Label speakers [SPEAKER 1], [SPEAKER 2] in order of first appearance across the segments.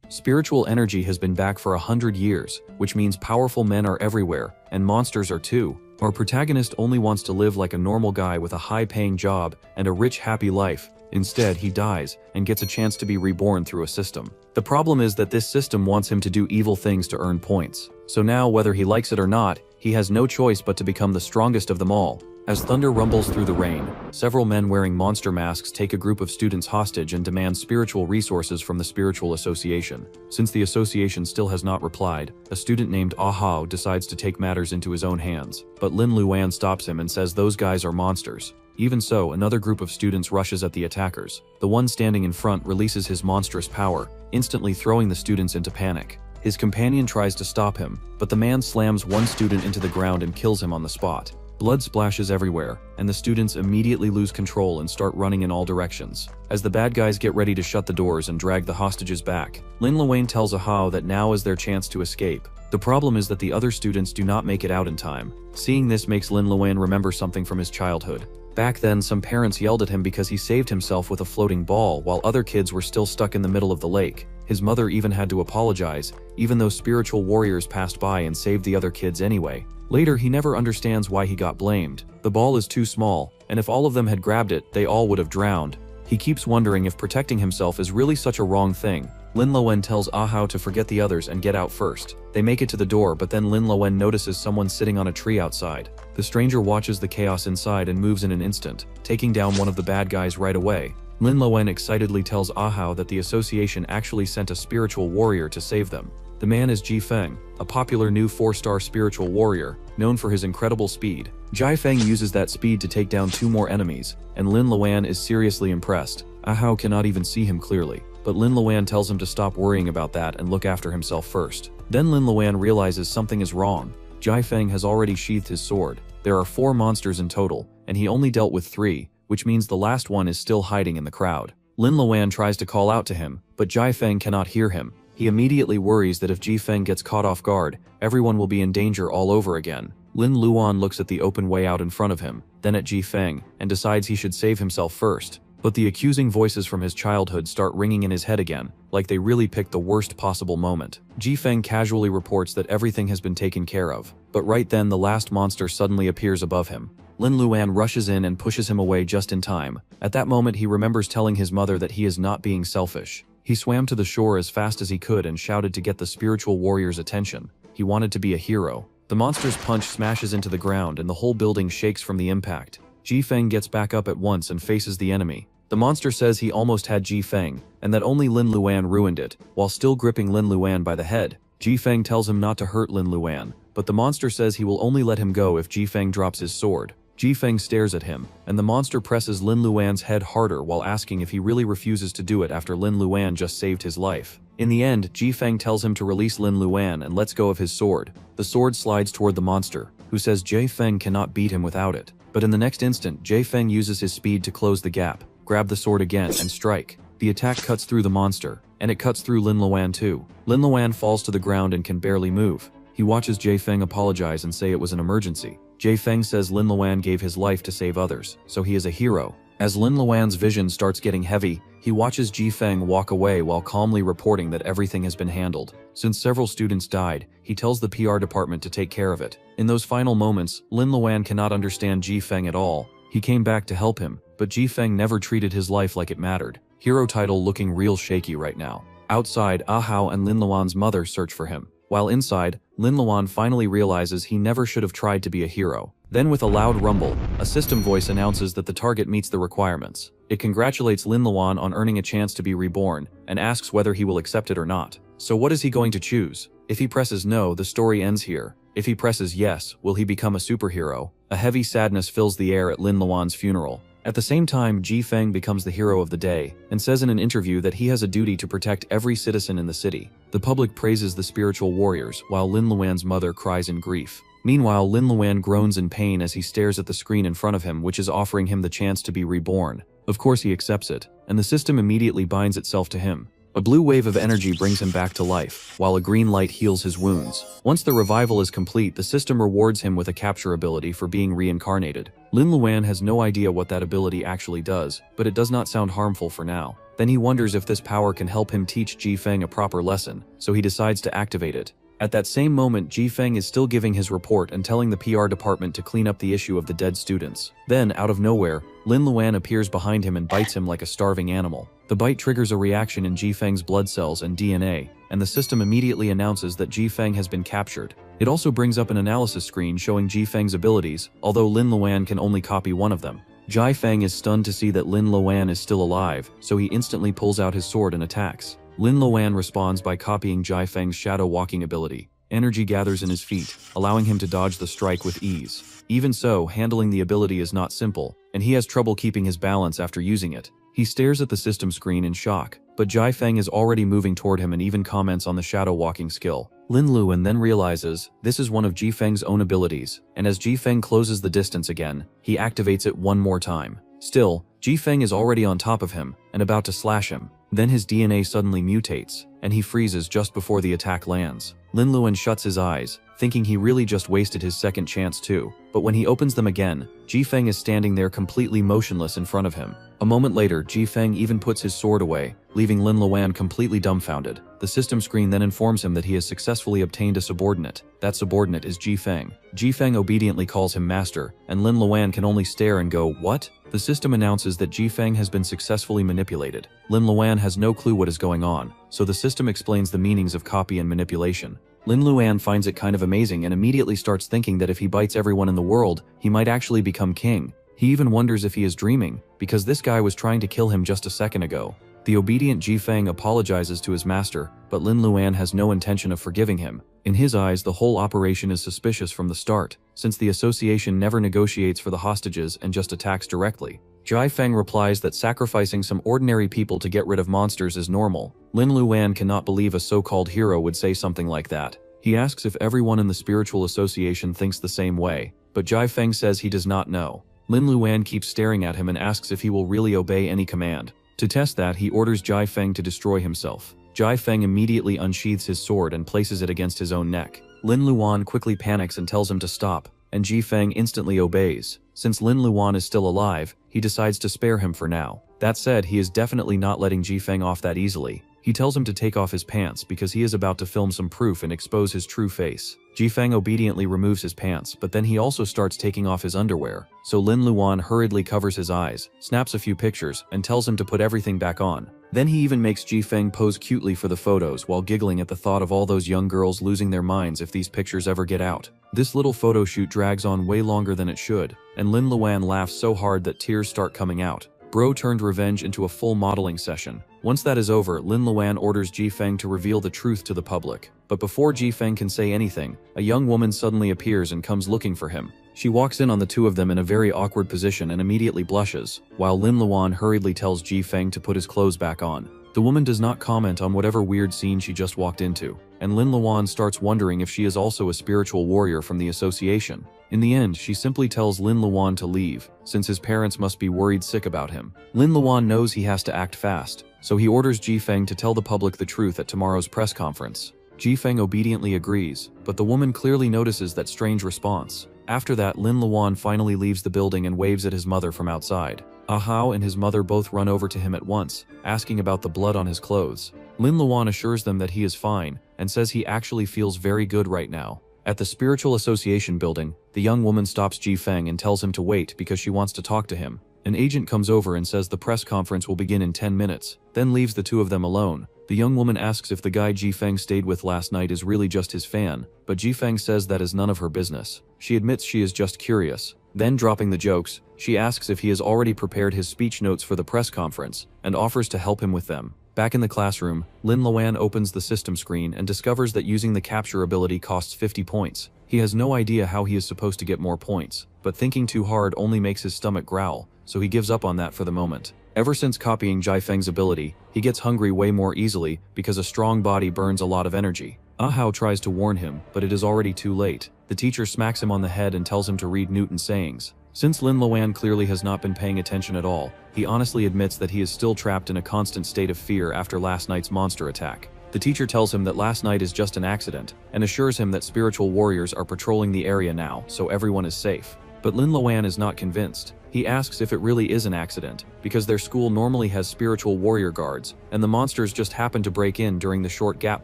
[SPEAKER 1] Spiritual energy has been back for 100 years, which means powerful men are everywhere, and monsters are too. Our protagonist only wants to live like a normal guy with a high-paying job and a rich, happy life. Instead, he dies and gets a chance to be reborn through a system. The problem is that this system wants him to do evil things to earn points. So now, whether he likes it or not, he has no choice but to become the strongest of them all. As thunder rumbles through the rain, several men wearing monster masks take a group of students hostage and demand spiritual resources from the Spiritual Association. Since the association still has not replied, a student named Ahao decides to take matters into his own hands. But Lin Luan stops him and says those guys are monsters. Even so, another group of students rushes at the attackers. The one standing in front releases his monstrous power, instantly throwing the students into panic. His companion tries to stop him, but the man slams one student into the ground and kills him on the spot. Blood splashes everywhere, and the students immediately lose control and start running in all directions. As the bad guys get ready to shut the doors and drag the hostages back, Lin Luan tells Ahao that now is their chance to escape. The problem is that the other students do not make it out in time. Seeing this makes Lin Luan remember something from his childhood. Back then, some parents yelled at him because he saved himself with a floating ball while other kids were still stuck in the middle of the lake. His mother even had to apologize, even though spiritual warriors passed by and saved the other kids anyway. Later, he never understands why he got blamed. The ball is too small, and if all of them had grabbed it, they all would have drowned. He keeps wondering if protecting himself is really such a wrong thing. Lin Luan tells Ahao to forget the others and get out first. They make it to the door, but then Lin Luan notices someone sitting on a tree outside. The stranger watches the chaos inside and moves in an instant, taking down one of the bad guys right away. Lin Luan excitedly tells Ahao that the association actually sent a spiritual warrior to save them. The man is Ji Feng, a popular new 4-star spiritual warrior, known for his incredible speed. Ji Feng uses that speed to take down 2 more enemies, and Lin Luan is seriously impressed. Ahao cannot even see him clearly, but Lin Luan tells him to stop worrying about that and look after himself first. Then Lin Luan realizes something is wrong. Ji Feng has already sheathed his sword. There are 4 monsters in total, and he only dealt with 3, which means the last one is still hiding in the crowd. Lin Luan tries to call out to him, but Ji Feng cannot hear him. He immediately worries that if Ji Feng gets caught off guard, everyone will be in danger all over again. Lin Luan looks at the open way out in front of him, then at Ji Feng, and decides he should save himself first. But the accusing voices from his childhood start ringing in his head again, like they really picked the worst possible moment. Ji Feng casually reports that everything has been taken care of, but right then the last monster suddenly appears above him. Lin Luan rushes in and pushes him away just in time. At that moment, he remembers telling his mother that he is not being selfish. He swam to the shore as fast as he could and shouted to get the spiritual warrior's attention. He wanted to be a hero. The monster's punch smashes into the ground and the whole building shakes from the impact. Ji Feng gets back up at once and faces the enemy. The monster says he almost had Ji Feng, and that only Lin Luan ruined it, while still gripping Lin Luan by the head. Ji Feng tells him not to hurt Lin Luan, but the monster says he will only let him go if Ji Feng drops his sword. Ji Feng stares at him, and the monster presses Lin Luan's head harder while asking if he really refuses to do it after Lin Luan just saved his life. In the end, Ji Feng tells him to release Lin Luan and lets go of his sword. The sword slides toward the monster, who says Ji Feng cannot beat him without it. But in the next instant, Ji Feng uses his speed to close the gap, grab the sword again, and strike. The attack cuts through the monster, and it cuts through Lin Luan too. Lin Luan falls to the ground and can barely move. He watches Ji Feng apologize and say it was an emergency. Ji Feng says Lin Luan gave his life to save others, so he is a hero. As Lin Luan's vision starts getting heavy, he watches Ji Feng walk away while calmly reporting that everything has been handled. Since several students died, he tells the PR department to take care of it. In those final moments, Lin Luan cannot understand Ji Feng at all. He came back to help him, but Ji Feng never treated his life like it mattered. Hero title looking real shaky right now. Outside, Ahao and Lin Luan's mother search for him. While inside, Lin Luan finally realizes he never should have tried to be a hero. Then with a loud rumble, a system voice announces that the target meets the requirements. It congratulates Lin Luan on earning a chance to be reborn, and asks whether he will accept it or not. So what is he going to choose? If he presses no, the story ends here. If he presses yes, will he become a superhero? A heavy sadness fills the air at Lin Luan's funeral. At the same time, Ji Feng becomes the hero of the day, and says in an interview that he has a duty to protect every citizen in the city. The public praises the spiritual warriors, while Lin Luan's mother cries in grief. Meanwhile, Lin Luan groans in pain as he stares at the screen in front of him, which is offering him the chance to be reborn. Of course he accepts it, and the system immediately binds itself to him. A blue wave of energy brings him back to life, while a green light heals his wounds. Once the revival is complete, the system rewards him with a capture ability for being reincarnated. Lin Luan has no idea what that ability actually does, but it does not sound harmful for now. Then he wonders if this power can help him teach Ji Feng a proper lesson, so he decides to activate it. At that same moment, Ji Feng is still giving his report and telling the PR department to clean up the issue of the dead students. Then, out of nowhere, Lin Luan appears behind him and bites him like a starving animal. The bite triggers a reaction in Ji Feng's blood cells and DNA, and the system immediately announces that Ji Feng has been captured. It also brings up an analysis screen showing Ji Feng's abilities, although Lin Luan can only copy one of them. Ji Feng is stunned to see that Lin Luan is still alive, so he instantly pulls out his sword and attacks. Lin Luan responds by copying Ji Feng's shadow walking ability. Energy gathers in his feet, allowing him to dodge the strike with ease. Even so, handling the ability is not simple, and he has trouble keeping his balance after using it. He stares at the system screen in shock, but Ji Feng is already moving toward him and even comments on the shadow walking skill. Lin Luan then realizes this is one of Ji Feng's own abilities, and as Ji Feng closes the distance again, he activates it one more time. Still, Ji Feng is already on top of him and about to slash him. Then his DNA suddenly mutates, and he freezes just before the attack lands. Lin Luan shuts his eyes, thinking he really just wasted his second chance too. But when he opens them again, Ji Feng is standing there completely motionless in front of him. A moment later, Ji Feng even puts his sword away, leaving Lin Luan completely dumbfounded. The system screen then informs him that he has successfully obtained a subordinate. That subordinate is Ji Feng. Ji Feng obediently calls him master, and Lin Luan can only stare and go, "What?" The system announces that Ji Feng has been successfully manipulated. Lin Luan has no clue what is going on, so the system explains the meanings of copy and manipulation. Lin Luan finds it kind of amazing and immediately starts thinking that if he bites everyone in the world, he might actually become king. He even wonders if he is dreaming, because this guy was trying to kill him just a second ago. The obedient Ji Feng apologizes to his master, but Lin Luan has no intention of forgiving him. In his eyes, the whole operation is suspicious from the start, since the association never negotiates for the hostages and just attacks directly. Ji Feng replies that sacrificing some ordinary people to get rid of monsters is normal. Lin Luan cannot believe a so-called hero would say something like that. He asks if everyone in the spiritual association thinks the same way, but Ji Feng says he does not know. Lin Luan keeps staring at him and asks if he will really obey any command. To test that, he orders Ji Feng to destroy himself. Ji Feng immediately unsheathes his sword and places it against his own neck. Lin Luan quickly panics and tells him to stop, and Ji Feng instantly obeys. Since Lin Luan is still alive, he decides to spare him for now. That said, he is definitely not letting Ji Feng off that easily. He tells him to take off his pants because he is about to film some proof and expose his true face. Ji Feng obediently removes his pants, but then he also starts taking off his underwear. So Lin Luan hurriedly covers his eyes, snaps a few pictures, and tells him to put everything back on. Then he even makes Ji Feng pose cutely for the photos while giggling at the thought of all those young girls losing their minds if these pictures ever get out. This little photo shoot drags on way longer than it should, and Lin Luan laughs so hard that tears start coming out. Bro turned revenge into a full modeling session. Once that is over, Lin Luan orders Ji Feng to reveal the truth to the public. But before Ji Feng can say anything, a young woman suddenly appears and comes looking for him. She walks in on the two of them in a very awkward position and immediately blushes, while Lin Luan hurriedly tells Ji Feng to put his clothes back on. The woman does not comment on whatever weird scene she just walked into, and Lin Luan starts wondering if she is also a spiritual warrior from the association. In the end, she simply tells Lin Luan to leave, since his parents must be worried sick about him. Lin Luan knows he has to act fast, so he orders Ji Feng to tell the public the truth at tomorrow's press conference. Ji Feng obediently agrees, but the woman clearly notices that strange response. After that, Lin Luan finally leaves the building and waves at his mother from outside. Ahao and his mother both run over to him at once, asking about the blood on his clothes. Lin Luan assures them that he is fine, and says he actually feels very good right now. At the Spiritual Association building, the young woman stops Ji Feng and tells him to wait because she wants to talk to him. An agent comes over and says the press conference will begin in 10 minutes, then leaves the two of them alone. The young woman asks if the guy Ji Feng stayed with last night is really just his fan, but Ji Feng says that is none of her business. She admits she is just curious. Then, dropping the jokes, she asks if he has already prepared his speech notes for the press conference, and offers to help him with them. Back in the classroom, Lin Luan opens the system screen and discovers that using the capture ability costs 50 points. He has no idea how he is supposed to get more points, but thinking too hard only makes his stomach growl, so he gives up on that for the moment. Ever since copying Ji Feng's ability, he gets hungry way more easily because a strong body burns a lot of energy. Ahao tries to warn him, but it is already too late. The teacher smacks him on the head and tells him to read Newton's sayings. Since Lin Luan clearly has not been paying attention at all, he honestly admits that he is still trapped in a constant state of fear after last night's monster attack. The teacher tells him that last night is just an accident, and assures him that spiritual warriors are patrolling the area now, so everyone is safe. But Lin Luan is not convinced. He asks if it really is an accident, because their school normally has spiritual warrior guards, and the monsters just happen to break in during the short gap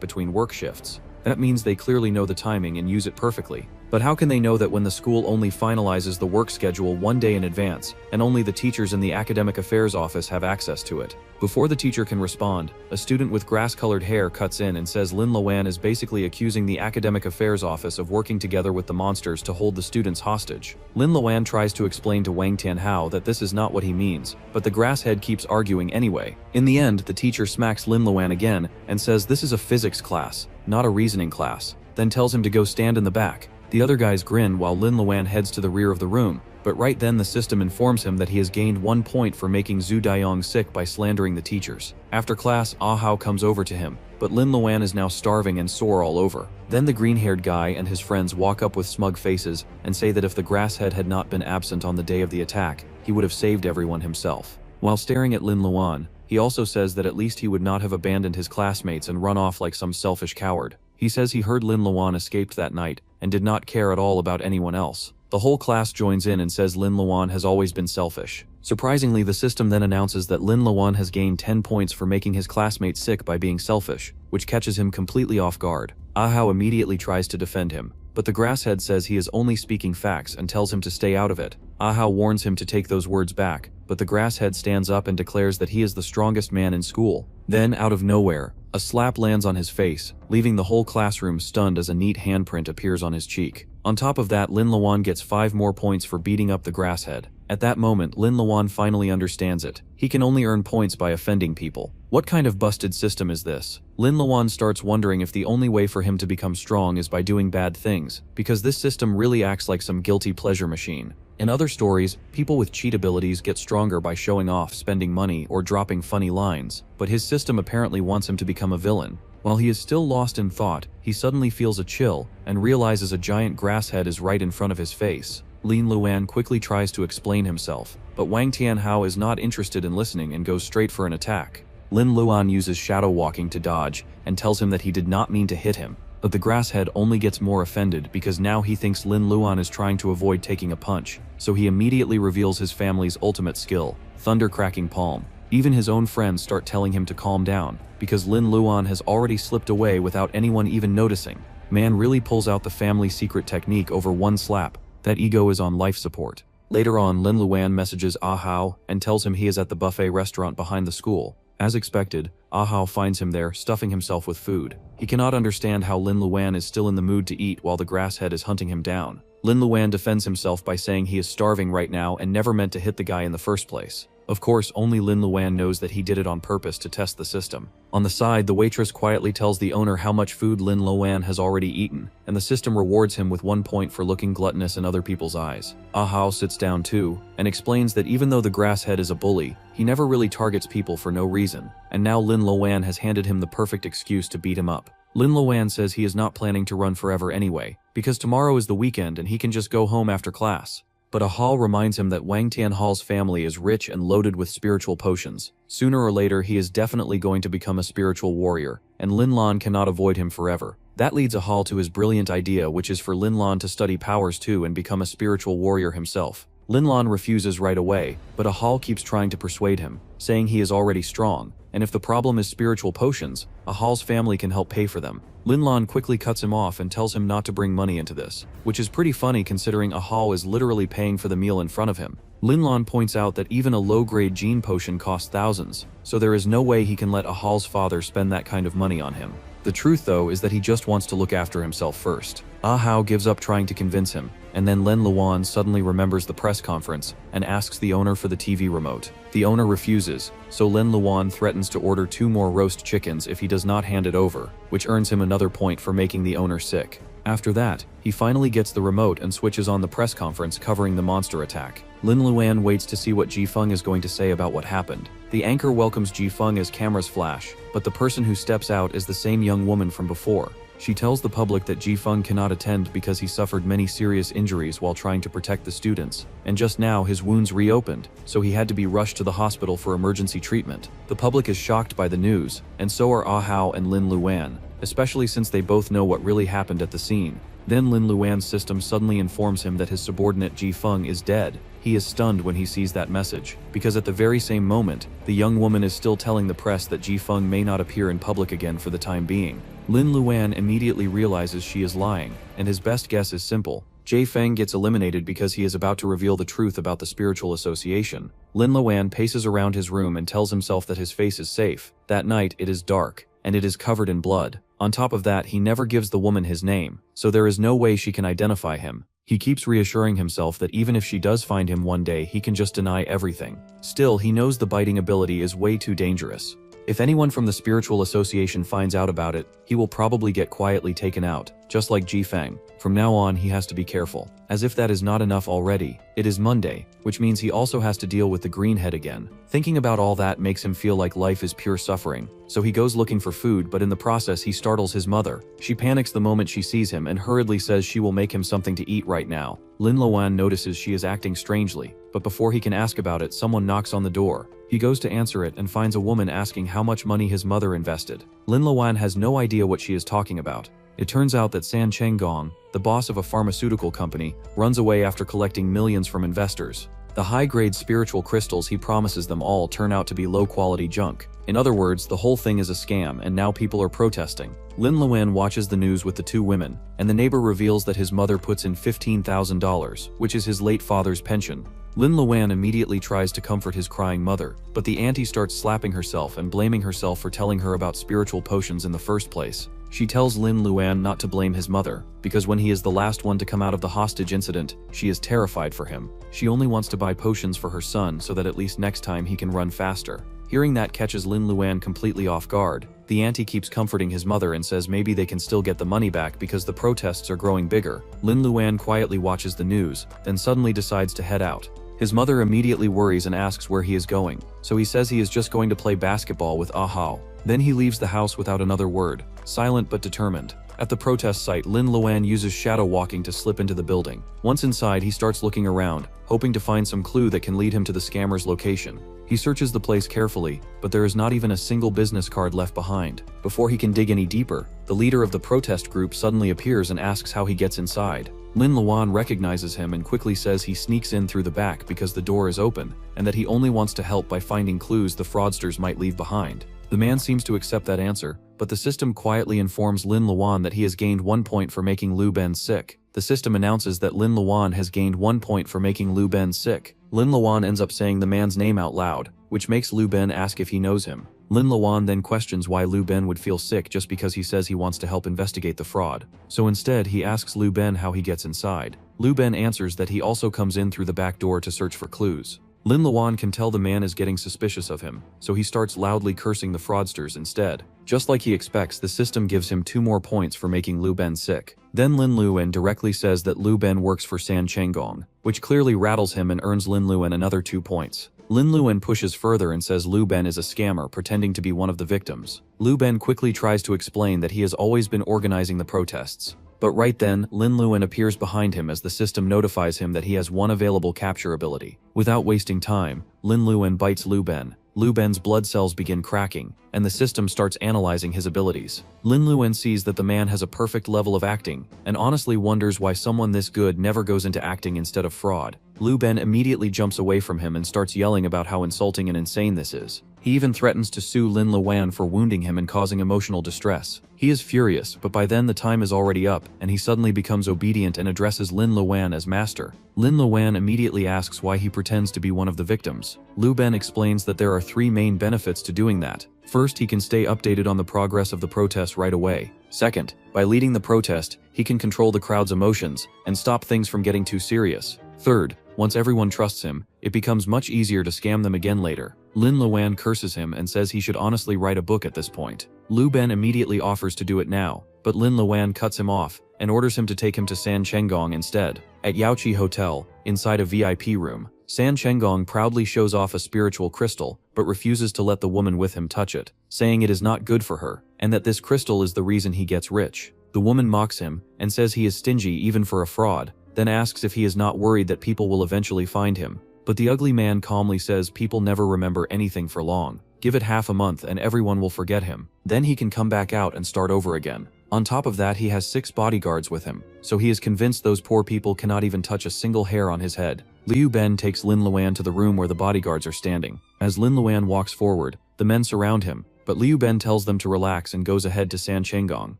[SPEAKER 1] between work shifts. That means they clearly know the timing and use it perfectly. But how can they know that when the school only finalizes the work schedule one day in advance, and only the teachers in the academic affairs office have access to it? Before the teacher can respond, a student with grass-colored hair cuts in and says Lin Luan is basically accusing the academic affairs office of working together with the monsters to hold the students hostage. Lin Luan tries to explain to Wang Tianhao that this is not what he means, but the grasshead keeps arguing anyway. In the end, the teacher smacks Lin Luan again and says this is a physics class, not a reasoning class, then tells him to go stand in the back. The other guys grin while Lin Luan heads to the rear of the room, but right then the system informs him that he has gained 1 point for making Zhu Daiyong sick by slandering the teachers. After class, Ah Hao comes over to him, but Lin Luan is now starving and sore all over. Then the green-haired guy and his friends walk up with smug faces and say that if the grasshead had not been absent on the day of the attack, he would have saved everyone himself. While staring at Lin Luan, he also says that at least he would not have abandoned his classmates and run off like some selfish coward. He says he heard Lin Luan escaped that night and did not care at all about anyone else. The whole class joins in and says Lin Luan has always been selfish. Surprisingly, the system then announces that Lin Luan has gained 10 points for making his classmates sick by being selfish, which catches him completely off guard. Ah Hao immediately tries to defend him, but the grasshead says he is only speaking facts and tells him to stay out of it. Ah Hao warns him to take those words back, but the grasshead stands up and declares that he is the strongest man in school. Then, out of nowhere, a slap lands on his face, leaving the whole classroom stunned as a neat handprint appears on his cheek. On top of that, Lin Luan gets 5 more points for beating up the grasshead. At that moment, Lin Luan finally understands it. He can only earn points by offending people. What kind of busted system is this? Lin Luan starts wondering if the only way for him to become strong is by doing bad things, because this system really acts like some guilty pleasure machine. In other stories, people with cheat abilities get stronger by showing off, spending money, or dropping funny lines, but his system apparently wants him to become a villain. While he is still lost in thought, he suddenly feels a chill and realizes a giant grasshead is right in front of his face. Lin Luan quickly tries to explain himself, but Wang Tianhao is not interested in listening and goes straight for an attack. Lin Luan uses shadow walking to dodge and tells him that he did not mean to hit him, but the grasshead only gets more offended because now he thinks Lin Luan is trying to avoid taking a punch, so he immediately reveals his family's ultimate skill, Thunder Cracking Palm. Even his own friends start telling him to calm down, because Lin Luan has already slipped away without anyone even noticing. Man really pulls out the family secret technique over one slap. That ego is on life support. Later on, Lin Luan messages Ah Hao and tells him he is at the buffet restaurant behind the school. As expected, Ah Hao finds him there, stuffing himself with food. He cannot understand how Lin Luan is still in the mood to eat while the grasshead is hunting him down. Lin Luan defends himself by saying he is starving right now and never meant to hit the guy in the first place. Of course, only Lin Luan knows that he did it on purpose to test the system. On the side, the waitress quietly tells the owner how much food Lin Luan has already eaten, and the system rewards him with 1 point for looking gluttonous in other people's eyes. Ah Hao sits down too, and explains that even though the grasshead is a bully, he never really targets people for no reason, and now Lin Luan has handed him the perfect excuse to beat him up. Lin Luan says he is not planning to run forever anyway, because tomorrow is the weekend and he can just go home after class. But Ah Hao reminds him that Wang Tianhao's family is rich and loaded with spiritual potions. Sooner or later, he is definitely going to become a spiritual warrior, and Lin Lan cannot avoid him forever. That leads Ah Hao to his brilliant idea, which is for Lin Lan to study powers too and become a spiritual warrior himself. Lin Lan refuses right away, but Ah Hao keeps trying to persuade him, saying he is already strong, and if the problem is spiritual potions, Ah Hao's family can help pay for them. Lin Lan quickly cuts him off and tells him not to bring money into this, which is pretty funny considering Ah Hao is literally paying for the meal in front of him. Lin Lan points out that even a low-grade gene potion costs thousands, so there is no way he can let Ah Hao's father spend that kind of money on him. The truth, though, is that he just wants to look after himself first. Ah Hao gives up trying to convince him, and then Lin Luan suddenly remembers the press conference and asks the owner for the TV remote. The owner refuses, so Lin Luan threatens to order 2 more roast chickens if he does not hand it over, which earns him another point for making the owner sick. After that, he finally gets the remote and switches on the press conference covering the monster attack. Lin Luan waits to see what Ji Feng is going to say about what happened. The anchor welcomes Ji Feng as cameras flash, but the person who steps out is the same young woman from before. She tells the public that Ji Feng cannot attend because he suffered many serious injuries while trying to protect the students, and just now his wounds reopened, so he had to be rushed to the hospital for emergency treatment. The public is shocked by the news, and so are Ah Hao and Lin Luan, especially since they both know what really happened at the scene. Then Lin Luan's system suddenly informs him that his subordinate Ji Feng is dead. He is stunned when he sees that message, because at the very same moment, the young woman is still telling the press that Ji Feng may not appear in public again for the time being. Lin Luan immediately realizes she is lying, and his best guess is simple. Ji Feng gets eliminated because he is about to reveal the truth about the spiritual association. Lin Luan paces around his room and tells himself that his face is safe. That night, it is dark, and it is covered in blood. On top of that, he never gives the woman his name, so there is no way she can identify him. He keeps reassuring himself that even if she does find him one day, he can just deny everything. Still, he knows the biting ability is way too dangerous. If anyone from the spiritual association finds out about it, he will probably get quietly taken out, just like Ji Feng. From now on, he has to be careful. As if that is not enough already, it is Monday, which means he also has to deal with the greenhead again. Thinking about all that makes him feel like life is pure suffering, so he goes looking for food, but in the process he startles his mother. She panics the moment she sees him and hurriedly says she will make him something to eat right now. Lin Luan notices she is acting strangely, but before he can ask about it, someone knocks on the door. He goes to answer it and finds a woman asking how much money his mother invested. Lin Luan has no idea what she is talking about. It turns out that San Chenggong, the boss of a pharmaceutical company, runs away after collecting millions from investors. The high-grade spiritual crystals he promises them all turn out to be low-quality junk. In other words, the whole thing is a scam, and now people are protesting. Lin Luan watches the news with the two women, and the neighbor reveals that his mother puts in $15,000, which is his late father's pension. Lin Luan immediately tries to comfort his crying mother, but the auntie starts slapping herself and blaming herself for telling her about spiritual potions in the first place. She tells Lin Luan not to blame his mother, because when he is the last one to come out of the hostage incident, she is terrified for him. She only wants to buy potions for her son so that at least next time he can run faster. Hearing that catches Lin Luan completely off guard. The auntie keeps comforting his mother and says maybe they can still get the money back because the protests are growing bigger. Lin Luan quietly watches the news, then suddenly decides to head out. His mother immediately worries and asks where he is going, so he says he is just going to play basketball with Ahao. Then he leaves the house without another word, silent but determined. At the protest site, Lin Luan uses shadow walking to slip into the building. Once inside, he starts looking around, hoping to find some clue that can lead him to the scammer's location. He searches the place carefully, but there is not even a single business card left behind. Before he can dig any deeper, the leader of the protest group suddenly appears and asks how he gets inside. Lin Luan recognizes him and quickly says he sneaks in through the back because the door is open, and that he only wants to help by finding clues the fraudsters might leave behind. The man seems to accept that answer, but the system quietly informs Lin Luan that he has gained 1 point for making Lu Ben sick. The system announces that Lin Luan has gained 1 point for making Lu Ben sick. Lin Luan ends up saying the man's name out loud, which makes Lu Ben ask if he knows him. Lin Luan then questions why Lu Ben would feel sick just because he says he wants to help investigate the fraud. So instead, he asks Lu Ben how he gets inside. Lu Ben answers that he also comes in through the back door to search for clues. Lin Luan can tell the man is getting suspicious of him, so he starts loudly cursing the fraudsters instead. Just like he expects, the system gives him 2 more points for making Lu Ben sick. Then Lin Luan directly says that Lu Ben works for San Chenggong, which clearly rattles him and earns Lin Luan another 2 points. Lin Luan pushes further and says Lu Ben is a scammer pretending to be one of the victims. Lu Ben quickly tries to explain that he has always been organizing the protests. But right then, Lin Luan appears behind him as the system notifies him that he has 1 available capture ability. Without wasting time, Lin Luan bites Lu Ben. Lu Ben's blood cells begin cracking, and the system starts analyzing his abilities. Lin Luan sees that the man has a perfect level of acting, and honestly wonders why someone this good never goes into acting instead of fraud. Lu Ben immediately jumps away from him and starts yelling about how insulting and insane this is. He even threatens to sue Lin Luan for wounding him and causing emotional distress. He is furious, but by then the time is already up, and he suddenly becomes obedient and addresses Lin Luan as master. Lin Luan immediately asks why he pretends to be one of the victims. Lu Ben explains that there are 3 main benefits to doing that. First, he can stay updated on the progress of the protest right away. Second, by leading the protest, he can control the crowd's emotions and stop things from getting too serious. Third, once everyone trusts him, it becomes much easier to scam them again later. Lin Luan curses him and says he should honestly write a book at this point. Lu Ben immediately offers to do it now, but Lin Luan cuts him off and orders him to take him to San Chenggong instead. At Yaoqi Hotel, inside a VIP room, San Chenggong proudly shows off a spiritual crystal, but refuses to let the woman with him touch it, saying it is not good for her, and that this crystal is the reason he gets rich. The woman mocks him and says he is stingy even for a fraud, then asks if he is not worried that people will eventually find him. But the ugly man calmly says people never remember anything for long. Give it half a month and everyone will forget him. Then he can come back out and start over again. On top of that, he has 6 bodyguards with him, so he is convinced those poor people cannot even touch a single hair on his head. Liu Ben takes Lin Luan to the room where the bodyguards are standing. As Lin Luan walks forward, the men surround him, but Liu Ben tells them to relax and goes ahead to San Chenggong.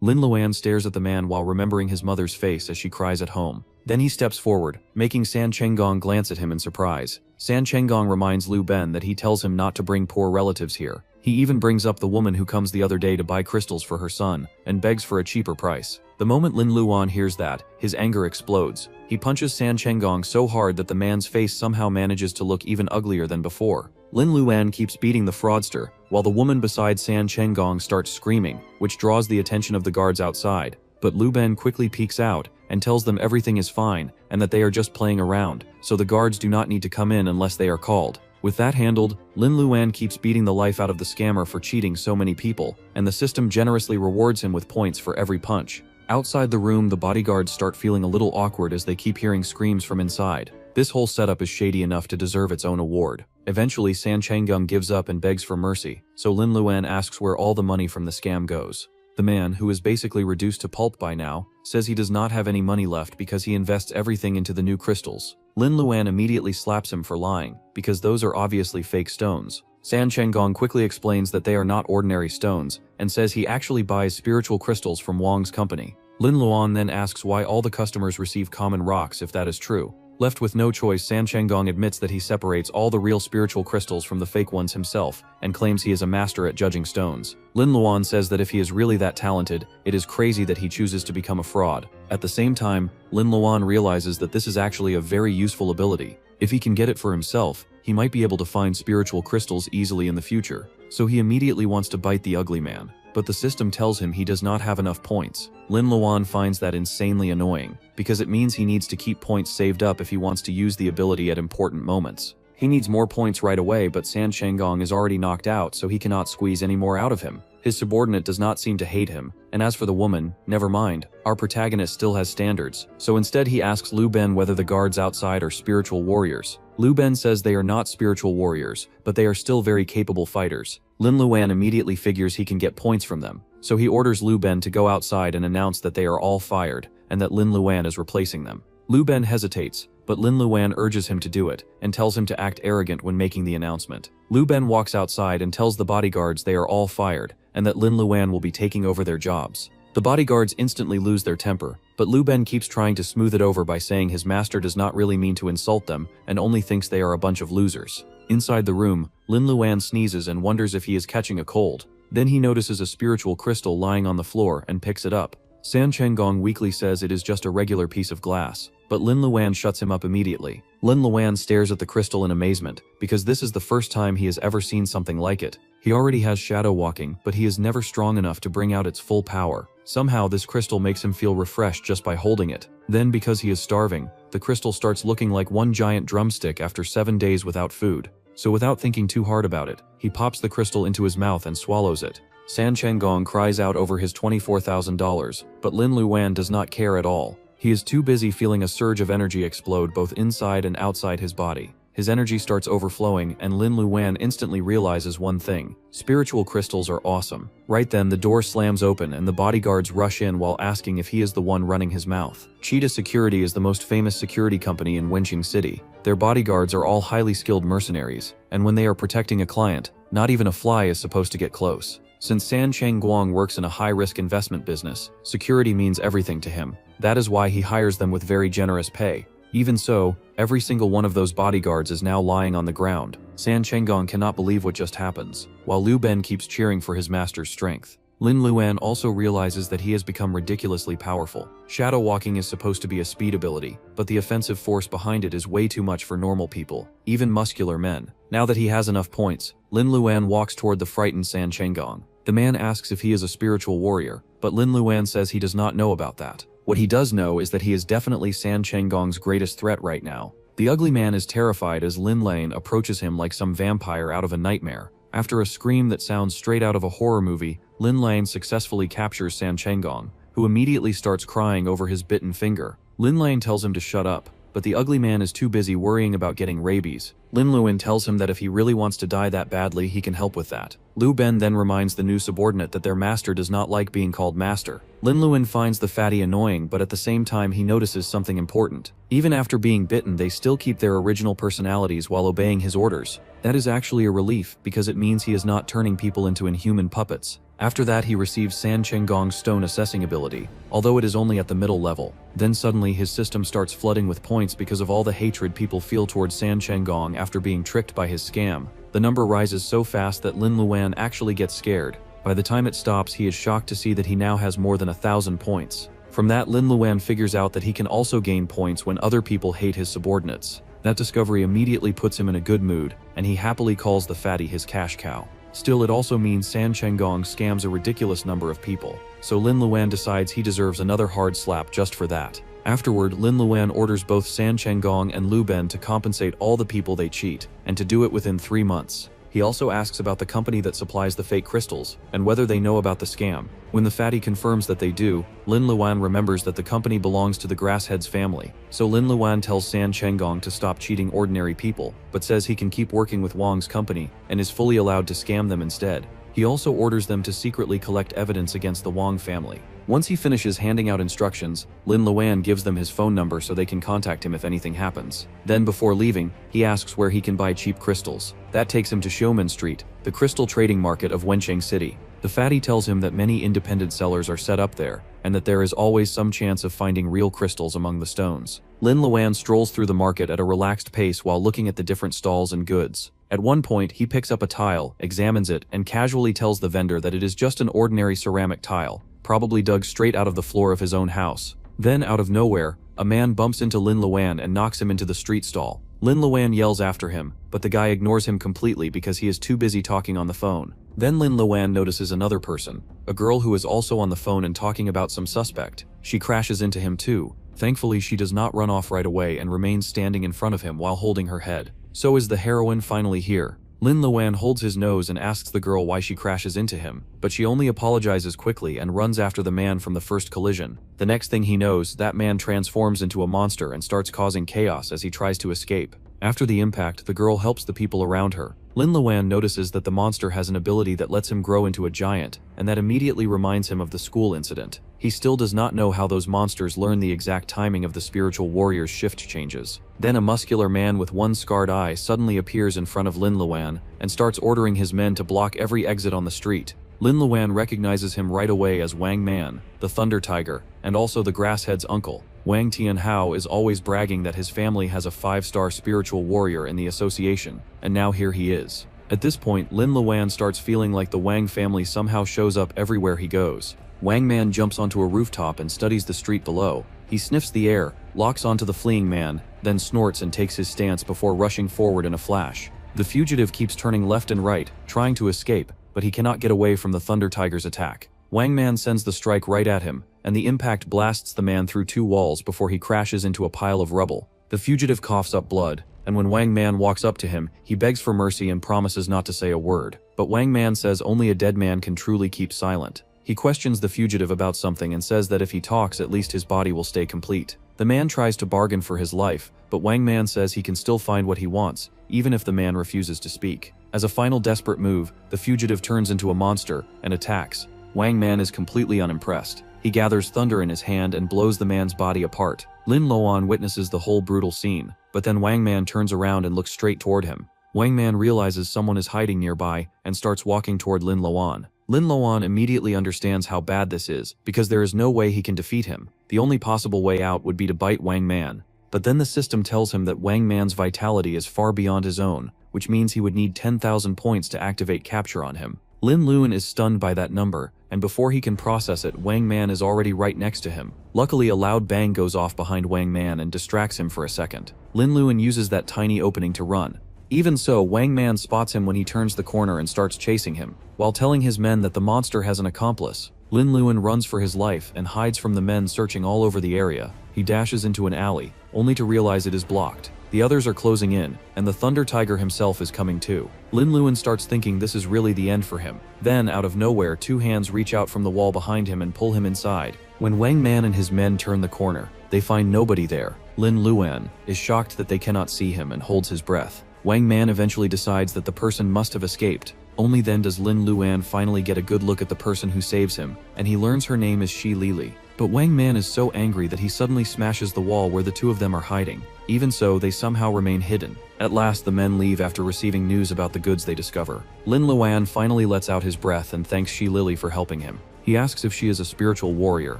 [SPEAKER 1] Lin Luan stares at the man while remembering his mother's face as she cries at home. Then he steps forward, making San Chenggong glance at him in surprise. San Chenggong reminds Liu Ben that he tells him not to bring poor relatives here. He even brings up the woman who comes the other day to buy crystals for her son, and begs for a cheaper price. The moment Lin Luan hears that, his anger explodes. He punches San Chenggong so hard that the man's face somehow manages to look even uglier than before. Lin Luan keeps beating the fraudster, while the woman beside San Chenggong starts screaming, which draws the attention of the guards outside. But Liu Ben quickly peeks out, and tells them everything is fine, and that they are just playing around, so the guards do not need to come in unless they are called. With that handled, Lin Luan keeps beating the life out of the scammer for cheating so many people, and the system generously rewards him with points for every punch. Outside the room, the bodyguards start feeling a little awkward as they keep hearing screams from inside. This whole setup is shady enough to deserve its own award. Eventually, San Chenggong gives up and begs for mercy, so Lin Luan asks where all the money from the scam goes. The man, who is basically reduced to pulp by now, says he does not have any money left because he invests everything into the new crystals. Lin Luan immediately slaps him for lying, because those are obviously fake stones. San Chenggong quickly explains that they are not ordinary stones, and says he actually buys spiritual crystals from Wang's company. Lin Luan then asks why all the customers receive common rocks if that is true. Left with no choice, San Chenggong admits that he separates all the real spiritual crystals from the fake ones himself, and claims he is a master at judging stones. Lin Luan says that if he is really that talented, it is crazy that he chooses to become a fraud. At the same time, Lin Luan realizes that this is actually a very useful ability. If he can get it for himself, he might be able to find spiritual crystals easily in the future. So he immediately wants to bite the ugly man. But the system tells him he does not have enough points. Lin Luan finds that insanely annoying, because it means he needs to keep points saved up if he wants to use the ability at important moments. He needs more points right away, but San Chenggong is already knocked out, so he cannot squeeze any more out of him. His subordinate does not seem to hate him, and as for the woman, never mind, our protagonist still has standards, so instead he asks Liu Ben whether the guards outside are spiritual warriors. Liu Ben says they are not spiritual warriors, but they are still very capable fighters. Lin Luan immediately figures he can get points from them, so he orders Liu Ben to go outside and announce that they are all fired, and that Lin Luan is replacing them. Liu Ben hesitates, but Lin Luan urges him to do it, and tells him to act arrogant when making the announcement. Liu Ben walks outside and tells the bodyguards they are all fired, and that Lin Luan will be taking over their jobs. The bodyguards instantly lose their temper, but Liu Ben keeps trying to smooth it over by saying his master does not really mean to insult them, and only thinks they are a bunch of losers. Inside the room, Lin Luan sneezes and wonders if he is catching a cold. Then he notices a spiritual crystal lying on the floor and picks it up. San Chenggong weakly says it is just a regular piece of glass, but Lin Luan shuts him up immediately. Lin Luan stares at the crystal in amazement, because this is the first time he has ever seen something like it. He already has shadow walking, but he is never strong enough to bring out its full power. Somehow this crystal makes him feel refreshed just by holding it. Then, because he is starving, the crystal starts looking like one giant drumstick after 7 days without food. So without thinking too hard about it, he pops the crystal into his mouth and swallows it. San Chenggong cries out over his $24,000, but Lin Luan does not care at all. He is too busy feeling a surge of energy explode both inside and outside his body. His energy starts overflowing, and Lin Luan instantly realizes one thing: spiritual crystals are awesome. Right then, the door slams open and the bodyguards rush in while asking if he is the one running his mouth. Cheetah Security is the most famous security company in Wenqing City. Their bodyguards are all highly skilled mercenaries, and when they are protecting a client, not even a fly is supposed to get close. Since San Chenggong works in a high-risk investment business, security means everything to him. That is why he hires them with very generous pay. Even so, every single one of those bodyguards is now lying on the ground. San Chenggong cannot believe what just happens, while Liu Ben keeps cheering for his master's strength. Lin Luan also realizes that he has become ridiculously powerful. Shadow walking is supposed to be a speed ability, but the offensive force behind it is way too much for normal people, even muscular men. Now that he has enough points, Lin Luan walks toward the frightened San Chenggong. The man asks if he is a spiritual warrior, but Lin Luan says he does not know about that. What he does know is that he is definitely San Chenggong's greatest threat right now. The ugly man is terrified as Lin Luan approaches him like some vampire out of a nightmare. After a scream that sounds straight out of a horror movie, Lin Luan successfully captures San Chenggong, who immediately starts crying over his bitten finger. Lin Luan tells him to shut up, but the ugly man is too busy worrying about getting rabies. Lin Luan tells him that if he really wants to die that badly, he can help with that. Lu Ben then reminds the new subordinate that their master does not like being called master. Lin Luan finds the fatty annoying, but at the same time he notices something important. Even after being bitten, they still keep their original personalities while obeying his orders. That is actually a relief, because it means he is not turning people into inhuman puppets. After that, he receives San Chenggong's stone assessing ability, although it is only at the middle level. Then suddenly his system starts flooding with points because of all the hatred people feel towards San Chenggong after being tricked by his scam. The number rises so fast that Lin Luan actually gets scared. By the time it stops, he is shocked to see that he now has more than 1,000 points. From that, Lin Luan figures out that he can also gain points when other people hate his subordinates. That discovery immediately puts him in a good mood, and he happily calls the fatty his cash cow. Still, it also means San Chenggong scams a ridiculous number of people, so Lin Luan decides he deserves another hard slap just for that. Afterward, Lin Luan orders both San Chenggong and Lu Ben to compensate all the people they cheat, and to do it within 3 months. He also asks about the company that supplies the fake crystals, and whether they know about the scam. When the fatty confirms that they do, Lin Luan remembers that the company belongs to the Grasshead's family, so Lin Luan tells San Chenggong to stop cheating ordinary people, but says he can keep working with Wang's company, and is fully allowed to scam them instead. He also orders them to secretly collect evidence against the Wang family. Once he finishes handing out instructions, Lin Luan gives them his phone number so they can contact him if anything happens. Then before leaving, he asks where he can buy cheap crystals. That takes him to Xiumen Street, the crystal trading market of Wencheng City. The fatty tells him that many independent sellers are set up there, and that there is always some chance of finding real crystals among the stones. Lin Luan strolls through the market at a relaxed pace while looking at the different stalls and goods. At one point, he picks up a tile, examines it, and casually tells the vendor that it is just an ordinary ceramic tile, probably dug straight out of the floor of his own house. Then, out of nowhere, a man bumps into Lin Luan and knocks him into the street stall. Lin Luan yells after him, but the guy ignores him completely because he is too busy talking on the phone. Then Lin Luan notices another person, a girl who is also on the phone and talking about some suspect. She crashes into him too. Thankfully, she does not run off right away and remains standing in front of him while holding her head. So is the heroine finally here. Lin Luan holds his nose and asks the girl why she crashes into him, but she only apologizes quickly and runs after the man from the first collision. The next thing he knows, that man transforms into a monster and starts causing chaos as he tries to escape. After the impact, the girl helps the people around her. Lin Luan notices that the monster has an ability that lets him grow into a giant, and that immediately reminds him of the school incident. He still does not know how those monsters learn the exact timing of the spiritual warrior's shift changes. Then a muscular man with one scarred eye suddenly appears in front of Lin Luan and starts ordering his men to block every exit on the street. Lin Luan recognizes him right away as Wang Man, the Thunder Tiger, and also the Grasshead's uncle. Wang Tianhao is always bragging that his family has a 5-star spiritual warrior in the association, and now here he is. At this point, Lin Luan starts feeling like the Wang family somehow shows up everywhere he goes. Wang Man jumps onto a rooftop and studies the street below. He sniffs the air, locks onto the fleeing man, then snorts and takes his stance before rushing forward in a flash. The fugitive keeps turning left and right, trying to escape, but he cannot get away from the Thunder Tiger's attack. Wang Man sends the strike right at him, and the impact blasts the man through 2 walls before he crashes into a pile of rubble. The fugitive coughs up blood, and when Wang Man walks up to him, he begs for mercy and promises not to say a word. But Wang Man says only a dead man can truly keep silent. He questions the fugitive about something and says that if he talks, at least his body will stay complete. The man tries to bargain for his life, but Wang Man says he can still find what he wants, even if the man refuses to speak. As a final desperate move, the fugitive turns into a monster and attacks. Wang Man is completely unimpressed. He gathers thunder in his hand and blows the man's body apart. Lin Luan witnesses the whole brutal scene, but then Wang Man turns around and looks straight toward him. Wang Man realizes someone is hiding nearby and starts walking toward Lin Luan. Lin Luan immediately understands how bad this is, because there is no way he can defeat him. The only possible way out would be to bite Wang Man. But then the system tells him that Wang Man's vitality is far beyond his own, which means he would need 10,000 points to activate capture on him. Lin Luan is stunned by that number, and before he can process it, Wang Man is already right next to him. Luckily, a loud bang goes off behind Wang Man and distracts him for a second. Lin Luan uses that tiny opening to run. Even so, Wang Man spots him when he turns the corner and starts chasing him, while telling his men that the monster has an accomplice. Lin Luan runs for his life and hides from the men searching all over the area. He dashes into an alley, only to realize it is blocked. The others are closing in, and the Thunder Tiger himself is coming too. Lin Luan starts thinking this is really the end for him. Then, out of nowhere, 2 hands reach out from the wall behind him and pull him inside. When Wang Man and his men turn the corner, they find nobody there. Lin Luan is shocked that they cannot see him and holds his breath. Wang Man eventually decides that the person must have escaped. Only then does Lin Luan finally get a good look at the person who saves him, and he learns her name is Shi Lili. But Wang Man is so angry that he suddenly smashes the wall where the two of them are hiding. Even so, they somehow remain hidden. At last, the men leave after receiving news about the goods they discover. Lin Luan finally lets out his breath and thanks Shi Lili for helping him. He asks if she is a spiritual warrior,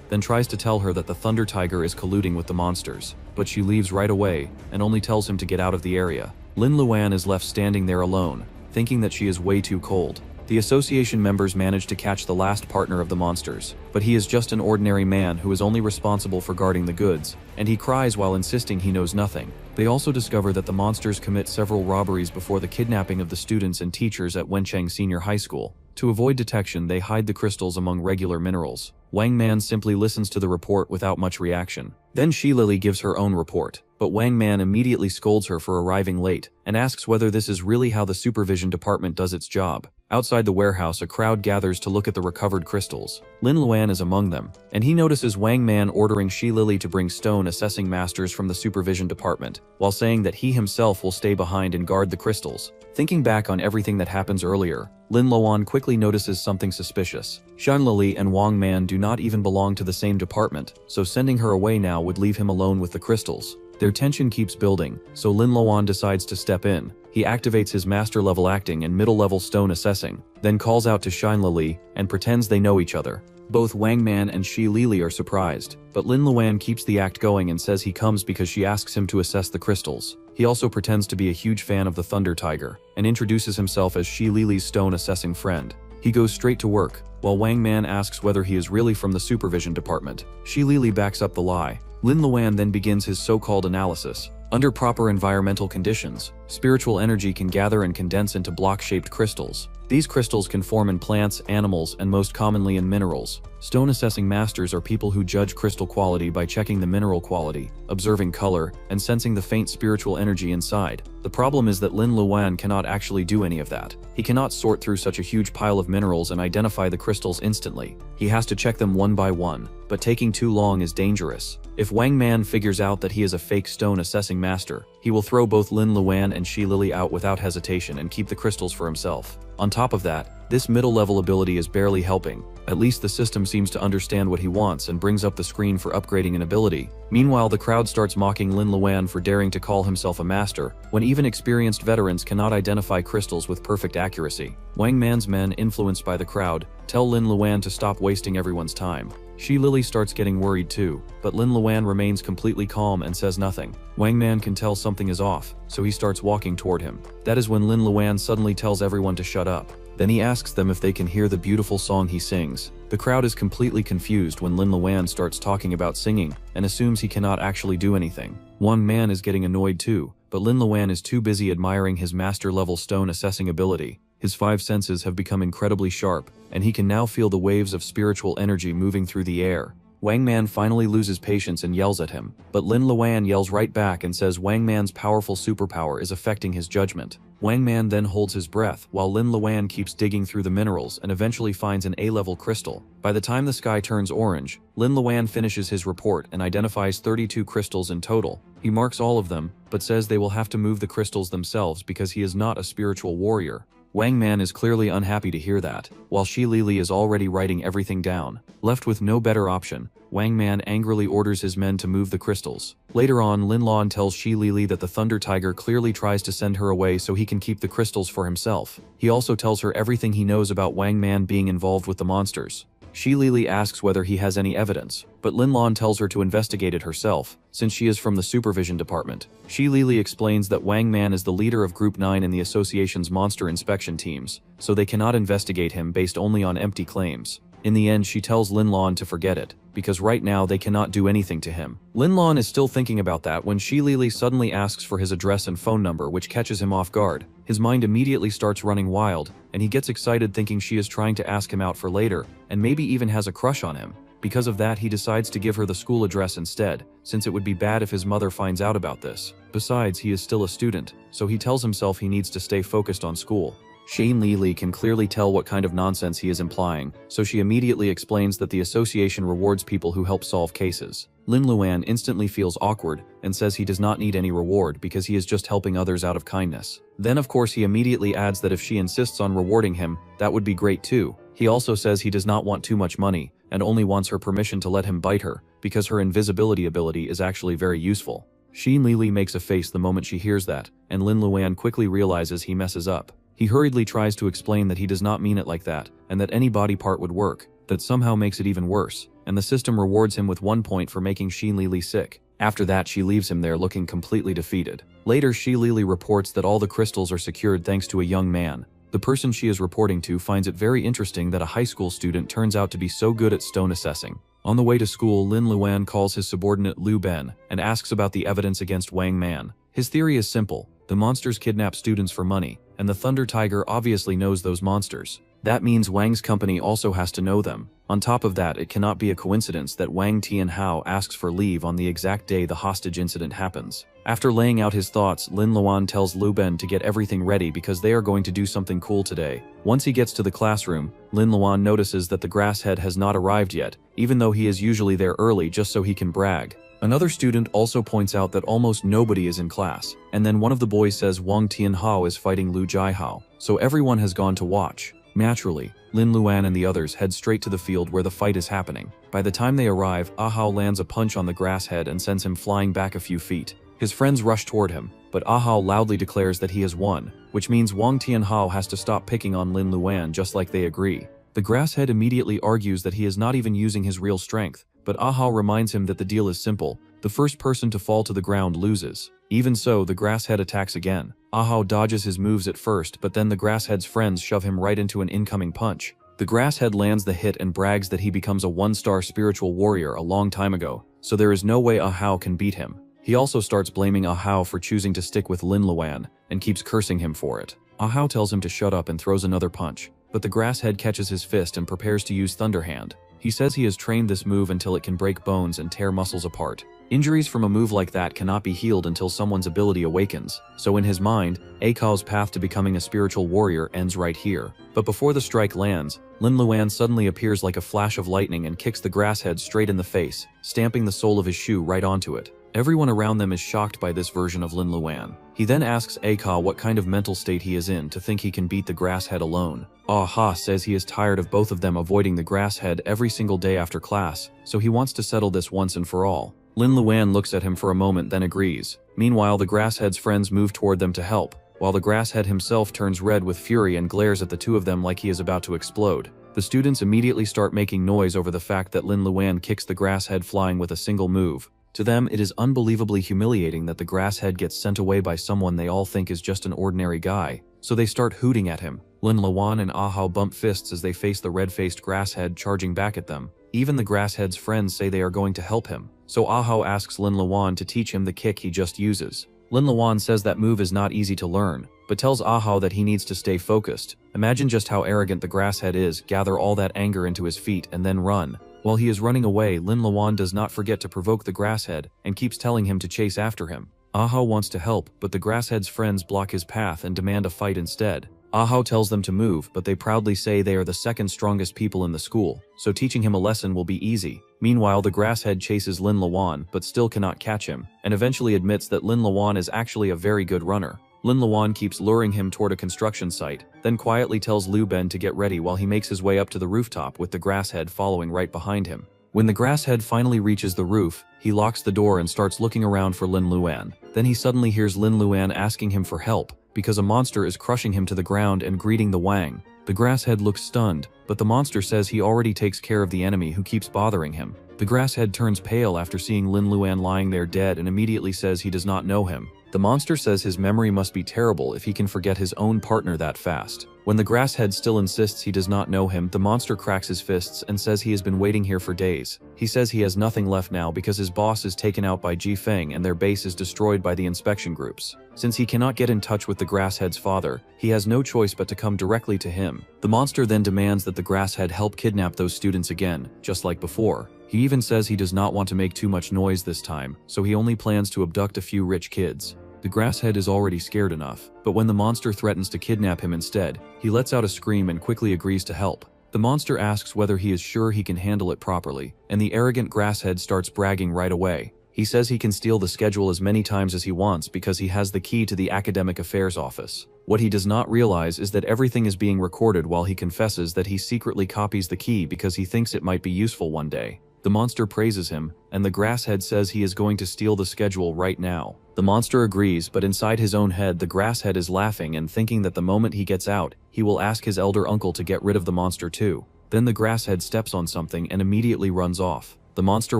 [SPEAKER 1] then tries to tell her that the Thunder Tiger is colluding with the monsters. But she leaves right away and only tells him to get out of the area. Lin Luan is left standing there alone, thinking that she is way too cold. The association members manage to catch the last partner of the monsters, but he is just an ordinary man who is only responsible for guarding the goods, and he cries while insisting he knows nothing. They also discover that the monsters commit several robberies before the kidnapping of the students and teachers at Wencheng Senior High School. To avoid detection, they hide the crystals among regular minerals. Wang Man simply listens to the report without much reaction. Then Shi Lili gives her own report, but Wang Man immediately scolds her for arriving late and asks whether this is really how the supervision department does its job. Outside the warehouse, a crowd gathers to look at the recovered crystals. Lin Luan is among them, and he notices Wang Man ordering Shi Lili to bring stone assessing masters from the supervision department, while saying that he himself will stay behind and guard the crystals. Thinking back on everything that happens earlier, Lin Luan quickly notices something suspicious. Shan Lili and Wang Man do not even belong to the same department, so sending her away now would leave him alone with the crystals. Their tension keeps building, so Lin Luan decides to step in. He activates his master-level acting and middle-level stone assessing, then calls out to Shan Lili and pretends they know each other. Both Wang Man and Shi Lili are surprised, but Lin Luan keeps the act going and says he comes because she asks him to assess the crystals. He also pretends to be a huge fan of the Thunder Tiger, and introduces himself as Shi Lili's stone assessing friend. He goes straight to work, while Wang Man asks whether he is really from the supervision department. Shi Lili backs up the lie. Lin Luan then begins his so-called analysis. Under proper environmental conditions, spiritual energy can gather and condense into block-shaped crystals. These crystals can form in plants, animals, and most commonly in minerals. Stone assessing masters are people who judge crystal quality by checking the mineral quality, observing color, and sensing the faint spiritual energy inside. The problem is that Lin Luan cannot actually do any of that. He cannot sort through such a huge pile of minerals and identify the crystals instantly. He has to check them one by one, but taking too long is dangerous. If Wang Man figures out that he is a fake stone assessing master, he will throw both Lin Luan and Shi Lili out without hesitation and keep the crystals for himself. On top of that, this middle-level ability is barely helping. At least the system seems to understand what he wants and brings up the screen for upgrading an ability. Meanwhile, the crowd starts mocking Lin Luan for daring to call himself a master, when even experienced veterans cannot identify crystals with perfect accuracy. Wang Man's men, influenced by the crowd, tell Lin Luan to stop wasting everyone's time. Shi Lili starts getting worried too, but Lin Luan remains completely calm and says nothing. Wang Man can tell something is off, so he starts walking toward him. That is when Lin Luan suddenly tells everyone to shut up. Then he asks them if they can hear the beautiful song he sings. The crowd is completely confused when Lin Luan starts talking about singing and assumes he cannot actually do anything. Wang Man is getting annoyed too, but Lin Luan is too busy admiring his master-level stone assessing ability. His 5 senses have become incredibly sharp, and he can now feel the waves of spiritual energy moving through the air. Wang Man finally loses patience and yells at him, but Lin Luan yells right back and says Wang Man's powerful superpower is affecting his judgment. Wang Man then holds his breath while Lin Luan keeps digging through the minerals and eventually finds an A-level crystal. By the time the sky turns orange, Lin Luan finishes his report and identifies 32 crystals in total. He marks all of them, but says they will have to move the crystals themselves because he is not a spiritual warrior. Wang Man is clearly unhappy to hear that, while Shi Lili is already writing everything down. Left with no better option, Wang Man angrily orders his men to move the crystals. Later on, Lin Luan tells Shi Lili that the Thunder Tiger clearly tries to send her away so he can keep the crystals for himself. He also tells her everything he knows about Wang Man being involved with the monsters. Shi Lili asks whether he has any evidence, but Lin Luan tells her to investigate it herself, since she is from the supervision department. Shi Lili explains that Wang Man is the leader of Group 9 in the association's monster inspection teams, so they cannot investigate him based only on empty claims. In the end, she tells Lin Luan to forget it, because right now they cannot do anything to him. Lin Luan is still thinking about that when Shi Lili suddenly asks for his address and phone number, which catches him off guard. His mind immediately starts running wild, and he gets excited thinking she is trying to ask him out for later, and maybe even has a crush on him. Because of that, he decides to give her the school address instead, since it would be bad if his mother finds out about this. Besides, he is still a student, so he tells himself he needs to stay focused on school. Shi Lili can clearly tell what kind of nonsense he is implying, so she immediately explains that the association rewards people who help solve cases. Lin Luan instantly feels awkward and says he does not need any reward because he is just helping others out of kindness. Then of course he immediately adds that if she insists on rewarding him, that would be great too. He also says he does not want too much money and only wants her permission to let him bite her because her invisibility ability is actually very useful. Xin Lili makes a face the moment she hears that, and Lin Luan quickly realizes he messes up. He hurriedly tries to explain that he does not mean it like that, and that any body part would work. That somehow makes it even worse, and the system rewards him with 1 point for making Xin Lili sick. After that, she leaves him there looking completely defeated. Later, Xin Lili reports that all the crystals are secured thanks to a young man. The person she is reporting to finds it very interesting that a high school student turns out to be so good at stone assessing. On the way to school, Lin Luan calls his subordinate Liu Ben and asks about the evidence against Wang Man. His theory is simple: the monsters kidnap students for money, and the Thunder Tiger obviously knows those monsters. That means Wang's company also has to know them. On top of that, it cannot be a coincidence that Wang Tianhao asks for leave on the exact day the hostage incident happens. After laying out his thoughts, Lin Luan tells Liu Ben to get everything ready because they are going to do something cool today. Once he gets to the classroom, Lin Luan notices that the grass head has not arrived yet, even though he is usually there early just so he can brag. Another student also points out that almost nobody is in class, and then one of the boys says Wang Tianhao is fighting Lu Jiahao, so everyone has gone to watch. Naturally, Lin Luan and the others head straight to the field where the fight is happening. By the time they arrive, Ahao lands a punch on the grass head and sends him flying back a few feet. His friends rush toward him, but Ahao loudly declares that he has won, which means Wang Tianhao has to stop picking on Lin Luan just like they agree. The grass head immediately argues that he is not even using his real strength, but Ahao reminds him that the deal is simple: the first person to fall to the ground loses. Even so, the grass head attacks again. Ahao dodges his moves at first, but then the grass head's friends shove him right into an incoming punch. The grass head lands the hit and brags that he becomes a 1-star spiritual warrior a long time ago, so there is no way Ahao can beat him. He also starts blaming Ahao for choosing to stick with Lin Luan, and keeps cursing him for it. Ahao tells him to shut up and throws another punch, but the grass head catches his fist and prepares to use Thunderhand. He says he has trained this move until it can break bones and tear muscles apart. Injuries from a move like that cannot be healed until someone's ability awakens, so in his mind, Akao's path to becoming a spiritual warrior ends right here. But before the strike lands, Lin Luan suddenly appears like a flash of lightning and kicks the grass head straight in the face, stamping the sole of his shoe right onto it. Everyone around them is shocked by this version of Lin Luan. He then asks Akao what kind of mental state he is in to think he can beat the grass head alone. Aha says he is tired of both of them avoiding the grass head every single day after class, so he wants to settle this once and for all. Lin Luan looks at him for a moment then agrees. Meanwhile, the grass head's friends move toward them to help, while the grass head himself turns red with fury and glares at the two of them like he is about to explode. The students immediately start making noise over the fact that Lin Luan kicks the grass head flying with a single move. To them, it is unbelievably humiliating that the grass head gets sent away by someone they all think is just an ordinary guy, so they start hooting at him. Lin Luan and Ahao bump fists as they face the red-faced grass head charging back at them. Even the grass head's friends say they are going to help him, so Ahao asks Lin Luan to teach him the kick he just uses. Lin Luan says that move is not easy to learn, but tells Ahao that he needs to stay focused. Imagine just how arrogant the grass head is, gather all that anger into his feet and then run. While he is running away, Lin Luan does not forget to provoke the grass head and keeps telling him to chase after him. Ahao wants to help, but the grass head's friends block his path and demand a fight instead. Ahao tells them to move, but they proudly say they are the second strongest people in the school, so teaching him a lesson will be easy. Meanwhile, the grass head chases Lin Luan, but still cannot catch him, and eventually admits that Lin Luan is actually a very good runner. Lin Luan keeps luring him toward a construction site, then quietly tells Liu Ben to get ready while he makes his way up to the rooftop with the grass head following right behind him. When the grass head finally reaches the roof, he locks the door and starts looking around for Lin Luan. Then he suddenly hears Lin Luan asking him for help, because a monster is crushing him to the ground and greeting the Wang. The grass head looks stunned, but the monster says he already takes care of the enemy who keeps bothering him. The grass head turns pale after seeing Lin Luan lying there dead and immediately says he does not know him. The monster says his memory must be terrible if he can forget his own partner that fast. When the grass head still insists he does not know him, the monster cracks his fists and says he has been waiting here for days. He says he has nothing left now because his boss is taken out by Ji Feng and their base is destroyed by the inspection groups. Since he cannot get in touch with the grass head's father, he has no choice but to come directly to him. The monster then demands that the grass head help kidnap those students again, just like before. He even says he does not want to make too much noise this time, so he only plans to abduct a few rich kids. The grass head is already scared enough, but when the monster threatens to kidnap him instead, he lets out a scream and quickly agrees to help. The monster asks whether he is sure he can handle it properly, and the arrogant grasshead starts bragging right away. He says he can steal the schedule as many times as he wants because he has the key to the academic affairs office. What he does not realize is that everything is being recorded while he confesses that he secretly copies the key because he thinks it might be useful one day. The monster praises him, and the grasshead says he is going to steal the schedule right now. The monster agrees, but inside his own head the grasshead is laughing and thinking that the moment he gets out, he will ask his elder uncle to get rid of the monster too. Then the grasshead steps on something and immediately runs off. The monster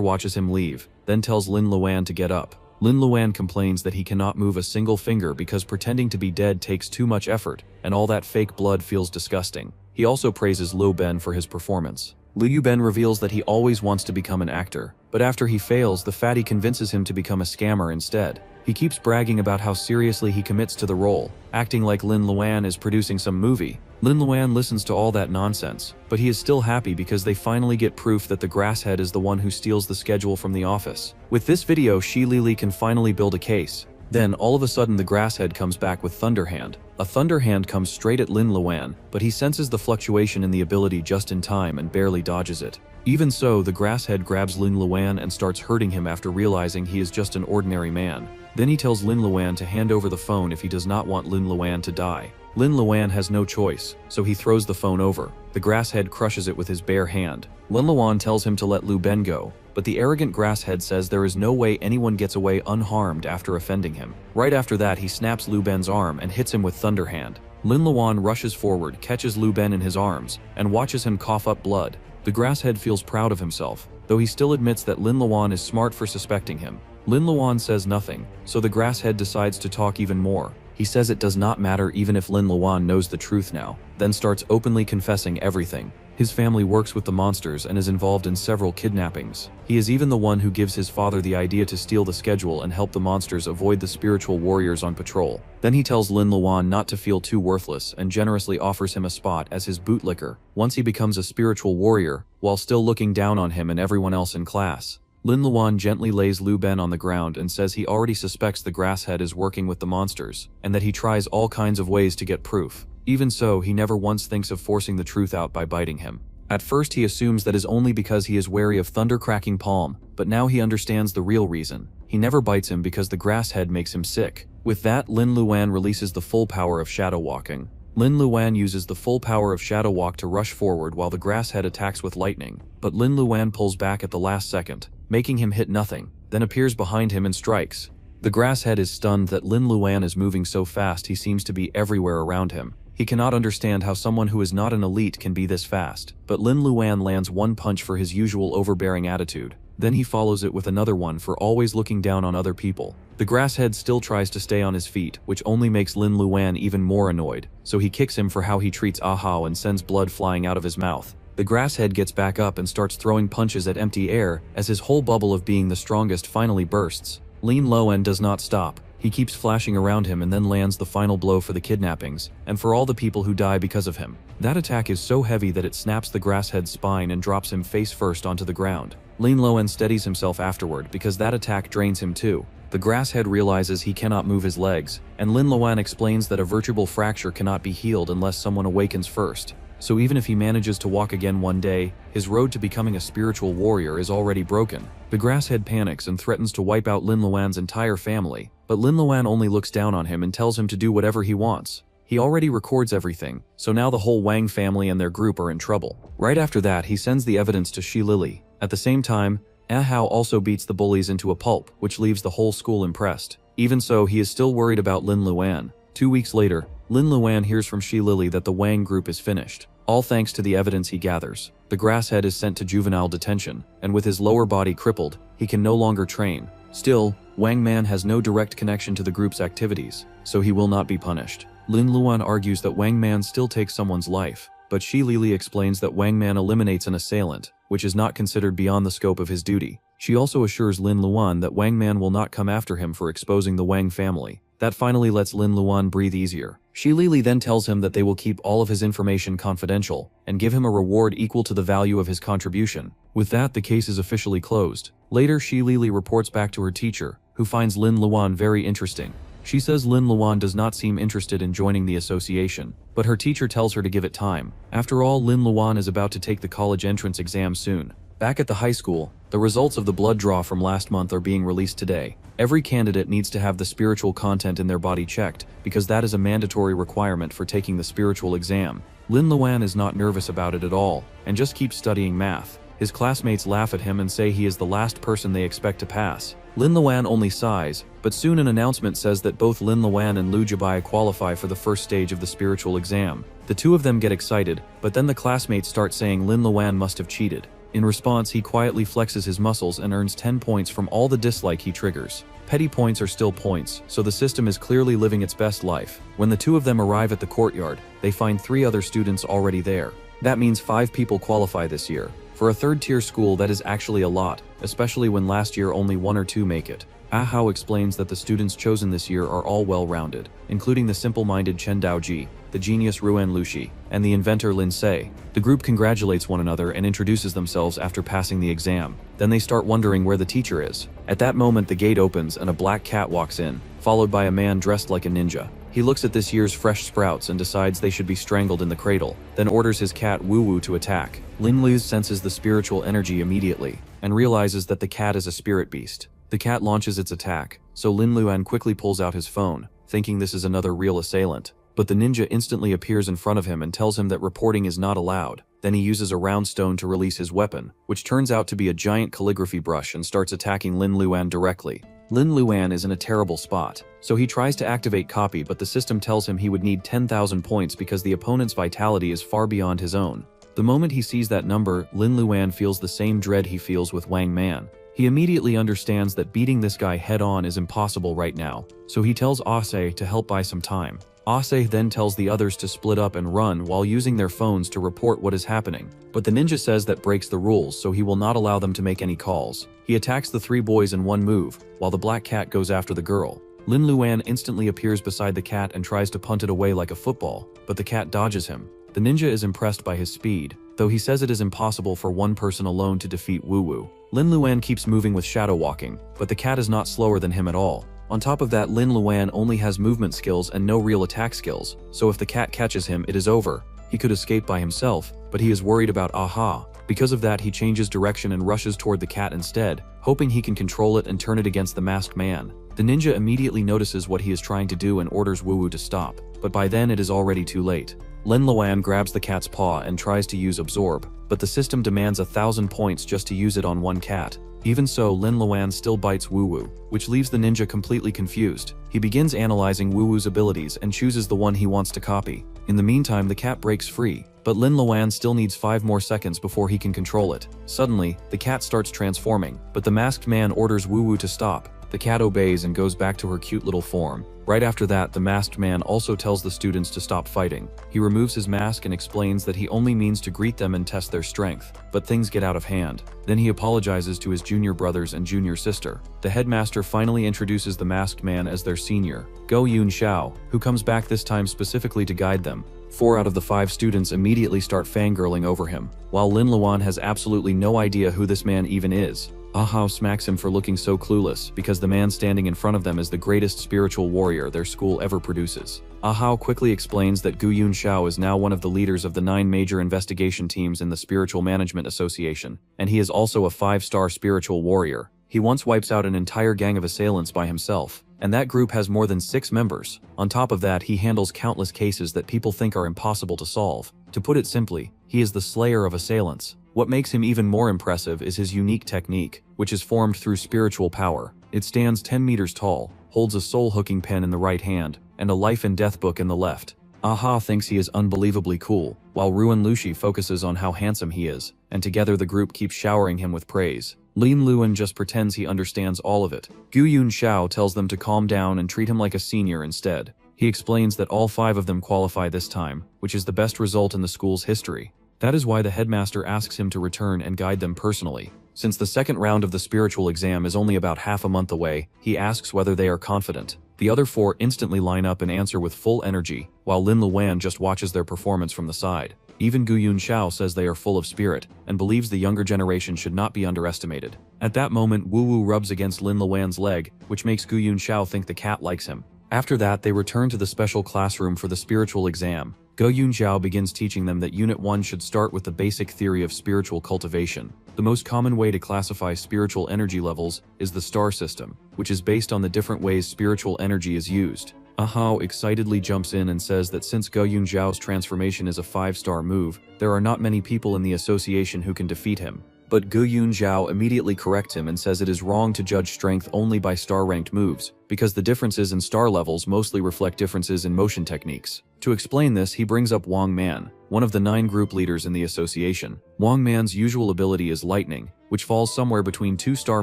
[SPEAKER 1] watches him leave, then tells Lin Luan to get up. Lin Luan complains that he cannot move a single finger because pretending to be dead takes too much effort, and all that fake blood feels disgusting. He also praises Liu Ben for his performance. Liu Ben reveals that he always wants to become an actor, but after he fails, the fatty convinces him to become a scammer instead. He keeps bragging about how seriously he commits to the role, acting like Lin Luan is producing some movie. Lin Luan listens to all that nonsense, but he is still happy because they finally get proof that the grasshead is the one who steals the schedule from the office. With this video, Shi Lili can finally build a case. Then, all of a sudden, the grasshead comes back with Thunderhand. A Thunderhand comes straight at Lin Luan, but he senses the fluctuation in the ability just in time and barely dodges it. Even so, the grasshead grabs Lin Luan and starts hurting him after realizing he is just an ordinary man. Then he tells Lin Luan to hand over the phone if he does not want Lin Luan to die. Lin Luan has no choice, so he throws the phone over. The grasshead crushes it with his bare hand. Lin Luan tells him to let Liu Ben go, but the arrogant grasshead says there is no way anyone gets away unharmed after offending him. Right after that, he snaps Liu Ben's arm and hits him with Thunderhand. Lin Luan rushes forward, catches Liu Ben in his arms, and watches him cough up blood. The grasshead feels proud of himself, though he still admits that Lin Luan is smart for suspecting him. Lin Luan says nothing, so the grasshead decides to talk even more. He says it does not matter even if Lin Luan knows the truth now, then starts openly confessing everything. His family works with the monsters and is involved in several kidnappings. He is even the one who gives his father the idea to steal the schedule and help the monsters avoid the spiritual warriors on patrol. Then he tells Lin Luan not to feel too worthless and generously offers him a spot as his bootlicker once he becomes a spiritual warrior, while still looking down on him and everyone else in class. Lin Luan gently lays Liu Ben on the ground and says he already suspects the grasshead is working with the monsters, and that he tries all kinds of ways to get proof. Even so, he never once thinks of forcing the truth out by biting him. At first he assumes that is only because he is wary of thunder-cracking palm, but now he understands the real reason. He never bites him because the grasshead makes him sick. With that, Lin Luan releases the full power of shadow walking. Lin Luan uses the full power of Shadow Walk to rush forward while the grasshead attacks with lightning, but Lin Luan pulls back at the last second, making him hit nothing, then appears behind him and strikes. The grasshead is stunned that Lin Luan is moving so fast he seems to be everywhere around him. He cannot understand how someone who is not an elite can be this fast, but Lin Luan lands one punch for his usual overbearing attitude. Then he follows it with another one for always looking down on other people. The grasshead still tries to stay on his feet, which only makes Lin Luan even more annoyed, so he kicks him for how he treats Ahao and sends blood flying out of his mouth. The grasshead gets back up and starts throwing punches at empty air as his whole bubble of being the strongest finally bursts. Lin Luan does not stop. He keeps flashing around him and then lands the final blow for the kidnappings, and for all the people who die because of him. That attack is so heavy that it snaps the grasshead's spine and drops him face first onto the ground. Lin Luan steadies himself afterward because that attack drains him too. The grasshead realizes he cannot move his legs, and Lin Luan explains that a vertebral fracture cannot be healed unless someone awakens first. So even if he manages to walk again one day, his road to becoming a spiritual warrior is already broken. The grasshead panics and threatens to wipe out Lin Luan's entire family, but Lin Luan only looks down on him and tells him to do whatever he wants. He already records everything, so now the whole Wang family and their group are in trouble. Right after that, he sends the evidence to Shi Lili. At the same time, Ahao also beats the bullies into a pulp, which leaves the whole school impressed. Even so, he is still worried about Lin Luan. 2 weeks later, Lin Luan hears from Shi Lili that the Wang group is finished, all thanks to the evidence he gathers. The grasshead is sent to juvenile detention, and with his lower body crippled, he can no longer train. Still, Wang Man has no direct connection to the group's activities, so he will not be punished. Lin Luan argues that Wang Man still takes someone's life, but Shi Lili explains that Wang Man eliminates an assailant, which is not considered beyond the scope of his duty. She also assures Lin Luan that Wang Man will not come after him for exposing the Wang family. That finally lets Lin Luan breathe easier. Shi Lili then tells him that they will keep all of his information confidential and give him a reward equal to the value of his contribution. With that, the case is officially closed. Later, Shi Lili reports back to her teacher, who finds Lin Luan very interesting. She says Lin Luan does not seem interested in joining the association, but her teacher tells her to give it time. After all, Lin Luan is about to take the college entrance exam soon. Back at the high school, the results of the blood draw from last month are being released today. Every candidate needs to have the spiritual content in their body checked, because that is a mandatory requirement for taking the spiritual exam. Lin Luan is not nervous about it at all, and just keeps studying math. His classmates laugh at him and say he is the last person they expect to pass. Lin Luan only sighs, but soon an announcement says that both Lin Luan and Lu Jibai qualify for the first stage of the spiritual exam. The two of them get excited, but then the classmates start saying Lin Luan must have cheated. In response, he quietly flexes his muscles and earns 10 points from all the dislike he triggers. Petty points are still points, so the system is clearly living its best life. When the two of them arrive at the courtyard, they find 3 other students already there. That means 5 people qualify this year. For a third-tier school, that is actually a lot, especially when last year only 1 or 2 make it. Ahao explains that the students chosen this year are all well-rounded, including the simple-minded Chen Daoji, the genius Ruan Lushi, and the inventor Lin Se. The group congratulates one another and introduces themselves after passing the exam. Then they start wondering where the teacher is. At that moment, the gate opens and a black cat walks in, followed by a man dressed like a ninja. He looks at this year's fresh sprouts and decides they should be strangled in the cradle, then orders his cat Wu Wu to attack. Lin Lu senses the spiritual energy immediately, and realizes that the cat is a spirit beast. The cat launches its attack, so Lin Luan quickly pulls out his phone, thinking this is another real assailant. But the ninja instantly appears in front of him and tells him that reporting is not allowed. Then he uses a round stone to release his weapon, which turns out to be a giant calligraphy brush, and starts attacking Lin Luan directly. Lin Luan is in a terrible spot, so he tries to activate copy, but the system tells him he would need 10,000 points because the opponent's vitality is far beyond his own. The moment he sees that number, Lin Luan feels the same dread he feels with Wang Man. He immediately understands that beating this guy head-on is impossible right now, so he tells Ase to help buy some time. Ase then tells the others to split up and run while using their phones to report what is happening. But the ninja says that breaks the rules, so he will not allow them to make any calls. He attacks the 3 boys in one move, while the black cat goes after the girl. Lin Luan instantly appears beside the cat and tries to punt it away like a football, but the cat dodges him. The ninja is impressed by his speed, though he says it is impossible for one person alone to defeat Wu Wu. Lin Luan keeps moving with shadow walking, but the cat is not slower than him at all. On top of that, Lin Luan only has movement skills and no real attack skills, so if the cat catches him, it is over. He could escape by himself, but he is worried about Aha. Because of that, he changes direction and rushes toward the cat instead, hoping he can control it and turn it against the masked man. The ninja immediately notices what he is trying to do and orders Wu Wu to stop, but by then it is already too late. Lin Luan grabs the cat's paw and tries to use Absorb, but the system demands 1,000 points just to use it on one cat. Even so, Lin Luan still bites Wu Wu, which leaves the ninja completely confused. He begins analyzing Wu Wu's abilities and chooses the one he wants to copy. In the meantime, the cat breaks free, but Lin Luan still needs 5 more seconds before he can control it. Suddenly, the cat starts transforming, but the masked man orders Wu Wu to stop. The cat obeys and goes back to her cute little form. Right after that, the masked man also tells the students to stop fighting. He removes his mask and explains that he only means to greet them and test their strength, but things get out of hand. Then he apologizes to his junior brothers and junior sister. The headmaster finally introduces the masked man as their senior, Go Yun Xiao, who comes back this time specifically to guide them. 4 out of the 5 students immediately start fangirling over him, while Lin Luan has absolutely no idea who this man even is. Ahao smacks him for looking so clueless because the man standing in front of them is the greatest spiritual warrior their school ever produces. Ahao quickly explains that Gu Yun Xiao is now one of the leaders of the 9 major investigation teams in the Spiritual Management Association, and he is also a 5-star spiritual warrior. He once wipes out an entire gang of assailants by himself, and that group has more than 6 members. On top of that, he handles countless cases that people think are impossible to solve. To put it simply, he is the slayer of assailants. What makes him even more impressive is his unique technique, which is formed through spiritual power. It stands 10 meters tall, holds a soul-hooking pen in the right hand, and a life and death book in the left. Aha thinks he is unbelievably cool, while Ruan Lushi focuses on how handsome he is, and together the group keeps showering him with praise. Lin Luan just pretends he understands all of it. Gu Yun Xiao tells them to calm down and treat him like a senior instead. He explains that all 5 of them qualify this time, which is the best result in the school's history. That is why the headmaster asks him to return and guide them personally. Since the second round of the spiritual exam is only about half a month away, he asks whether they are confident. The other 4 instantly line up and answer with full energy, while Lin Luan just watches their performance from the side. Even Gu Yun Xiao says they are full of spirit, and believes the younger generation should not be underestimated. At that moment, Wu Wu rubs against Lin Luan's leg, which makes Gu Yun Xiao think the cat likes him. After that, they return to the special classroom for the spiritual exam. Go Yunxiao begins teaching them that Unit 1 should start with the basic theory of spiritual cultivation. The most common way to classify spiritual energy levels is the star system, which is based on the different ways spiritual energy is used. Ahao excitedly jumps in and says that since Go Yunxiao's transformation is a 5-star move, there are not many people in the association who can defeat him. But Gu Yunxiao immediately corrects him and says it is wrong to judge strength only by star-ranked moves, because the differences in star levels mostly reflect differences in motion techniques. To explain this, he brings up Wang Man, one of the 9 group leaders in the association. Wang Man's usual ability is lightning, which falls somewhere between 2-star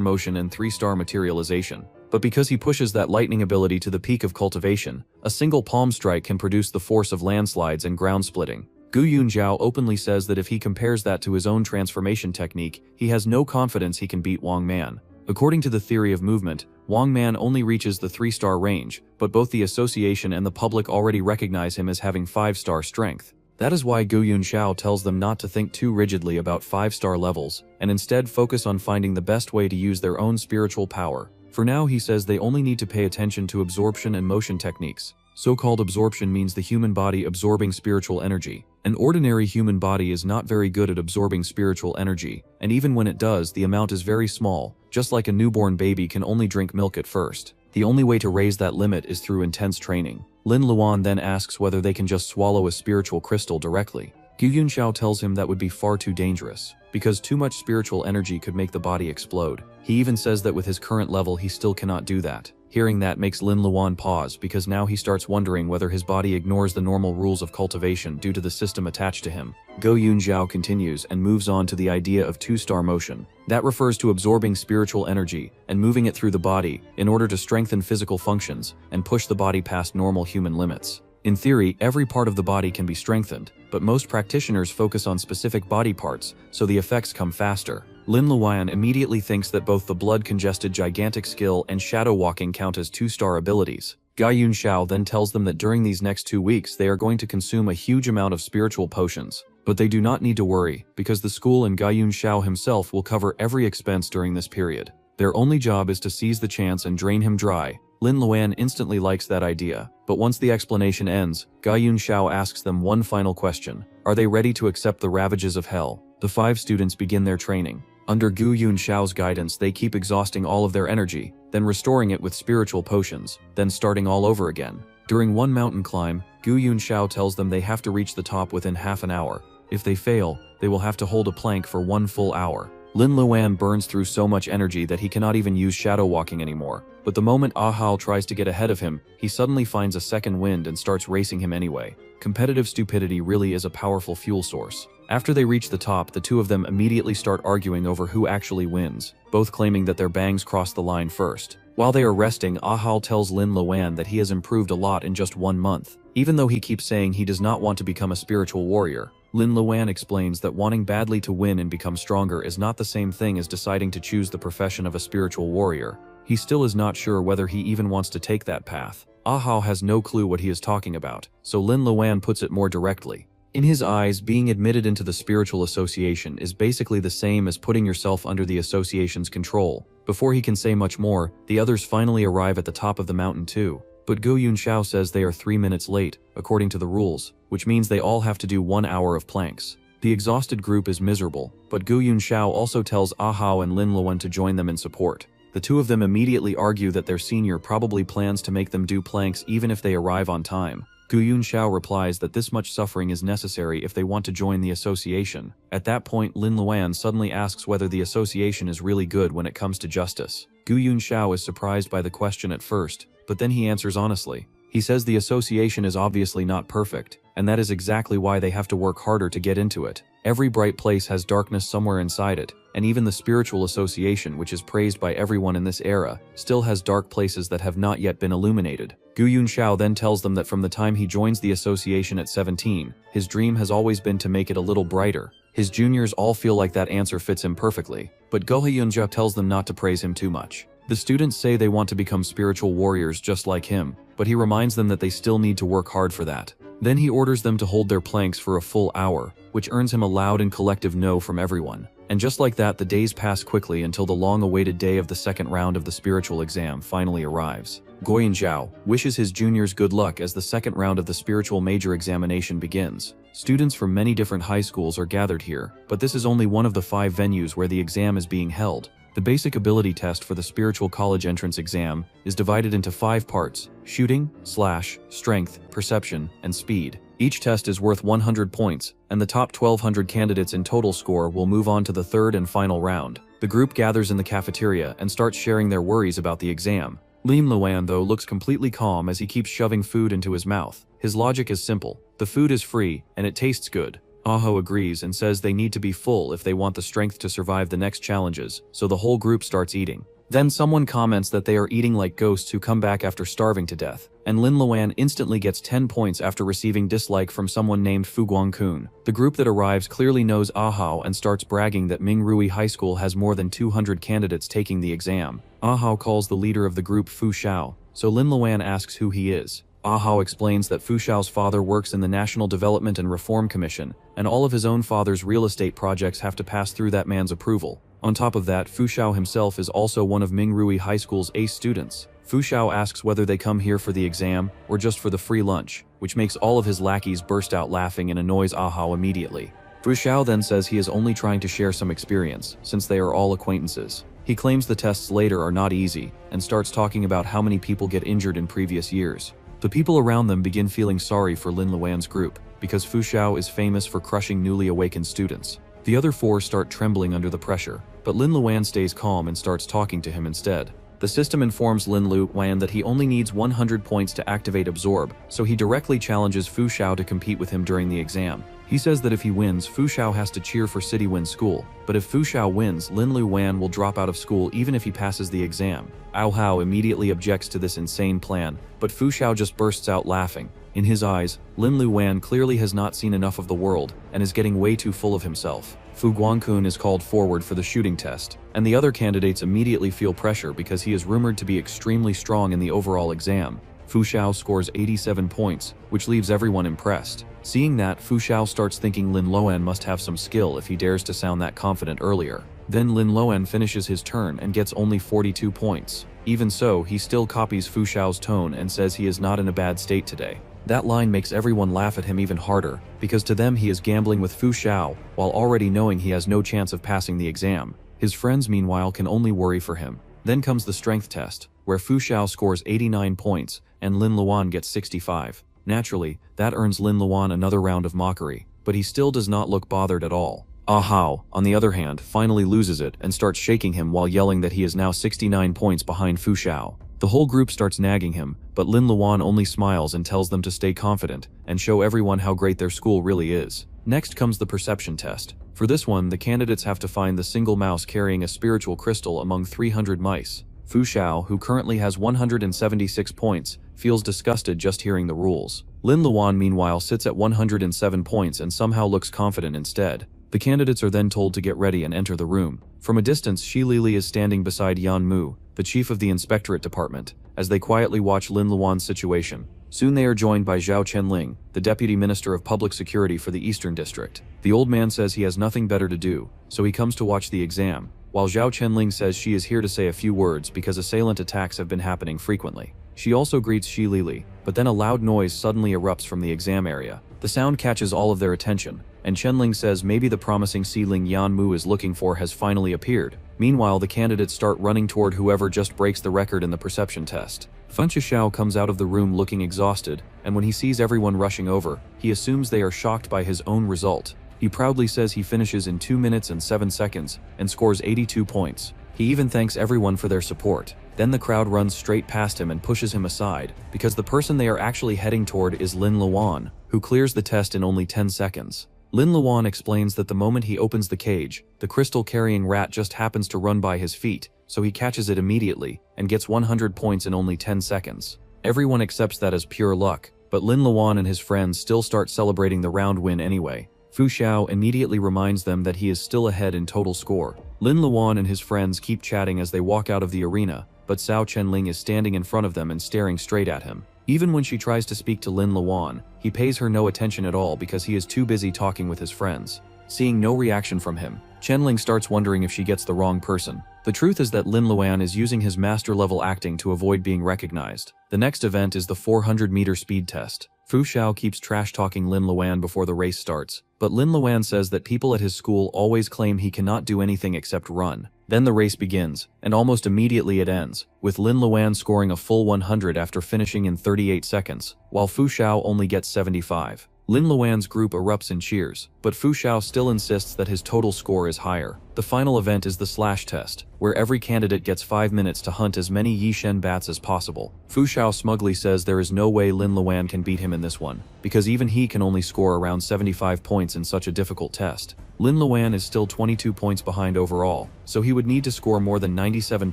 [SPEAKER 1] motion and 3-star materialization. But because he pushes that lightning ability to the peak of cultivation, a single palm strike can produce the force of landslides and ground splitting. Gu Yunxiao openly says that if he compares that to his own transformation technique, he has no confidence he can beat Wang Man. According to the theory of movement, Wang Man only reaches the 3-star range, but both the association and the public already recognize him as having 5-star strength. That is why Gu Yunxiao tells them not to think too rigidly about 5-star levels, and instead focus on finding the best way to use their own spiritual power. For now, he says they only need to pay attention to absorption and motion techniques. So-called absorption means the human body absorbing spiritual energy. An ordinary human body is not very good at absorbing spiritual energy, and even when it does, the amount is very small, just like a newborn baby can only drink milk at first. The only way to raise that limit is through intense training. Lin Luan then asks whether they can just swallow a spiritual crystal directly. Gu Yunxiao tells him that would be far too dangerous, because too much spiritual energy could make the body explode. He even says that with his current level he still cannot do that. Hearing that makes Lin Luan pause, because now he starts wondering whether his body ignores the normal rules of cultivation due to the system attached to him. Go Yunxiao continues and moves on to the idea of 2-star motion. That refers to absorbing spiritual energy and moving it through the body in order to strengthen physical functions and push the body past normal human limits. In theory, every part of the body can be strengthened, but most practitioners focus on specific body parts, so the effects come faster. Lin Luan immediately thinks that both the blood-congested gigantic skill and shadow walking count as 2-star abilities. Gai Yunxiao then tells them that during these next 2 weeks they are going to consume a huge amount of spiritual potions. But they do not need to worry, because the school and Gai Yunxiao himself will cover every expense during this period. Their only job is to seize the chance and drain him dry. Lin Luan instantly likes that idea, but once the explanation ends, Gai Yunxiao asks them one final question. Are they ready to accept the ravages of hell? The 5 students begin their training. Under Gu Yunxiao's guidance, they keep exhausting all of their energy, then restoring it with spiritual potions, then starting all over again. During one mountain climb, Gu Yunxiao tells them they have to reach the top within half an hour. If they fail, they will have to hold a plank for 1 full hour. Lin Luan burns through so much energy that he cannot even use shadow walking anymore. But the moment Ahao tries to get ahead of him, he suddenly finds a second wind and starts racing him anyway. Competitive stupidity really is a powerful fuel source. After they reach the top, the 2 of them immediately start arguing over who actually wins, both claiming that their bangs crossed the line first. While they are resting, Ahao tells Lin Luan that he has improved a lot in just 1 month. Even though he keeps saying he does not want to become a spiritual warrior, Lin Luan explains that wanting badly to win and become stronger is not the same thing as deciding to choose the profession of a spiritual warrior. He still is not sure whether he even wants to take that path. Ahao has no clue what he is talking about, so Lin Luan puts it more directly. In his eyes, being admitted into the spiritual association is basically the same as putting yourself under the association's control. Before he can say much more, the others finally arrive at the top of the mountain too. But Gu Yunxiao says they are 3 minutes late, according to the rules, which means they all have to do 1 hour of planks. The exhausted group is miserable, but Gu Yunxiao also tells Ahao and Lin Luan to join them in support. The 2 of them immediately argue that their senior probably plans to make them do planks even if they arrive on time. Gu Yunxiao replies that this much suffering is necessary if they want to join the association. At that point, Lin Luan suddenly asks whether the association is really good when it comes to justice. Gu Yunxiao is surprised by the question at first, but then he answers honestly. He says the association is obviously not perfect, and that is exactly why they have to work harder to get into it. Every bright place has darkness somewhere inside it, and even the spiritual association, which is praised by everyone in this era, still has dark places that have not yet been illuminated. Gu Yunxiao then tells them that from the time he joins the association at 17, his dream has always been to make it a little brighter. His juniors all feel like that answer fits him perfectly, but Go Hyunja tells them not to praise him too much. The students say they want to become spiritual warriors just like him, but he reminds them that they still need to work hard for that. Then he orders them to hold their planks for a full hour, which earns him a loud and collective no from everyone. And just like that, the days pass quickly until the long-awaited day of the second round of the spiritual exam finally arrives. Goyin Zhao wishes his juniors good luck as the second round of the spiritual major examination begins. Students from many different high schools are gathered here, but this is only one of the 5 venues where the exam is being held. The basic ability test for the spiritual college entrance exam is divided into 5 parts: shooting, slash, strength, perception, and speed. Each test is worth 100 points, and the top 1,200 candidates in total score will move on to the third and final round. The group gathers in the cafeteria and starts sharing their worries about the exam. Lim Luan, though, looks completely calm as he keeps shoving food into his mouth. His logic is simple: the food is free, and it tastes good. Aho agrees and says they need to be full if they want the strength to survive the next challenges, so the whole group starts eating. Then someone comments that they are eating like ghosts who come back after starving to death, and Lin Luan instantly gets 10 points after receiving dislike from someone named Fu Guangkun. The group that arrives clearly knows Ahao and starts bragging that Mingrui High School has more than 200 candidates taking the exam. Ahao calls the leader of the group Fu Xiao, so Lin Luan asks who he is. Ahao explains that Fu Xiao's father works in the National Development and Reform Commission, and all of his own father's real estate projects have to pass through that man's approval. On top of that, Fu Xiao himself is also one of Mingrui High School's ace students. Fu Xiao asks whether they come here for the exam or just for the free lunch, which makes all of his lackeys burst out laughing and annoys Ahao immediately. Fu Xiao then says he is only trying to share some experience, since they are all acquaintances. He claims the tests later are not easy, and starts talking about how many people get injured in previous years. The people around them begin feeling sorry for Lin Luan's group, because Fu Xiao is famous for crushing newly awakened students. The other 4 start trembling under the pressure, but Lin Luan stays calm and starts talking to him instead. The system informs Lin Luan that he only needs 100 points to activate Absorb, so he directly challenges Fu Xiao to compete with him during the exam. He says that if he wins, Fu Xiao has to cheer for City Win School, but if Fu Xiao wins, Lin Luan will drop out of school even if he passes the exam. Ao Hao immediately objects to this insane plan, but Fu Xiao just bursts out laughing. In his eyes, Lin Luan clearly has not seen enough of the world and is getting way too full of himself. Fu Guangkun is called forward for the shooting test, and the other candidates immediately feel pressure because he is rumored to be extremely strong in the overall exam. Fu Xiao scores 87 points, which leaves everyone impressed. Seeing that, Fu Xiao starts thinking Lin Luan must have some skill if he dares to sound that confident earlier. Then Lin Luan finishes his turn and gets only 42 points. Even so, he still copies Fu Xiao's tone and says he is not in a bad state today. That line makes everyone laugh at him even harder, because to them he is gambling with Fu Xiao, while already knowing he has no chance of passing the exam. His friends meanwhile can only worry for him. Then comes the strength test, where Fu Xiao scores 89 points, and Lin Luan gets 65. Naturally, that earns Lin Luan another round of mockery, but he still does not look bothered at all. Ahao, on the other hand, finally loses it and starts shaking him while yelling that he is now 69 points behind Fu Xiao. The whole group starts nagging him, but Lin Luan only smiles and tells them to stay confident and show everyone how great their school really is. Next comes the perception test. For this one, the candidates have to find the single mouse carrying a spiritual crystal among 300 mice. Fu Xiao, who currently has 176 points, feels disgusted just hearing the rules. Lin Luan meanwhile sits at 107 points and somehow looks confident instead. The candidates are then told to get ready and enter the room. From a distance, Shi Lili is standing beside Yan Mu, the chief of the inspectorate department, as they quietly watch Lin Luan's situation. Soon they are joined by Zhao Chenling, the deputy minister of public security for the Eastern District. The old man says he has nothing better to do, so he comes to watch the exam, while Zhao Chenling says she is here to say a few words because assailant attacks have been happening frequently. She also greets Shi Lili, but then a loud noise suddenly erupts from the exam area. The sound catches all of their attention, and Chenling says maybe the promising seedling Yan Mu is looking for has finally appeared. Meanwhile, the candidates start running toward whoever just breaks the record in the perception test. Fen Xiao comes out of the room looking exhausted, and when he sees everyone rushing over, he assumes they are shocked by his own result. He proudly says he finishes in 2 minutes and 7 seconds, and scores 82 points. He even thanks everyone for their support. Then the crowd runs straight past him and pushes him aside, because the person they are actually heading toward is Lin Luan, who clears the test in only 10 seconds. Lin Luan explains that the moment he opens the cage, the crystal-carrying rat just happens to run by his feet, so he catches it immediately, and gets 100 points in only 10 seconds. Everyone accepts that as pure luck, but Lin Luan and his friends still start celebrating the round win anyway. Fu Xiao immediately reminds them that he is still ahead in total score. Lin Luan and his friends keep chatting as they walk out of the arena, but Zhao Chenling is standing in front of them and staring straight at him. Even when she tries to speak to Lin Luan, he pays her no attention at all because he is too busy talking with his friends. Seeing no reaction from him, Chenling starts wondering if she gets the wrong person. The truth is that Lin Luan is using his master-level acting to avoid being recognized. The next event is the 400-meter speed test. Fu Xiao keeps trash-talking Lin Luan before the race starts, but Lin Luan says that people at his school always claim he cannot do anything except run. Then the race begins, and almost immediately it ends, with Lin Luan scoring a full 100 after finishing in 38 seconds, while Fu Xiao only gets 75. Lin Luan's group erupts in cheers, but Fu Xiao still insists that his total score is higher. The final event is the slash test, where every candidate gets 5 minutes to hunt as many Yishen bats as possible. Fu Xiao smugly says there is no way Lin Luan can beat him in this one, because even he can only score around 75 points in such a difficult test. Lin Luan is still 22 points behind overall, so he would need to score more than 97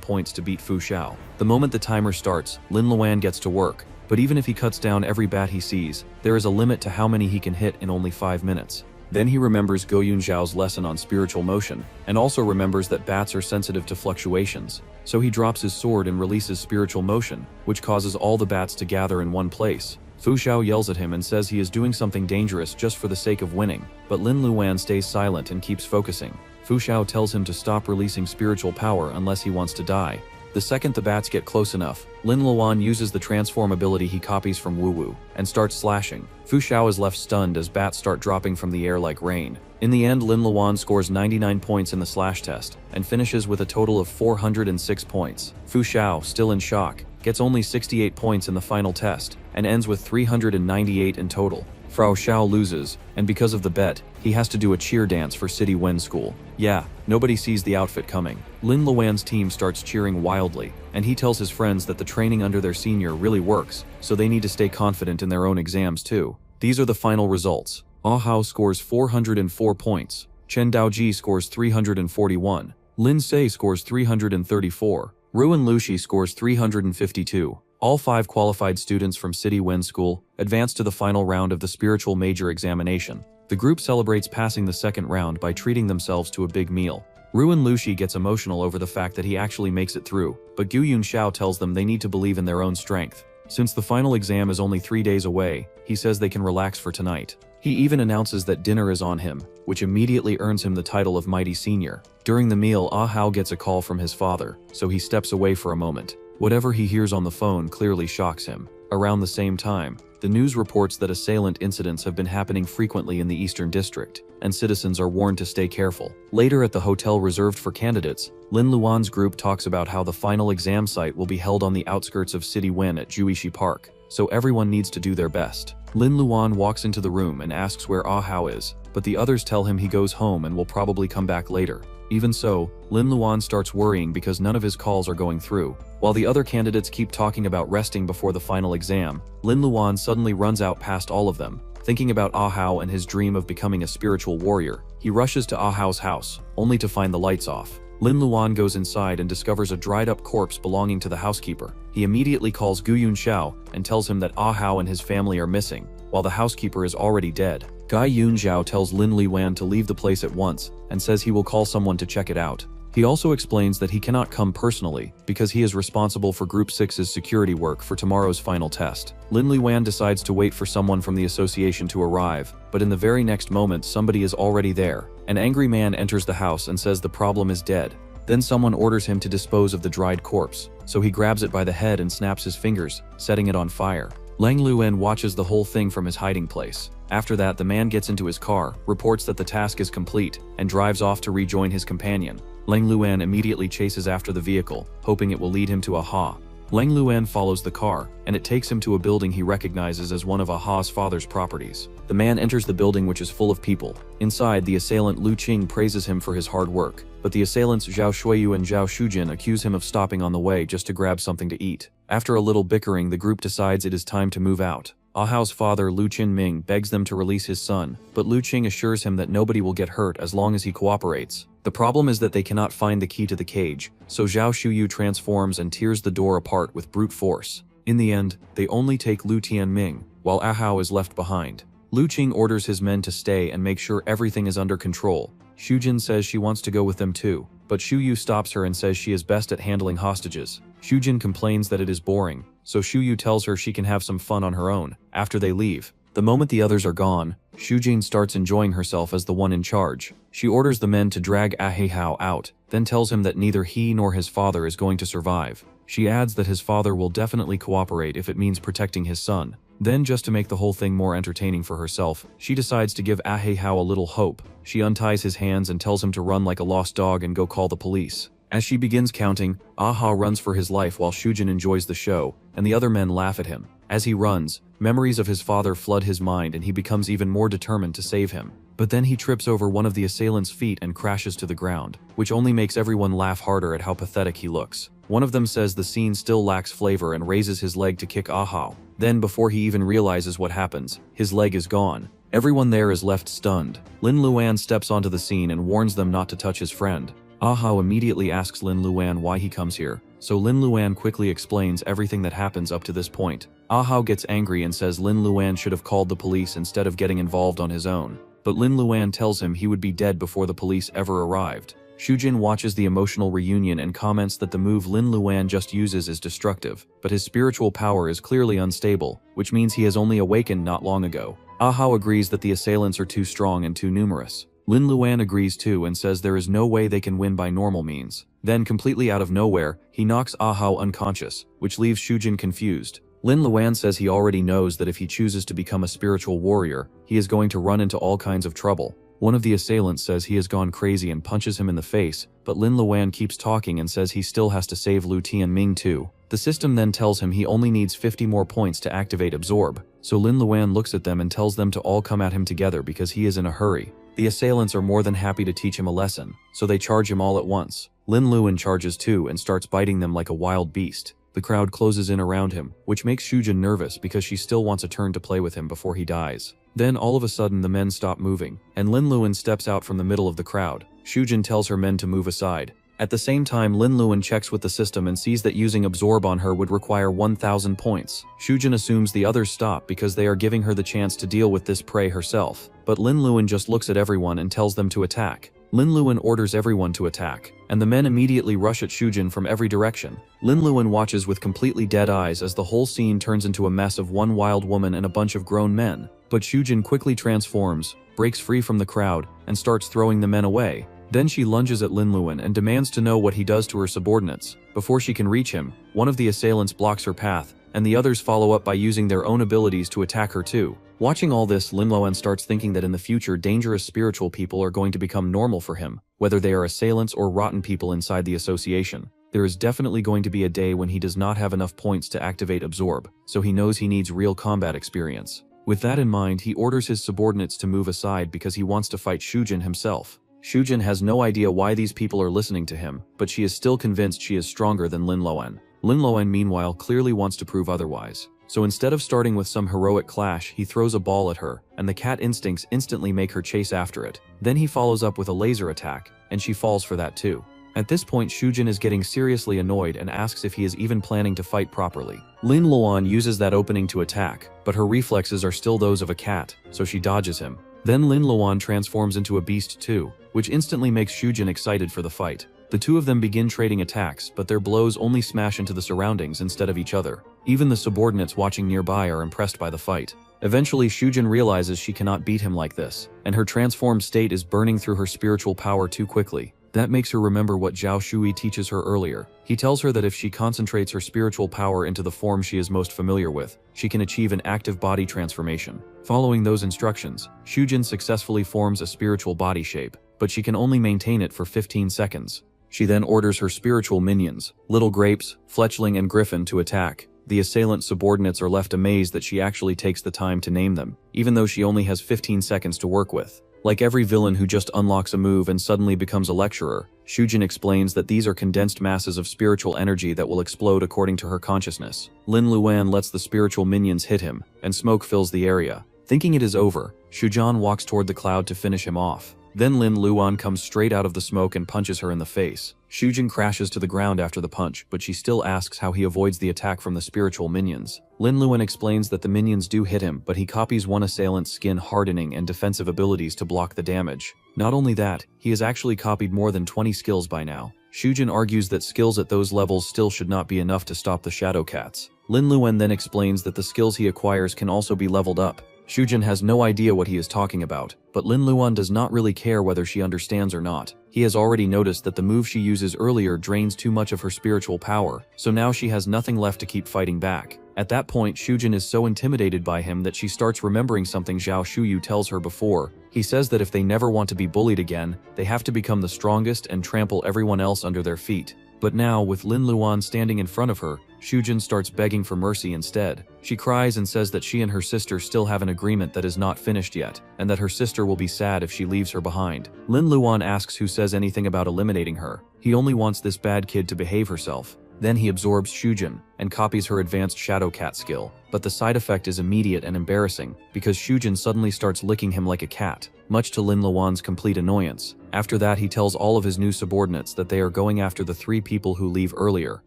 [SPEAKER 1] points to beat Fu Xiao. The moment the timer starts, Lin Luan gets to work. But even if he cuts down every bat he sees, there is a limit to how many he can hit in only 5 minutes. Then he remembers Go Yunxiao's lesson on spiritual motion, and also remembers that bats are sensitive to fluctuations. So he drops his sword and releases spiritual motion, which causes all the bats to gather in one place. Fu Xiao yells at him and says he is doing something dangerous just for the sake of winning, but Lin Luan stays silent and keeps focusing. Fu Xiao tells him to stop releasing spiritual power unless he wants to die. The second the bats get close enough, Lin Luan uses the transform ability he copies from Wu Wu, and starts slashing. Fu Xiao is left stunned as bats start dropping from the air like rain. In the end, Lin Luan scores 99 points in the slash test, and finishes with a total of 406 points. Fu Xiao, still in shock, gets only 68 points in the final test, and ends with 398 in total. Frau Xiao loses, and because of the bet, he has to do a cheer dance for City Wen School. Yeah, nobody sees the outfit coming. Lin Luan's team starts cheering wildly, and he tells his friends that the training under their senior really works, so they need to stay confident in their own exams too. These are the final results. Ah Hao scores 404 points, Chen Daoji scores 341, Lin Sei scores 334, Ruan Lushi scores 352. All 5 qualified students from City Wen School advance to the final round of the spiritual major examination. The group celebrates passing the second round by treating themselves to a big meal. Ruan Lushi gets emotional over the fact that he actually makes it through, but Gu Yunxiao tells them they need to believe in their own strength. Since the final exam is only 3 days away, he says they can relax for tonight. He even announces that dinner is on him, which immediately earns him the title of Mighty Senior. During the meal, Ah Hao gets a call from his father, so he steps away for a moment. Whatever he hears on the phone clearly shocks him. Around the same time, the news reports that assailant incidents have been happening frequently in the Eastern District, and citizens are warned to stay careful. Later at the hotel reserved for candidates, Lin Luan's group talks about how the final exam site will be held on the outskirts of City Wen at Juishi Park, so everyone needs to do their best. Lin Luan walks into the room and asks where Ah Hao is, but the others tell him he goes home and will probably come back later. Even so, Lin Luan starts worrying because none of his calls are going through. While the other candidates keep talking about resting before the final exam, Lin Luan suddenly runs out past all of them. Thinking about Ah Hao and his dream of becoming a spiritual warrior, he rushes to Ah Hao's house, only to find the lights off. Lin Luan goes inside and discovers a dried-up corpse belonging to the housekeeper. He immediately calls Gu Yunxiao and tells him that Ah Hao and his family are missing, while the housekeeper is already dead. Gai Yunxiao tells Lin Liwan to leave the place at once and says he will call someone to check it out. He also explains that he cannot come personally because he is responsible for Group 6's security work for tomorrow's final test. Lin Liwan decides to wait for someone from the association to arrive, but in the very next moment somebody is already there. An angry man enters the house and says the problem is dead. Then someone orders him to dispose of the dried corpse, so he grabs it by the head and snaps his fingers, setting it on fire. Lang Luan watches the whole thing from his hiding place. After that, the man gets into his car, reports that the task is complete, and drives off to rejoin his companion. Lang Luan immediately chases after the vehicle, hoping it will lead him to Aha. Lang Luan follows the car, and it takes him to a building he recognizes as one of Aha's father's properties. The man enters the building, which is full of people. Inside, the assailant Lu Qing praises him for his hard work, but the assailants Zhao Shuiyu and Zhao Shujin accuse him of stopping on the way just to grab something to eat. After a little bickering, the group decides it is time to move out. Ahao's father Lu Qinming begs them to release his son, but Lu Qing assures him that nobody will get hurt as long as he cooperates. The problem is that they cannot find the key to the cage, so Zhao Shuyu transforms and tears the door apart with brute force. In the end, they only take Lu Tianming, while Ahao is left behind. Lu Qing orders his men to stay and make sure everything is under control. Shujin says she wants to go with them too, but Shuyu stops her and says she is best at handling hostages. Shujin complains that it is boring, so Shuyu tells her she can have some fun on her own. After they leave, The moment the others are gone, Shujin starts enjoying herself as the one in charge. She orders the men to drag Ahihao out, then tells him that neither he nor his father is going to survive. She adds that his father will definitely cooperate if it means protecting his son. Then, just to make the whole thing more entertaining for herself, she decides to give Ahihao a little hope. She unties his hands and tells him to run like a lost dog and go call the police. As she begins counting, Aha runs for his life while Shujin enjoys the show, and the other men laugh at him. As he runs, memories of his father flood his mind and he becomes even more determined to save him. But then he trips over one of the assailants' feet and crashes to the ground, which only makes everyone laugh harder at how pathetic he looks. One of them says the scene still lacks flavor and raises his leg to kick Aha. Then, before he even realizes what happens, his leg is gone. Everyone there is left stunned. Lin Luan steps onto the scene and warns them not to touch his friend. Aha immediately asks Lin Luan why he comes here, so Lin Luan quickly explains everything that happens up to this point. Aha gets angry and says Lin Luan should have called the police instead of getting involved on his own. But Lin Luan tells him he would be dead before the police ever arrived. Shujin watches the emotional reunion and comments that the move Lin Luan just uses is destructive, but his spiritual power is clearly unstable, which means he has only awakened not long ago. Aha agrees that the assailants are too strong and too numerous. Lin Luan agrees too and says there is no way they can win by normal means. Then, completely out of nowhere, he knocks Aha unconscious, which leaves Shujin confused. Lin Luan says he already knows that if he chooses to become a spiritual warrior, he is going to run into all kinds of trouble. One of the assailants says he has gone crazy and punches him in the face, but Lin Luan keeps talking and says he still has to save Lu Tianming too. The system then tells him he only needs 50 more points to activate Absorb, so Lin Luan looks at them and tells them to all come at him together because he is in a hurry. The assailants are more than happy to teach him a lesson, so they charge him all at once. Lin Luan charges too and starts biting them like a wild beast. The crowd closes in around him, which makes Shujin nervous because she still wants a turn to play with him before he dies. Then all of a sudden the men stop moving, and Lin Luan steps out from the middle of the crowd. Shujin tells her men to move aside. At the same time, Lin Luan checks with the system and sees that using Absorb on her would require 1,000 points. Shujin assumes the others stop because they are giving her the chance to deal with this prey herself. But Lin Luan just looks at everyone and tells them to attack. Lin Luan orders everyone to attack, and the men immediately rush at Shujin from every direction. Lin Luan watches with completely dead eyes as the whole scene turns into a mess of one wild woman and a bunch of grown men. But Shujin quickly transforms, breaks free from the crowd, and starts throwing the men away. Then she lunges at Lin Luan and demands to know what he does to her subordinates. Before she can reach him, one of the assailants blocks her path, and the others follow up by using their own abilities to attack her too. Watching all this, Lin Luan starts thinking that in the future dangerous spiritual people are going to become normal for him, whether they are assailants or rotten people inside the association. There is definitely going to be a day when he does not have enough points to activate Absorb, so he knows he needs real combat experience. With that in mind, he orders his subordinates to move aside because he wants to fight Shujin himself. Shujin has no idea why these people are listening to him, but she is still convinced she is stronger than Lin Luan. Lin Luan meanwhile clearly wants to prove otherwise. So instead of starting with some heroic clash, he throws a ball at her, and the cat instincts instantly make her chase after it. Then he follows up with a laser attack, and she falls for that too. At this point, Shujin is getting seriously annoyed and asks if he is even planning to fight properly. Lin Luan uses that opening to attack, but her reflexes are still those of a cat, so she dodges him. Then Lin Luan transforms into a beast too, which instantly makes Shujin excited for the fight. The two of them begin trading attacks, but their blows only smash into the surroundings instead of each other. Even the subordinates watching nearby are impressed by the fight. Eventually, Shujin realizes she cannot beat him like this, and her transformed state is burning through her spiritual power too quickly. That makes her remember what Zhao Shui teaches her earlier. He tells her that if she concentrates her spiritual power into the form she is most familiar with, she can achieve an active body transformation. Following those instructions, Shujin successfully forms a spiritual body shape, but she can only maintain it for 15 seconds. She then orders her spiritual minions, Little Grapes, Fletchling, and Griffin, to attack. The assailant subordinates are left amazed that she actually takes the time to name them, even though she only has 15 seconds to work with. Like every villain who just unlocks a move and suddenly becomes a lecturer, Shujin explains that these are condensed masses of spiritual energy that will explode according to her consciousness. Lin Luan lets the spiritual minions hit him, and smoke fills the area. Thinking it is over, Shujin walks toward the cloud to finish him off. Then Lin Luan comes straight out of the smoke and punches her in the face. Shujin crashes to the ground after the punch, but she still asks how he avoids the attack from the spiritual minions. Lin Luan explains that the minions do hit him, but he copies one assailant's skin hardening and defensive abilities to block the damage. Not only that, he has actually copied more than 20 skills by now. Shujin argues that skills at those levels still should not be enough to stop the Shadow Cats. Lin Luan then explains that the skills he acquires can also be leveled up. Shujin has no idea what he is talking about, but Lin Luan does not really care whether she understands or not. He has already noticed that the move she uses earlier drains too much of her spiritual power, so now she has nothing left to keep fighting back. At that point, Shujin is so intimidated by him that she starts remembering something Zhao Shuyu tells her before. He says that if they never want to be bullied again, they have to become the strongest and trample everyone else under their feet. But now, with Lin Luan standing in front of her, Shujin starts begging for mercy instead. She cries and says that she and her sister still have an agreement that is not finished yet, and that her sister will be sad if she leaves her behind. Lin Luan asks who says anything about eliminating her. He only wants this bad kid to behave herself. Then he absorbs Shujin and copies her advanced Shadow Cat skill, but the side effect is immediate and embarrassing, because Shujin suddenly starts licking him like a cat, much to Lin Luan's complete annoyance. After that, he tells all of his new subordinates that they are going after the 3 people who leave earlier,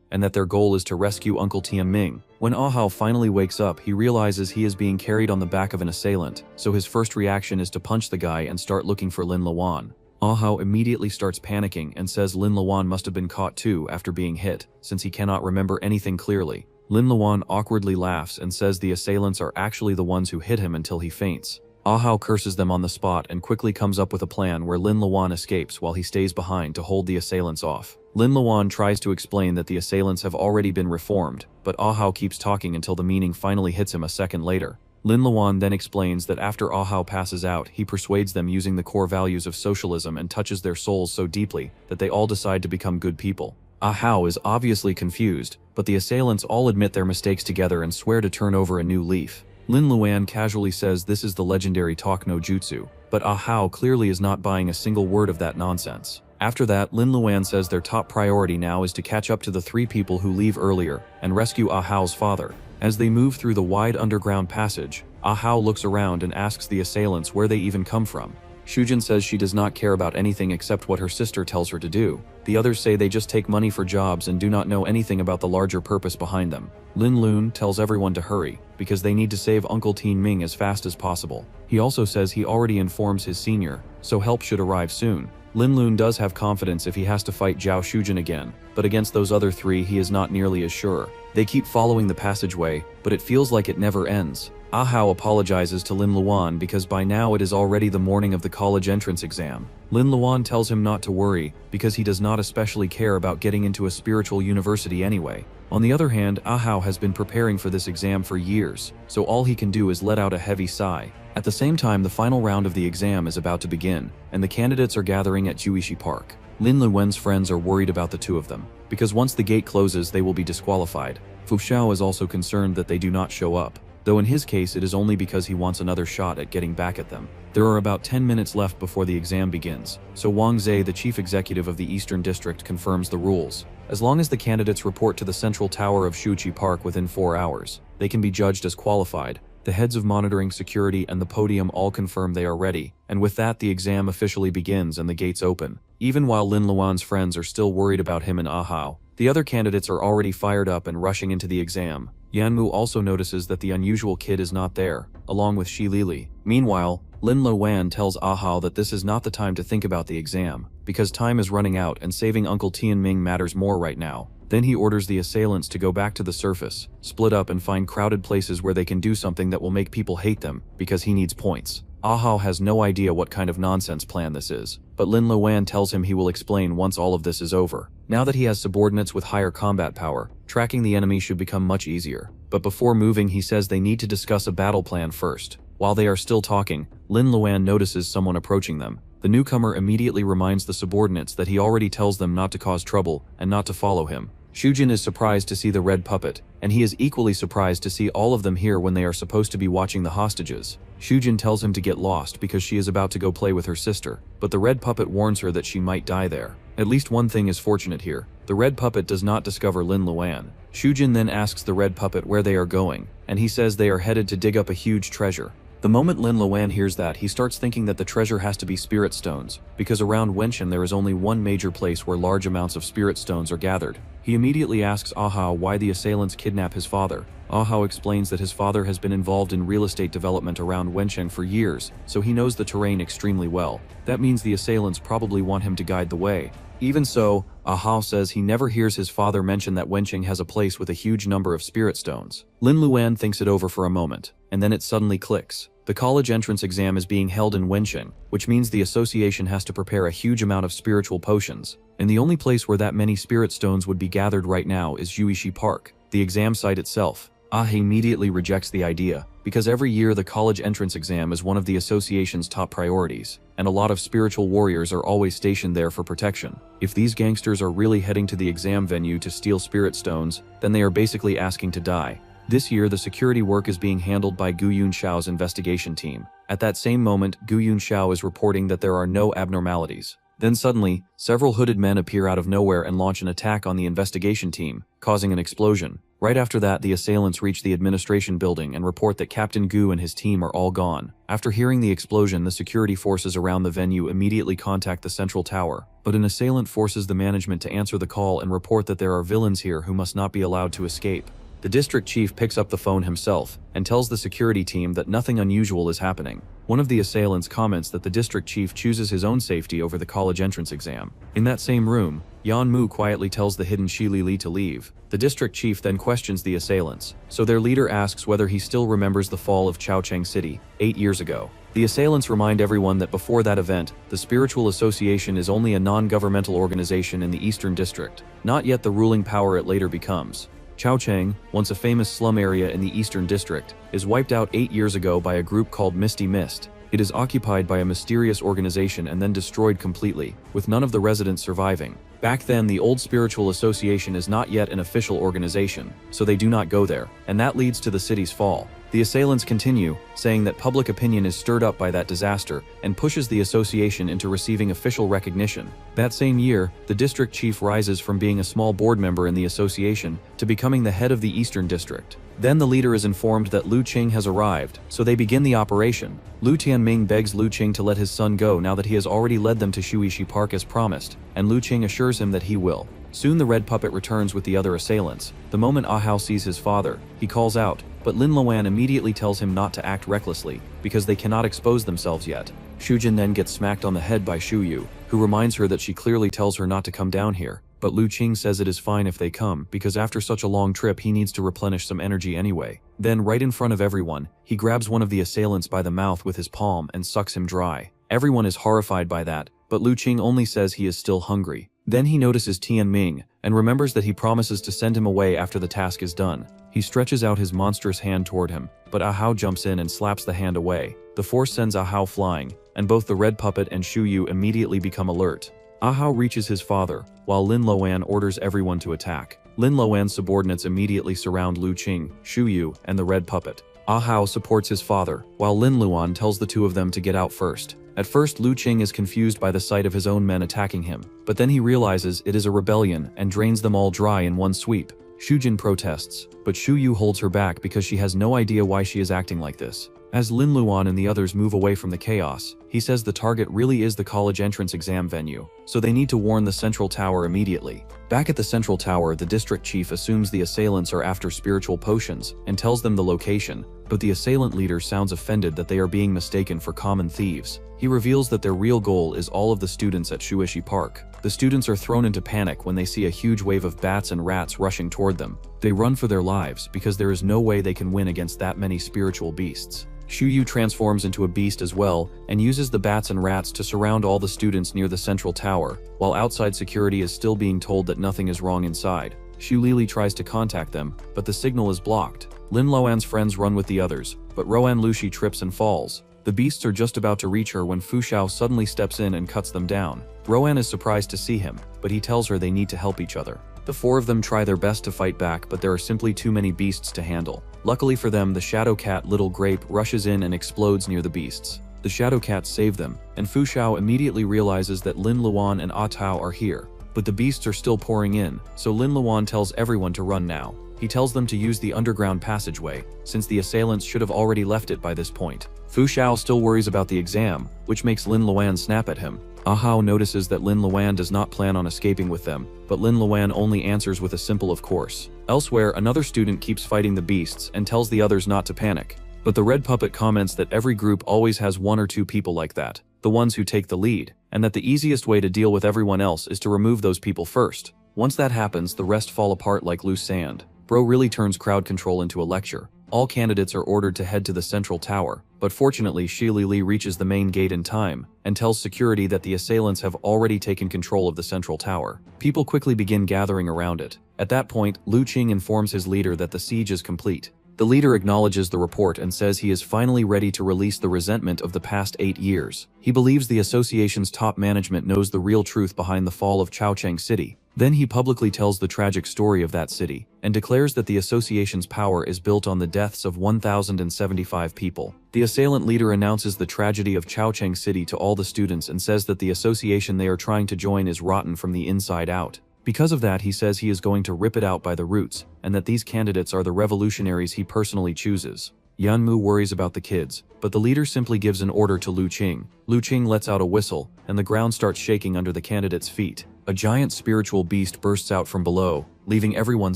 [SPEAKER 1] and that their goal is to rescue Uncle Tianming. When Ahao finally wakes up, he realizes he is being carried on the back of an assailant, so his first reaction is to punch the guy and start looking for Lin Luan. Ahao immediately starts panicking and says Lin Luan must have been caught too after being hit, since he cannot remember anything clearly. Lin Luan awkwardly laughs and says the assailants are actually the ones who hit him until he faints. Ahao curses them on the spot and quickly comes up with a plan where Lin Luan escapes while he stays behind to hold the assailants off. Lin Luan tries to explain that the assailants have already been reformed, but Ahao keeps talking until the meaning finally hits him a second later. Lin Luan then explains that after Ahao passes out, he persuades them using the core values of socialism and touches their souls so deeply that they all decide to become good people. Ahao is obviously confused, but the assailants all admit their mistakes together and swear to turn over a new leaf. Lin Luan casually says this is the legendary talk no jutsu, but Ahao clearly is not buying a single word of that nonsense. After that, Lin Luan says their top priority now is to catch up to the 3 people who leave earlier and rescue Ahao's father. As they move through the wide underground passage, Ahao looks around and asks the assailants where they even come from. Shujin says she does not care about anything except what her sister tells her to do. The others say they just take money for jobs and do not know anything about the larger purpose behind them. Lin Lun tells everyone to hurry, because they need to save Uncle Tianming as fast as possible. He also says he already informs his senior, so help should arrive soon. Lin Lun does have confidence if he has to fight Zhao Shujin again, but against those other 3 he is not nearly as sure. They keep following the passageway, but it feels like it never ends. Ahao apologizes to Lin Luan because by now it is already the morning of the college entrance exam. Lin Luan tells him not to worry, because he does not especially care about getting into a spiritual university anyway. On the other hand, Ahao has been preparing for this exam for years, so all he can do is let out a heavy sigh. At the same time, the final round of the exam is about to begin, and the candidates are gathering at Juishi Park. Lin Luan's friends are worried about the 2 of them, because once the gate closes they will be disqualified. Fu Xiao is also concerned that they do not show up, though in his case it is only because he wants another shot at getting back at them. There are about 10 minutes left before the exam begins, so Wang Zhe, the chief executive of the Eastern District, confirms the rules. As long as the candidates report to the central tower of Shuqi Park within 4 hours, they can be judged as qualified. The heads of monitoring, security, and the podium all confirm they are ready, and with that the exam officially begins and the gates open. Even while Lin Luan's friends are still worried about him and Ahao, the other candidates are already fired up and rushing into the exam. Yanmu also notices that the unusual kid is not there, along with Shi Lili. Meanwhile, Lin Luan tells Ahao that this is not the time to think about the exam, because time is running out and saving Uncle Tianming matters more right now. Then he orders the assailants to go back to the surface, split up and find crowded places where they can do something that will make people hate them, because he needs points. Ahao has no idea what kind of nonsense plan this is, but Lin Luan tells him he will explain once all of this is over. Now that he has subordinates with higher combat power, tracking the enemy should become much easier. But before moving, he says they need to discuss a battle plan first. While they are still talking, Lin Luan notices someone approaching them. The newcomer immediately reminds the subordinates that he already tells them not to cause trouble and not to follow him. Shujin is surprised to see the red puppet, and he is equally surprised to see all of them here when they are supposed to be watching the hostages. Shujin tells him to get lost because she is about to go play with her sister, but the red puppet warns her that she might die there. At least one thing is fortunate here. The red puppet does not discover Lin Luan. Shujin then asks the red puppet where they are going, and he says they are headed to dig up a huge treasure. The moment Lin Luan hears that, he starts thinking that the treasure has to be spirit stones, because around Wenshan there is only one major place where large amounts of spirit stones are gathered. He immediately asks Ahao why the assailants kidnap his father. Ahao explains that his father has been involved in real estate development around Wenshan for years, so he knows the terrain extremely well. That means the assailants probably want him to guide the way. Even so, Ah Hao says he never hears his father mention that Wenqing has a place with a huge number of spirit stones. Lin Luan thinks it over for a moment, and then it suddenly clicks. The college entrance exam is being held in Wenqing, which means the association has to prepare a huge amount of spiritual potions, and the only place where that many spirit stones would be gathered right now is Juishi Park, the exam site itself. Ah immediately rejects the idea, because every year the college entrance exam is one of the association's top priorities, and a lot of spiritual warriors are always stationed there for protection. If these gangsters are really heading to the exam venue to steal spirit stones, then they are basically asking to die. This year, the security work is being handled by Gu Yunshao's investigation team. At that same moment, Gu Yunshao is reporting that there are no abnormalities. Then suddenly, several hooded men appear out of nowhere and launch an attack on the investigation team, causing an explosion. Right after that, the assailants reach the administration building and report that Captain Gu and his team are all gone. After hearing the explosion, the security forces around the venue immediately contact the central tower, but an assailant forces the management to answer the call and report that there are villains here who must not be allowed to escape. The district chief picks up the phone himself and tells the security team that nothing unusual is happening. One of the assailants comments that the district chief chooses his own safety over the college entrance exam. In that same room, Yan Mu quietly tells the hidden Shi Li to leave. The district chief then questions the assailants, so their leader asks whether he still remembers the fall of Chaocheng City 8 years ago. The assailants remind everyone that before that event, the Spiritual Association is only a non-governmental organization in the Eastern District, not yet the ruling power it later becomes. Chaocheng, once a famous slum area in the Eastern District, is wiped out 8 years ago by a group called Misty Mist. It is occupied by a mysterious organization and then destroyed completely, with none of the residents surviving. Back then, the old Spiritual Association is not yet an official organization, so they do not go there, and that leads to the city's fall. The assailants continue, saying that public opinion is stirred up by that disaster and pushes the association into receiving official recognition. That same year, the district chief rises from being a small board member in the association to becoming the head of the Eastern District. Then the leader is informed that Lu Qing has arrived, so they begin the operation. Lu Tianming begs Lu Qing to let his son go now that he has already led them to Shuishi Park as promised, and Lu Qing assures him that he will. Soon the red puppet returns with the other assailants. The moment Ah Hao sees his father, he calls out, but Lin Luan immediately tells him not to act recklessly, because they cannot expose themselves yet. Shujin then gets smacked on the head by Shu Yu, who reminds her that she clearly tells her not to come down here. But Lu Qing says it is fine if they come, because after such a long trip he needs to replenish some energy anyway. Then right in front of everyone, he grabs one of the assailants by the mouth with his palm and sucks him dry. Everyone is horrified by that, but Lu Qing only says he is still hungry. Then he notices Tianming, and remembers that he promises to send him away after the task is done. He stretches out his monstrous hand toward him, but Ah Hao jumps in and slaps the hand away. The force sends Ah Hao flying, and both the red puppet and Shu Yu immediately become alert. Ah Hao reaches his father, while Lin Luan orders everyone to attack. Lin Luan's subordinates immediately surround Lu Qing, Shu Yu, and the red puppet. Ah Hao supports his father, while Lin Luan tells the two of them to get out first. At first, Lu Qing is confused by the sight of his own men attacking him, but then he realizes it is a rebellion and drains them all dry in one sweep. Shujin protests, but Shu Yu holds her back because she has no idea why she is acting like this. As Lin Luan and the others move away from the chaos, he says the target really is the college entrance exam venue, so they need to warn the central tower immediately. Back at the central tower, the district chief assumes the assailants are after spiritual potions and tells them the location, but the assailant leader sounds offended that they are being mistaken for common thieves. He reveals that their real goal is all of the students at Shuishi Park. The students are thrown into panic when they see a huge wave of bats and rats rushing toward them. They run for their lives because there is no way they can win against that many spiritual beasts. Shu Yu transforms into a beast as well and uses the bats and rats to surround all the students near the central tower, while outside security is still being told that nothing is wrong inside. Shu Lili tries to contact them, but the signal is blocked. Lin Luan's friends run with the others, but Roan Lushi trips and falls. The beasts are just about to reach her when Fu Xiao suddenly steps in and cuts them down. Roan is surprised to see him, but he tells her they need to help each other. The four of them try their best to fight back, but there are simply too many beasts to handle. Luckily for them, the shadow cat Little Grape rushes in and explodes near the beasts. The shadow cats save them, and Fu Xiao immediately realizes that Lin Luan and Ah Tao are here. But the beasts are still pouring in, so Lin Luan tells everyone to run now. He tells them to use the underground passageway, since the assailants should have already left it by this point. Fu Xiao still worries about the exam, which makes Lin Luan snap at him. Ah Hao notices that Lin Luan does not plan on escaping with them, but Lin Luan only answers with a simple of course. Elsewhere, another student keeps fighting the beasts and tells the others not to panic. But the red puppet comments that every group always has one or two people like that. the ones who take the lead, and that the easiest way to deal with everyone else is to remove those people first. Once that happens, the rest fall apart like loose sand. Bro really turns crowd control into a lecture. All candidates are ordered to head to the central tower, but fortunately Shi Lili reaches the main gate in time and tells security that the assailants have already taken control of the central tower. People quickly begin gathering around it. At that point, Lu Qing informs his leader that the siege is complete. The leader acknowledges the report and says he is finally ready to release the resentment of the past 8 years. He believes the association's top management knows the real truth behind the fall of Chaocheng City. Then he publicly tells the tragic story of that city, and declares that the association's power is built on the deaths of 1,075 people. The assailant leader announces the tragedy of Chaocheng City to all the students and says that the association they are trying to join is rotten from the inside out. Because of that, he says he is going to rip it out by the roots, and that these candidates are the revolutionaries he personally chooses. Yanmu worries about the kids, but the leader simply gives an order to Lu Qing. Lu Qing lets out a whistle, and the ground starts shaking under the candidates' feet. A giant spiritual beast bursts out from below, leaving everyone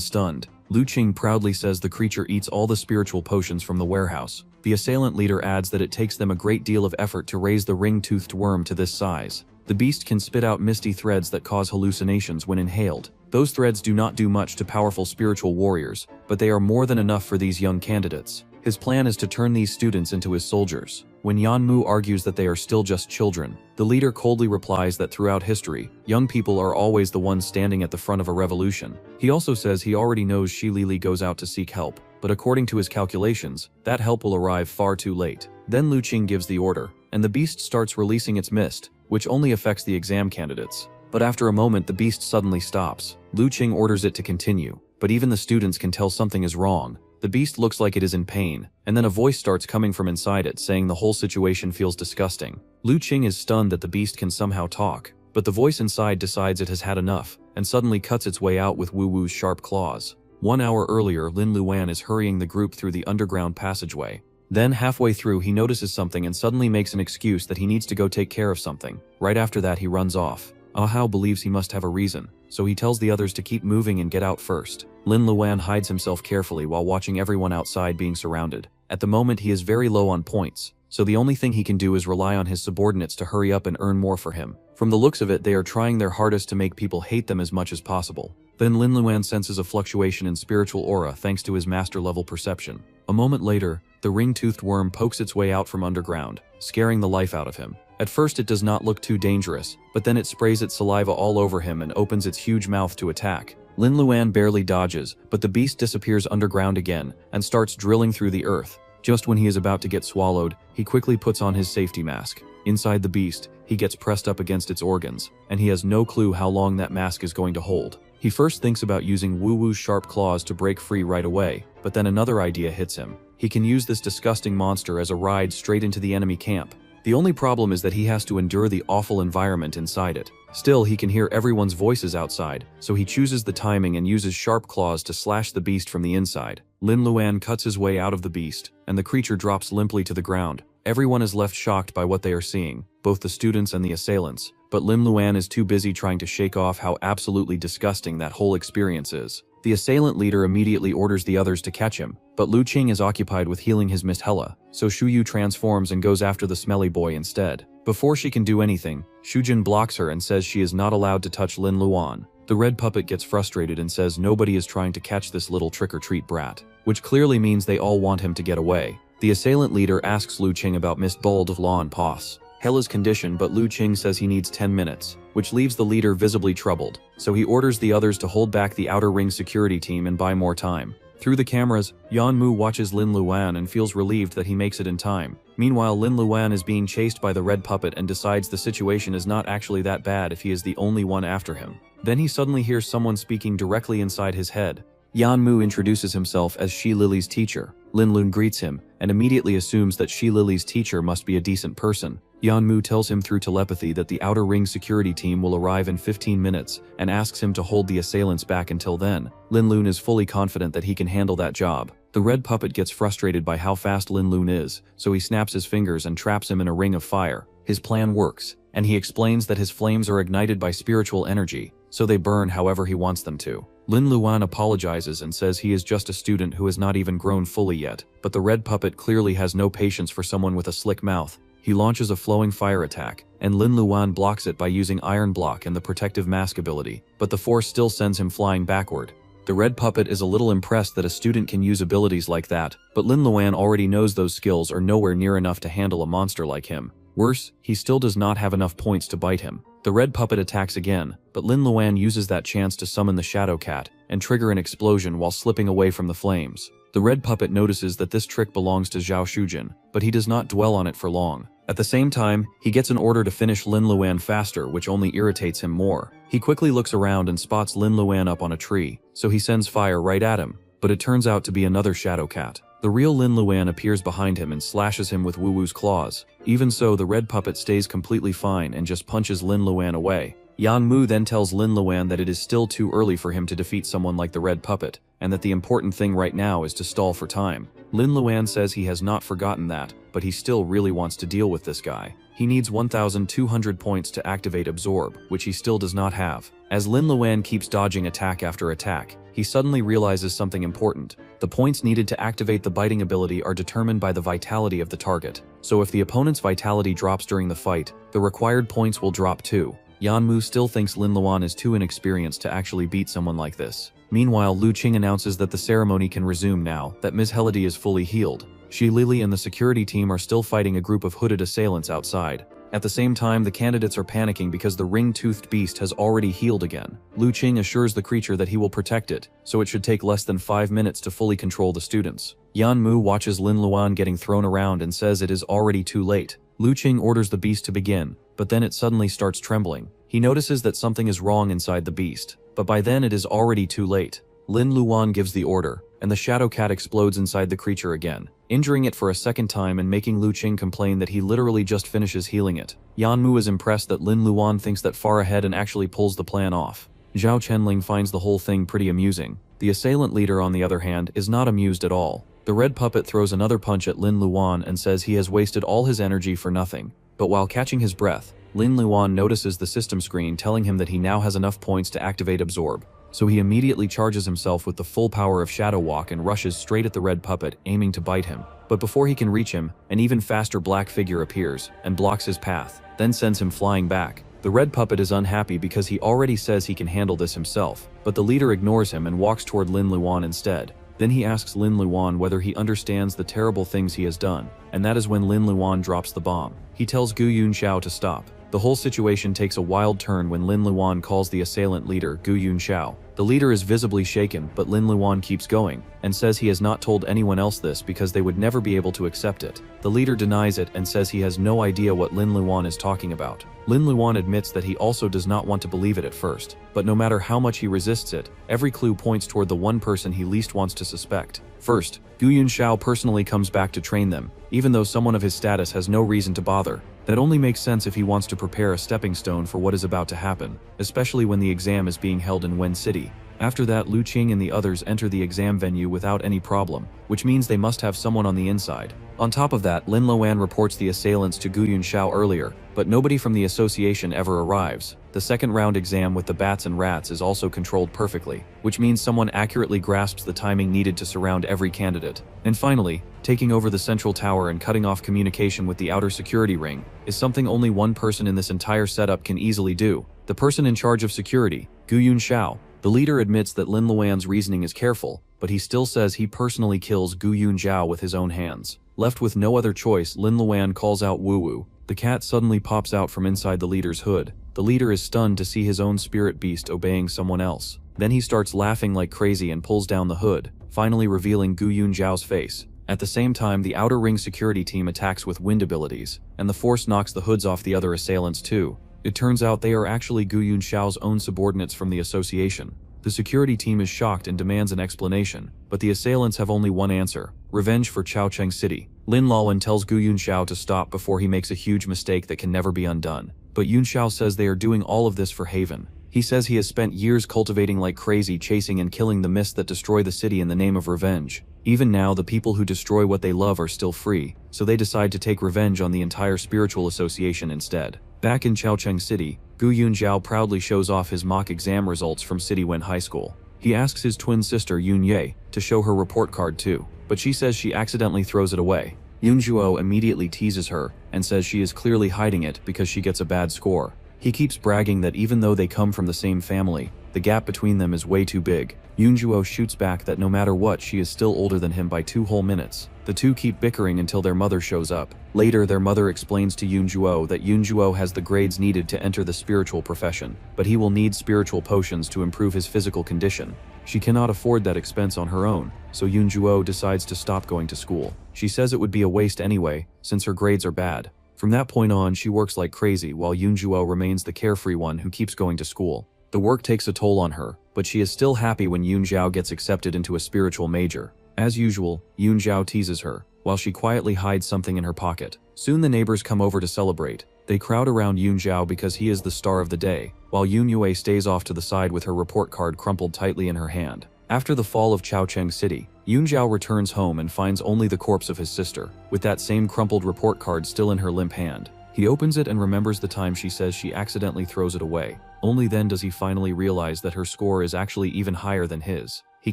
[SPEAKER 1] stunned. Lu Qing proudly says the creature eats all the spiritual potions from the warehouse. The assailant leader adds that it takes them a great deal of effort to raise the ring-toothed worm to this size. The beast can spit out misty threads that cause hallucinations when inhaled. Those threads do not do much to powerful spiritual warriors, but they are more than enough for these young candidates. His plan is to turn these students into his soldiers. When Yanmu argues that they are still just children, the leader coldly replies that throughout history, young people are always the ones standing at the front of a revolution. He also says he already knows Shi Lili goes out to seek help, but according to his calculations, that help will arrive far too late. Then Lu Qing gives the order, and the beast starts releasing its mist, which only affects the exam candidates. But after a moment, the beast suddenly stops. Lu Qing orders it to continue, but even the students can tell something is wrong. The beast looks like it is in pain, and then a voice starts coming from inside it saying the whole situation feels disgusting. Lu Qing is stunned that the beast can somehow talk, but the voice inside decides it has had enough, and suddenly cuts its way out with Wu Wu's sharp claws. 1 hour earlier, Lin Luan is hurrying the group through the underground passageway. Then halfway through he notices something and suddenly makes an excuse that he needs to go take care of something. Right after that he runs off. Ahao believes he must have a reason, so he tells the others to keep moving and get out first. Lin Luan hides himself carefully while watching everyone outside being surrounded. At the moment he is very low on points, so the only thing he can do is rely on his subordinates to hurry up and earn more for him. From the looks of it, they are trying their hardest to make people hate them as much as possible. Then Lin Luan senses a fluctuation in spiritual aura thanks to his master-level perception. A moment later, the ring-toothed worm pokes its way out from underground, scaring the life out of him. At first it does not look too dangerous, but then it sprays its saliva all over him and opens its huge mouth to attack. Lin Luan barely dodges, but the beast disappears underground again and starts drilling through the earth. Just when he is about to get swallowed, he quickly puts on his safety mask. Inside the beast, he gets pressed up against its organs, and he has no clue how long that mask is going to hold. He first thinks about using Wu Wu's sharp claws to break free right away, but then another idea hits him. He can use this disgusting monster as a ride straight into the enemy camp. The only problem is that he has to endure the awful environment inside it. Still, he can hear everyone's voices outside, so he chooses the timing and uses sharp claws to slash the beast from the inside. Lin Luan cuts his way out of the beast, and the creature drops limply to the ground. Everyone is left shocked by what they are seeing, both the students and the assailants, but Lin Luan is too busy trying to shake off how absolutely disgusting that whole experience is. The assailant leader immediately orders the others to catch him, but Lu Qing is occupied with healing his Miss Hella, so Shu Yu transforms and goes after the smelly boy instead. Before she can do anything, Shujin blocks her and says she is not allowed to touch Lin Luan. The red puppet gets frustrated and says nobody is trying to catch this little trick-or-treat brat, which clearly means they all want him to get away. The assailant leader asks Lu Qing about Miss Bold of Law and Pos. Hella's condition, but Lu Qing says he needs 10 minutes, which leaves the leader visibly troubled, so he orders the others to hold back the outer ring security team and buy more time. Through the cameras, Yanmu watches Lin Luan and feels relieved that he makes it in time. Meanwhile, Lin Luan is being chased by the red puppet and decides the situation is not actually that bad if he is the only one after him. Then he suddenly hears someone speaking directly inside his head. Yanmu introduces himself as Shi Lili's teacher. Lin Lun greets him, and immediately assumes that Shi Lili's teacher must be a decent person. Yanmu tells him through telepathy that the outer ring security team will arrive in 15 minutes, and asks him to hold the assailants back until then. Lin Lun is fully confident that he can handle that job. The red puppet gets frustrated by how fast Lin Lun is, so he snaps his fingers and traps him in a ring of fire. His plan works, and he explains that his flames are ignited by spiritual energy, so they burn however he wants them to. Lin Luan apologizes and says he is just a student who has not even grown fully yet, but the red puppet clearly has no patience for someone with a slick mouth. He launches a flowing fire attack, and Lin Luan blocks it by using Iron Block and the Protective Mask ability, but the force still sends him flying backward. The red puppet is a little impressed that a student can use abilities like that, but Lin Luan already knows those skills are nowhere near enough to handle a monster like him. Worse, he still does not have enough points to bite him. The red puppet attacks again, but Lin Luan uses that chance to summon the Shadow Cat and trigger an explosion while slipping away from the flames. The red puppet notices that this trick belongs to Zhao Shujin, but he does not dwell on it for long. At the same time, he gets an order to finish Lin Luan faster, which only irritates him more. He quickly looks around and spots Lin Luan up on a tree, so he sends fire right at him, but it turns out to be another Shadow Cat. The real Lin Luan appears behind him and slashes him with Wu Wu's claws. Even so, the red puppet stays completely fine and just punches Lin Luan away. Yan Mu then tells Lin Luan that it is still too early for him to defeat someone like the red puppet, and that the important thing right now is to stall for time. Lin Luan says he has not forgotten that, but he still really wants to deal with this guy. He needs 1,200 points to activate Absorb, which he still does not have. As Lin Luan keeps dodging attack after attack, he suddenly realizes something important. The points needed to activate the biting ability are determined by the vitality of the target. So if the opponent's vitality drops during the fight, the required points will drop too. Yan Mu still thinks Lin Luan is too inexperienced to actually beat someone like this. Meanwhile, Lu Qing announces that the ceremony can resume now that Ms. Helody is fully healed. Shi Lili and the security team are still fighting a group of hooded assailants outside. At the same time, the candidates are panicking because the ring-toothed beast has already healed again. Lu Qing assures the creature that he will protect it, so it should take less than 5 minutes to fully control the students. Yan Mu watches Lin Luan getting thrown around and says it is already too late. Lu Qing orders the beast to begin, but then it suddenly starts trembling. He notices that something is wrong inside the beast, but by then it is already too late. Lin Luan gives the order, and the Shadow Cat explodes inside the creature again, injuring it for a second time and making Lu Qing complain that he literally just finishes healing it. Yan Mu is impressed that Lin Luan thinks that far ahead and actually pulls the plan off. Zhao Chenling finds the whole thing pretty amusing. The assailant leader, on the other hand, is not amused at all. The red puppet throws another punch at Lin Luan and says he has wasted all his energy for nothing. But while catching his breath, Lin Luan notices the system screen telling him that he now has enough points to activate Absorb. So he immediately charges himself with the full power of Shadow Walk and rushes straight at the red puppet, aiming to bite him. But before he can reach him, an even faster black figure appears and blocks his path, then sends him flying back. The red puppet is unhappy because he already says he can handle this himself, but the leader ignores him and walks toward Lin Luan instead. Then he asks Lin Luan whether he understands the terrible things he has done, and that is when Lin Luan drops the bomb. He tells Gu Yunxiao to stop. The whole situation takes a wild turn when Lin Luan calls the assailant leader Gu Yunxiao. The leader is visibly shaken, but Lin Luan keeps going, and says he has not told anyone else this because they would never be able to accept it. The leader denies it and says he has no idea what Lin Luan is talking about. Lin Luan admits that he also does not want to believe it at first, but no matter how much he resists it, every clue points toward the one person he least wants to suspect. First, Gu Yunxiao personally comes back to train them, even though someone of his status has no reason to bother. That only makes sense if he wants to prepare a stepping stone for what is about to happen, especially when the exam is being held in Wen City. After that, Lu Qing and the others enter the exam venue without any problem, which means they must have someone on the inside. On top of that, Lin Luan reports the assailants to Gu Yunxiao earlier, but nobody from the association ever arrives. The second round exam with the bats and rats is also controlled perfectly, which means someone accurately grasps the timing needed to surround every candidate. And finally, taking over the central tower and cutting off communication with the outer security ring is something only one person in this entire setup can easily do. The person in charge of security, Gu Yunxiao. The leader admits that Lin Luan's reasoning is careful, but he still says he personally kills Gu Yunxiao with his own hands. Left with no other choice, Lin Luan calls out Wu Wu. The cat suddenly pops out from inside the leader's hood. The leader is stunned to see his own spirit beast obeying someone else. Then he starts laughing like crazy and pulls down the hood, finally revealing Gu Yunxiao's face. At the same time, the outer ring security team attacks with wind abilities, and the force knocks the hoods off the other assailants too. It turns out they are actually Gu Yunxiao's own subordinates from the association. The security team is shocked and demands an explanation, but the assailants have only one answer: revenge for Chaocheng City. Lin Laowen tells Gu Yunxiao to stop before he makes a huge mistake that can never be undone. But Yunxiao says they are doing all of this for Haven. He says he has spent years cultivating like crazy, chasing and killing the mists that destroy the city in the name of revenge. Even now, the people who destroy what they love are still free, so they decide to take revenge on the entire spiritual association instead. Back in Chaocheng City, Gu Yunxiao proudly shows off his mock exam results from City Wen High School. He asks his twin sister Yun Ye to show her report card too, but she says she accidentally throws it away. Yunzhuo immediately teases her, and says she is clearly hiding it because she gets a bad score. He keeps bragging that even though they come from the same family, the gap between them is way too big. Yunjuo shoots back that no matter what, she is still older than him by 2 whole minutes. The two keep bickering until their mother shows up. Later, their mother explains to Yunjuo that Yunjuo has the grades needed to enter the spiritual profession, but he will need spiritual potions to improve his physical condition. She cannot afford that expense on her own, so Yunjuo decides to stop going to school. She says it would be a waste anyway, since her grades are bad. From that point on, she works like crazy while Yunjuo remains the carefree one who keeps going to school. The work takes a toll on her, but she is still happy when Yunjiao gets accepted into a spiritual major. As usual, Yunjiao teases her, while she quietly hides something in her pocket. Soon the neighbors come over to celebrate. They crowd around Yunjiao because he is the star of the day, while Yunyue stays off to the side with her report card crumpled tightly in her hand. After the fall of Chaocheng City, Yunjiao returns home and finds only the corpse of his sister, with that same crumpled report card still in her limp hand. He opens it and remembers the time she says she accidentally throws it away. Only then does he finally realize that her score is actually even higher than his. He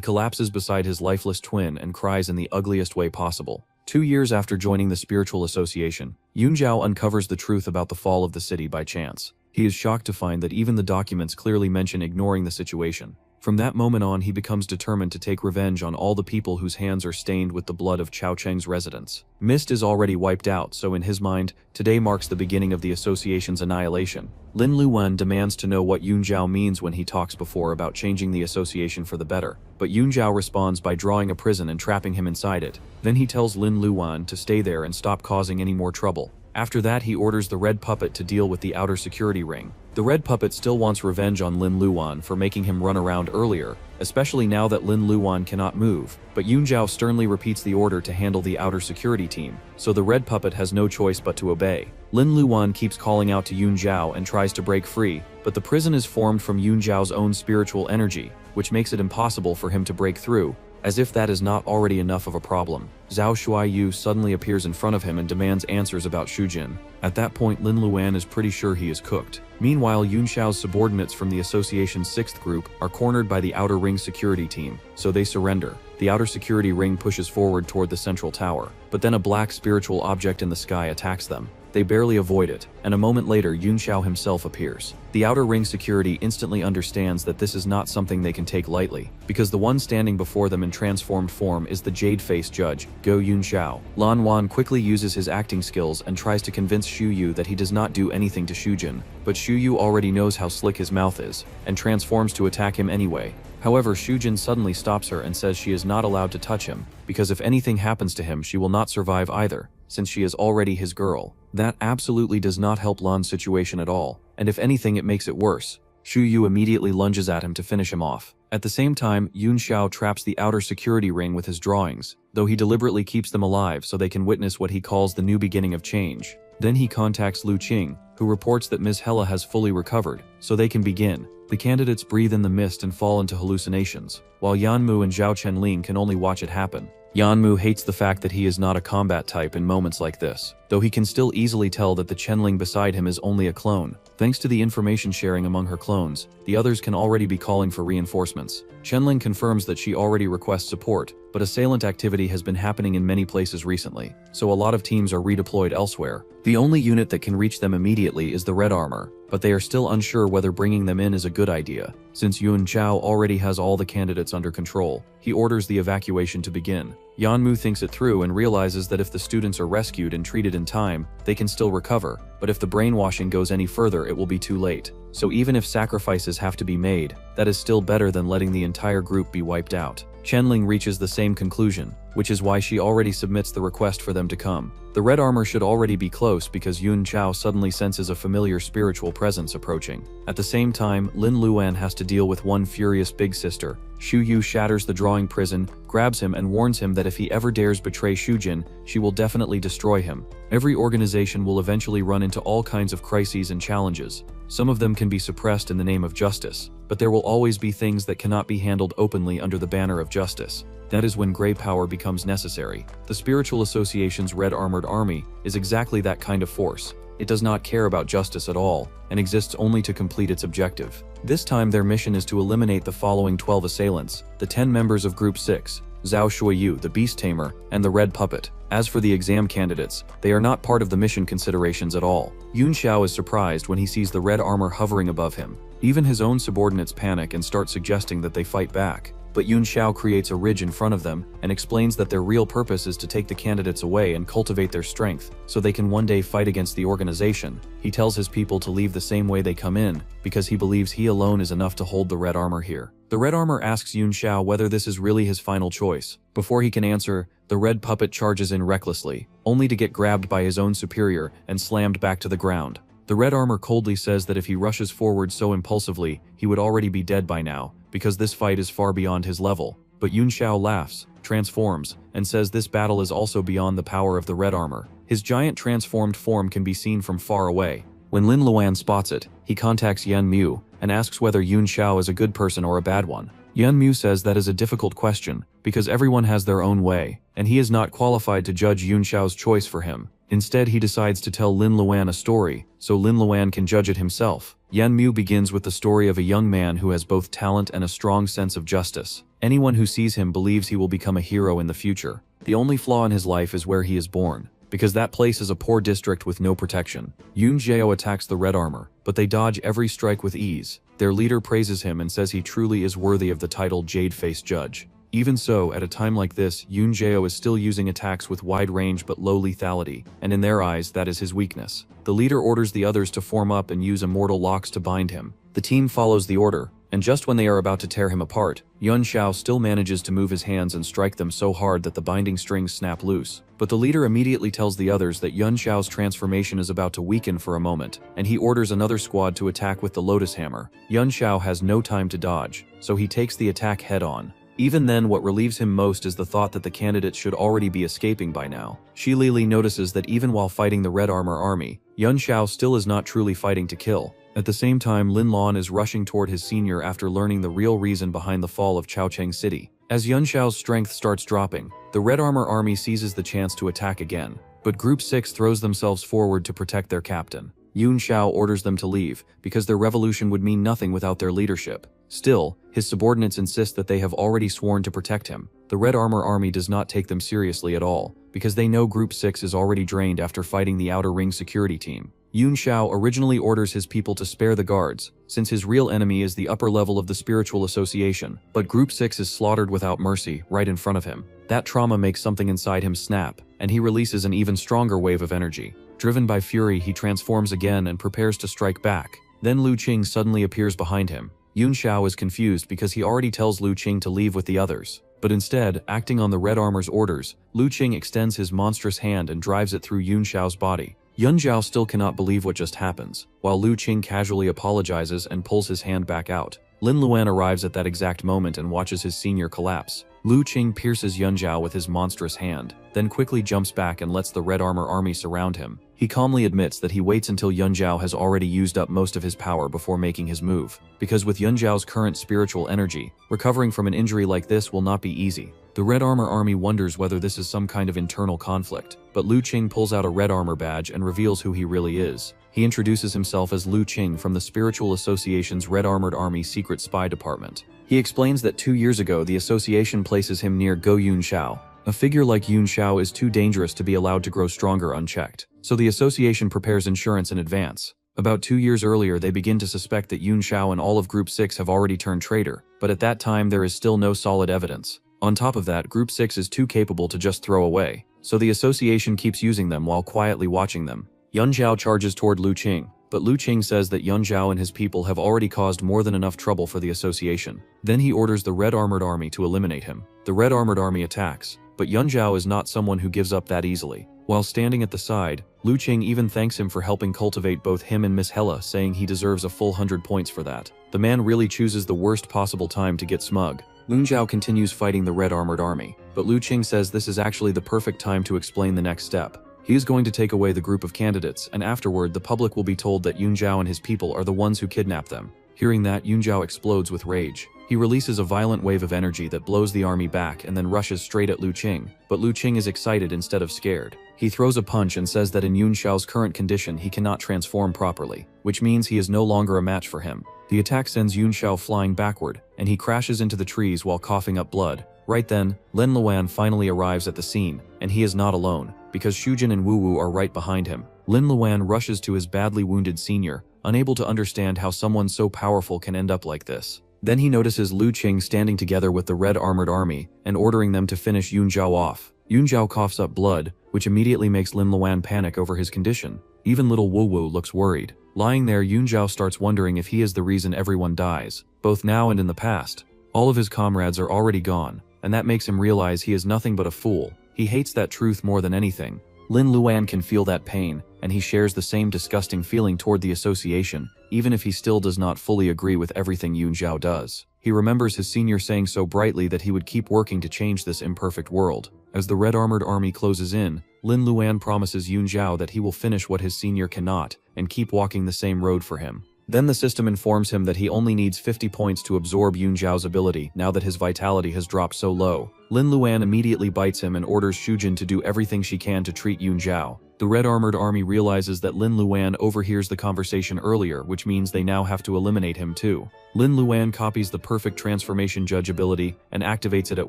[SPEAKER 1] collapses beside his lifeless twin and cries in the ugliest way possible. 2 years after joining the spiritual association, Yunjiao uncovers the truth about the fall of the city by chance. He is shocked to find that even the documents clearly mention ignoring the situation. From that moment on, he becomes determined to take revenge on all the people whose hands are stained with the blood of Chaocheng's residents. Mist is already wiped out, so in his mind, today marks the beginning of the association's annihilation. Lin Luwen demands to know what Yunjiao means when he talks before about changing the association for the better, but Yunjiao responds by drawing a prison and trapping him inside it. Then he tells Lin Luwen to stay there and stop causing any more trouble. After that, he orders the Red Puppet to deal with the outer security ring. The Red Puppet still wants revenge on Lin Luwen for making him run around earlier, especially now that Lin Luwen cannot move, but Yunjiao sternly repeats the order to handle the outer security team, so the Red Puppet has no choice but to obey. Lin Luwen keeps calling out to Yunjiao and tries to break free, but the prison is formed from Yunjiao's own spiritual energy, which makes it impossible for him to break through. As if that is not already enough of a problem, Zhao Shuaiyu suddenly appears in front of him and demands answers about Shujin. At that point, Lin Luwen is pretty sure he is cooked. Meanwhile, Yunxiao's subordinates from the association's 6th group are cornered by the outer ring security team, so they surrender. The outer security ring pushes forward toward the central tower, but then a black spiritual object in the sky attacks them. They barely avoid it, and a moment later Yunxiao himself appears. The outer ring security instantly understands that this is not something they can take lightly, because the one standing before them in transformed form is the jade-faced judge, Go Yunxiao. Lan Wan quickly uses his acting skills and tries to convince Xu Yu that he does not do anything to Shujin, but Xu Yu already knows how slick his mouth is, and transforms to attack him anyway. However, Shujin suddenly stops her and says she is not allowed to touch him, because if anything happens to him she will not survive either, since she is already his girl. That absolutely does not help Lan's situation at all, and if anything it makes it worse. Xu Yu immediately lunges at him to finish him off. At the same time, Yunxiao traps the outer security ring with his drawings, though he deliberately keeps them alive so they can witness what he calls the new beginning of change. Then he contacts Lu Qing, who reports that Ms. Hella has fully recovered, so they can begin. The candidates breathe in the mist and fall into hallucinations, while Yanmu and Zhao Chenling can only watch it happen. Yanmu hates the fact that he is not a combat type in moments like this, though he can still easily tell that the Chenling beside him is only a clone. Thanks to the information sharing among her clones, the others can already be calling for reinforcements. Chenling confirms that she already requests support, but assailant activity has been happening in many places recently, so a lot of teams are redeployed elsewhere. The only unit that can reach them immediately is the Red Armor, but they are still unsure whether bringing them in is a good idea. Since Yun Chao already has all the candidates under control, he orders the evacuation to begin. Yanmu thinks it through and realizes that if the students are rescued and treated in time, they can still recover, but if the brainwashing goes any further it will be too late. So even if sacrifices have to be made, that is still better than letting the entire group be wiped out. Chenling reaches the same conclusion, which is why she already submits the request for them to come. The Red Armor should already be close because Yun Chao suddenly senses a familiar spiritual presence approaching. At the same time, Lin Luan has to deal with one furious big sister. Xu Yu shatters the drawing prison, grabs him and warns him that if he ever dares betray Shujin, she will definitely destroy him. Every organization will eventually run into all kinds of crises and challenges. Some of them can be suppressed in the name of justice, but there will always be things that cannot be handled openly under the banner of justice. That is when gray power becomes necessary. The Spiritual Association's Red Armored Army is exactly that kind of force. It does not care about justice at all, and exists only to complete its objective. This time their mission is to eliminate the following 12 assailants, the 10 members of Group 6, Zhao Shuiyu, the Beast Tamer, and the Red Puppet. As for the exam candidates, they are not part of the mission considerations at all. Yun Xiao is surprised when he sees the red armor hovering above him. Even his own subordinates panic and start suggesting that they fight back. But Yun Xiao creates a ridge in front of them and explains that their real purpose is to take the candidates away and cultivate their strength so they can one day fight against the organization. He tells his people to leave the same way they come in because he believes he alone is enough to hold the red armor here. The red armor asks Yun Xiao whether this is really his final choice. Before he can answer, the red puppet charges in recklessly, only to get grabbed by his own superior and slammed back to the ground. The red armor coldly says that if he rushes forward so impulsively, he would already be dead by now, because this fight is far beyond his level. But Yun Xiao laughs, transforms, and says this battle is also beyond the power of the red armor. His giant transformed form can be seen from far away. When Lin Luan spots it, he contacts Yan Mu and asks whether Yun Xiao is a good person or a bad one. Yan Mu says that is a difficult question, because everyone has their own way, and he is not qualified to judge Yun Xiao's choice for him. Instead, he decides to tell Lin Luan a story, so Lin Luan can judge it himself. Yan Mu begins with the story of a young man who has both talent and a strong sense of justice. Anyone who sees him believes he will become a hero in the future. The only flaw in his life is where he is born, because that place is a poor district with no protection. Yun Xiao attacks the red armor, but they dodge every strike with ease. Their leader praises him and says he truly is worthy of the title Jade-Face Judge. Even so, at a time like this, Yun Xiao is still using attacks with wide range but low lethality, and in their eyes, that is his weakness. The leader orders the others to form up and use immortal locks to bind him. The team follows the order, and just when they are about to tear him apart, Yun Xiao still manages to move his hands and strike them so hard that the binding strings snap loose. But the leader immediately tells the others that Yun Xiao's transformation is about to weaken for a moment, and he orders another squad to attack with the Lotus Hammer. Yun Xiao has no time to dodge, so he takes the attack head-on. Even then, what relieves him most is the thought that the candidates should already be escaping by now. Shi Lili notices that even while fighting the Red Armor army, Yun Xiao still is not truly fighting to kill. At the same time, Lin Lan is rushing toward his senior after learning the real reason behind the fall of Chaocheng City. As Yun Xiao's strength starts dropping, the Red Armor army seizes the chance to attack again, but Group 6 throws themselves forward to protect their captain. Yun Xiao orders them to leave, because their revolution would mean nothing without their leadership. Still, his subordinates insist that they have already sworn to protect him. The Red Armor army does not take them seriously at all, because they know Group 6 is already drained after fighting the Outer Ring security team. Yun Xiao originally orders his people to spare the guards, since his real enemy is the upper level of the spiritual association, but Group 6 is slaughtered without mercy right in front of him. That trauma makes something inside him snap, and he releases an even stronger wave of energy. Driven by fury, he transforms again and prepares to strike back. Then Lu Qing suddenly appears behind him. Yun Xiao is confused because he already tells Lu Qing to leave with the others. But instead, acting on the Red Armor's orders, Lu Qing extends his monstrous hand and drives it through Yun Xiao's body. Yun Xiao still cannot believe what just happens, while Lu Qing casually apologizes and pulls his hand back out. Lin Luan arrives at that exact moment and watches his senior collapse. Lu Qing pierces Yun Xiao with his monstrous hand, then quickly jumps back and lets the Red Armor army surround him. He calmly admits that he waits until Yun Xiao has already used up most of his power before making his move, because with Yun Xiao's current spiritual energy, recovering from an injury like this will not be easy. The Red Armor army wonders whether this is some kind of internal conflict, but Lu Qing pulls out a Red Armor badge and reveals who he really is. He introduces himself as Lu Qing from the Spiritual Association's Red Armored Army Secret Spy Department. He explains that 2 years ago the association places him near Go Yun Xiao. A figure like Yun Xiao is too dangerous to be allowed to grow stronger unchecked, so the association prepares insurance in advance. About 2 years earlier, they begin to suspect that Yun Xiao and all of Group 6 have already turned traitor, but at that time there is still no solid evidence. On top of that, Group 6 is too capable to just throw away, so the association keeps using them while quietly watching them. Yun Xiao charges toward Lu Qing, but Lu Qing says that Yun Xiao and his people have already caused more than enough trouble for the association. Then he orders the Red Armored Army to eliminate him. The Red Armored Army attacks, but Yun Xiao is not someone who gives up that easily. While standing at the side, Lu Qing even thanks him for helping cultivate both him and Miss Hella, saying he deserves a full 100 points for that. The man really chooses the worst possible time to get smug. Lun Zhao continues fighting the Red Armored Army, but Lu Qing says this is actually the perfect time to explain the next step. He is going to take away the group of candidates, and afterward the public will be told that Yun Zhao and his people are the ones who kidnapped them. Hearing that, Yun Zhao explodes with rage. He releases a violent wave of energy that blows the army back and then rushes straight at Lu Qing, but Lu Qing is excited instead of scared. He throws a punch and says that in Yun Xiao's current condition he cannot transform properly, which means he is no longer a match for him. The attack sends Yun Xiao flying backward, and he crashes into the trees while coughing up blood. Right then, Lin Luan finally arrives at the scene, and he is not alone, because Shujin and Wu Wu are right behind him. Lin Luan rushes to his badly wounded senior, unable to understand how someone so powerful can end up like this. Then he notices Lu Qing standing together with the Red Armored Army and ordering them to finish Yun Zhao off. Yun Zhao coughs up blood, which immediately makes Lin Luan panic over his condition. Even little Wu Wu looks worried. Lying there, Yun Zhao starts wondering if he is the reason everyone dies, both now and in the past. All of his comrades are already gone, and that makes him realize he is nothing but a fool. He hates that truth more than anything. Lin Luan can feel that pain, and he shares the same disgusting feeling toward the association, even if he still does not fully agree with everything Yun Zhao does. He remembers his senior saying so brightly that he would keep working to change this imperfect world. As the Red Armored Army closes in, Lin Luan promises Yun Zhao that he will finish what his senior cannot, and keep walking the same road for him. Then the system informs him that he only needs 50 points to absorb Yun Zhao's ability now that his vitality has dropped so low. Lin Luan immediately bites him and orders Shujin to do everything she can to treat Yun Zhao. The Red Armored Army realizes that Lin Luan overhears the conversation earlier, which means they now have to eliminate him too. Lin Luan copies the perfect transformation judge ability and activates it at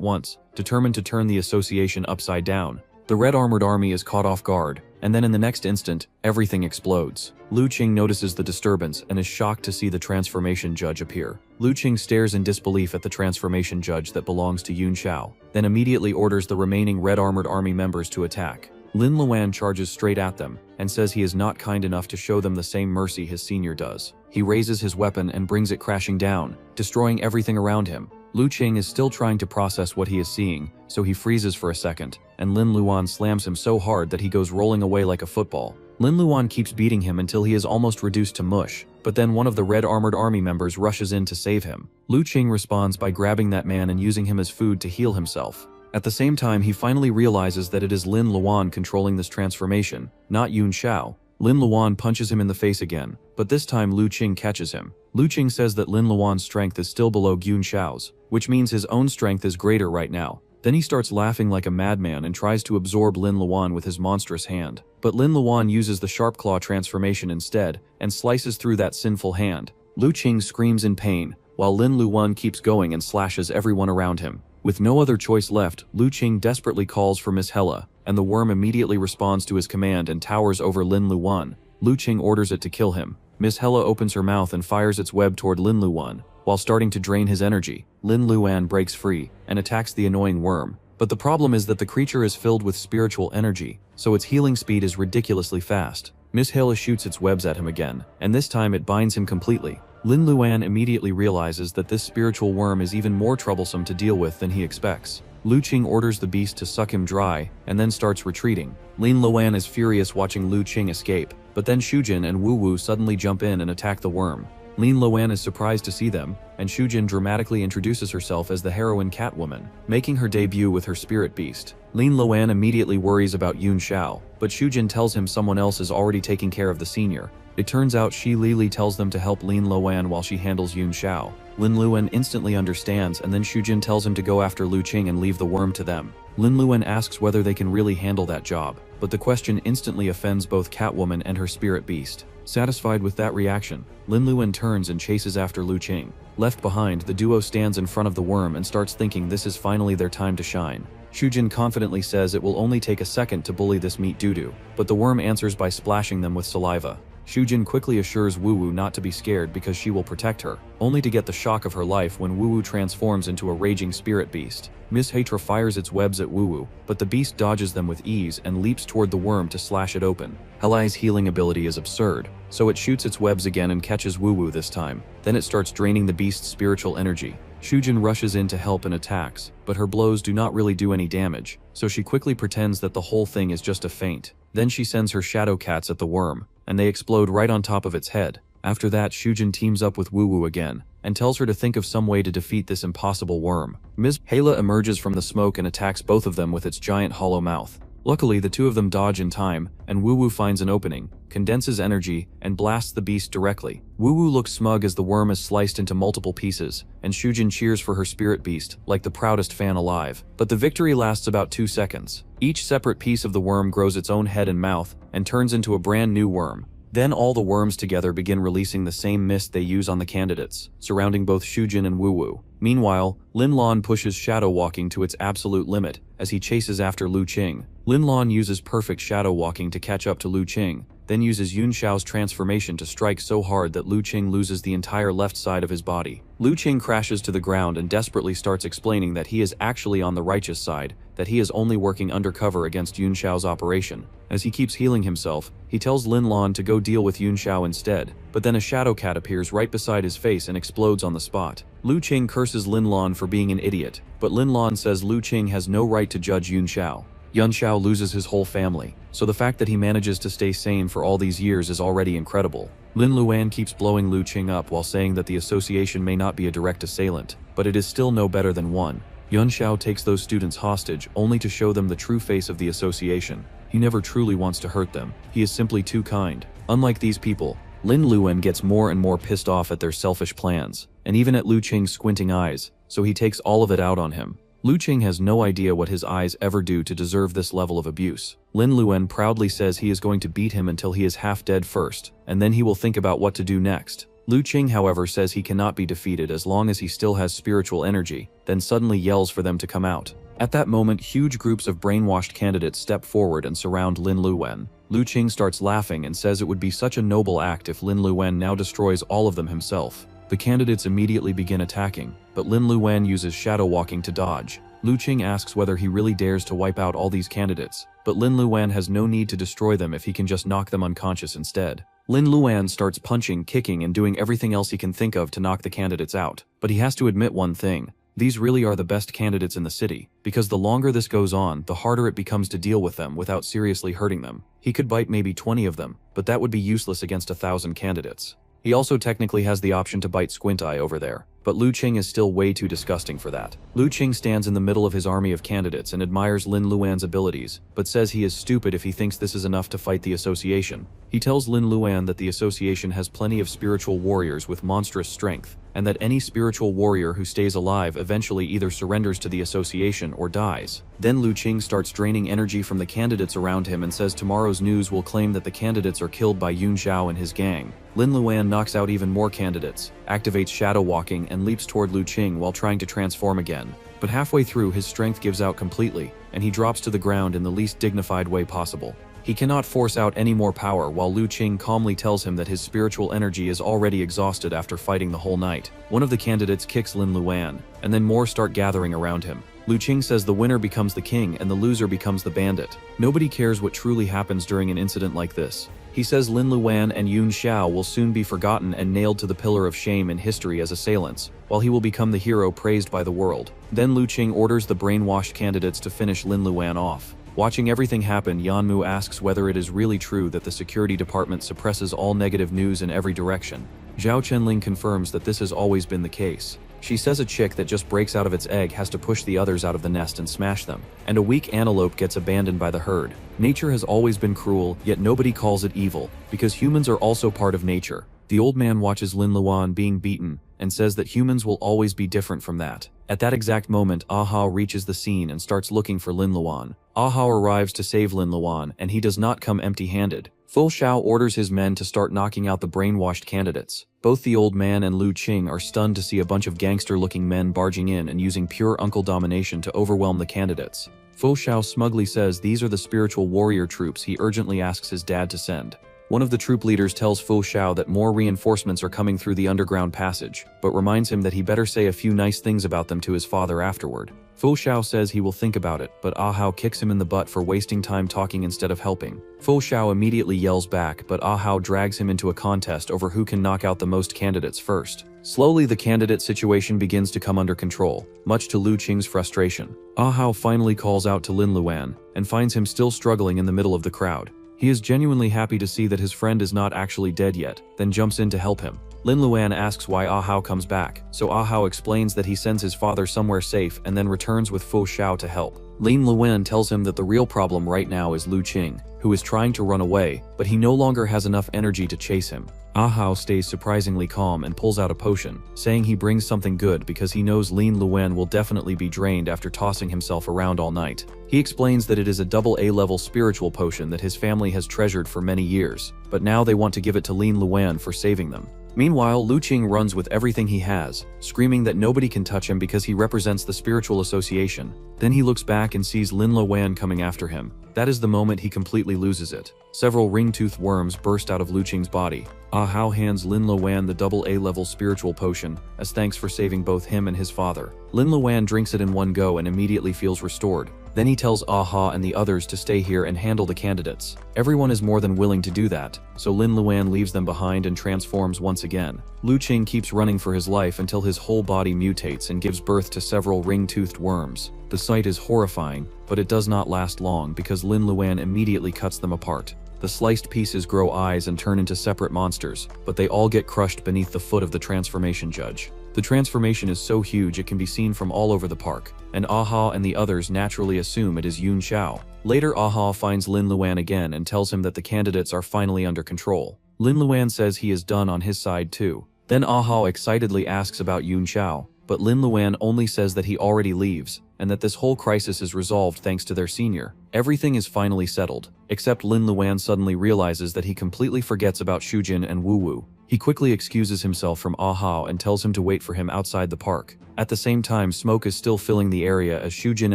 [SPEAKER 1] once, determined to turn the association upside down. The Red Armored Army is caught off guard, and then in the next instant, everything explodes. Lu Qing notices the disturbance and is shocked to see the transformation judge appear. Lu Qing stares in disbelief at the transformation judge that belongs to Yun Zhao, then immediately orders the remaining Red Armored Army members to attack. Lin Luan charges straight at them and says he is not kind enough to show them the same mercy his senior does. He raises his weapon and brings it crashing down, destroying everything around him. Lu Qing is still trying to process what he is seeing, so he freezes for a second, and Lin Luan slams him so hard that he goes rolling away like a football. Lin Luan keeps beating him until he is almost reduced to mush, but then one of the Red Armored Army members rushes in to save him. Lu Qing responds by grabbing that man and using him as food to heal himself. At the same time, he finally realizes that it is Lin Luan controlling this transformation, not Yun Zhao. Lin Luan punches him in the face again, but this time Lu Qing catches him. Lu Qing says that Lin Luan's strength is still below Yun Zhao's, which means his own strength is greater right now. Then he starts laughing like a madman and tries to absorb Lin Luan with his monstrous hand. But Lin Luan uses the Sharp Claw transformation instead and slices through that sinful hand. Lu Qing screams in pain, while Lin Luan keeps going and slashes everyone around him. With no other choice left, Lu Qing desperately calls for Miss Hella, and the worm immediately responds to his command and towers over Lin Luan. Lu Qing orders it to kill him. Miss Hella opens her mouth and fires its web toward Lin Luan. While starting to drain his energy, Lin Luan breaks free and attacks the annoying worm. But the problem is that the creature is filled with spiritual energy, so its healing speed is ridiculously fast. Miss Hella shoots its webs at him again, and this time it binds him completely. Lin Luan immediately realizes that this spiritual worm is even more troublesome to deal with than he expects. Lu Qing orders the beast to suck him dry, and then starts retreating. Lin Luan is furious watching Lu Qing escape, but then Shujin and Wu Wu suddenly jump in and attack the worm. Lin Luan is surprised to see them, and Shujin dramatically introduces herself as the heroine Catwoman, making her debut with her spirit beast. Lin Luan immediately worries about Yun Zhao, but Shujin tells him someone else is already taking care of the senior. It turns out Shi Lili tells them to help Lin Luan while she handles Yun Zhao. Lin Luan instantly understands, and then Shujin tells him to go after Lu Qing and leave the worm to them. Lin Luan asks whether they can really handle that job, but the question instantly offends both Catwoman and her spirit beast. Satisfied with that reaction, Lin Luan turns and chases after Lu Qing. Left behind, the duo stands in front of the worm and starts thinking this is finally their time to shine. Shujin confidently says it will only take a second to bully this meat doo-doo, but the worm answers by splashing them with saliva. Shujin quickly assures Wu Wu not to be scared because she will protect her, only to get the shock of her life when Wu Wu transforms into a raging spirit beast. Miss Hatra fires its webs at Wu Wu, but the beast dodges them with ease and leaps toward the worm to slash it open. Hellai's healing ability is absurd, so it shoots its webs again and catches Wu Wu this time. Then it starts draining the beast's spiritual energy. Shujin rushes in to help and attacks, but her blows do not really do any damage, so she quickly pretends that the whole thing is just a feint. Then she sends her shadow cats at the worm, and they explode right on top of its head. After that, Shujin teams up with Wu Wu again, and tells her to think of some way to defeat this impossible worm. Ms. Hela emerges from the smoke and attacks both of them with its giant hollow mouth. Luckily, the two of them dodge in time, and Wu Wu finds an opening, condenses energy, and blasts the beast directly. Wu Wu looks smug as the worm is sliced into multiple pieces, and Shujin cheers for her spirit beast, like the proudest fan alive. But the victory lasts about 2 seconds. Each separate piece of the worm grows its own head and mouth, and turns into a brand new worm. Then all the worms together begin releasing the same mist they use on the candidates, surrounding both Shujin and Wu Wu. Meanwhile, Lin Lan pushes shadow walking to its absolute limit as he chases after Lu Qing. Lin Lan uses perfect shadow walking to catch up to Lu Qing, then uses Yun Xiao's transformation to strike so hard that Lu Qing loses the entire left side of his body. Lu Qing crashes to the ground and desperately starts explaining that he is actually on the righteous side, that he is only working undercover against Yun Xiao's operation. As he keeps healing himself, he tells Lin Lan to go deal with Yun Xiao instead, but then a shadow cat appears right beside his face and explodes on the spot. Lu Qing curses Lin Lan for being an idiot, but Lin Lan says Lu Qing has no right to judge Yun Xiao. Yun Xiao loses his whole family, so the fact that he manages to stay sane for all these years is already incredible. Lin Luan keeps blowing Lu Qing up while saying that the association may not be a direct assailant, but it is still no better than one. Yun Xiao takes those students hostage only to show them the true face of the association. He never truly wants to hurt them, he is simply too kind. Unlike these people, Lin Luan gets more and more pissed off at their selfish plans, and even at Lu Qing's squinting eyes, so he takes all of it out on him. Lu Qing has no idea what his eyes ever do to deserve this level of abuse. Lin Luan proudly says he is going to beat him until he is half dead first, and then he will think about what to do next. Lu Qing, however, says he cannot be defeated as long as he still has spiritual energy, then suddenly yells for them to come out. At that moment, huge groups of brainwashed candidates step forward and surround Lin Luan. Lu Qing starts laughing and says it would be such a noble act if Lin Luan now destroys all of them himself. The candidates immediately begin attacking, but Lin Luan uses shadow walking to dodge. Lu Qing asks whether he really dares to wipe out all these candidates, but Lin Luan has no need to destroy them if he can just knock them unconscious instead. Lin Luan starts punching, kicking, and doing everything else he can think of to knock the candidates out, but he has to admit one thing. These really are the best candidates in the city, because the longer this goes on, the harder it becomes to deal with them without seriously hurting them. He could bite maybe 20 of them, but that would be useless against 1,000 candidates. He also technically has the option to bite Squint Eye over there, but Lu Qing is still way too disgusting for that. Lu Qing stands in the middle of his army of candidates and admires Lin Luan's abilities, but says he is stupid if he thinks this is enough to fight the association. He tells Lin Luan that the association has plenty of spiritual warriors with monstrous strength, and that any spiritual warrior who stays alive eventually either surrenders to the association or dies. Then Lu Qing starts draining energy from the candidates around him and says tomorrow's news will claim that the candidates are killed by Yun Xiao and his gang. Lin Luan knocks out even more candidates, activates shadow walking, and leaps toward Lu Qing while trying to transform again. But halfway through, his strength gives out completely, and he drops to the ground in the least dignified way possible. He cannot force out any more power while Lu Qing calmly tells him that his spiritual energy is already exhausted after fighting the whole night. One of the candidates kicks Lin Luan, and then more start gathering around him. Lu Qing says the winner becomes the king and the loser becomes the bandit. Nobody cares what truly happens during an incident like this. He says Lin Luan and Yun Xiao will soon be forgotten and nailed to the pillar of shame in history as assailants, while he will become the hero praised by the world. Then Lu Qing orders the brainwashed candidates to finish Lin Luan off. Watching everything happen, Yanmu asks whether it is really true that the security department suppresses all negative news in every direction. Zhao Chenling confirms that this has always been the case. She says a chick that just breaks out of its egg has to push the others out of the nest and smash them, and a weak antelope gets abandoned by the herd. Nature has always been cruel, yet nobody calls it evil, because humans are also part of nature. The old man watches Lin Luan being beaten, and says that humans will always be different from that. At that exact moment, Aha reaches the scene and starts looking for Lin Luan. Aha arrives to save Lin Luan, and he does not come empty-handed. Fu Xiao orders his men to start knocking out the brainwashed candidates. Both the old man and Lu Qing are stunned to see a bunch of gangster-looking men barging in and using pure uncle domination to overwhelm the candidates. Fu Xiao smugly says these are the spiritual warrior troops he urgently asks his dad to send. One of the troop leaders tells Fu Xiao that more reinforcements are coming through the underground passage, but reminds him that he better say a few nice things about them to his father afterward. Fu Xiao says he will think about it, but Ahao kicks him in the butt for wasting time talking instead of helping. Fu Xiao immediately yells back, but Ahao drags him into a contest over who can knock out the most candidates first. Slowly, the candidate situation begins to come under control, much to Lu Qing's frustration. Ahao finally calls out to Lin Luan, and finds him still struggling in the middle of the crowd. He is genuinely happy to see that his friend is not actually dead yet, then jumps in to help him. Lin Luan asks why Ahao comes back, so Ahao explains that he sends his father somewhere safe and then returns with Fu Xiao to help. Lin Luan tells him that the real problem right now is Lu Qing, who is trying to run away, but he no longer has enough energy to chase him. Ahao stays surprisingly calm and pulls out a potion, saying he brings something good because he knows Lin Luan will definitely be drained after tossing himself around all night. He explains that it is a double A-level spiritual potion that his family has treasured for many years, but now they want to give it to Lin Luan for saving them. Meanwhile, Lu Qing runs with everything he has, screaming that nobody can touch him because he represents the spiritual association. Then he looks back and sees Lin Luan coming after him. That is the moment he completely loses it. Several ring-toothed worms burst out of Lu Qing's body. Ah Hao hands Lin Luan the double A-level spiritual potion, as thanks for saving both him and his father. Lin Luan drinks it in one go and immediately feels restored. Then he tells Aha and the others to stay here and handle the candidates. Everyone is more than willing to do that, so Lin Luan leaves them behind and transforms once again. Lu Qing keeps running for his life until his whole body mutates and gives birth to several ring-toothed worms. The sight is horrifying, but it does not last long because Lin Luan immediately cuts them apart. The sliced pieces grow eyes and turn into separate monsters, but they all get crushed beneath the foot of the transformation judge. The transformation is so huge it can be seen from all over the park, and Aha and the others naturally assume it is Yun Xiao. Later, Aha finds Lin Luan again and tells him that the candidates are finally under control. Lin Luan says he is done on his side too. Then Aha excitedly asks about Yun Xiao, but Lin Luan only says that he already leaves, and that this whole crisis is resolved thanks to their senior. Everything is finally settled, except Lin Luan suddenly realizes that he completely forgets about Shujin and Wu Wu. He quickly excuses himself from Aha and tells him to wait for him outside the park. At the same time, smoke is still filling the area as Shujin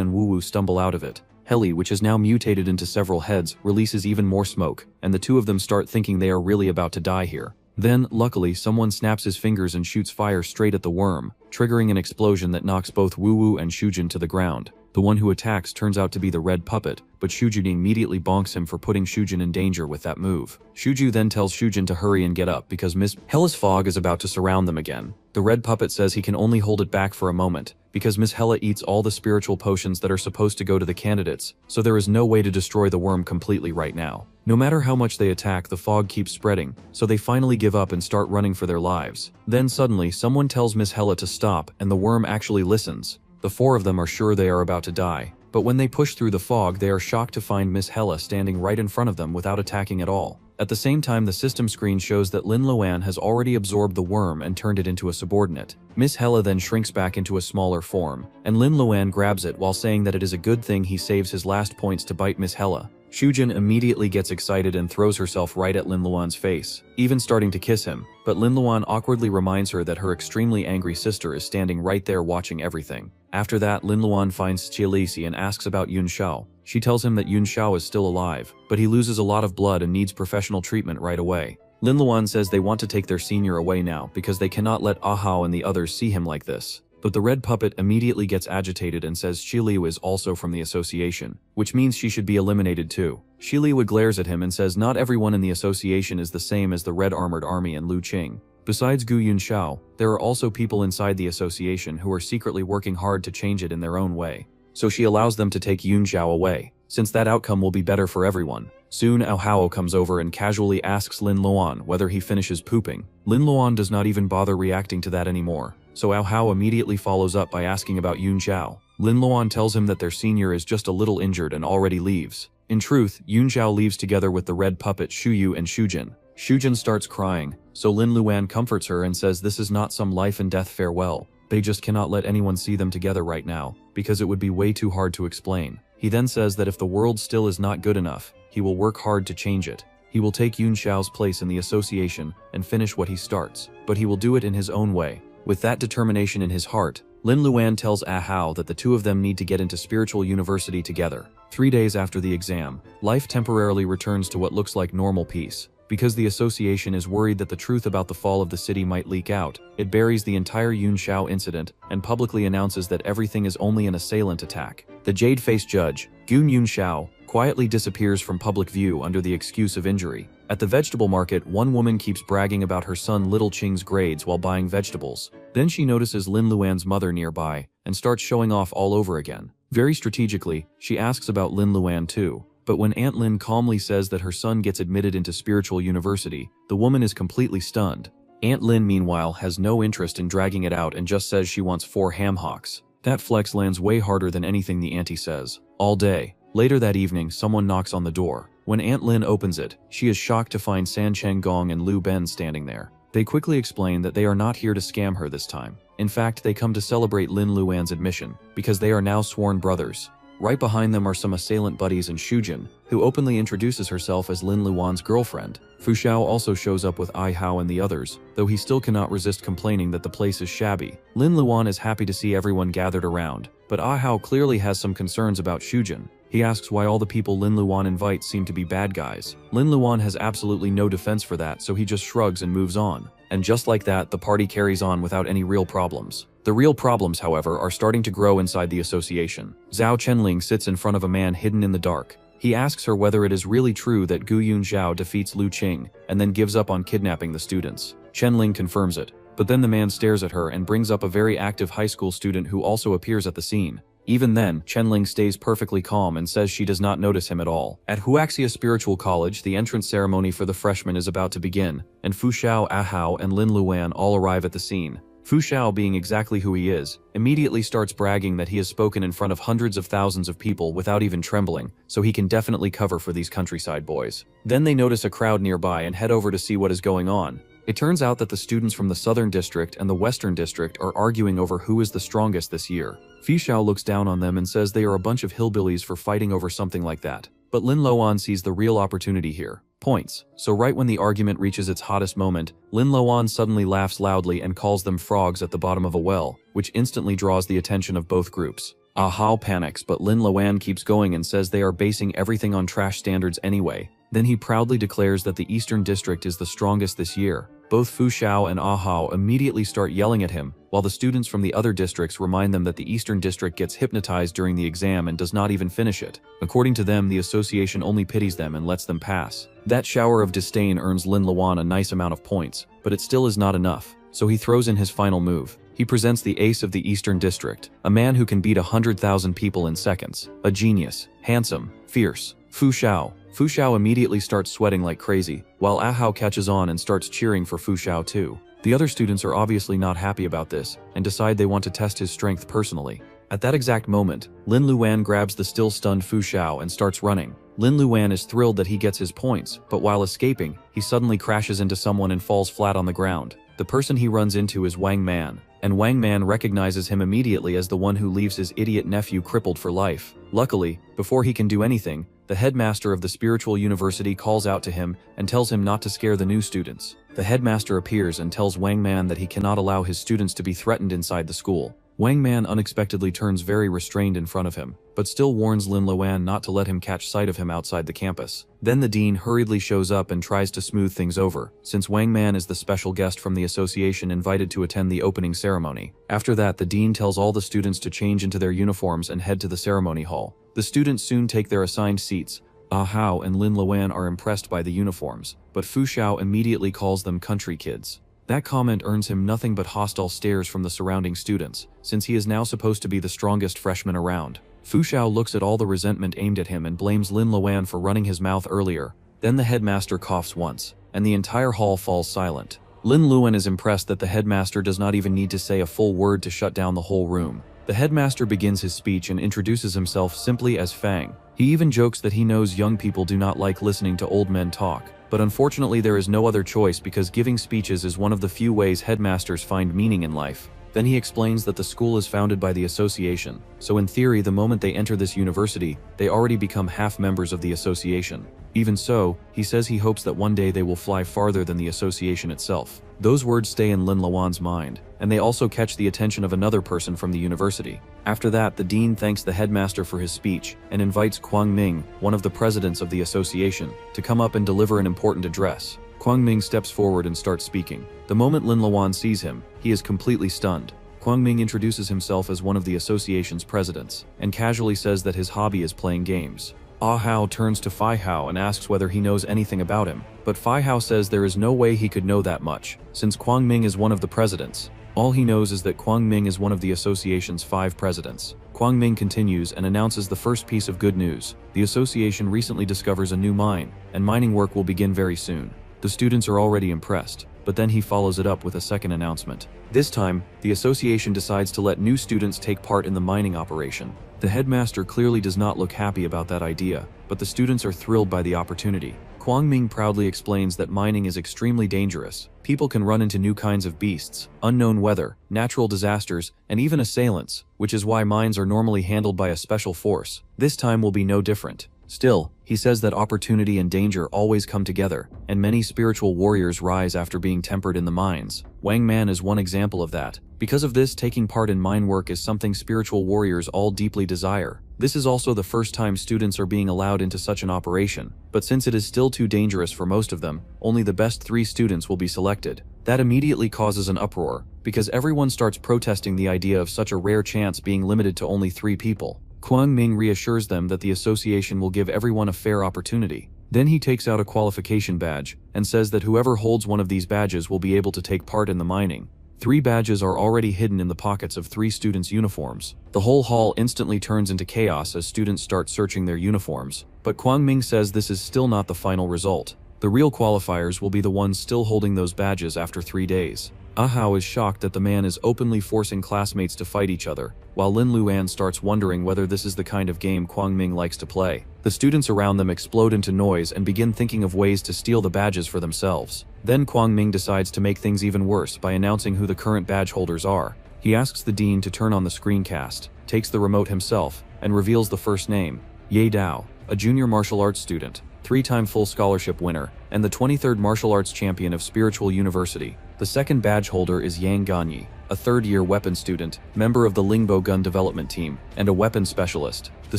[SPEAKER 1] and Wu Wu stumble out of it. Heli, which is now mutated into several heads, releases even more smoke, and the two of them start thinking they are really about to die here. Then, luckily, someone snaps his fingers and shoots fire straight at the worm, triggering an explosion that knocks both Wu Wu and Shujin to the ground. The one who attacks turns out to be the red puppet, but Shujin immediately bonks him for putting Shujin in danger with that move. Shuju then tells Shujin to hurry and get up because Miss Hella's fog is about to surround them again. The red puppet says he can only hold it back for a moment, because Miss Hella eats all the spiritual potions that are supposed to go to the candidates, so there is no way to destroy the worm completely right now. No matter how much they attack, the fog keeps spreading, so they finally give up and start running for their lives. Then suddenly, someone tells Miss Hella to stop, and the worm actually listens. The four of them are sure they are about to die, but when they push through the fog, they are shocked to find Miss Hella standing right in front of them without attacking at all. At the same time, the system screen shows that Lin Luan has already absorbed the worm and turned it into a subordinate. Miss Hella then shrinks back into a smaller form, and Lin Luan grabs it while saying that it is a good thing he saves his last points to bite Miss Hella. Shujin immediately gets excited and throws herself right at Lin Luan's face, even starting to kiss him, but Lin Luan awkwardly reminds her that her extremely angry sister is standing right there watching everything. After that, Lin Luan finds Qielisi and asks about Yun Xiao. She tells him that Yun Xiao is still alive, but he loses a lot of blood and needs professional treatment right away. Lin Luan says they want to take their senior away now because they cannot let Ahao and the others see him like this. But the red puppet immediately gets agitated and says Shiliu is also from the association, which means she should be eliminated too. Shiliu glares at him and says not everyone in the association is the same as the Red Armored Army and Lu Qing. Besides Gu Yunxiao, there are also people inside the association who are secretly working hard to change it in their own way. So she allows them to take Yun Xiao away, since that outcome will be better for everyone. Soon Ao Hao comes over and casually asks Lin Luan whether he finishes pooping. Lin Luan does not even bother reacting to that anymore, so Ao Hao immediately follows up by asking about Yun Xiao. Lin Luan tells him that their senior is just a little injured and already leaves. In truth, Yun Xiao leaves together with the red puppet Shuyu and Shujin. Shujin starts crying, so Lin Luan comforts her and says this is not some life and death farewell. They just cannot let anyone see them together right now, because it would be way too hard to explain. He then says that if the world still is not good enough, he will work hard to change it. He will take Yun Xiao's place in the association and finish what he starts, but he will do it in his own way. With that determination in his heart, Lin Luan tells Ahao that the two of them need to get into spiritual university together. 3 days after the exam, life temporarily returns to what looks like normal peace. Because the association is worried that the truth about the fall of the city might leak out, it buries the entire Yun Xiao incident and publicly announces that everything is only an assailant attack. The jade-faced judge, Gun Yun Xiao, quietly disappears from public view under the excuse of injury. At the vegetable market, one woman keeps bragging about her son Little Qing's grades while buying vegetables. Then she notices Lin Luan's mother nearby and starts showing off all over again. Very strategically, she asks about Lin Luan too. But when Aunt Lin calmly says that her son gets admitted into spiritual university, the woman is completely stunned. Aunt Lin, meanwhile, has no interest in dragging it out and just says she wants 4 ham hocks. That flex lands way harder than anything the auntie says. All day. Later that evening, someone knocks on the door. When Aunt Lin opens it, she is shocked to find San Cheng Gong and Liu Ben standing there. They quickly explain that they are not here to scam her this time. In fact, they come to celebrate Lin Luan's admission, because they are now sworn brothers. Right behind them are some assailant buddies and Shujin, who openly introduces herself as Lin Luan's girlfriend. Fu Xiao also shows up with Ai Hao and the others, though he still cannot resist complaining that the place is shabby. Lin Luan is happy to see everyone gathered around, but Ai Hao clearly has some concerns about Shujin. He asks why all the people Lin Luan invites seem to be bad guys. Lin Luan has absolutely no defense for that, so he just shrugs and moves on. And just like that, the party carries on without any real problems. The real problems, however, are starting to grow inside the association. Zhao Chenling sits in front of a man hidden in the dark. He asks her whether it is really true that Gu Yunzhao defeats Lu Qing and then gives up on kidnapping the students. Chenling confirms it, but then the man stares at her and brings up a very active high school student who also appears at the scene. Even then, Chenling stays perfectly calm and says she does not notice him at all. At Huaxia Spiritual College, the entrance ceremony for the freshmen is about to begin, and Fu Xiao, A Hao, and Lin Luan all arrive at the scene. Fu Xiao, being exactly who he is, immediately starts bragging that he has spoken in front of hundreds of thousands of people without even trembling, so he can definitely cover for these countryside boys. Then they notice a crowd nearby and head over to see what is going on. It turns out that the students from the Southern District and the Western District are arguing over who is the strongest this year. Fu Xiao looks down on them and says they are a bunch of hillbillies for fighting over something like that. But Lin Luan sees the real opportunity here. Points. So right when the argument reaches its hottest moment, Lin Luan suddenly laughs loudly and calls them frogs at the bottom of a well, which instantly draws the attention of both groups. Ah Hao panics, but Lin Luan keeps going and says they are basing everything on trash standards anyway. Then he proudly declares that the Eastern District is the strongest this year. Both Fu Xiao and Ah Hao immediately start yelling at him, while the students from the other districts remind them that the Eastern District gets hypnotized during the exam and does not even finish it. According to them, the association only pities them and lets them pass. That shower of disdain earns Lin Luan a nice amount of points, but it still is not enough, so he throws in his final move. He presents the ace of the Eastern District, a man who can beat 100,000 people in seconds, a genius, handsome, fierce, Fu Xiao. Fu Xiao immediately starts sweating like crazy, while A Hao catches on and starts cheering for Fu Xiao too. The other students are obviously not happy about this, and decide they want to test his strength personally. At that exact moment, Lin Luan grabs the still stunned Fu Xiao and starts running. Lin Luan is thrilled that he gets his points, but while escaping, he suddenly crashes into someone and falls flat on the ground. The person he runs into is Wang Man, and Wang Man recognizes him immediately as the one who leaves his idiot nephew crippled for life. Luckily, before he can do anything, the headmaster of the spiritual university calls out to him and tells him not to scare the new students. The headmaster appears and tells Wang Man that he cannot allow his students to be threatened inside the school. Wang Man unexpectedly turns very restrained in front of him, but still warns Lin Luan not to let him catch sight of him outside the campus. Then the dean hurriedly shows up and tries to smooth things over, since Wang Man is the special guest from the association invited to attend the opening ceremony. After that, the dean tells all the students to change into their uniforms and head to the ceremony hall. The students soon take their assigned seats. Ah Hao and Lin Luan are impressed by the uniforms, but Fu Xiao immediately calls them country kids. That comment earns him nothing but hostile stares from the surrounding students, since he is now supposed to be the strongest freshman around. Fu Xiao looks at all the resentment aimed at him and blames Lin Luan for running his mouth earlier. Then the headmaster coughs once, and the entire hall falls silent. Lin Luan is impressed that the headmaster does not even need to say a full word to shut down the whole room. The headmaster begins his speech and introduces himself simply as Fang. He even jokes that he knows young people do not like listening to old men talk. But unfortunately there is no other choice because giving speeches is one of the few ways headmasters find meaning in life. Then he explains that the school is founded by the association, so in theory the moment they enter this university, they already become half members of the association. Even so, he says he hopes that one day they will fly farther than the association itself. Those words stay in Lin Luan's mind, and they also catch the attention of another person from the university. After that, the dean thanks the headmaster for his speech and invites Kwang Ming, one of the presidents of the association, to come up and deliver an important address. Kwang Ming steps forward and starts speaking. The moment Lin Luan sees him, he is completely stunned. Kwang Ming introduces himself as one of the association's presidents, and casually says that his hobby is playing games. Ah Hao turns to Fi Hao and asks whether he knows anything about him, but Fi Hao says there is no way he could know that much, since Kwang Ming is one of the presidents. All he knows is that Kwang Ming is one of the association's 5 presidents. Kwang Ming continues and announces the first piece of good news. The association recently discovers a new mine, and mining work will begin very soon. The students are already impressed, but then he follows it up with a second announcement. This time, the association decides to let new students take part in the mining operation. The headmaster clearly does not look happy about that idea, but the students are thrilled by the opportunity. Kwang Ming proudly explains that mining is extremely dangerous. People can run into new kinds of beasts, unknown weather, natural disasters, and even assailants, which is why mines are normally handled by a special force. This time will be no different. Still, he says that opportunity and danger always come together, and many spiritual warriors rise after being tempered in the mines. Wang Man is one example of that. Because of this, taking part in mine work is something spiritual warriors all deeply desire. This is also the first time students are being allowed into such an operation, but since it is still too dangerous for most of them, only the best 3 students will be selected. That immediately causes an uproar, because everyone starts protesting the idea of such a rare chance being limited to only 3 people. Kwang Ming reassures them that the association will give everyone a fair opportunity. Then he takes out a qualification badge and says that whoever holds one of these badges will be able to take part in the mining. 3 badges are already hidden in the pockets of 3 students' uniforms. The whole hall instantly turns into chaos as students start searching their uniforms. But Kwang Ming says this is still not the final result. The real qualifiers will be the ones still holding those badges after 3 days. Ahao is shocked that the man is openly forcing classmates to fight each other, while Lin Luan starts wondering whether this is the kind of game Kwang Ming likes to play. The students around them explode into noise and begin thinking of ways to steal the badges for themselves. Then Kwang Ming decides to make things even worse by announcing who the current badge holders are. He asks the dean to turn on the screencast, takes the remote himself, and reveals the first name, Ye Dao, a junior martial arts student, 3-time full scholarship winner, and the 23rd martial arts champion of Spiritual University. The second badge holder is Yang Ganyi, a 3rd-year weapon student, member of the Lingbo gun development team, and a weapon specialist. The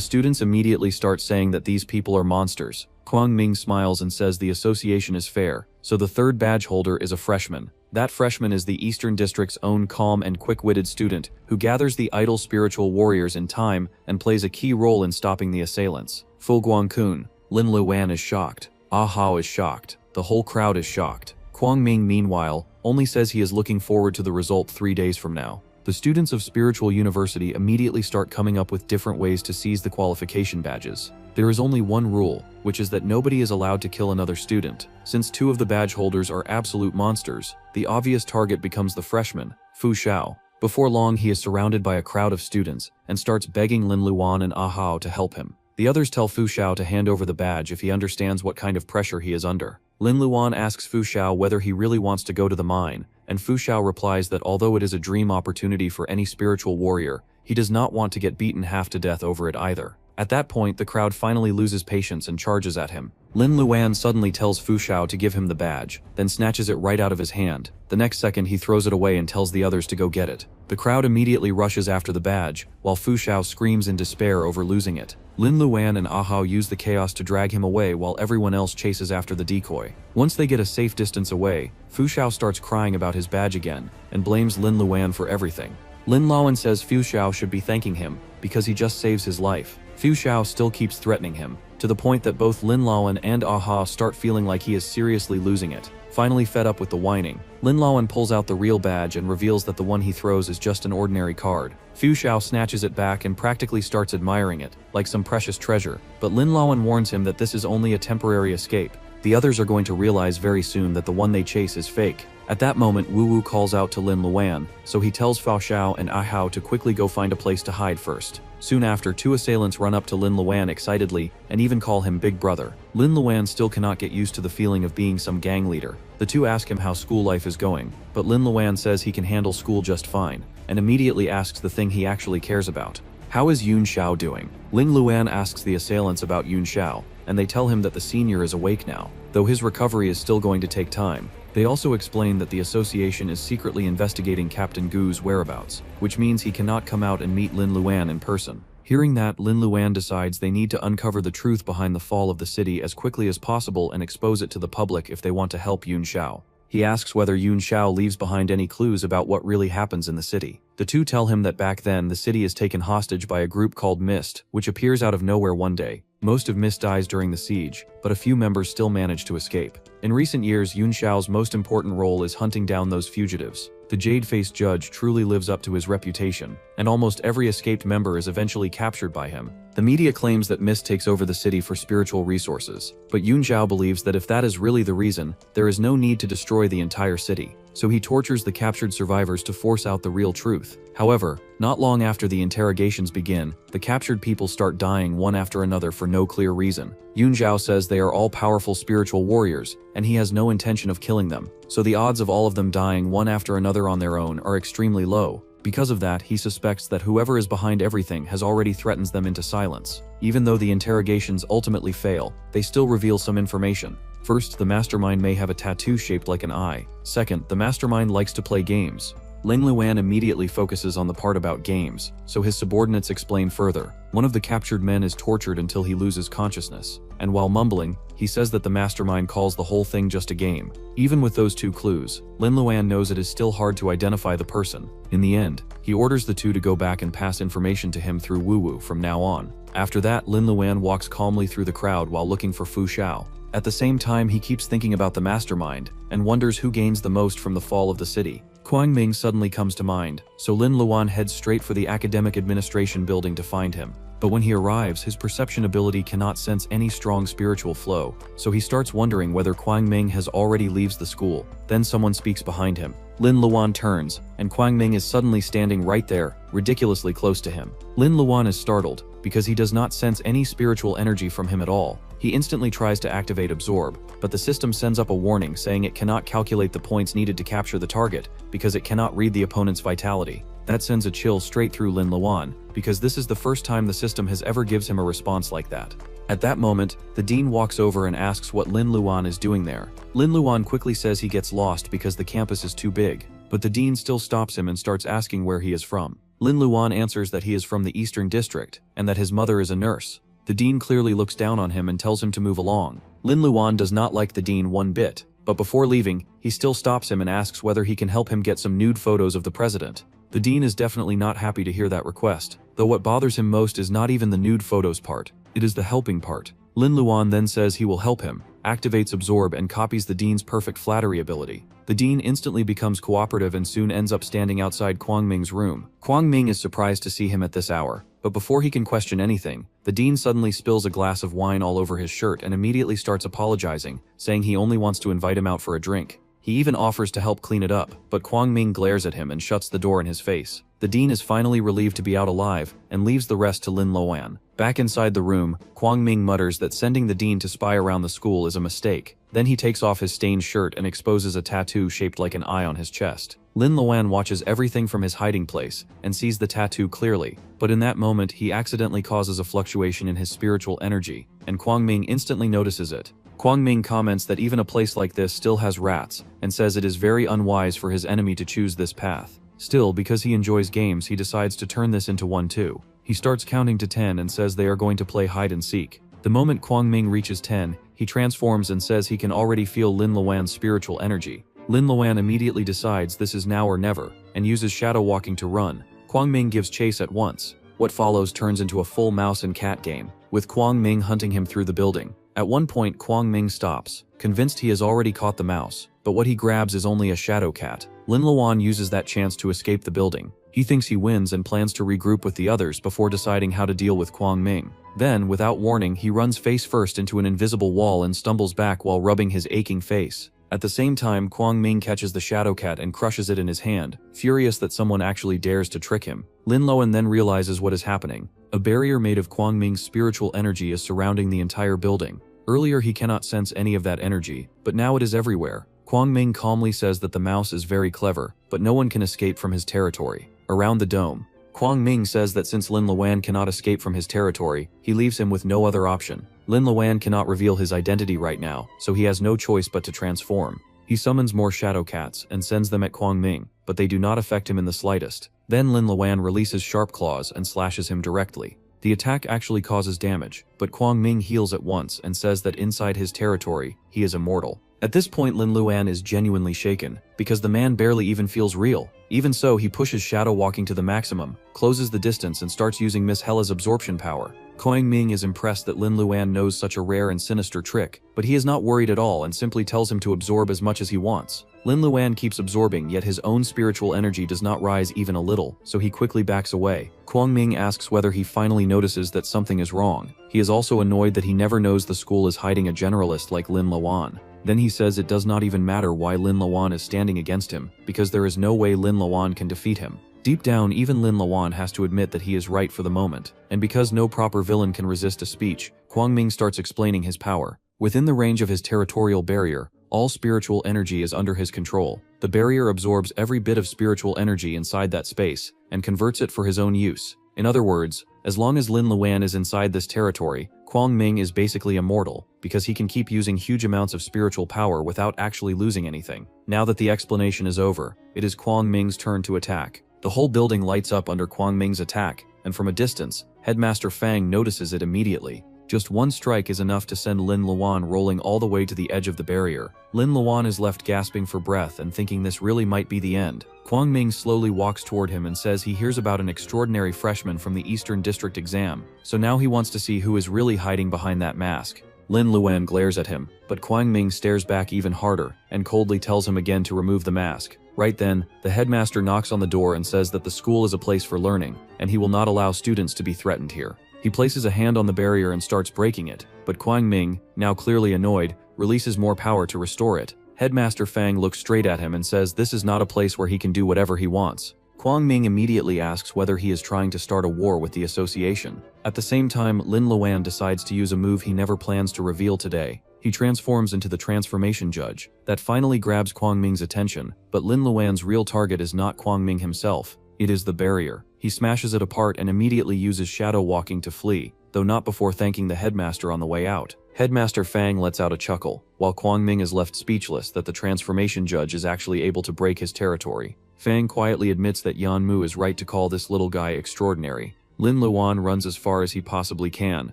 [SPEAKER 1] students immediately start saying that these people are monsters. Kwang Ming smiles and says the association is fair, so the 3rd badge holder is a freshman. That freshman is the Eastern District's own calm and quick-witted student who gathers the idle spiritual warriors in time and plays a key role in stopping the assailants. Fu Guangkun. Lin Luan is shocked. Ahao is shocked. The whole crowd is shocked. Kwang Ming, meanwhile, only says he is looking forward to the result 3 days from now. The students of Spiritual University immediately start coming up with different ways to seize the qualification badges. There is only one rule, which is that nobody is allowed to kill another student. Since 2 of the badge holders are absolute monsters, the obvious target becomes the freshman, Fu Xiao. Before long, he is surrounded by a crowd of students and starts begging Lin Luan and Ahao to help him. The others tell Fu Xiao to hand over the badge if he understands what kind of pressure he is under. Lin Luan asks Fu Xiao whether he really wants to go to the mine, and Fu Xiao replies that although it is a dream opportunity for any spiritual warrior, he does not want to get beaten half to death over it either. At that point, the crowd finally loses patience and charges at him. Lin Luan suddenly tells Fu Xiao to give him the badge, then snatches it right out of his hand. The next second, he throws it away and tells the others to go get it. The crowd immediately rushes after the badge, while Fu Xiao screams in despair over losing it. Lin Luan and Ahao use the chaos to drag him away while everyone else chases after the decoy. Once they get a safe distance away, Fu Xiao starts crying about his badge again, and blames Lin Luan for everything. Lin Luan says Fu Xiao should be thanking him, because he just saves his life. Fu Xiao still keeps threatening him, to the point that both Lin Luan and Ahao start feeling like he is seriously losing it. Finally fed up with the whining, Lin Luan pulls out the real badge and reveals that the one he throws is just an ordinary card. Fu Xiao snatches it back and practically starts admiring it, like some precious treasure, but Lin Luan warns him that this is only a temporary escape. The others are going to realize very soon that the one they chase is fake. At that moment, Wu Wu calls out to Lin Luan, so he tells Fu Xiao and Ahao to quickly go find a place to hide first. Soon after, 2 assailants run up to Lin Luan excitedly and even call him Big Brother. Lin Luan still cannot get used to the feeling of being some gang leader. The 2 ask him how school life is going, but Lin Luan says he can handle school just fine, and immediately asks the thing he actually cares about. How is Yun Xiao doing? Lin Luan asks the assailants about Yun Xiao, and they tell him that the senior is awake now, though his recovery is still going to take time. They also explain that the association is secretly investigating Captain Gu's whereabouts, which means he cannot come out and meet Lin Luan in person. Hearing that, Lin Luan decides they need to uncover the truth behind the fall of the city as quickly as possible and expose it to the public if they want to help Yun Xiao. He asks whether Yun Xiao leaves behind any clues about what really happens in the city. The 2 tell him that back then the city is taken hostage by a group called Mist, which appears out of nowhere one day. Most of Mist dies during the siege, but a few members still manage to escape. In recent years, Yun Xiao's most important role is hunting down those fugitives. The Jade-faced judge truly lives up to his reputation, and almost every escaped member is eventually captured by him. The media claims that Mist takes over the city for spiritual resources, but Yun Xiao believes that if that is really the reason, there is no need to destroy the entire city. so he tortures the captured survivors to force out the real truth. However, not long after the interrogations begin, the captured people start dying one after another for no clear reason. Yunzhao says they are all powerful spiritual warriors, and he has no intention of killing them, so the odds of all of them dying one after another on their own are extremely low. Because of that, he suspects that whoever is behind everything has already threatened them into silence. Even though the interrogations ultimately fail, they still reveal some information. First, the mastermind may have a tattoo shaped like an eye. Second, the mastermind likes to play games. Ling Luan immediately focuses on the part about games, so his subordinates explain further. One of the captured men is tortured until he loses consciousness, and while mumbling, he says that the mastermind calls the whole thing just a game. Even with those two clues, Lin Luan knows it is still hard to identify the person. In the end, he orders the two to go back and pass information to him through Wu Wu from now on. After that, Lin Luan walks calmly through the crowd while looking for Fu Xiao. At the same time, he keeps thinking about the mastermind, and wonders who gains the most from the fall of the city. Quang Ming suddenly comes to mind, so Lin Luan heads straight for the academic administration building to find him. But when he arrives, his perception ability cannot sense any strong spiritual flow, so he starts wondering whether Quang Ming has already leaves the school. Then someone speaks behind him. Lin Luan turns, and Quang Ming is suddenly standing right there, ridiculously close to him. Lin Luan is startled, because he does not sense any spiritual energy from him at all. He instantly tries to activate Absorb, but the system sends up a warning saying it cannot calculate the points needed to capture the target, because it cannot read the opponent's vitality. That sends a chill straight through Lin Luan, because this is the first time the system has ever gives him a response like that. At that moment, the dean walks over and asks what Lin Luan is doing there. Lin Luan quickly says he gets lost because the campus is too big, but the dean still stops him and starts asking where he is from. Lin Luan answers that he is from the Eastern District, and that his mother is a nurse. The dean clearly looks down on him and tells him to move along. Lin Luan does not like the dean one bit, but before leaving, he still stops him and asks whether he can help him get some nude photos of the president. The dean is definitely not happy to hear that request, though what bothers him most is not even the nude photos part, it is the helping part. Lin Luan then says he will help him, activates Absorb and copies the dean's perfect flattery ability. The dean instantly becomes cooperative and soon ends up standing outside Quang Ming's room. Quang Ming is surprised to see him at this hour, but before he can question anything, the dean suddenly spills a glass of wine all over his shirt and immediately starts apologizing, saying he only wants to invite him out for a drink. He even offers to help clean it up, but Quang Ming glares at him and shuts the door in his face. The dean is finally relieved to be out alive, and leaves the rest to Lin Luan. Back inside the room, Quang Ming mutters that sending the dean to spy around the school is a mistake. Then he takes off his stained shirt and exposes a tattoo shaped like an eye on his chest. Lin Luan watches everything from his hiding place, and sees the tattoo clearly, but in that moment he accidentally causes a fluctuation in his spiritual energy, and Quang Ming instantly notices it. Quang Ming comments that even a place like this still has rats, and says it is very unwise for his enemy to choose this path. Still, because he enjoys games, he decides to turn this into one too. He starts counting to 10 and says they are going to play hide and seek. The moment Quang Ming reaches 10, he transforms and says he can already feel Lin Luan's spiritual energy. Lin Luan immediately decides this is now or never, and uses shadow walking to run. Quang Ming gives chase at once. What follows turns into a full mouse and cat game, with Quang Ming hunting him through the building. At one point, Quang Ming stops, convinced he has already caught the mouse, but what he grabs is only a shadow cat. Lin Luan uses that chance to escape the building. He thinks he wins and plans to regroup with the others before deciding how to deal with Quang Ming. Then, without warning, he runs face first into an invisible wall and stumbles back while rubbing his aching face. At the same time, Quang Ming catches the shadow cat and crushes it in his hand, furious that someone actually dares to trick him. Lin Luan then realizes what is happening. A barrier made of Quang Ming's spiritual energy is surrounding the entire building. Earlier he cannot sense any of that energy, but now it is everywhere. Quang Ming calmly says that the mouse is very clever, but no one can escape from his territory. Around the dome, Quang Ming says that since Lin Luan cannot escape from his territory, he leaves him with no other option. Lin Luan cannot reveal his identity right now, so he has no choice but to transform. He summons more shadow cats and sends them at Quang Ming, but they do not affect him in the slightest. Then Lin Luan releases sharp claws and slashes him directly. The attack actually causes damage, but Quang Ming heals at once and says that inside his territory, he is immortal. At this point, Lin Luan is genuinely shaken, because the man barely even feels real. Even so, he pushes shadow walking to the maximum, closes the distance and starts using Miss Hella's absorption power. Kuang Ming is impressed that Lin Luan knows such a rare and sinister trick, but he is not worried at all and simply tells him to absorb as much as he wants. Lin Luan keeps absorbing, yet his own spiritual energy does not rise even a little, so he quickly backs away. Kuang Ming asks whether he finally notices that something is wrong. He is also annoyed that he never knows the school is hiding a generalist like Lin Luan. Then he says it does not even matter why Lin Luan is standing against him, because there is no way Lin Luan can defeat him. Deep down, even Lin Luan has to admit that he is right for the moment, and because no proper villain can resist a speech, Kuang Ming starts explaining his power. Within the range of his territorial barrier, all spiritual energy is under his control. The barrier absorbs every bit of spiritual energy inside that space, and converts it for his own use. In other words, as long as Lin Luan is inside this territory, Kuang Ming is basically immortal, because he can keep using huge amounts of spiritual power without actually losing anything. Now that the explanation is over, it is Kuang Ming's turn to attack. The whole building lights up under Kuang Ming's attack, and from a distance, Headmaster Fang notices it immediately. Just one strike is enough to send Lin Luan rolling all the way to the edge of the barrier. Lin Luan is left gasping for breath and thinking this really might be the end. Kuang Ming slowly walks toward him and says he hears about an extraordinary freshman from the Eastern District exam, so now he wants to see who is really hiding behind that mask. Lin Luan glares at him, but Kuang Ming stares back even harder and coldly tells him again to remove the mask. Right then, the headmaster knocks on the door and says that the school is a place for learning, and he will not allow students to be threatened here. He places a hand on the barrier and starts breaking it, but Kuang Ming, now clearly annoyed, releases more power to restore it. Headmaster Fang looks straight at him and says this is not a place where he can do whatever he wants. Kuang Ming immediately asks whether he is trying to start a war with the association. At the same time, Lin Luan decides to use a move he never plans to reveal today. He transforms into the transformation judge. That finally grabs Kuang Ming's attention, but Lin Luan's real target is not Kuang Ming himself. It is the barrier. He smashes it apart and immediately uses shadow walking to flee, though not before thanking the headmaster on the way out. Headmaster Fang lets out a chuckle, while Kuang Ming is left speechless that the transformation judge is actually able to break his territory. Fang quietly admits that Yan Mu is right to call this little guy extraordinary. Lin Luan runs as far as he possibly can,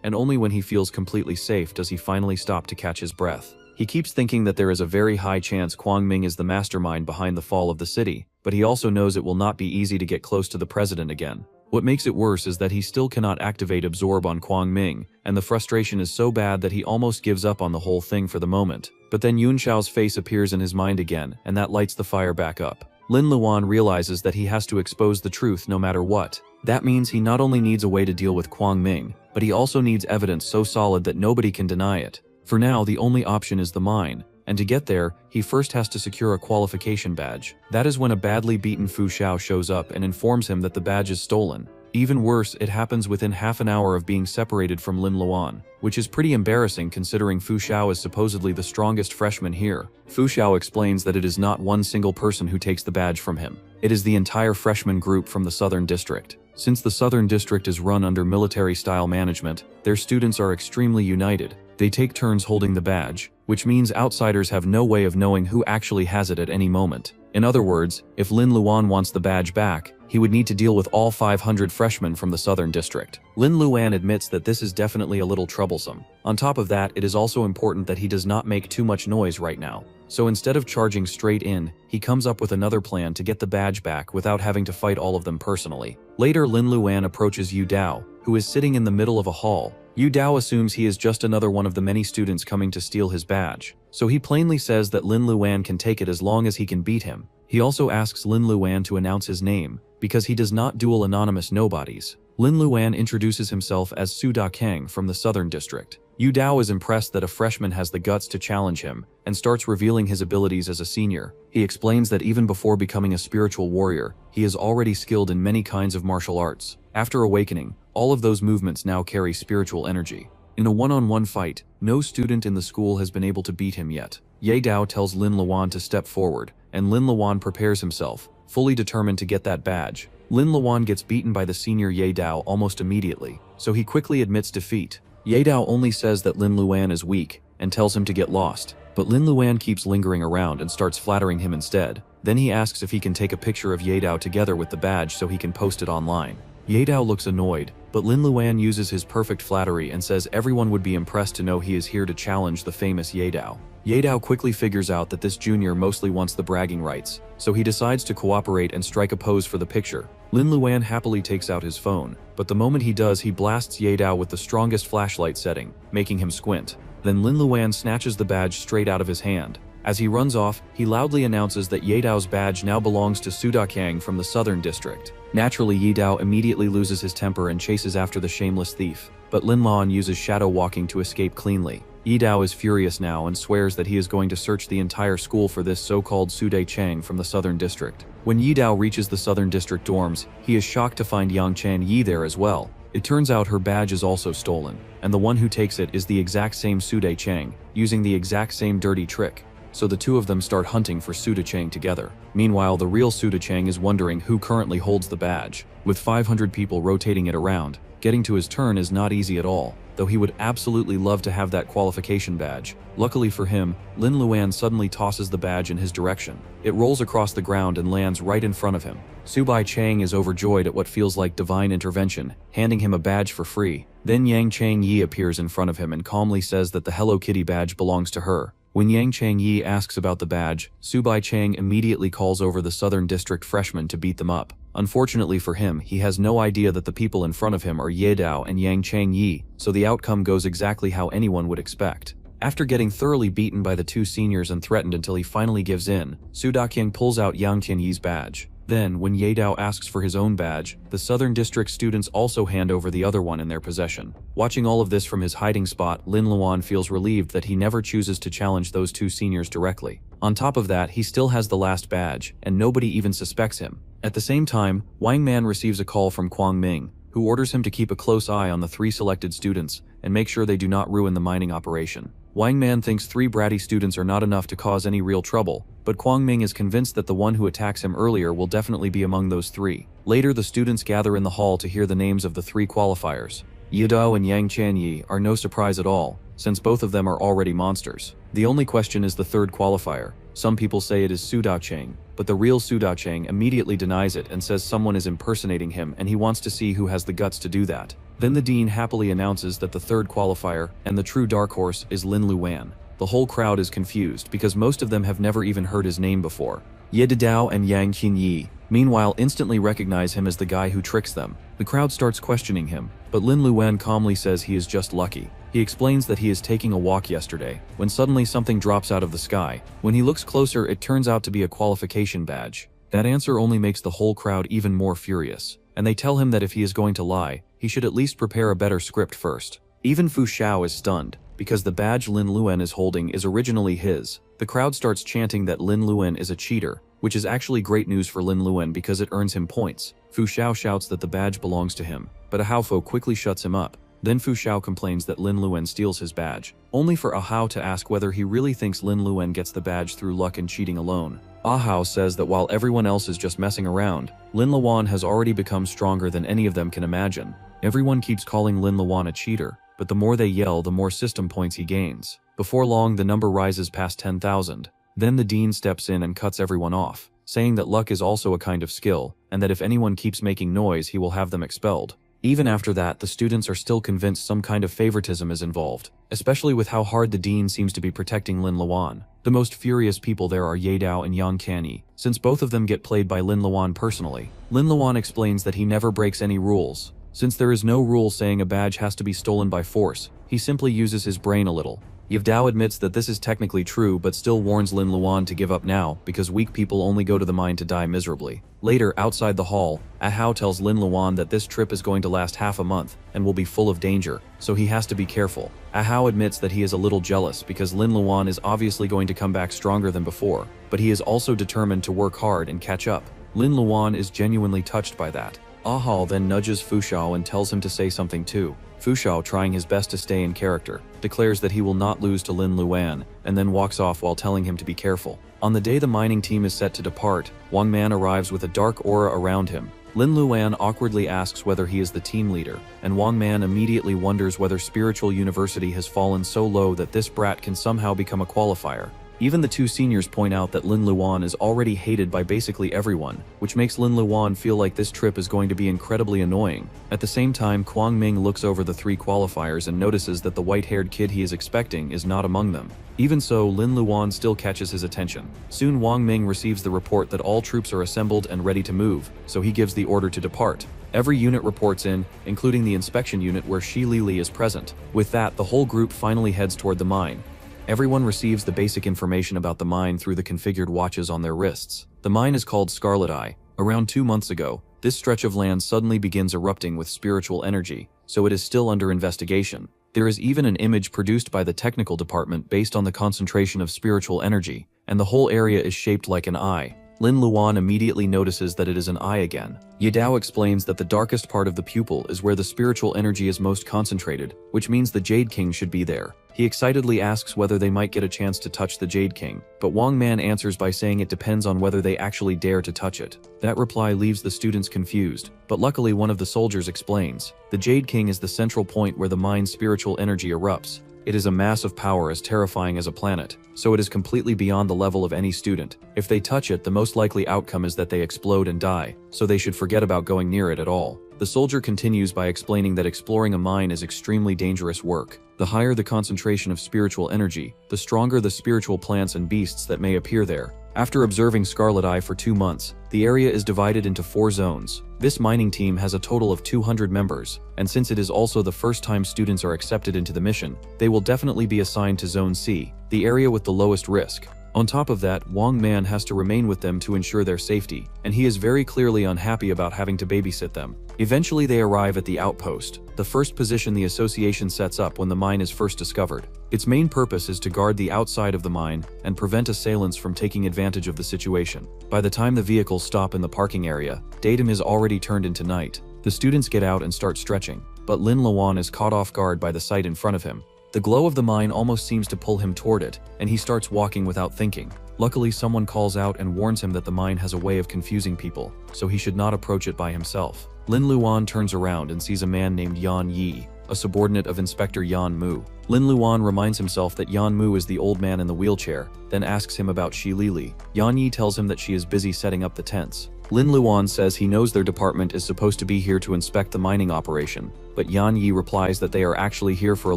[SPEAKER 1] and only when he feels completely safe does he finally stop to catch his breath. He keeps thinking that there is a very high chance Kuang Ming is the mastermind behind the fall of the city, but he also knows it will not be easy to get close to the president again. What makes it worse is that he still cannot activate Absorb on Kuang Ming, and the frustration is so bad that he almost gives up on the whole thing for the moment. But then Yun Xiao's face appears in his mind again, and that lights the fire back up. Lin Luan realizes that he has to expose the truth no matter what. That means he not only needs a way to deal with Kuang Ming, but he also needs evidence so solid that nobody can deny it. For now, the only option is the mine, and to get there, he first has to secure a qualification badge. That is when a badly beaten Fu Xiao shows up and informs him that the badge is stolen. Even worse, it happens within half an hour of being separated from Lin Luan, which is pretty embarrassing considering Fu Xiao is supposedly the strongest freshman here. Fu Xiao explains that it is not one single person who takes the badge from him. It is the entire freshman group from the Southern District. Since the Southern District is run under military-style management, their students are extremely united. They take turns holding the badge, which means outsiders have no way of knowing who actually has it at any moment. In other words, if Lin Luan wants the badge back, he would need to deal with all 500 freshmen from the Southern District. Lin Luan admits that this is definitely a little troublesome. On top of that, it is also important that he does not make too much noise right now. So instead of charging straight in, he comes up with another plan to get the badge back without having to fight all of them personally. Later, Lin Luan approaches Yu Dao, who is sitting in the middle of a hall. Yu Dao assumes he is just another one of the many students coming to steal his badge, so he plainly says that Lin Luan can take it as long as he can beat him. He also asks Lin Luan to announce his name, because he does not duel anonymous nobodies. Lin Luan introduces himself as Su Da Kang from the Southern District. Yu Dao is impressed that a freshman has the guts to challenge him, and starts revealing his abilities as a senior. He explains that even before becoming a spiritual warrior, he is already skilled in many kinds of martial arts. After awakening, all of those movements now carry spiritual energy. In a one-on-one fight, no student in the school has been able to beat him yet. Ye Dao tells Lin Luan to step forward, and Lin Luan prepares himself, fully determined to get that badge. Lin Luan gets beaten by the senior Ye Dao almost immediately, so he quickly admits defeat. Ye Dao only says that Lin Luan is weak, and tells him to get lost, but Lin Luan keeps lingering around and starts flattering him instead. Then he asks if he can take a picture of Ye Dao together with the badge so he can post it online. Ye Dao looks annoyed, but Lin Luan uses his perfect flattery and says everyone would be impressed to know he is here to challenge the famous Ye Dao. Ye Dao quickly figures out that this junior mostly wants the bragging rights, so he decides to cooperate and strike a pose for the picture. Lin Luan happily takes out his phone, but the moment he does, he blasts Ye Dao with the strongest flashlight setting, making him squint. Then Lin Luan snatches the badge straight out of his hand. As he runs off, he loudly announces that Ye Dao's badge now belongs to Su Dakang from the Southern District. Naturally, Ye Dao immediately loses his temper and chases after the shameless thief, but Lin Luan uses shadow walking to escape cleanly. Ye Dao is furious now and swears that he is going to search the entire school for this so-called Su Dai Chang from the Southern District. When Ye Dao reaches the Southern District dorms, he is shocked to find Yang Chan Yi there as well. It turns out her badge is also stolen, and the one who takes it is the exact same Su Dai Chang, using the exact same dirty trick. So the two of them start hunting for Su Dai Chang together. Meanwhile, the real Su Dai Chang is wondering who currently holds the badge. With 500 people rotating it around, getting to his turn is not easy at all, though he would absolutely love to have that qualification badge. Luckily for him, Lin Luan suddenly tosses the badge in his direction. It rolls across the ground and lands right in front of him. Su Bai Chang is overjoyed at what feels like divine intervention, handing him a badge for free. Then Yang Chang Yi appears in front of him and calmly says that the Hello Kitty badge belongs to her. When Yang Chang Yi asks about the badge, Su Bai Chang immediately calls over the Southern District freshmen to beat them up. Unfortunately for him, he has no idea that the people in front of him are Ye Dao and Yang Chang Yi, so the outcome goes exactly how anyone would expect. After getting thoroughly beaten by the two seniors and threatened until he finally gives in, Su Dakyang pulls out Yang Tian Yi's badge. Then, when Ye Dao asks for his own badge, the Southern District students also hand over the other one in their possession. Watching all of this from his hiding spot, Lin Luan feels relieved that he never chooses to challenge those two seniors directly. On top of that, he still has the last badge, and nobody even suspects him. At the same time, Wang Man receives a call from Kwang Ming, who orders him to keep a close eye on the three selected students and make sure they do not ruin the mining operation. Wang Man thinks 3 bratty students are not enough to cause any real trouble, but Kwang Ming is convinced that the one who attacks him earlier will definitely be among those 3. Later, the students gather in the hall to hear the names of the 3 qualifiers. Ye Dao and Yang Chan Yi are no surprise at all, since both of them are already monsters. The only question is the 3rd qualifier. Some people say it is Su Daochang, but the real Su Daochang immediately denies it and says someone is impersonating him and he wants to see who has the guts to do that. Then the dean happily announces that the 3rd qualifier and the true dark horse is Lin Luan. The whole crowd is confused because most of them have never even heard his name before. Ye Dao and Yang Qin Yi, meanwhile, instantly recognize him as the guy who tricks them. The crowd starts questioning him, but Lin Luan calmly says he is just lucky. He explains that he is taking a walk yesterday, when suddenly something drops out of the sky. When he looks closer, it turns out to be a qualification badge. That answer only makes the whole crowd even more furious, and they tell him that if he is going to lie, he should at least prepare a better script first. Even Fu Xiao is stunned, because the badge Lin Luan is holding is originally his. The crowd starts chanting that Lin Luan is a cheater, which is actually great news for Lin Luan because it earns him points. Fu Xiao shouts that the badge belongs to him, but Ahaofo quickly shuts him up. Then Fu Xiao complains that Lin Luan steals his badge, only for Ahao to ask whether he really thinks Lin Luan gets the badge through luck and cheating alone. Ahao says that while everyone else is just messing around, Lin Luan has already become stronger than any of them can imagine. Everyone keeps calling Lin Luan a cheater, but the more they yell, the more system points he gains. Before long, the number rises past 10,000. Then the dean steps in and cuts everyone off, saying that luck is also a kind of skill, and that if anyone keeps making noise, he will have them expelled. Even after that, the students are still convinced some kind of favoritism is involved, especially with how hard the dean seems to be protecting Lin Luan. The most furious people there are Ye Dao and Yang Canyi, since both of them get played by Lin Luan personally. Lin Luan explains that he never breaks any rules. Since there is no rule saying a badge has to be stolen by force, he simply uses his brain a little. Ye Dao admits that this is technically true but still warns Lin Luan to give up now because weak people only go to the mine to die miserably. Later, outside the hall, Ahao tells Lin Luan that this trip is going to last half a month and will be full of danger, so he has to be careful. Ahao admits that he is a little jealous because Lin Luan is obviously going to come back stronger than before, but he is also determined to work hard and catch up. Lin Luan is genuinely touched by that. Ahao then nudges Fu Xiao and tells him to say something too. Fu Xiao, trying his best to stay in character, declares that he will not lose to Lin Luan, and then walks off while telling him to be careful. On the day the mining team is set to depart, Wang Man arrives with a dark aura around him. Lin Luan awkwardly asks whether he is the team leader, and Wang Man immediately wonders whether Spiritual University has fallen so low that this brat can somehow become a qualifier. Even the two seniors point out that Lin Luan is already hated by basically everyone, which makes Lin Luan feel like this trip is going to be incredibly annoying. At the same time, Kwang Ming looks over the 3 qualifiers and notices that the white-haired kid he is expecting is not among them. Even so, Lin Luan still catches his attention. Soon Wang Ming receives the report that all troops are assembled and ready to move, so he gives the order to depart. Every unit reports in, including the inspection unit where Shi Lili is present. With that, the whole group finally heads toward the mine. Everyone receives the basic information about the mine through the configured watches on their wrists. The mine is called Scarlet Eye. Around 2 months ago, this stretch of land suddenly begins erupting with spiritual energy, so it is still under investigation. There is even an image produced by the technical department based on the concentration of spiritual energy, and the whole area is shaped like an eye. Lin Luan immediately notices that it is an eye again. Yidao explains that the darkest part of the pupil is where the spiritual energy is most concentrated, which means the Jade King should be there. He excitedly asks whether they might get a chance to touch the Jade King, but Wang Man answers by saying it depends on whether they actually dare to touch it. That reply leaves the students confused, but luckily one of the soldiers explains. The Jade King is the central point where the mine's spiritual energy erupts. It is a mass of power as terrifying as a planet, so it is completely beyond the level of any student. If they touch it, the most likely outcome is that they explode and die, so they should forget about going near it at all. The soldier continues by explaining that exploring a mine is extremely dangerous work. The higher the concentration of spiritual energy, the stronger the spiritual plants and beasts that may appear there. After observing Scarlet Eye for 2 months, the area is divided into 4 zones. This mining team has a total of 200 members, and since it is also the first time students are accepted into the mission, they will definitely be assigned to Zone C, the area with the lowest risk. On top of that, Wang Man has to remain with them to ensure their safety, and he is very clearly unhappy about having to babysit them. Eventually they arrive at the outpost, the first position the association sets up when the mine is first discovered. Its main purpose is to guard the outside of the mine and prevent assailants from taking advantage of the situation. By the time the vehicles stop in the parking area, daytime is already turned into night. The students get out and start stretching, but Lin Luan is caught off guard by the sight in front of him. The glow of the mine almost seems to pull him toward it, and he starts walking without thinking. Luckily, someone calls out and warns him that the mine has a way of confusing people, so he should not approach it by himself. Lin Luan turns around and sees a man named Yan Yi, a subordinate of Inspector Yan Mu. Lin Luan reminds himself that Yan Mu is the old man in the wheelchair, then asks him about Shi Lili. Yan Yi tells him that she is busy setting up the tents. Lin Luan says he knows their department is supposed to be here to inspect the mining operation, but Yan Yi replies that they are actually here for a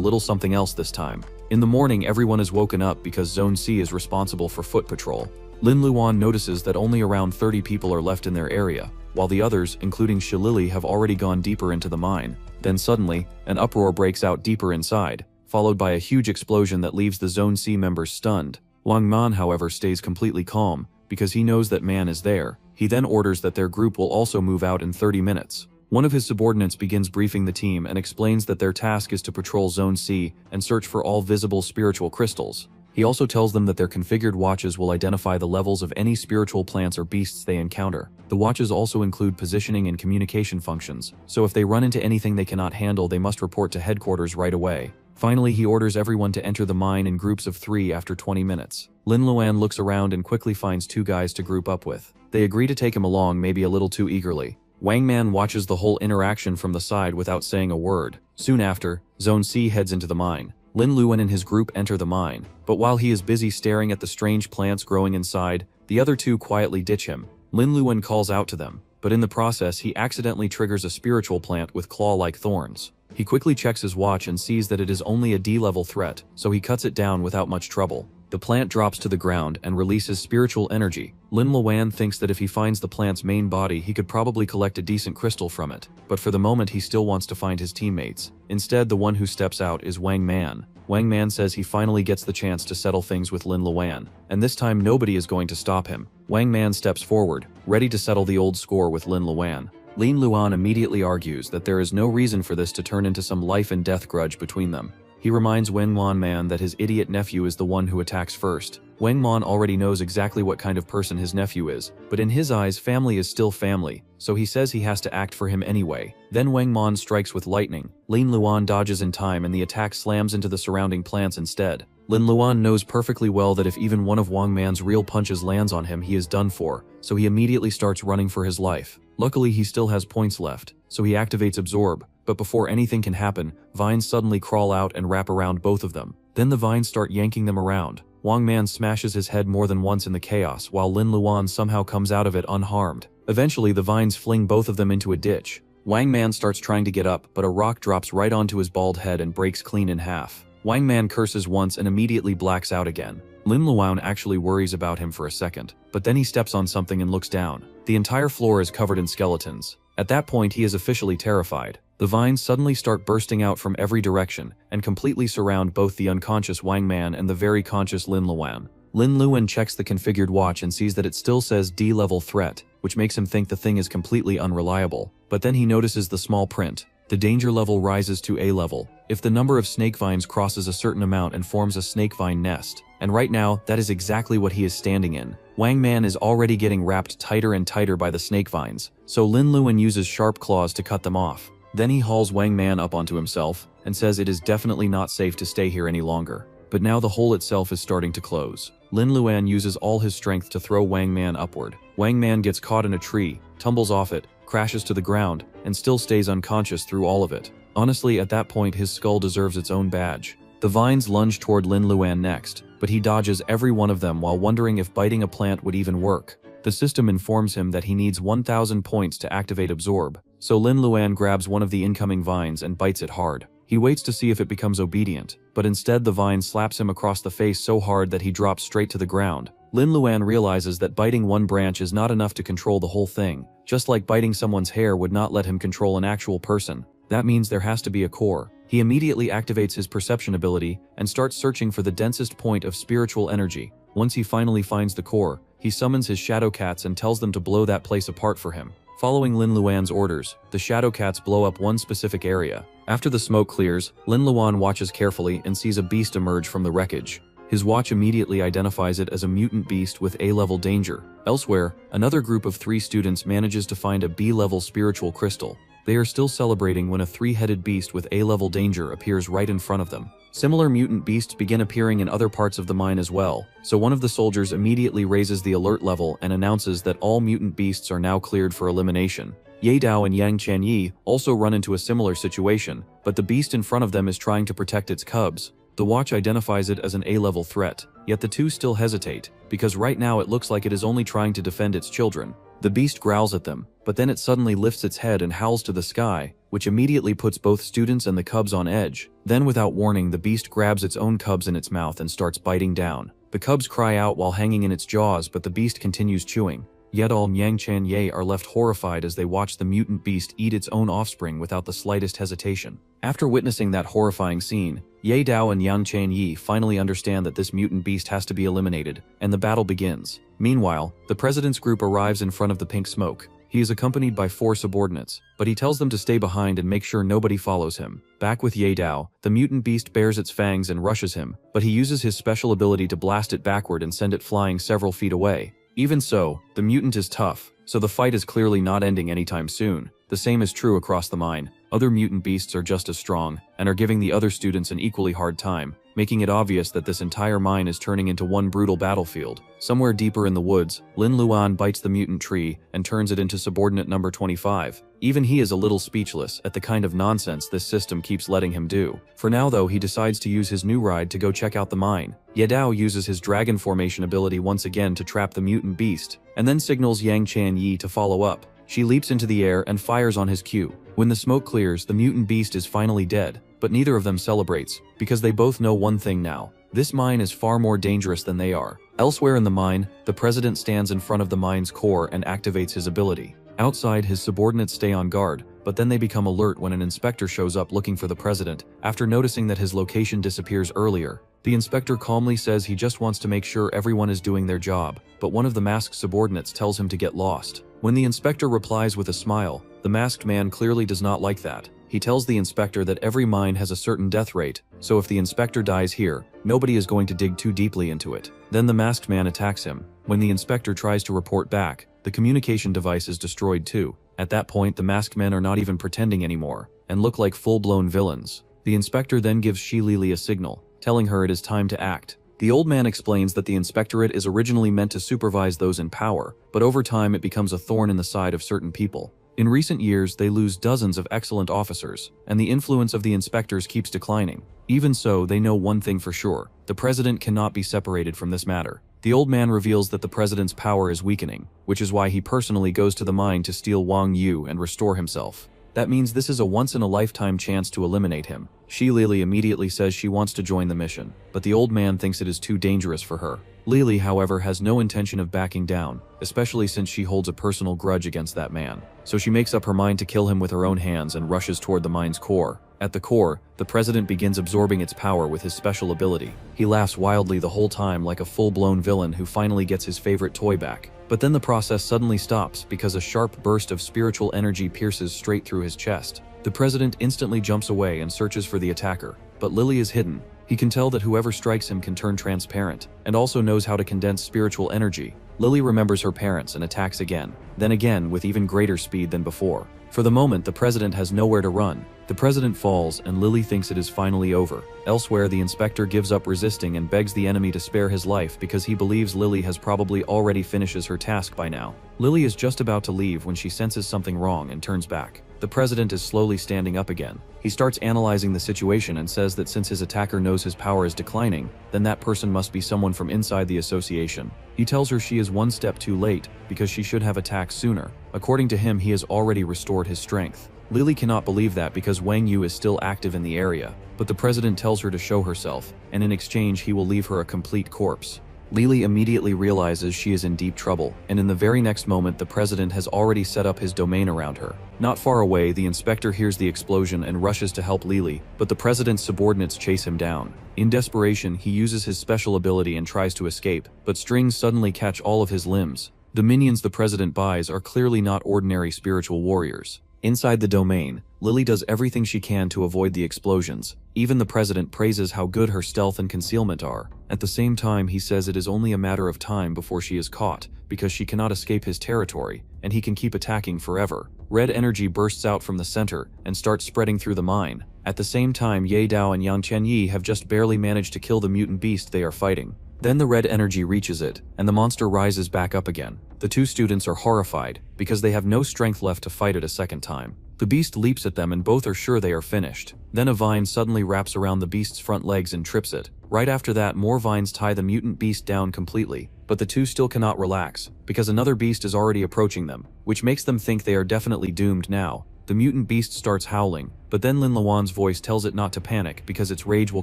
[SPEAKER 1] little something else this time. In the morning, everyone is woken up because Zone C is responsible for foot patrol. Lin Luan notices that only around 30 people are left in their area, while the others, including Shi Lili, have already gone deeper into the mine. Then suddenly, an uproar breaks out deeper inside, followed by a huge explosion that leaves the Zone C members stunned. Wang Man, however, stays completely calm, because he knows that Man is there. He then orders that their group will also move out in 30 minutes. One of his subordinates begins briefing the team and explains that their task is to patrol Zone C and search for all visible spiritual crystals. He also tells them that their configured watches will identify the levels of any spiritual plants or beasts they encounter. The watches also include positioning and communication functions, so if they run into anything they cannot handle, they must report to headquarters right away. Finally, he orders everyone to enter the mine in groups of 3 after 20 minutes. Lin Luan looks around and quickly finds 2 guys to group up with. They agree to take him along, maybe a little too eagerly. Wang Man watches the whole interaction from the side without saying a word. Soon after, Zone C heads into the mine. Lin Luan and his group enter the mine, but while he is busy staring at the strange plants growing inside, the other 2 quietly ditch him. Lin Luan calls out to them, but in the process he accidentally triggers a spiritual plant with claw-like thorns. He quickly checks his watch and sees that it is only a D-level threat, so he cuts it down without much trouble. The plant drops to the ground and releases spiritual energy. Lin Luan thinks that if he finds the plant's main body, he could probably collect a decent crystal from it, but for the moment he still wants to find his teammates. Instead, the one who steps out is Wang Man. Wang Man says he finally gets the chance to settle things with Lin Luan, and this time nobody is going to stop him. Wang Man steps forward, ready to settle the old score with Lin Luan. Lin Luan immediately argues that there is no reason for this to turn into some life and death grudge between them. He reminds Wang Man that his idiot nephew is the one who attacks first. Wang Man already knows exactly what kind of person his nephew is, but in his eyes family is still family, so he says he has to act for him anyway. Then Wang Man strikes with lightning. Lin Luan dodges in time and the attack slams into the surrounding plants instead. Lin Luan knows perfectly well that if even one of Wang Man's real punches lands on him, he is done for, so he immediately starts running for his life. Luckily, he still has points left, so he activates Absorb, but before anything can happen, vines suddenly crawl out and wrap around both of them. Then the vines start yanking them around. Wang Man smashes his head more than once in the chaos while Lin Luan somehow comes out of it unharmed. Eventually, the vines fling both of them into a ditch. Wang Man starts trying to get up, but a rock drops right onto his bald head and breaks clean in half. Wang Man curses once and immediately blacks out again. Lin Luan actually worries about him for a second, but then he steps on something and looks down. The entire floor is covered in skeletons. At that point, he is officially terrified. The vines suddenly start bursting out from every direction and completely surround both the unconscious Wang Man and the very conscious Lin Luan. Lin Luan checks the configured watch and sees that it still says D-level threat, which makes him think the thing is completely unreliable. But then he notices the small print. The danger level rises to A level if the number of snake vines crosses a certain amount and forms a snake vine nest. And right now, that is exactly what he is standing in. Wang Man is already getting wrapped tighter and tighter by the snake vines, so Lin Luan uses sharp claws to cut them off. Then he hauls Wang Man up onto himself and says it is definitely not safe to stay here any longer. But now the hole itself is starting to close. Lin Luan uses all his strength to throw Wang Man upward. Wang Man gets caught in a tree, tumbles off it, crashes to the ground, and still stays unconscious through all of it. Honestly, at that point his skull deserves its own badge. The vines lunge toward Lin Luan next, but he dodges every one of them while wondering if biting a plant would even work. The system informs him that he needs 1,000 points to activate Absorb, so Lin Luan grabs one of the incoming vines and bites it hard. He waits to see if it becomes obedient, but instead the vine slaps him across the face so hard that he drops straight to the ground. Lin Luan realizes that biting one branch is not enough to control the whole thing, just like biting someone's hair would not let him control an actual person. That means there has to be a core. He immediately activates his perception ability and starts searching for the densest point of spiritual energy. Once he finally finds the core, he summons his shadow cats and tells them to blow that place apart for him. Following Lin Luan's orders, the shadow cats blow up one specific area. After the smoke clears, Lin Luan watches carefully and sees a beast emerge from the wreckage. His watch immediately identifies it as a mutant beast with A-level danger. Elsewhere, another group of 3 students manages to find a B-level spiritual crystal. They are still celebrating when a 3-headed beast with A-level danger appears right in front of them. Similar mutant beasts begin appearing in other parts of the mine as well, so one of the soldiers immediately raises the alert level and announces that all mutant beasts are now cleared for elimination. Ye Dao and Yang Chanyi also run into a similar situation, but the beast in front of them is trying to protect its cubs. The watch identifies it as an A-level threat, yet the two still hesitate, because right now it looks like it is only trying to defend its children. The beast growls at them, but then it suddenly lifts its head and howls to the sky, which immediately puts both students and the cubs on edge. Then without warning, the beast grabs its own cubs in its mouth and starts biting down. The cubs cry out while hanging in its jaws, but the beast continues chewing. Yedal and Yang Chanyi are left horrified as they watch the mutant beast eat its own offspring without the slightest hesitation. After witnessing that horrifying scene, Ye Dao and Yang Chanyi finally understand that this mutant beast has to be eliminated, and the battle begins. Meanwhile, the president's group arrives in front of the pink smoke. He is accompanied by 4 subordinates, but he tells them to stay behind and make sure nobody follows him. Back with Ye Dao, the mutant beast bares its fangs and rushes him, but he uses his special ability to blast it backward and send it flying several feet away. Even so, the mutant is tough, so the fight is clearly not ending anytime soon. The same is true across the mine. Other mutant beasts are just as strong, and are giving the other students an equally hard time, making it obvious that this entire mine is turning into one brutal battlefield. Somewhere deeper in the woods, Lin Luan bites the mutant tree and turns it into subordinate number 25. Even he is a little speechless at the kind of nonsense this system keeps letting him do. For now though, he decides to use his new ride to go check out the mine. Ye Dao uses his dragon formation ability once again to trap the mutant beast, and then signals Yang Chanyi to follow up. She leaps into the air and fires on his cue. When the smoke clears, the mutant beast is finally dead, but neither of them celebrates, because they both know one thing now. This mine is far more dangerous than they are. Elsewhere in the mine, the president stands in front of the mine's core and activates his ability. Outside, his subordinates stay on guard, but then they become alert when an inspector shows up looking for the president, after noticing that his location disappears earlier. The inspector calmly says he just wants to make sure everyone is doing their job, but one of the masked subordinates tells him to get lost. When the inspector replies with a smile, the masked man clearly does not like that. He tells the inspector that every mine has a certain death rate, so if the inspector dies here, nobody is going to dig too deeply into it. Then the masked man attacks him. When the inspector tries to report back, the communication device is destroyed too. At that point, the masked men are not even pretending anymore, and look like full-blown villains. The inspector then gives Shi Lili a signal, telling her it is time to act. The old man explains that the inspectorate is originally meant to supervise those in power, but over time it becomes a thorn in the side of certain people. In recent years, they lose dozens of excellent officers, and the influence of the inspectors keeps declining. Even so, they know one thing for sure: the president cannot be separated from this matter. The old man reveals that the president's power is weakening, which is why he personally goes to the mine to steal Wang Yu and restore himself. That means this is a once-in-a-lifetime chance to eliminate him. Lily immediately says she wants to join the mission, but the old man thinks it is too dangerous for her. Lily, however, has no intention of backing down, especially since she holds a personal grudge against that man. So she makes up her mind to kill him with her own hands and rushes toward the mine's core. At the core, the president begins absorbing its power with his special ability. He laughs wildly the whole time like a full-blown villain who finally gets his favorite toy back. But then the process suddenly stops because a sharp burst of spiritual energy pierces straight through his chest. The president instantly jumps away and searches for the attacker, but Lily is hidden. He can tell that whoever strikes him can turn transparent, and also knows how to condense spiritual energy. Lily remembers her parents and attacks again, then again with even greater speed than before. For the moment, the president has nowhere to run. The president falls, and Lily thinks it is finally over. Elsewhere, the inspector gives up resisting and begs the enemy to spare his life because he believes Lily has probably already finishes her task by now. Lily is just about to leave when she senses something wrong and turns back. The president is slowly standing up again. He starts analyzing the situation and says that since his attacker knows his power is declining, then that person must be someone from inside the association. He tells her she is one step too late because she should have attacked sooner. According to him, he has already restored his strength. Lily cannot believe that because Wang Yu is still active in the area, but the president tells her to show herself, and in exchange he will leave her a complete corpse. Lily immediately realizes she is in deep trouble, and in the very next moment the president has already set up his domain around her. Not far away, the inspector hears the explosion and rushes to help Lily, but the president's subordinates chase him down. In desperation, he uses his special ability and tries to escape, but strings suddenly catch all of his limbs. The minions the president buys are clearly not ordinary spiritual warriors. Inside the domain, Lily does everything she can to avoid the explosions. Even the president praises how good her stealth and concealment are. At the same time, he says it is only a matter of time before she is caught, because she cannot escape his territory, and he can keep attacking forever. Red energy bursts out from the center and starts spreading through the mine. At the same time, Ye Dao and Yang Qianyi have just barely managed to kill the mutant beast they are fighting. Then the red energy reaches it, and the monster rises back up again. The two students are horrified, because they have no strength left to fight it a second time. The beast leaps at them and both are sure they are finished. Then a vine suddenly wraps around the beast's front legs and trips it. Right after that, more vines tie the mutant beast down completely, but the two still cannot relax, because another beast is already approaching them, which makes them think they are definitely doomed now. The mutant beast starts howling, but then Lin Luan's voice tells it not to panic because its rage will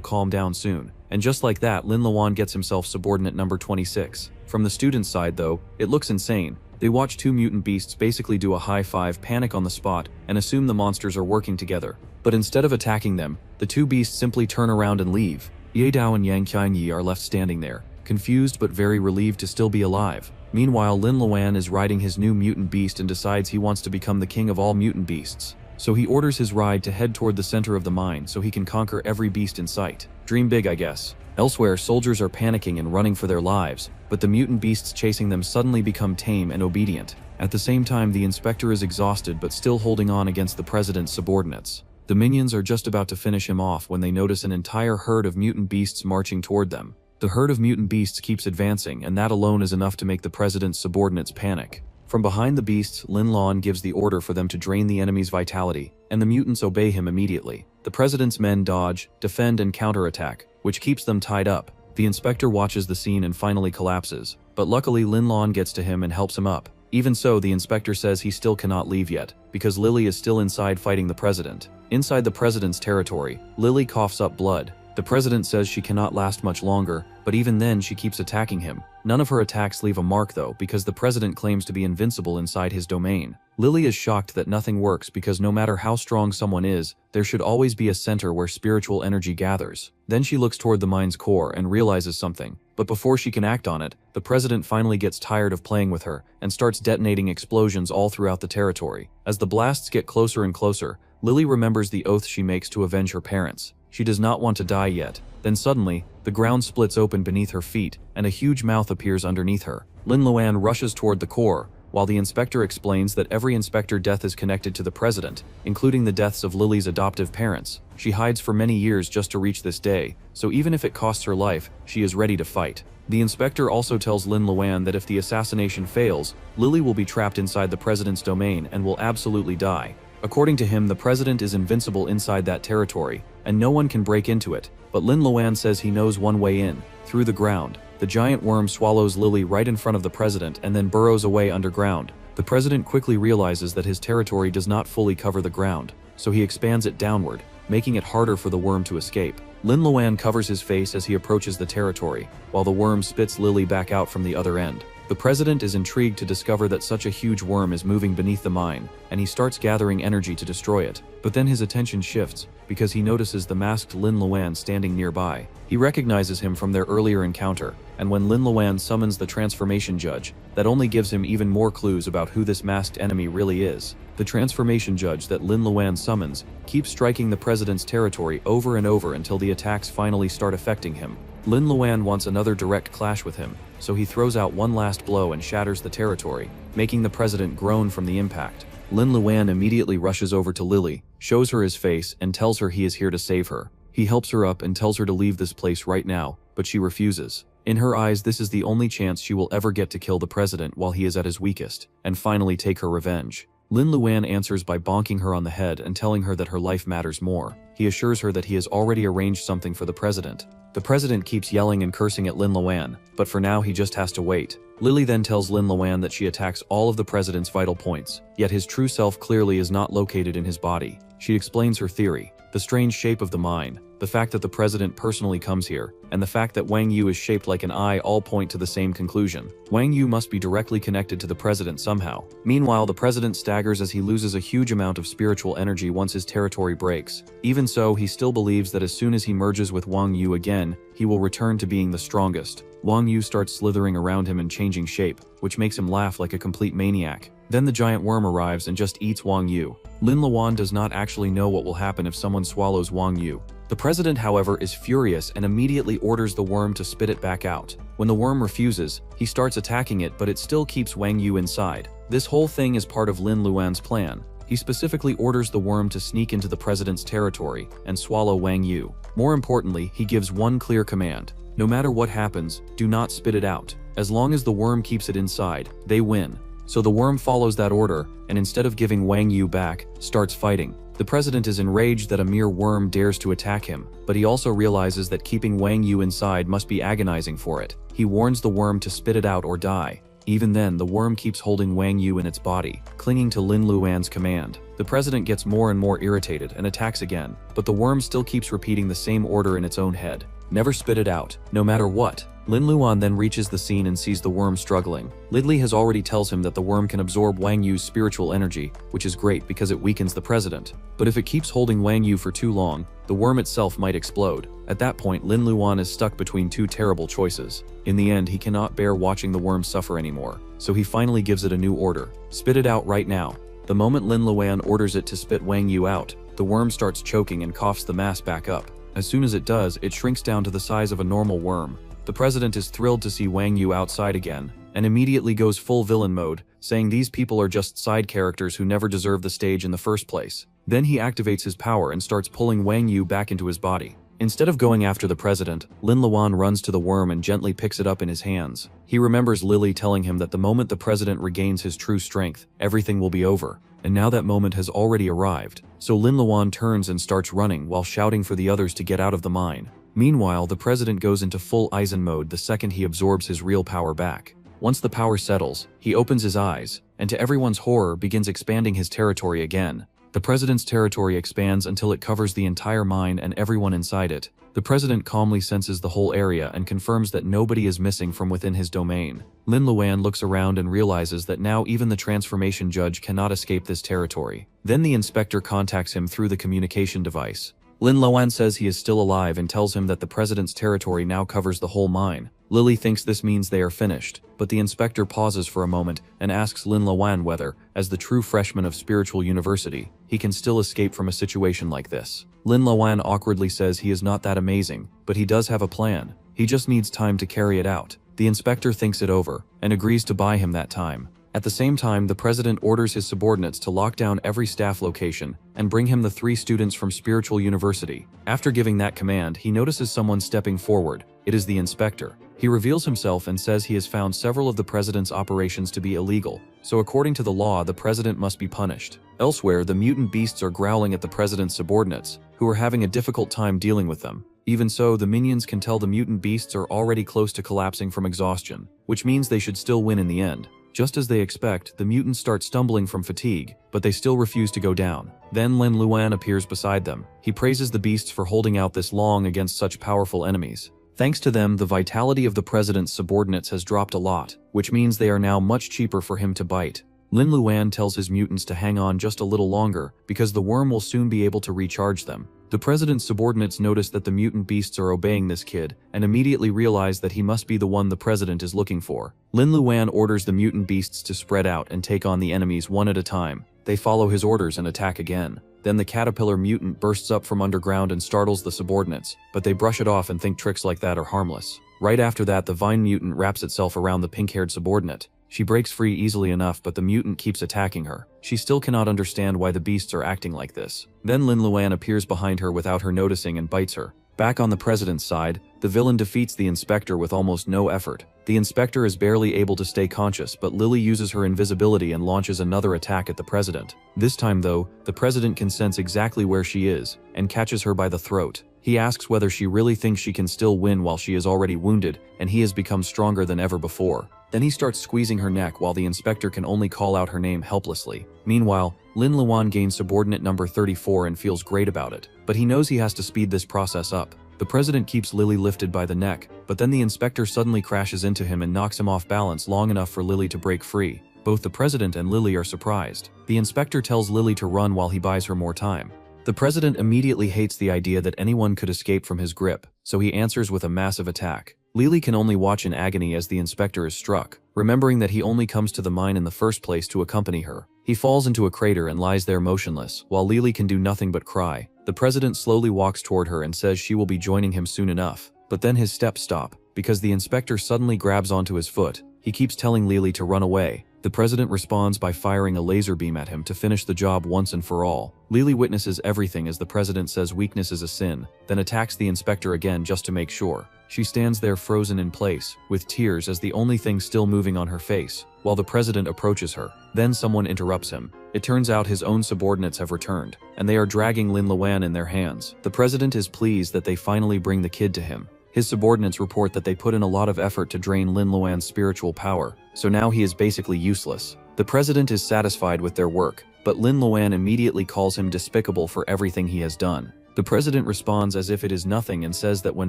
[SPEAKER 1] calm down soon. And just like that, Lin Luan gets himself subordinate number 26. From the students' side though, it looks insane. They watch two mutant beasts basically do a high five, panic on the spot, and assume the monsters are working together. But instead of attacking them, the two beasts simply turn around and leave. Ye Dao and Yang Qianyi are left standing there, confused but very relieved to still be alive. Meanwhile, Lin Luan is riding his new mutant beast and decides he wants to become the king of all mutant beasts. So he orders his ride to head toward the center of the mine so he can conquer every beast in sight. Dream big, I guess. Elsewhere, soldiers are panicking and running for their lives, but the mutant beasts chasing them suddenly become tame and obedient. At the same time, the inspector is exhausted but still holding on against the president's subordinates. The minions are just about to finish him off when they notice an entire herd of mutant beasts marching toward them. The herd of mutant beasts keeps advancing, and that alone is enough to make the president's subordinates panic. From behind the beasts, Lin Luan gives the order for them to drain the enemy's vitality, and the mutants obey him immediately. The president's men dodge, defend, and counterattack, which keeps them tied up. The inspector watches the scene and finally collapses, but luckily Lin Luan gets to him and helps him up. Even so, the inspector says he still cannot leave yet, because Lily is still inside fighting the president. Inside the president's territory, Lily coughs up blood. The president says she cannot last much longer, but even then she keeps attacking him. None of her attacks leave a mark though, because the president claims to be invincible inside his domain. Lily is shocked that nothing works because no matter how strong someone is, there should always be a center where spiritual energy gathers. Then she looks toward the mine's core and realizes something, but before she can act on it, the president finally gets tired of playing with her and starts detonating explosions all throughout the territory. As the blasts get closer and closer, Lily remembers the oath she makes to avenge her parents. She does not want to die yet. Then suddenly, the ground splits open beneath her feet, and a huge mouth appears underneath her. Lin Luan rushes toward the core, while the inspector explains that every inspector death is connected to the president, including the deaths of Lily's adoptive parents. She hides for many years just to reach this day, so even if it costs her life, she is ready to fight. The inspector also tells Lin Luan that if the assassination fails, Lily will be trapped inside the president's domain and will absolutely die. According to him, the president is invincible inside that territory, and no one can break into it, but Lin Luan says he knows one way in, through the ground. The giant worm swallows Lily right in front of the president and then burrows away underground. The president quickly realizes that his territory does not fully cover the ground, so he expands it downward, making it harder for the worm to escape. Lin Luan covers his face as he approaches the territory, while the worm spits Lily back out from the other end. The president is intrigued to discover that such a huge worm is moving beneath the mine, and he starts gathering energy to destroy it. But then his attention shifts, because he notices the masked Lin Luan standing nearby. He recognizes him from their earlier encounter, and when Lin Luan summons the transformation judge, that only gives him even more clues about who this masked enemy really is. The transformation judge that Lin Luan summons keeps striking the president's territory over and over until the attacks finally start affecting him. Lin Luan wants another direct clash with him, so he throws out one last blow and shatters the territory, making the president groan from the impact. Lin Luan immediately rushes over to Lily, shows her his face, and tells her he is here to save her. He helps her up and tells her to leave this place right now, but she refuses. In her eyes, this is the only chance she will ever get to kill the president while he is at his weakest, and finally take her revenge. Lin Luan answers by bonking her on the head and telling her that her life matters more. He assures her that he has already arranged something for the president. The president keeps yelling and cursing at Lin Luan, but for now he just has to wait. Lily then tells Lin Luan that she attacks all of the president's vital points, yet his true self clearly is not located in his body. She explains her theory: the strange shape of the mine, the fact that the president personally comes here, and the fact that Wang Yu is shaped like an eye all point to the same conclusion. Wang Yu must be directly connected to the president somehow. Meanwhile, the president staggers as he loses a huge amount of spiritual energy once his territory breaks. Even so, he still believes that as soon as he merges with Wang Yu again, he will return to being the strongest. Wang Yu starts slithering around him and changing shape, which makes him laugh like a complete maniac. Then the giant worm arrives and just eats Wang Yu. Lin Luan does not actually know what will happen if someone swallows Wang Yu. The president, however, is furious and immediately orders the worm to spit it back out. When the worm refuses, he starts attacking it, but it still keeps Wang Yu inside. This whole thing is part of Lin Luan's plan. He specifically orders the worm to sneak into the president's territory and swallow Wang Yu. More importantly, he gives one clear command: no matter what happens, do not spit it out. As long as the worm keeps it inside, they win. So the worm follows that order, and instead of giving Wang Yu back, starts fighting. The president is enraged that a mere worm dares to attack him, but he also realizes that keeping Wang Yu inside must be agonizing for it. He warns the worm to spit it out or die. Even then, the worm keeps holding Wang Yu in its body, clinging to Lin Luan's command. The president gets more and more irritated and attacks again, but the worm still keeps repeating the same order in its own head: never spit it out, no matter what. Lin Luan then reaches the scene and sees the worm struggling. Lily has already tells him that the worm can absorb Wang Yu's spiritual energy, which is great because it weakens the president. But if it keeps holding Wang Yu for too long, the worm itself might explode. At that point, Lin Luan is stuck between two terrible choices. In the end, he cannot bear watching the worm suffer anymore, so he finally gives it a new order: spit it out right now. The moment Lin Luan orders it to spit Wang Yu out, the worm starts choking and coughs the mass back up. As soon as it does, it shrinks down to the size of a normal worm. The president is thrilled to see Wang Yu outside again, and immediately goes full villain mode, saying these people are just side characters who never deserve the stage in the first place. Then he activates his power and starts pulling Wang Yu back into his body. Instead of going after the president, Lin Luan runs to the worm and gently picks it up in his hands. He remembers Lily telling him that the moment the president regains his true strength, everything will be over. And now that moment has already arrived, so Lin Luan turns and starts running while shouting for the others to get out of the mine. Meanwhile, the president goes into full Aizen mode the second he absorbs his real power back. Once the power settles, he opens his eyes, and to everyone's horror begins expanding his territory again. The president's territory expands until it covers the entire mine and everyone inside it. The president calmly senses the whole area and confirms that nobody is missing from within his domain. Lin Luan looks around and realizes that now even the transformation judge cannot escape this territory. Then the inspector contacts him through the communication device. Lin Luan says he is still alive and tells him that the president's territory now covers the whole mine. Lily thinks this means they are finished, but the inspector pauses for a moment and asks Lin Luan whether, as the true freshman of Spiritual University, he can still escape from a situation like this. Lin Luan awkwardly says he is not that amazing, but he does have a plan. He just needs time to carry it out. The inspector thinks it over and agrees to buy him that time. At the same time, the president orders his subordinates to lock down every staff location and bring him the 3 students from Spiritual University. After giving that command, he notices someone stepping forward. It is the inspector. He reveals himself and says he has found several of the president's operations to be illegal, so according to the law, the president must be punished. Elsewhere, the mutant beasts are growling at the president's subordinates, who are having a difficult time dealing with them. Even so, the minions can tell the mutant beasts are already close to collapsing from exhaustion, which means they should still win in the end. Just as they expect, the mutants start stumbling from fatigue, but they still refuse to go down. Then Lin Luan appears beside them. He praises the beasts for holding out this long against such powerful enemies. Thanks to them, the vitality of the president's subordinates has dropped a lot, which means they are now much cheaper for him to bite. Lin Luan tells his mutants to hang on just a little longer, because the worm will soon be able to recharge them. The president's subordinates notice that the mutant beasts are obeying this kid, and immediately realize that he must be the one the president is looking for. Lin Luan orders the mutant beasts to spread out and take on the enemies one at a time. They follow his orders and attack again. Then the caterpillar mutant bursts up from underground and startles the subordinates, but they brush it off and think tricks like that are harmless. Right after that, the vine mutant wraps itself around the pink-haired subordinate. She breaks free easily enough, but the mutant keeps attacking her. She still cannot understand why the beasts are acting like this. Then Lin Luan appears behind her without her noticing and bites her. Back on the president's side, the villain defeats the inspector with almost no effort. The inspector is barely able to stay conscious, but Lily uses her invisibility and launches another attack at the president. This time though, the president can sense exactly where she is, and catches her by the throat. He asks whether she really thinks she can still win while she is already wounded, and he has become stronger than ever before. Then he starts squeezing her neck while the inspector can only call out her name helplessly. Meanwhile, Lin Luan gains subordinate number 34 and feels great about it, but he knows he has to speed this process up. The president keeps Lily lifted by the neck, but then the inspector suddenly crashes into him and knocks him off balance long enough for Lily to break free. Both the president and Lily are surprised. The inspector tells Lily to run while he buys her more time. The president immediately hates the idea that anyone could escape from his grip, so he answers with a massive attack. Lily can only watch in agony as the inspector is struck, remembering that he only comes to the mine in the first place to accompany her. He falls into a crater and lies there motionless, while Lily can do nothing but cry. The president slowly walks toward her and says she will be joining him soon enough, but then his steps stop, because the inspector suddenly grabs onto his foot. He keeps telling Lily to run away. The president responds by firing a laser beam at him to finish the job once and for all. Lily witnesses everything as the president says weakness is a sin, then attacks the inspector again just to make sure. She stands there frozen in place, with tears as the only thing still moving on her face, while the president approaches her. Then someone interrupts him. It turns out his own subordinates have returned, and they are dragging Lin Luan in their hands. The president is pleased that they finally bring the kid to him. His subordinates report that they put in a lot of effort to drain Lin Luan's spiritual power, so now he is basically useless. The president is satisfied with their work, but Lin Luan immediately calls him despicable for everything he has done. The president responds as if it is nothing and says that when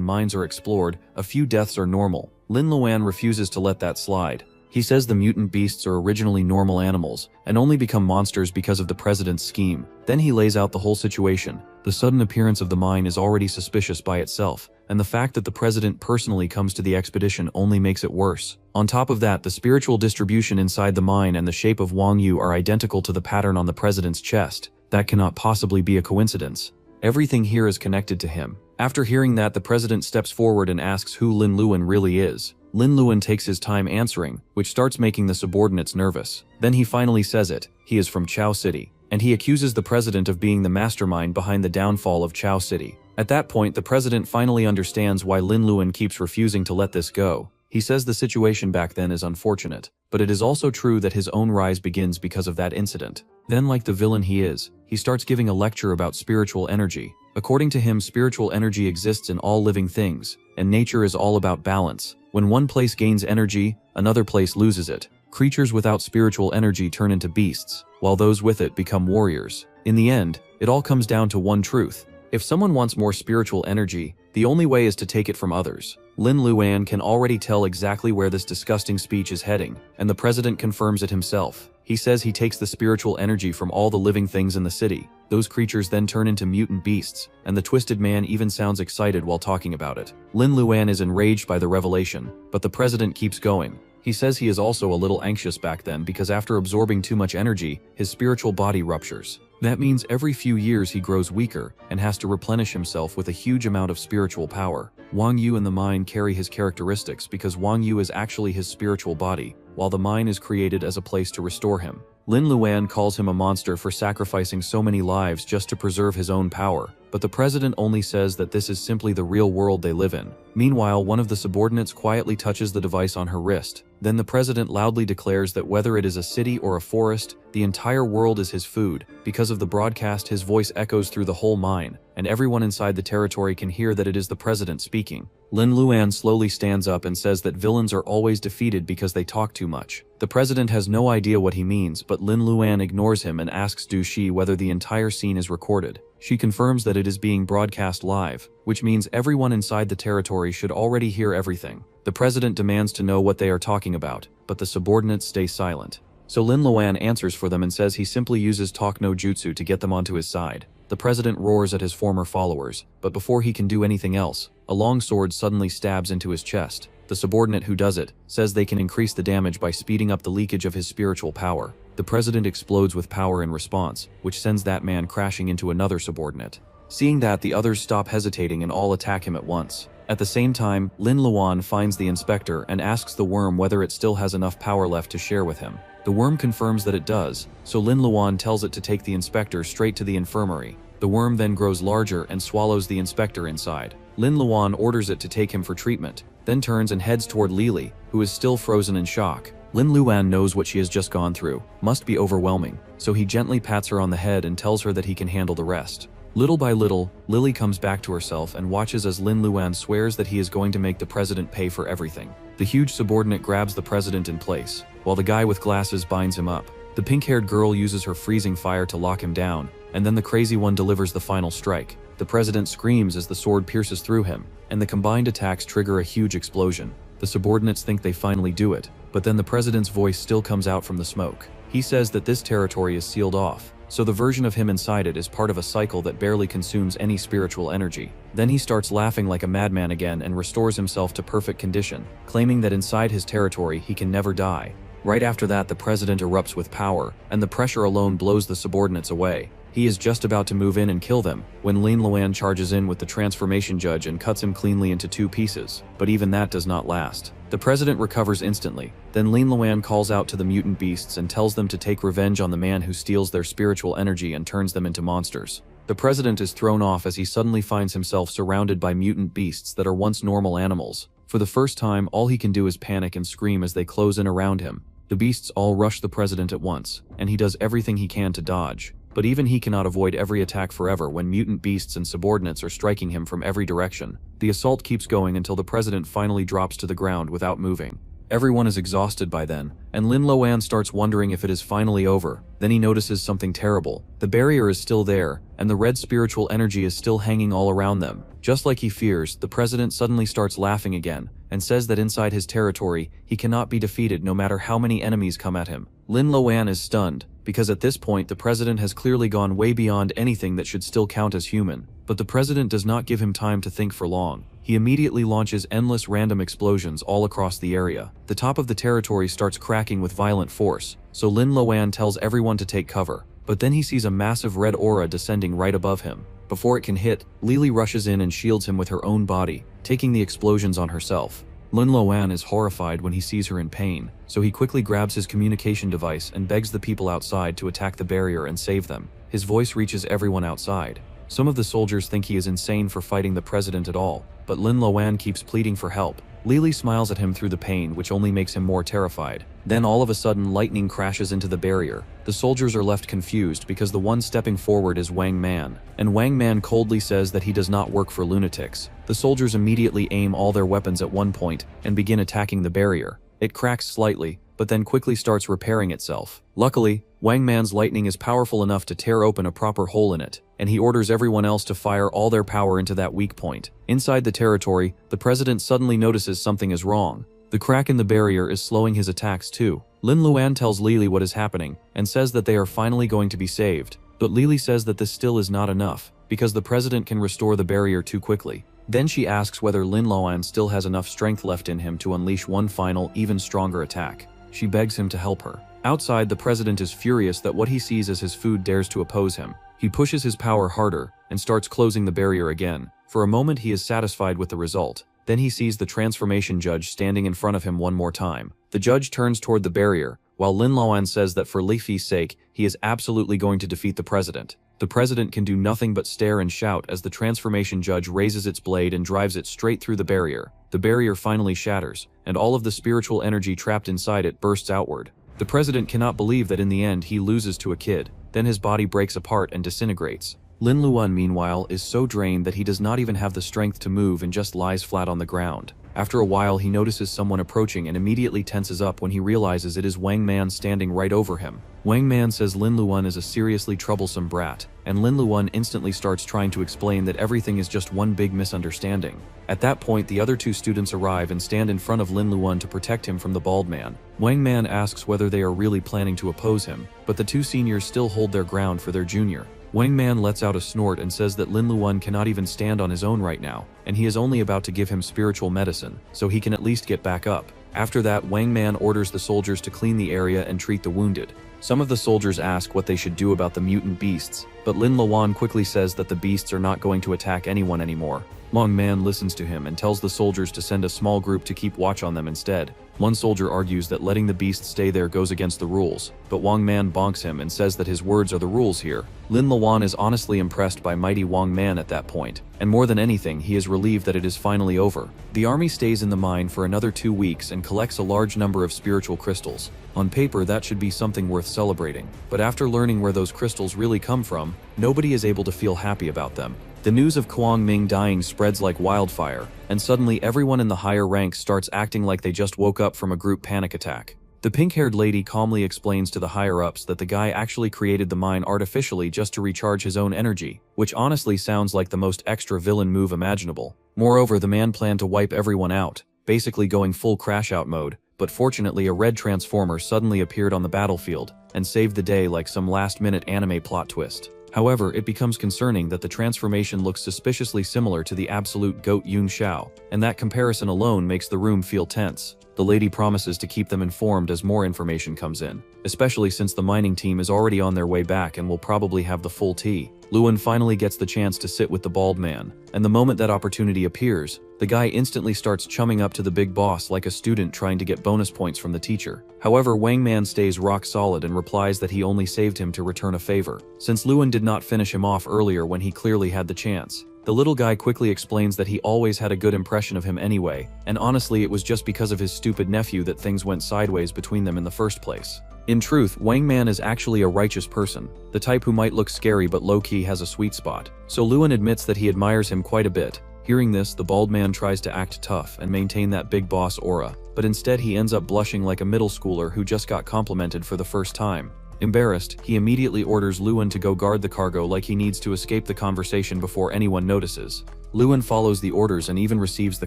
[SPEAKER 1] mines are explored, a few deaths are normal. Lin Luan refuses to let that slide. He says the mutant beasts are originally normal animals, and only become monsters because of the president's scheme. Then he lays out the whole situation. The sudden appearance of the mine is already suspicious by itself, and the fact that the president personally comes to the expedition only makes it worse. On top of that, the spiritual distribution inside the mine and the shape of Wang Yu are identical to the pattern on the president's chest. That cannot possibly be a coincidence. Everything here is connected to him. After hearing that, the president steps forward and asks who Lin Luan really is. Lin Luan takes his time answering, which starts making the subordinates nervous. Then he finally says it. He is from Chao City, and he accuses the president of being the mastermind behind the downfall of Chao City. At that point, the president finally understands why Lin Luan keeps refusing to let this go. He says the situation back then is unfortunate, but it is also true that his own rise begins because of that incident. Then, like the villain he is, he starts giving a lecture about spiritual energy. According to him, spiritual energy exists in all living things, and nature is all about balance. When one place gains energy, another place loses it. Creatures without spiritual energy turn into beasts, while those with it become warriors. In the end, it all comes down to one truth. If someone wants more spiritual energy, the only way is to take it from others. Lin Luan can already tell exactly where this disgusting speech is heading, and the president confirms it himself. He says he takes the spiritual energy from all the living things in the city. Those creatures then turn into mutant beasts, and the twisted man even sounds excited while talking about it. Lin Luan is enraged by the revelation, but the president keeps going. He says he is also a little anxious back then because after absorbing too much energy, his spiritual body ruptures. That means every few years he grows weaker and has to replenish himself with a huge amount of spiritual power. Wang Yu and the mine carry his characteristics because Wang Yu is actually his spiritual body, while the mine is created as a place to restore him. Lin Luan calls him a monster for sacrificing so many lives just to preserve his own power, but the president only says that this is simply the real world they live in. Meanwhile, one of the subordinates quietly touches the device on her wrist. Then the president loudly declares that whether it is a city or a forest, the entire world is his food. Because of the broadcast, his voice echoes through the whole mine, and everyone inside the territory can hear that it is the president speaking. Lin Luan slowly stands up and says that villains are always defeated because they talk too much. The president has no idea what he means, but Lin Luan ignores him and asks Du Shi whether the entire scene is recorded. She confirms that it is being broadcast live, which means everyone inside the territory should already hear everything. The president demands to know what they are talking about, but the subordinates stay silent. So Lin Luan answers for them and says he simply uses talk no jutsu to get them onto his side. The president roars at his former followers, but before he can do anything else, a long sword suddenly stabs into his chest. The subordinate who does it says they can increase the damage by speeding up the leakage of his spiritual power. The president explodes with power in response, which sends that man crashing into another subordinate. Seeing that, the others stop hesitating and all attack him at once. At the same time, Lin Luan finds the inspector and asks the worm whether it still has enough power left to share with him. The worm confirms that it does, so Lin Luan tells it to take the inspector straight to the infirmary. The worm then grows larger and swallows the inspector inside. Lin Luan orders it to take him for treatment, then turns and heads toward Lily, who is still frozen in shock. Lin Luan knows what she has just gone through must be overwhelming, so he gently pats her on the head and tells her that he can handle the rest. Little by little, Lily comes back to herself and watches as Lin Luan swears that he is going to make the president pay for everything. The huge subordinate grabs the president in place, while the guy with glasses binds him up. The pink-haired girl uses her freezing fire to lock him down, and then the crazy one delivers the final strike. The president screams as the sword pierces through him, and the combined attacks trigger a huge explosion. The subordinates think they finally do it, but then the president's voice still comes out from the smoke. He says that this territory is sealed off, so the version of him inside it is part of a cycle that barely consumes any spiritual energy. Then he starts laughing like a madman again and restores himself to perfect condition, claiming that inside his territory he can never die. Right after that, the president erupts with power, and the pressure alone blows the subordinates away. He is just about to move in and kill them, when Lin Luan charges in with the transformation judge and cuts him cleanly into 2 pieces, but even that does not last. The president recovers instantly. Then Lin Luan calls out to the mutant beasts and tells them to take revenge on the man who steals their spiritual energy and turns them into monsters. The president is thrown off as he suddenly finds himself surrounded by mutant beasts that are once normal animals. For the first time, all he can do is panic and scream as they close in around him. The beasts all rush the president at once, and he does everything he can to dodge. But even he cannot avoid every attack forever when mutant beasts and subordinates are striking him from every direction. The assault keeps going until the president finally drops to the ground without moving. Everyone is exhausted by then, and Lin Luan starts wondering if it is finally over. Then he notices something terrible. The barrier is still there, and the red spiritual energy is still hanging all around them. Just like he fears, the president suddenly starts laughing again, and says that inside his territory, he cannot be defeated no matter how many enemies come at him. Lin Luan is stunned, because at this point the president has clearly gone way beyond anything that should still count as human. But the president does not give him time to think for long. He immediately launches endless random explosions all across the area. The top of the territory starts cracking with violent force, so Lin Luan tells everyone to take cover. But then he sees a massive red aura descending right above him. Before it can hit, Lily rushes in and shields him with her own body, taking the explosions on herself. Lin Luan is horrified when he sees her in pain, so he quickly grabs his communication device and begs the people outside to attack the barrier and save them. His voice reaches everyone outside. Some of the soldiers think he is insane for fighting the president at all, but Lin Luan keeps pleading for help. Lily smiles at him through the pain, which only makes him more terrified. Then all of a sudden, lightning crashes into the barrier. The soldiers are left confused because the one stepping forward is Wang Man, and Wang Man coldly says that he does not work for lunatics. The soldiers immediately aim all their weapons at one point and begin attacking the barrier. It cracks slightly, but then quickly starts repairing itself. Luckily, Wang Man's lightning is powerful enough to tear open a proper hole in it, and he orders everyone else to fire all their power into that weak point. Inside the territory, the president suddenly notices something is wrong. The crack in the barrier is slowing his attacks too. Lin Luan tells Lily what is happening, and says that they are finally going to be saved. But Lily says that this still is not enough, because the president can restore the barrier too quickly. Then she asks whether Lin Luan still has enough strength left in him to unleash one final, even stronger attack. She begs him to help her. Outside, the president is furious that what he sees as his food dares to oppose him. He pushes his power harder and starts closing the barrier again. For a moment he is satisfied with the result. Then he sees the transformation judge standing in front of him one more time. The judge turns toward the barrier, while Lin Lawan says that for Lifi's sake, he is absolutely going to defeat the president. The president can do nothing but stare and shout as the transformation judge raises its blade and drives it straight through the barrier. The barrier finally shatters, and all of the spiritual energy trapped inside it bursts outward. The president cannot believe that in the end he loses to a kid. Then his body breaks apart and disintegrates. Lin Luan, meanwhile, is so drained that he does not even have the strength to move and just lies flat on the ground. After a while, he notices someone approaching and immediately tenses up when he realizes it is Wang Man standing right over him. Wang Man says Lin Luan is a seriously troublesome brat, and Lin Luan instantly starts trying to explain that everything is just one big misunderstanding. At that point, the other two students arrive and stand in front of Lin Luan to protect him from the bald man. Wang Man asks whether they are really planning to oppose him, but the two seniors still hold their ground for their junior. Wang Man lets out a snort and says that Lin Luan cannot even stand on his own right now, and he is only about to give him spiritual medicine, so he can at least get back up. After that, Wang Man orders the soldiers to clean the area and treat the wounded. Some of the soldiers ask what they should do about the mutant beasts, but Lin Luan quickly says that the beasts are not going to attack anyone anymore. Wang Man listens to him and tells the soldiers to send a small group to keep watch on them instead. One soldier argues that letting the beasts stay there goes against the rules, but Wang Man bonks him and says that his words are the rules here. Lin Luan is honestly impressed by mighty Wang Man at that point, and more than anything, he is relieved that it is finally over. The army stays in the mine for another 2 weeks and collects a large number of spiritual crystals. On paper, that should be something worth celebrating, but after learning where those crystals really come from, nobody is able to feel happy about them. The news of Kwang Ming dying spreads like wildfire, and suddenly everyone in the higher ranks starts acting like they just woke up from a group panic attack. The pink-haired lady calmly explains to the higher-ups that the guy actually created the mine artificially just to recharge his own energy, which honestly sounds like the most extra villain move imaginable. Moreover, the man planned to wipe everyone out, basically going full crash-out mode, but fortunately a red transformer suddenly appeared on the battlefield and saved the day like some last-minute anime plot twist. However, it becomes concerning that the transformation looks suspiciously similar to the absolute goat Yun Xiao, and that comparison alone makes the room feel tense. The lady promises to keep them informed as more information comes in, especially since the mining team is already on their way back and will probably have the full tea. Luan finally gets the chance to sit with the bald man, and the moment that opportunity appears, the guy instantly starts chumming up to the big boss like a student trying to get bonus points from the teacher. However, Wang Man stays rock solid and replies that he only saved him to return a favor, since Luan did not finish him off earlier when he clearly had the chance. The little guy quickly explains that he always had a good impression of him anyway, and honestly it was just because of his stupid nephew that things went sideways between them in the first place. In truth, Wang Man is actually a righteous person, the type who might look scary but low-key has a sweet spot, so Luan admits that he admires him quite a bit. Hearing this, the bald man tries to act tough and maintain that big boss aura, but instead he ends up blushing like a middle schooler who just got complimented for the first time. Embarrassed, he immediately orders Luan to go guard the cargo like he needs to escape the conversation before anyone notices. Luan follows the orders and even receives the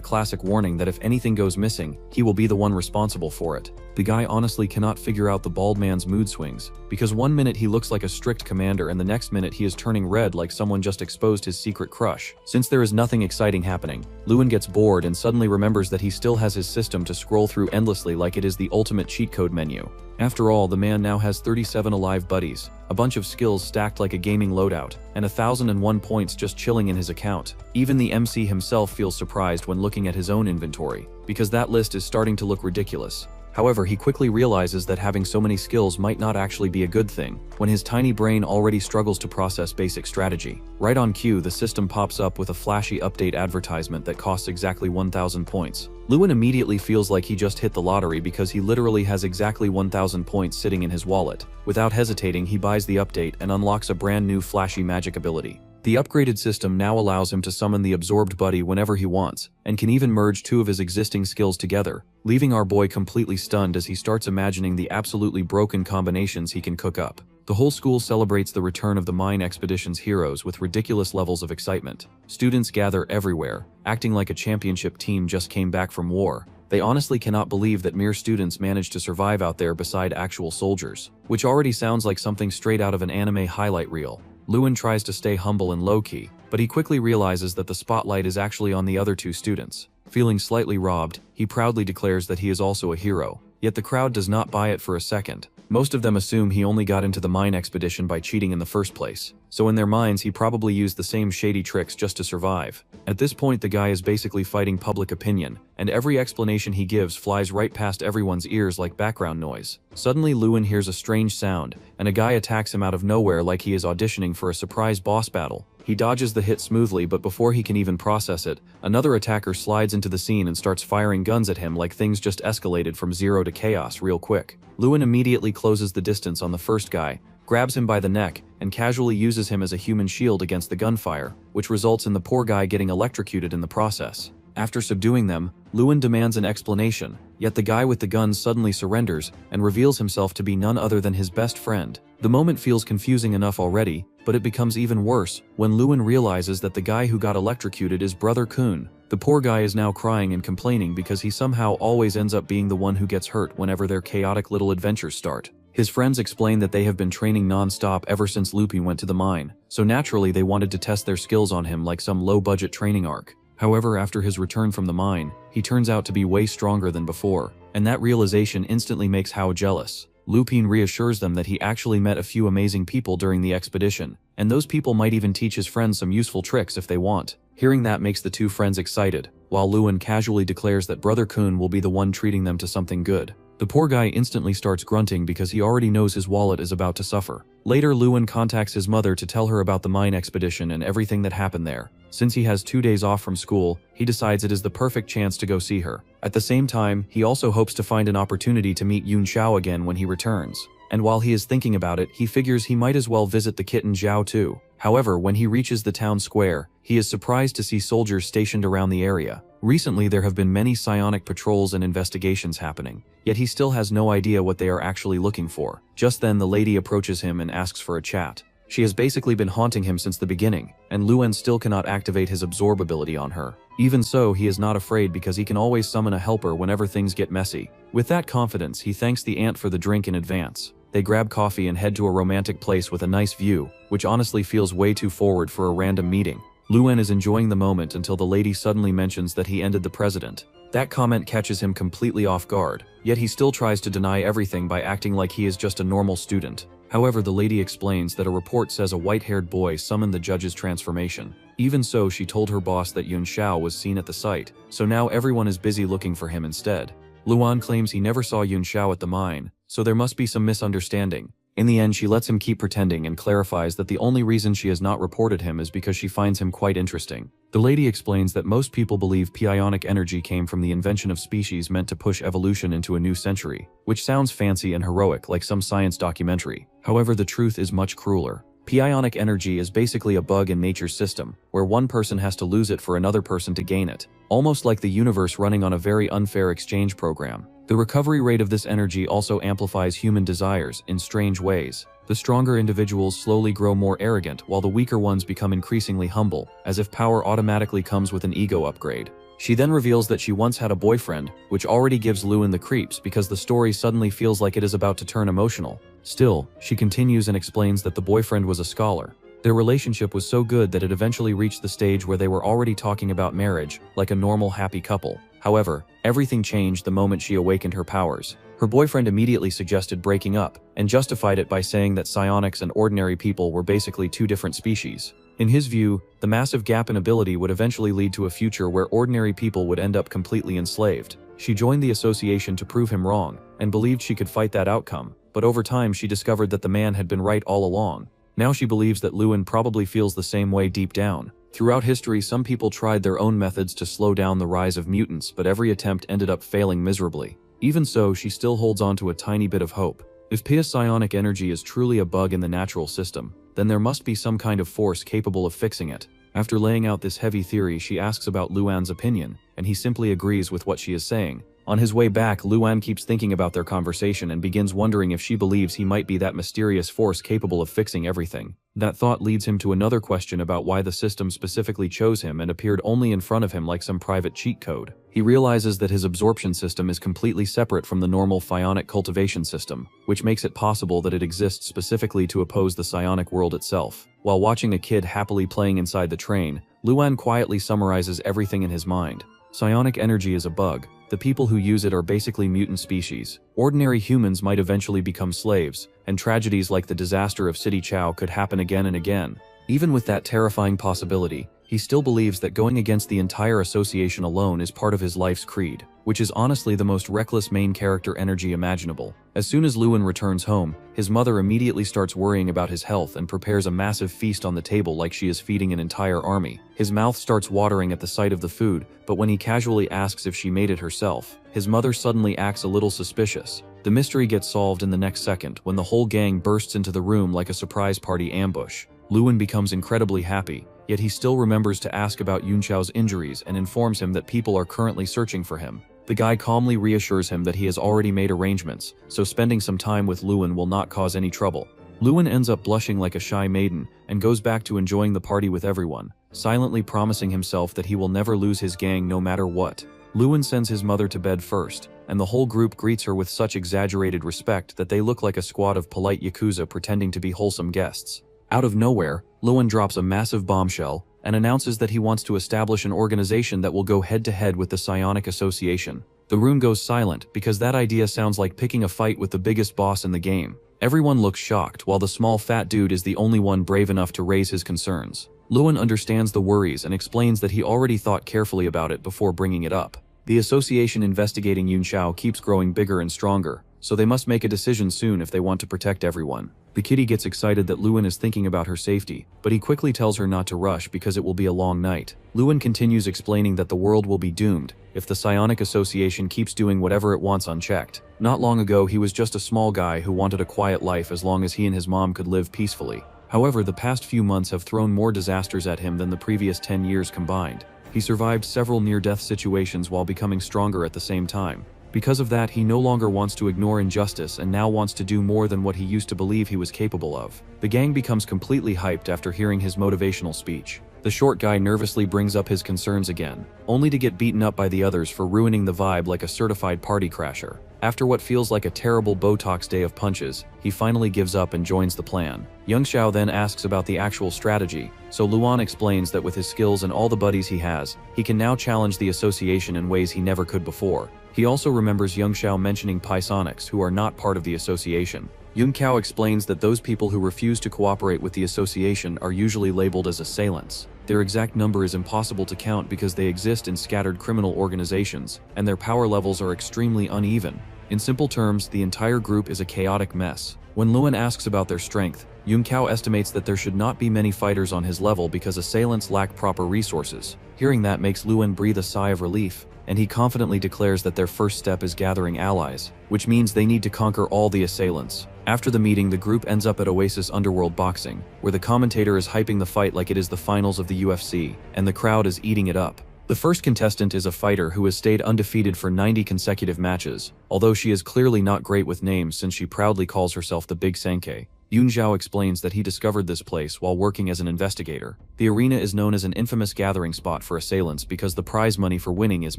[SPEAKER 1] classic warning that if anything goes missing, he will be the one responsible for it. The guy honestly cannot figure out the bald man's mood swings, because one minute he looks like a strict commander and the next minute he is turning red like someone just exposed his secret crush. Since there is nothing exciting happening, Luan gets bored and suddenly remembers that he still has his system to scroll through endlessly like it is the ultimate cheat code menu. After all, the man now has 37 alive buddies, a bunch of skills stacked like a gaming loadout, and 1,001 points just chilling in his account. Even the MC himself feels surprised when looking at his own inventory, because that list is starting to look ridiculous. However, he quickly realizes that having so many skills might not actually be a good thing, when his tiny brain already struggles to process basic strategy. Right on cue, the system pops up with a flashy update advertisement that costs exactly 1,000 points. Luan immediately feels like he just hit the lottery because he literally has exactly 1,000 points sitting in his wallet. Without hesitating, he buys the update and unlocks a brand new flashy magic ability. The upgraded system now allows him to summon the absorbed buddy whenever he wants, and can even merge two of his existing skills together, leaving our boy completely stunned as he starts imagining the absolutely broken combinations he can cook up. The whole school celebrates the return of the mine expedition's heroes with ridiculous levels of excitement. Students gather everywhere, acting like a championship team just came back from war. They honestly cannot believe that mere students managed to survive out there beside actual soldiers, which already sounds like something straight out of an anime highlight reel. Luan tries to stay humble and low-key, but he quickly realizes that the spotlight is actually on the other two students. Feeling slightly robbed, he proudly declares that he is also a hero. Yet the crowd does not buy it for a second. Most of them assume he only got into the mine expedition by cheating in the first place, so in their minds he probably used the same shady tricks just to survive. At this point the guy is basically fighting public opinion, and every explanation he gives flies right past everyone's ears like background noise. Suddenly Lewin hears a strange sound, and a guy attacks him out of nowhere like he is auditioning for a surprise boss battle. He dodges the hit smoothly, but before he can even process it, another attacker slides into the scene and starts firing guns at him like things just escalated from zero to chaos real quick. Lewin immediately closes the distance on the first guy, grabs him by the neck, and casually uses him as a human shield against the gunfire, which results in the poor guy getting electrocuted in the process. After subduing them, Lewin demands an explanation, yet the guy with the gun suddenly surrenders and reveals himself to be none other than his best friend. The moment feels confusing enough already, but it becomes even worse when Lewin realizes that the guy who got electrocuted is Brother Kun. The poor guy is now crying and complaining because he somehow always ends up being the one who gets hurt whenever their chaotic little adventures start. His friends explain that they have been training non-stop ever since Lupin went to the mine, so naturally they wanted to test their skills on him like some low-budget training arc. However, after his return from the mine, he turns out to be way stronger than before, and that realization instantly makes Hao jealous. Lupin reassures them that he actually met a few amazing people during the expedition, and those people might even teach his friends some useful tricks if they want. Hearing that makes the two friends excited, while Lewin casually declares that Brother Kun will be the one treating them to something good. The poor guy instantly starts grunting because he already knows his wallet is about to suffer. Later, Lewin contacts his mother to tell her about the mine expedition and everything that happened there. Since he has 2 days off from school, he decides it is the perfect chance to go see her. At the same time, he also hopes to find an opportunity to meet Yun Xiao again when he returns. And while he is thinking about it, he figures he might as well visit the kitten Zhao too. However, when he reaches the town square, he is surprised to see soldiers stationed around the area. Recently, there have been many psionic patrols and investigations happening, yet he still has no idea what they are actually looking for. Just then, the lady approaches him and asks for a chat. She has basically been haunting him since the beginning, and Lewin still cannot activate his absorb ability on her. Even so, he is not afraid because he can always summon a helper whenever things get messy. With that confidence, he thanks the aunt for the drink in advance. They grab coffee and head to a romantic place with a nice view, which honestly feels way too forward for a random meeting. Lewin is enjoying the moment until the lady suddenly mentions that he ended the president. That comment catches him completely off guard, yet he still tries to deny everything by acting like he is just a normal student. However, the lady explains that a report says a white-haired boy summoned the judge's transformation. Even so, she told her boss that Yun Xiao was seen at the site, so now everyone is busy looking for him instead. Luan claims he never saw Yun Xiao at the mine, so there must be some misunderstanding. In the end, she lets him keep pretending and clarifies that the only reason she has not reported him is because she finds him quite interesting. The lady explains that most people believe pionic energy came from the invention of species meant to push evolution into a new century, which sounds fancy and heroic like some science documentary. However, the truth is much crueler. Pionic energy is basically a bug in nature's system, where one person has to lose it for another person to gain it, almost like the universe running on a very unfair exchange program. The recovery rate of this energy also amplifies human desires in strange ways. The stronger individuals slowly grow more arrogant, while the weaker ones become increasingly humble, as if power automatically comes with an ego upgrade. She then reveals that she once had a boyfriend, which already gives Lewin the creeps because the story suddenly feels like it is about to turn emotional. Still, she continues and explains that the boyfriend was a scholar. Their relationship was so good that it eventually reached the stage where they were already talking about marriage, like a normal happy couple. However, everything changed the moment she awakened her powers. Her boyfriend immediately suggested breaking up, and justified it by saying that psionics and ordinary people were basically two different species. In his view, the massive gap in ability would eventually lead to a future where ordinary people would end up completely enslaved. She joined the association to prove him wrong, and believed she could fight that outcome, but over time she discovered that the man had been right all along. Now she believes that Lewin probably feels the same way deep down. Throughout history, some people tried their own methods to slow down the rise of mutants, but every attempt ended up failing miserably. Even so, she still holds on to a tiny bit of hope. If psionic energy is truly a bug in the natural system, then there must be some kind of force capable of fixing it. After laying out this heavy theory, she asks about Luan's opinion, and he simply agrees with what she is saying. On his way back, Luan keeps thinking about their conversation and begins wondering if she believes he might be that mysterious force capable of fixing everything. That thought leads him to another question about why the system specifically chose him and appeared only in front of him like some private cheat code. He realizes that his absorption system is completely separate from the normal psionic cultivation system, which makes it possible that it exists specifically to oppose the psionic world itself. While watching a kid happily playing inside the train, Luan quietly summarizes everything in his mind. Psionic energy is a bug, The people who use it are basically mutant species. Ordinary humans might eventually become slaves, and tragedies like the disaster of City Chow could happen again and again. Even with that terrifying possibility, he still believes that going against the entire association alone is part of his life's creed, which is honestly the most reckless main character energy imaginable. As soon as Lewin returns home, his mother immediately starts worrying about his health and prepares a massive feast on the table like she is feeding an entire army. His mouth starts watering at the sight of the food, but when he casually asks if she made it herself, his mother suddenly acts a little suspicious. The mystery gets solved in the next second when the whole gang bursts into the room like a surprise party ambush. Lewin becomes incredibly happy, yet he still remembers to ask about Yunchao's injuries and informs him that people are currently searching for him. The guy calmly reassures him that he has already made arrangements, so spending some time with Lewin will not cause any trouble. Lewin ends up blushing like a shy maiden and goes back to enjoying the party with everyone, silently promising himself that he will never lose his gang no matter what. Lewin sends his mother to bed first, and the whole group greets her with such exaggerated respect that they look like a squad of polite yakuza pretending to be wholesome guests. Out of nowhere, Lewin drops a massive bombshell and announces that he wants to establish an organization that will go head-to-head with the Psionic Association. The room goes silent because that idea sounds like picking a fight with the biggest boss in the game. Everyone looks shocked while the small fat dude is the only one brave enough to raise his concerns. Lewin understands the worries and explains that he already thought carefully about it before bringing it up. The association investigating Yunchao keeps growing bigger and stronger, so they must make a decision soon if they want to protect everyone. The kitty gets excited that Lewin is thinking about her safety, but he quickly tells her not to rush because it will be a long night. Lewin continues explaining that the world will be doomed if the Psionic Association keeps doing whatever it wants unchecked. Not long ago, he was just a small guy who wanted a quiet life as long as he and his mom could live peacefully. However, the past few months have thrown more disasters at him than the previous 10 years combined. He survived several near-death situations while becoming stronger at the same time. Because of that, he no longer wants to ignore injustice and now wants to do more than what he used to believe he was capable of. The gang becomes completely hyped after hearing his motivational speech. The short guy nervously brings up his concerns again, only to get beaten up by the others for ruining the vibe like a certified party crasher. After what feels like a terrible Botox day of punches, he finally gives up and joins the plan. Yunchao then asks about the actual strategy, so Luan explains that with his skills and all the buddies he has, he can now challenge the association in ways he never could before. He also remembers Yunchao mentioning Pisonics, who are not part of the association. Yunchao explains that those people who refuse to cooperate with the association are usually labeled as assailants. Their exact number is impossible to count because they exist in scattered criminal organizations, and their power levels are extremely uneven. In simple terms, the entire group is a chaotic mess. When Lewin asks about their strength, Yunchao estimates that there should not be many fighters on his level because assailants lack proper resources. Hearing that makes Lewin breathe a sigh of relief, and he confidently declares that their first step is gathering allies, which means they need to conquer all the assailants. After the meeting, the group ends up at Oasis Underworld Boxing, where the commentator is hyping the fight like it is the finals of the UFC, and the crowd is eating it up. The first contestant is a fighter who has stayed undefeated for 90 consecutive matches, although she is clearly not great with names since she proudly calls herself the Big Sankei. Yunchao explains that he discovered this place while working as an investigator. The arena is known as an infamous gathering spot for assailants because the prize money for winning is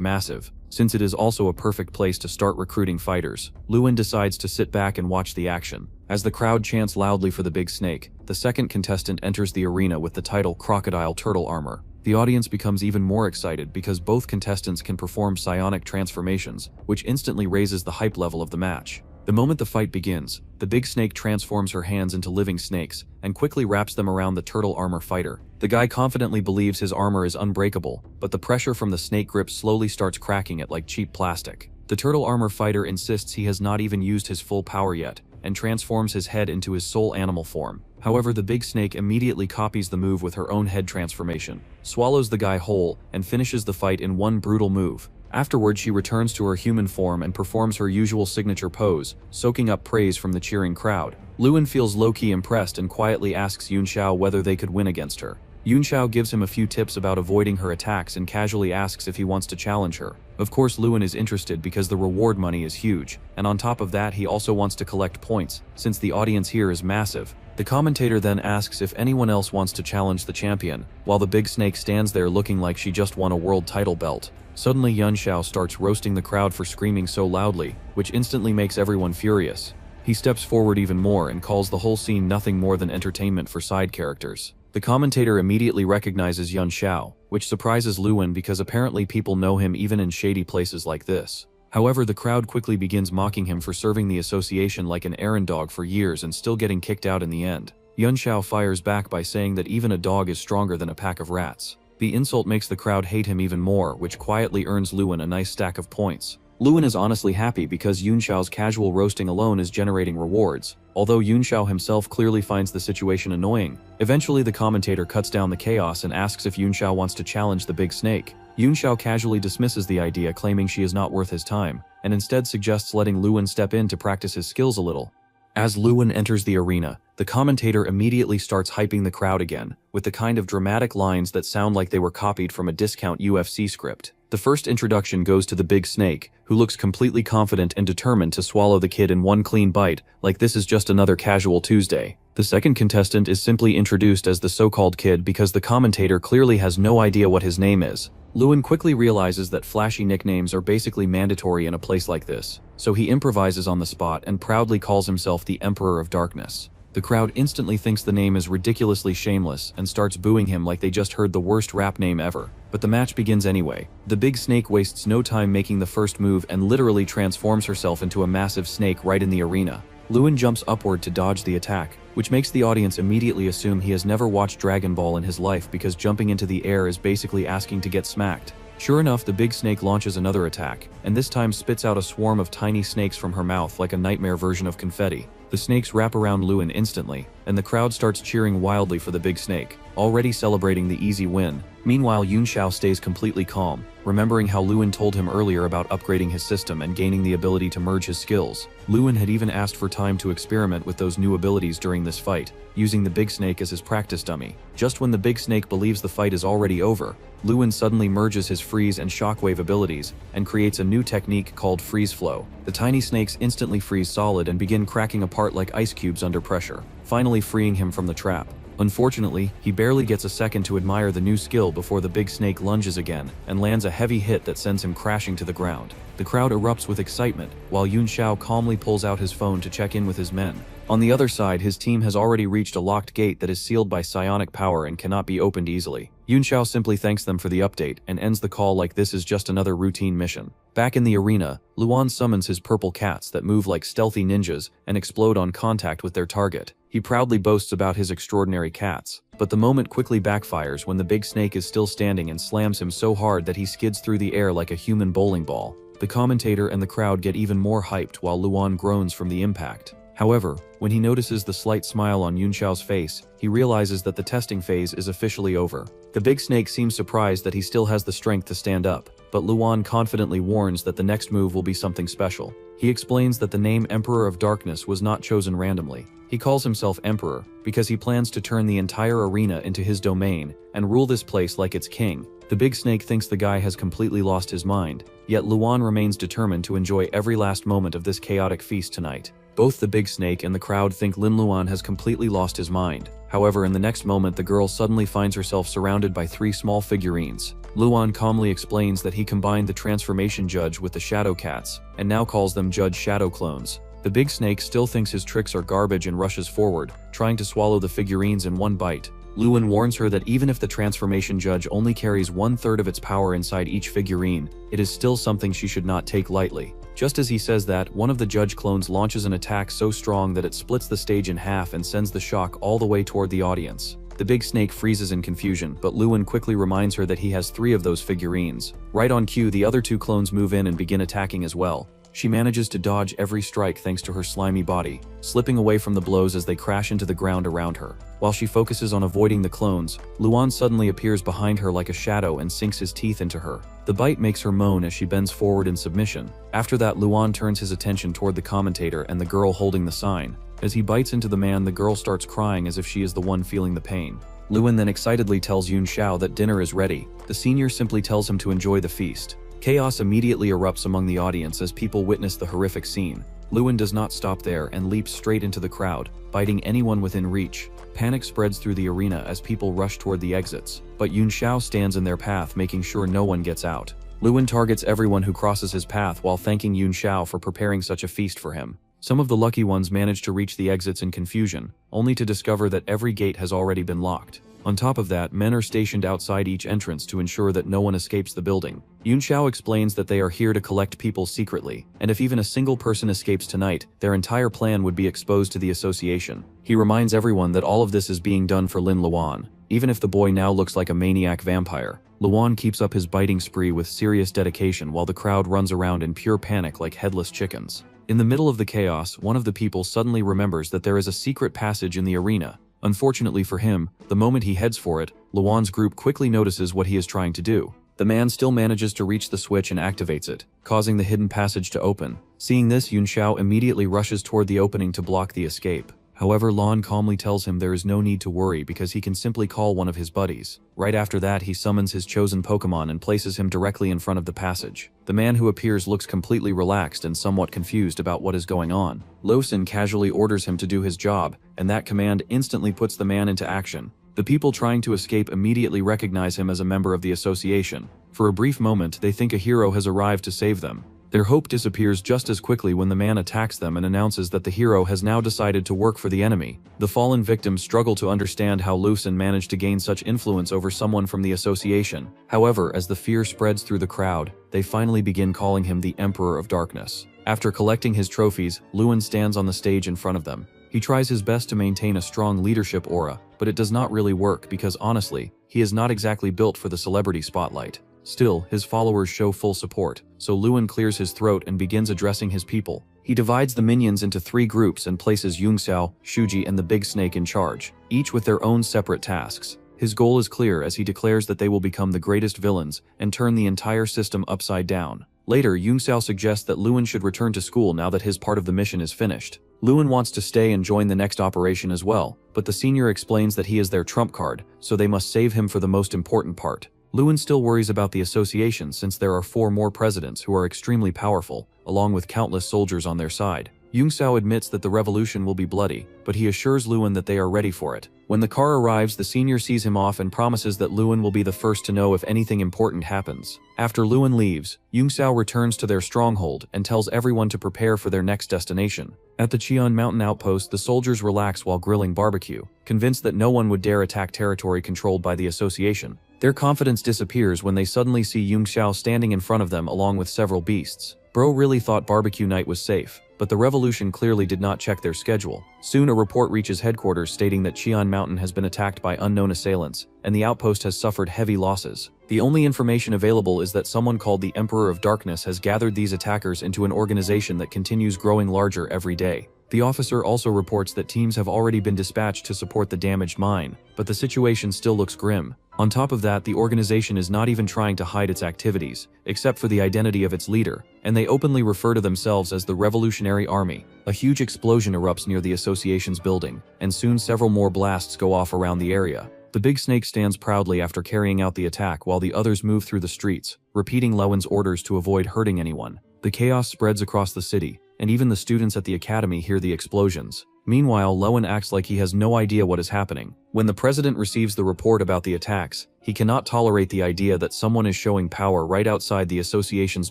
[SPEAKER 1] massive. Since it is also a perfect place to start recruiting fighters, Lewin decides to sit back and watch the action. As the crowd chants loudly for the Big Snake, the second contestant enters the arena with the title Crocodile Turtle Armor. The audience becomes even more excited because both contestants can perform psionic transformations, which instantly raises the hype level of the match. The moment the fight begins, the Big Snake transforms her hands into living snakes and quickly wraps them around the turtle armor fighter. The guy confidently believes his armor is unbreakable, but the pressure from the snake grip slowly starts cracking it like cheap plastic. The turtle armor fighter insists he has not even used his full power yet, and transforms his head into his soul animal form. However, the Big Snake immediately copies the move with her own head transformation, swallows the guy whole, and finishes the fight in one brutal move. Afterward, she returns to her human form and performs her usual signature pose, soaking up praise from the cheering crowd. Lewin feels low-key impressed and quietly asks Yunchao whether they could win against her. Yunchao gives him a few tips about avoiding her attacks and casually asks if he wants to challenge her. Of course, Lewin is interested because the reward money is huge, and on top of that he also wants to collect points, since the audience here is massive. The commentator then asks if anyone else wants to challenge the champion, while the Big Snake stands there looking like she just won a world title belt. Suddenly Yunchao starts roasting the crowd for screaming so loudly, which instantly makes everyone furious. He steps forward even more and calls the whole scene nothing more than entertainment for side characters. The commentator immediately recognizes Yun Xiao, which surprises Luan because apparently people know him even in shady places like this. However, the crowd quickly begins mocking him for serving the association like an errand dog for years and still getting kicked out in the end. Yun Xiao fires back by saying that even a dog is stronger than a pack of rats. The insult makes the crowd hate him even more, which quietly earns Luan a nice stack of points. Luan is honestly happy because Yun Xiao's casual roasting alone is generating rewards, although Yun Xiao himself clearly finds the situation annoying. Eventually, the commentator cuts down the chaos and asks if Yun Xiao wants to challenge the big snake. Yun Xiao casually dismisses the idea, claiming she is not worth his time, and instead suggests letting Luan step in to practice his skills a little. As Luan enters the arena, the commentator immediately starts hyping the crowd again, with the kind of dramatic lines that sound like they were copied from a discount UFC script. The first introduction goes to the big snake, who looks completely confident and determined to swallow the kid in one clean bite, like this is just another casual Tuesday. The second contestant is simply introduced as the so-called kid because the commentator clearly has no idea what his name is. Luan quickly realizes that flashy nicknames are basically mandatory in a place like this, so he improvises on the spot and proudly calls himself the Emperor of Darkness. The crowd instantly thinks the name is ridiculously shameless and starts booing him like they just heard the worst rap name ever. But the match begins anyway. The big snake wastes no time making the first move and literally transforms herself into a massive snake right in the arena. Luan jumps upward to dodge the attack, which makes the audience immediately assume he has never watched Dragon Ball in his life because jumping into the air is basically asking to get smacked. Sure enough, the big snake launches another attack, and this time spits out a swarm of tiny snakes from her mouth like a nightmare version of confetti. The snakes wrap around Luan instantly, and the crowd starts cheering wildly for the big snake, already celebrating the easy win. Meanwhile, Yun Xiao stays completely calm, remembering how Luan told him earlier about upgrading his system and gaining the ability to merge his skills. Luan had even asked for time to experiment with those new abilities during this fight, using the big snake as his practice dummy. Just when the big snake believes the fight is already over, Luan suddenly merges his freeze and shockwave abilities and creates a new technique called freeze flow. The tiny snakes instantly freeze solid and begin cracking apart like ice cubes under pressure, finally freeing him from the trap. Unfortunately, he barely gets a second to admire the new skill before the big snake lunges again and lands a heavy hit that sends him crashing to the ground. The crowd erupts with excitement, while Yun Xiao calmly pulls out his phone to check in with his men. On the other side, his team has already reached a locked gate that is sealed by psionic power and cannot be opened easily. Yun Xiao simply thanks them for the update and ends the call like this is just another routine mission. Back in the arena, Luan summons his purple cats that move like stealthy ninjas and explode on contact with their target. He proudly boasts about his extraordinary cats, but the moment quickly backfires when the big snake is still standing and slams him so hard that he skids through the air like a human bowling ball. The commentator and the crowd get even more hyped while Luan groans from the impact. However, when he notices the slight smile on Yun Xiao's face, he realizes that the testing phase is officially over. The big snake seems surprised that he still has the strength to stand up, but Luan confidently warns that the next move will be something special. He explains that the name Emperor of Darkness was not chosen randomly. He calls himself Emperor because he plans to turn the entire arena into his domain and rule this place like its king. The big snake thinks the guy has completely lost his mind, yet Luan remains determined to enjoy every last moment of this chaotic feast tonight. Both the big snake and the crowd think Lin Luan has completely lost his mind. However, in the next moment, the girl suddenly finds herself surrounded by 3 small figurines. Luan calmly explains that he combined the transformation judge with the shadow cats, and now calls them Judge Shadow Clones. The big snake still thinks his tricks are garbage and rushes forward, trying to swallow the figurines in one bite. Luan warns her that even if the transformation judge only carries 1/3 of its power inside each figurine, it is still something she should not take lightly. Just as he says that, one of the judge clones launches an attack so strong that it splits the stage in half and sends the shock all the way toward the audience. The big snake freezes in confusion, but Luan quickly reminds her that he has 3 of those figurines. Right on cue, the other 2 clones move in and begin attacking as well. She manages to dodge every strike thanks to her slimy body, slipping away from the blows as they crash into the ground around her. While she focuses on avoiding the clones, Luan suddenly appears behind her like a shadow and sinks his teeth into her. The bite makes her moan as she bends forward in submission. After that, Luan turns his attention toward the commentator and the girl holding the sign. As he bites into the man, the girl starts crying as if she is the one feeling the pain. Luan then excitedly tells Yun Xiao that dinner is ready. The senior simply tells him to enjoy the feast. Chaos immediately erupts among the audience as people witness the horrific scene. Luan does not stop there and leaps straight into the crowd, biting anyone within reach. Panic spreads through the arena as people rush toward the exits, but Yun Xiao stands in their path, making sure no one gets out. Luan targets everyone who crosses his path while thanking Yun Xiao for preparing such a feast for him. Some of the lucky ones manage to reach the exits in confusion, only to discover that every gate has already been locked. On top of that, men are stationed outside each entrance to ensure that no one escapes the building. Yunxiao explains that they are here to collect people secretly, and if even a single person escapes tonight, their entire plan would be exposed to the association. He reminds everyone that all of this is being done for Lin Luan. Even if the boy now looks like a maniac vampire, Luan keeps up his biting spree with serious dedication while the crowd runs around in pure panic like headless chickens. In the middle of the chaos, one of the people suddenly remembers that there is a secret passage in the arena. Unfortunately for him, the moment he heads for it, Luan's group quickly notices what he is trying to do. The man still manages to reach the switch and activates it, causing the hidden passage to open. Seeing this, Yunxiao immediately rushes toward the opening to block the escape. However, Lan calmly tells him there is no need to worry because he can simply call one of his buddies. Right after that, he summons his chosen Pokemon and places him directly in front of the passage. The man who appears looks completely relaxed and somewhat confused about what is going on. Losin casually orders him to do his job, and that command instantly puts the man into action. The people trying to escape immediately recognize him as a member of the association. For a brief moment, they think a hero has arrived to save them. Their hope disappears just as quickly when the man attacks them and announces that the hero has now decided to work for the enemy. The fallen victims struggle to understand how Lucen managed to gain such influence over someone from the association. However, as the fear spreads through the crowd, they finally begin calling him the Emperor of Darkness. After collecting his trophies, Luen stands on the stage in front of them. He tries his best to maintain a strong leadership aura, but it does not really work because honestly, he is not exactly built for the celebrity spotlight. Still, his followers show full support, so Luen clears his throat and begins addressing his people. He divides the minions into 3 groups and places Yungxiao, Shuji, and the Big Snake in charge, each with their own separate tasks. His goal is clear as he declares that they will become the greatest villains and turn the entire system upside down. Later, Yungxiao suggests that Luen should return to school now that his part of the mission is finished. Luen wants to stay and join the next operation as well, but the senior explains that he is their trump card, so they must save him for the most important part. Luen still worries about the association since there are 4 more presidents who are extremely powerful, along with countless soldiers on their side. Yungxiao admits that the revolution will be bloody, but he assures Luen that they are ready for it. When the car arrives, the senior sees him off and promises that Luen will be the first to know if anything important happens. After Luen leaves, Yungxiao returns to their stronghold and tells everyone to prepare for their next destination. At the Qian Mountain outpost, the soldiers relax while grilling barbecue, convinced that no one would dare attack territory controlled by the association. Their confidence disappears when they suddenly see Yungxiao standing in front of them along with several beasts. Bro really thought barbecue night was safe, but the revolution clearly did not check their schedule. Soon a report reaches headquarters stating that Qian Mountain has been attacked by unknown assailants, and the outpost has suffered heavy losses. The only information available is that someone called the Emperor of Darkness has gathered these attackers into an organization that continues growing larger every day. The officer also reports that teams have already been dispatched to support the damaged mine, but the situation still looks grim. On top of that, the organization is not even trying to hide its activities, except for the identity of its leader, and they openly refer to themselves as the Revolutionary Army. A huge explosion erupts near the association's building, and soon several more blasts go off around the area. The Big Snake stands proudly after carrying out the attack while the others move through the streets, repeating Lewen's orders to avoid hurting anyone. The chaos spreads across the city, and even the students at the academy hear the explosions. Meanwhile, Lewen acts like he has no idea what is happening. When the president receives the report about the attacks, he cannot tolerate the idea that someone is showing power right outside the association's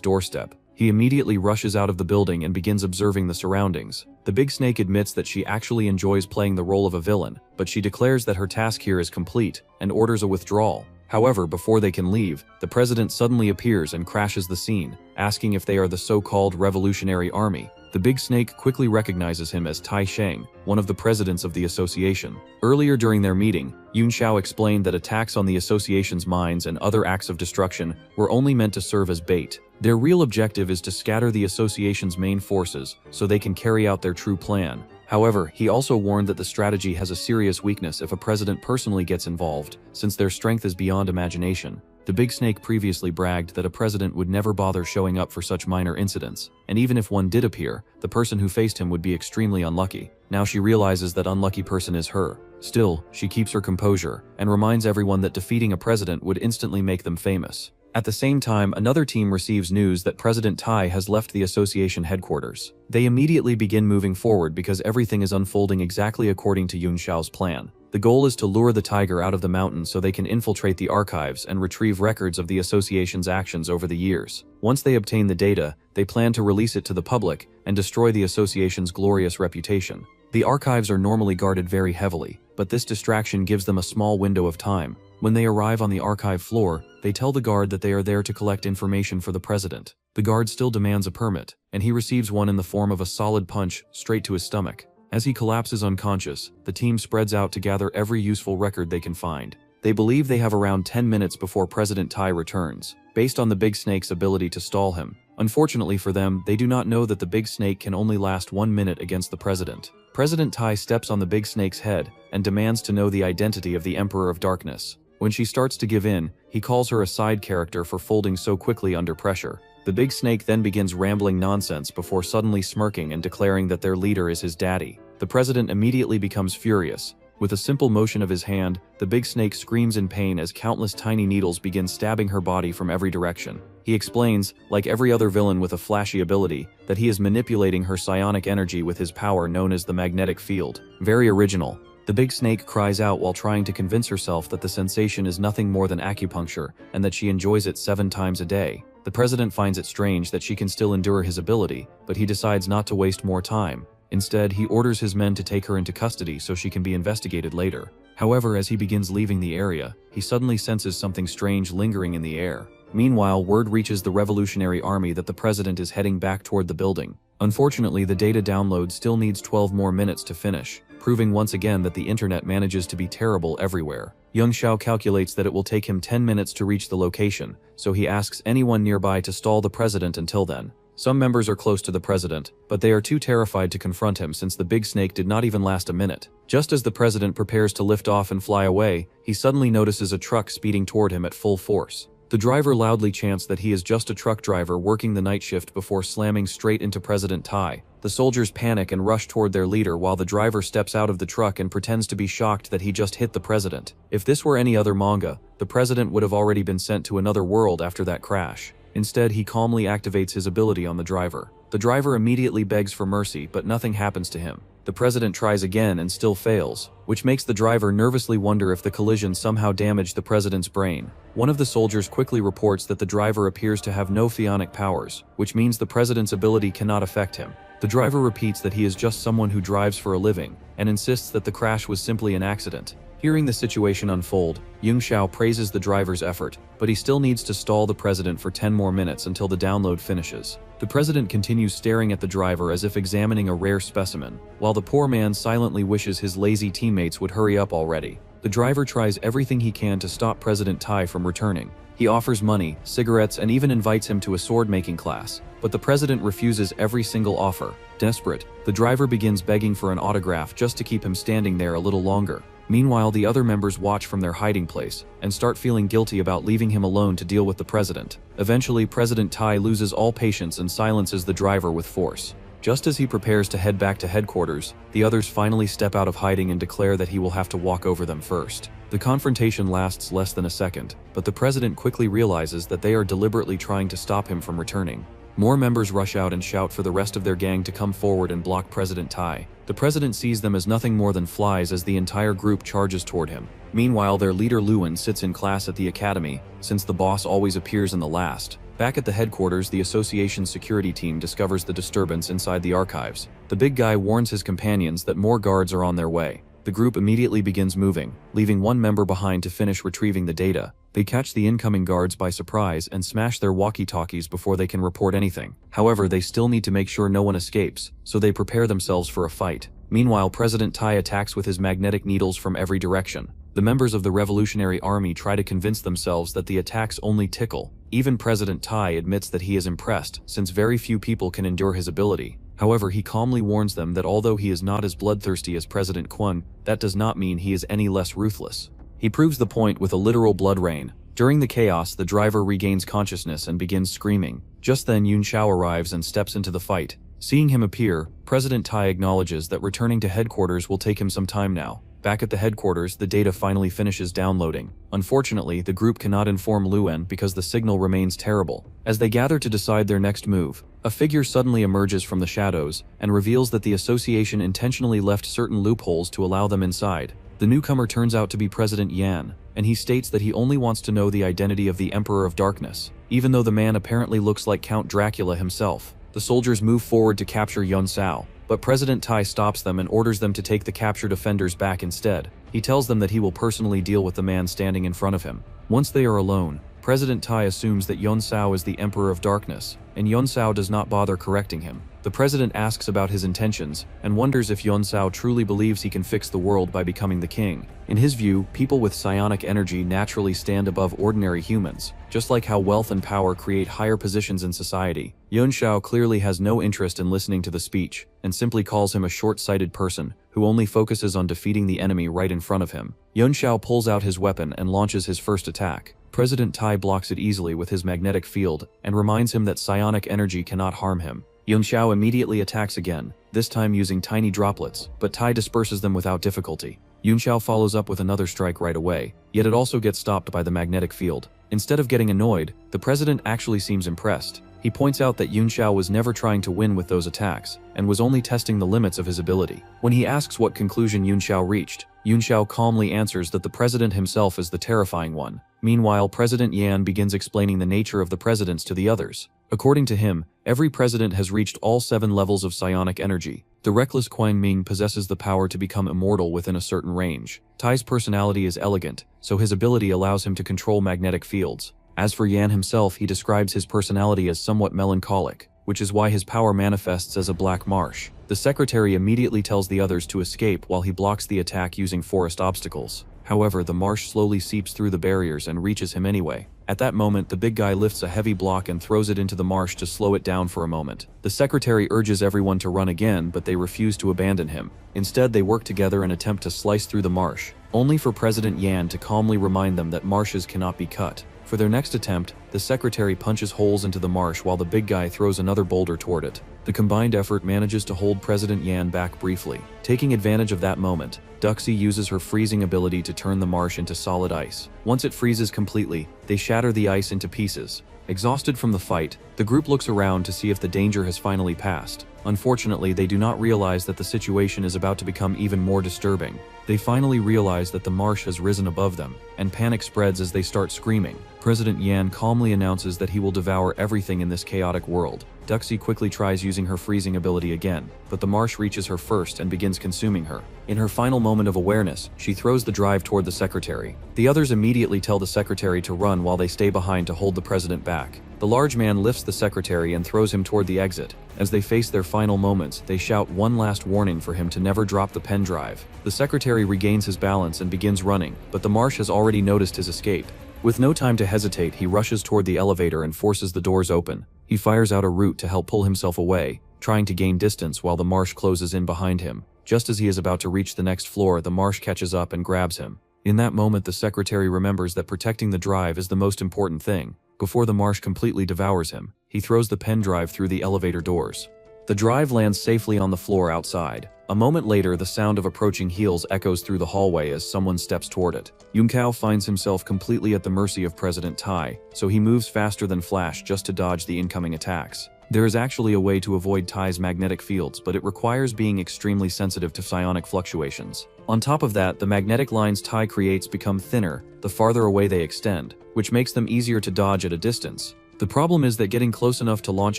[SPEAKER 1] doorstep. He immediately rushes out of the building and begins observing the surroundings. The Big Snake admits that she actually enjoys playing the role of a villain, but she declares that her task here is complete and orders a withdrawal. However, before they can leave, the president suddenly appears and crashes the scene, asking if they are the so-called Revolutionary Army. The Big Snake quickly recognizes him as Tai Sheng, one of the presidents of the association. Earlier during their meeting, Yunxiao explained that attacks on the association's mines and other acts of destruction were only meant to serve as bait. Their real objective is to scatter the association's main forces so they can carry out their true plan. However, he also warned that the strategy has a serious weakness if a president personally gets involved, since their strength is beyond imagination. The Big Snake previously bragged that a president would never bother showing up for such minor incidents, and even if one did appear, the person who faced him would be extremely unlucky. Now she realizes that unlucky person is her. Still, she keeps her composure and reminds everyone that defeating a president would instantly make them famous. At the same time, another team receives news that President Tai has left the association headquarters. They immediately begin moving forward because everything is unfolding exactly according to Yun Xiao's plan. The goal is to lure the tiger out of the mountain so they can infiltrate the archives and retrieve records of the association's actions over the years. Once they obtain the data, they plan to release it to the public and destroy the association's glorious reputation. The archives are normally guarded very heavily, but this distraction gives them a small window of time. When they arrive on the archive floor, they tell the guard that they are there to collect information for the president. The guard still demands a permit, and he receives one in the form of a solid punch straight to his stomach. As he collapses unconscious, the team spreads out to gather every useful record they can find. They believe they have around 10 minutes before President Tai returns, based on the Big Snake's ability to stall him. Unfortunately for them, they do not know that the Big Snake can only last 1 minute against the president. President Tai steps on the Big Snake's head and demands to know the identity of the Emperor of Darkness. When she starts to give in, he calls her a side character for folding so quickly under pressure. The Big Snake then begins rambling nonsense before suddenly smirking and declaring that their leader is his daddy. The president immediately becomes furious. With a simple motion of his hand, the Big Snake screams in pain as countless tiny needles begin stabbing her body from every direction. He explains, like every other villain with a flashy ability, that he is manipulating her psionic energy with his power known as the magnetic field. Very original. The Big Snake cries out while trying to convince herself that the sensation is nothing more than acupuncture and that she enjoys it 7 times a day. The president finds it strange that she can still endure his ability, but he decides not to waste more time. Instead, he orders his men to take her into custody so she can be investigated later. However, as he begins leaving the area, he suddenly senses something strange lingering in the air. Meanwhile, word reaches the Revolutionary Army that the president is heading back toward the building. Unfortunately, the data download still needs 12 more minutes to finish, proving once again that the internet manages to be terrible everywhere. Young Xiao calculates that it will take him 10 minutes to reach the location, so he asks anyone nearby to stall the president until then. Some members are close to the president, but they are too terrified to confront him since the Big Snake did not even last a minute. Just as the president prepares to lift off and fly away, he suddenly notices a truck speeding toward him at full force. The driver loudly chants that he is just a truck driver working the night shift before slamming straight into President Tai. The soldiers panic and rush toward their leader while the driver steps out of the truck and pretends to be shocked that he just hit the president. If this were any other manga, the president would have already been sent to another world after that crash. Instead, he calmly activates his ability on the driver. The driver immediately begs for mercy, but nothing happens to him. The president tries again and still fails, which makes the driver nervously wonder if the collision somehow damaged the president's brain. One of the soldiers quickly reports that the driver appears to have no psionic powers, which means the president's ability cannot affect him. The driver repeats that he is just someone who drives for a living, and insists that the crash was simply an accident. Hearing the situation unfold, Yung Xiao praises the driver's effort, but he still needs to stall the president for 10 more minutes until the download finishes. The president continues staring at the driver as if examining a rare specimen, while the poor man silently wishes his lazy teammates would hurry up already. The driver tries everything he can to stop President Tai from returning. He offers money, cigarettes, and even invites him to a sword-making class, but the president refuses every single offer. Desperate, the driver begins begging for an autograph just to keep him standing there a little longer. Meanwhile, the other members watch from their hiding place and start feeling guilty about leaving him alone to deal with the president. Eventually, President Tai loses all patience and silences the driver with force. Just as he prepares to head back to headquarters, the others finally step out of hiding and declare that he will have to walk over them first. The confrontation lasts less than a second, but the president quickly realizes that they are deliberately trying to stop him from returning. More members rush out and shout for the rest of their gang to come forward and block President Tai. The president sees them as nothing more than flies as the entire group charges toward him. Meanwhile, their leader Lewin sits in class at the academy, since the boss always appears in the last. Back at the headquarters, the association's security team discovers the disturbance inside the archives. The big guy warns his companions that more guards are on their way. The group immediately begins moving, leaving one member behind to finish retrieving the data. They catch the incoming guards by surprise and smash their walkie-talkies before they can report anything. However, they still need to make sure no one escapes, so they prepare themselves for a fight. Meanwhile, President Tai attacks with his magnetic needles from every direction. The members of the Revolutionary Army try to convince themselves that the attacks only tickle. Even President Tai admits that he is impressed, since very few people can endure his ability. However, he calmly warns them that although he is not as bloodthirsty as President Kwon, that does not mean he is any less ruthless. He proves the point with a literal blood rain. During the chaos, the driver regains consciousness and begins screaming. Just then, Yun Xiao arrives and steps into the fight. Seeing him appear, President Tai acknowledges that returning to headquarters will take him some time now. Back at the headquarters, the data finally finishes downloading. Unfortunately, the group cannot inform Luen because the signal remains terrible. As they gather to decide their next move, a figure suddenly emerges from the shadows and reveals that the association intentionally left certain loopholes to allow them inside. The newcomer turns out to be President Yan, and he states that he only wants to know the identity of the Emperor of Darkness, even though the man apparently looks like Count Dracula himself. The soldiers move forward to capture Yun Sao, but President Tai stops them and orders them to take the captured offenders back instead. He tells them that he will personally deal with the man standing in front of him. Once they are alone, President Tai assumes that Yun Sao is the Emperor of Darkness, and Yun Sao does not bother correcting him. The president asks about his intentions and wonders if Yun Sao truly believes he can fix the world by becoming the king. In his view, people with psionic energy naturally stand above ordinary humans, just like how wealth and power create higher positions in society. Yun Sao clearly has no interest in listening to the speech and simply calls him a short-sighted person who only focuses on defeating the enemy right in front of him. Yun Sao pulls out his weapon and launches his first attack. President Tai blocks it easily with his magnetic field and reminds him that psionic energy cannot harm him. Yun Sao immediately attacks again, this time using tiny droplets, but Tai disperses them without difficulty. Yun Sao follows up with another strike right away, yet it also gets stopped by the magnetic field. Instead of getting annoyed, the president actually seems impressed. He points out that Yun Sao was never trying to win with those attacks, and was only testing the limits of his ability. When he asks what conclusion Yun Sao reached, Yun Sao calmly answers that the president himself is the terrifying one. Meanwhile, President Yan begins explaining the nature of the presidents to the others. According to him, every president has reached all 7 levels of psionic energy. The reckless Quang Ming possesses the power to become immortal within a certain range. Tai's personality is elegant, so his ability allows him to control magnetic fields. As for Yan himself, he describes his personality as somewhat melancholic, which is why his power manifests as a black marsh. The secretary immediately tells the others to escape while he blocks the attack using forest obstacles. However, the marsh slowly seeps through the barriers and reaches him anyway. At that moment, the big guy lifts a heavy block and throws it into the marsh to slow it down for a moment. The secretary urges everyone to run again, but they refuse to abandon him. Instead, they work together and attempt to slice through the marsh, only for President Yan to calmly remind them that marshes cannot be cut. For their next attempt, the secretary punches holes into the marsh while the big guy throws another boulder toward it. The combined effort manages to hold President Yan back briefly. Taking advantage of that moment, Duxie uses her freezing ability to turn the marsh into solid ice. Once it freezes completely, they shatter the ice into pieces. Exhausted from the fight, the group looks around to see if the danger has finally passed. Unfortunately, they do not realize that the situation is about to become even more disturbing. They finally realize that the marsh has risen above them, and panic spreads as they start screaming. President Yan calmly announces that he will devour everything in this chaotic world. Duxie quickly tries using her freezing ability again, but the marsh reaches her first and begins consuming her. In her final moment of awareness, she throws the drive toward the secretary. The others immediately tell the secretary to run while they stay behind to hold the president back. The large man lifts the secretary and throws him toward the exit. As they face their final moments, they shout one last warning for him to never drop the pen drive. The secretary regains his balance and begins running, but the marsh has already noticed his escape. With no time to hesitate, he rushes toward the elevator and forces the doors open. He fires out a route to help pull himself away, trying to gain distance while the marsh closes in behind him. Just as he is about to reach the next floor, the marsh catches up and grabs him. In that moment, the secretary remembers that protecting the drive is the most important thing. Before the marsh completely devours him, he throws the pen drive through the elevator doors. The drive lands safely on the floor outside. A moment later, the sound of approaching heels echoes through the hallway as someone steps toward it. Yun Cao finds himself completely at the mercy of President Tai, so he moves faster than Flash just to dodge the incoming attacks. There is actually a way to avoid Tai's magnetic fields, but it requires being extremely sensitive to psionic fluctuations. On top of that, the magnetic lines Tai creates become thinner the farther away they extend, which makes them easier to dodge at a distance. The problem is that getting close enough to launch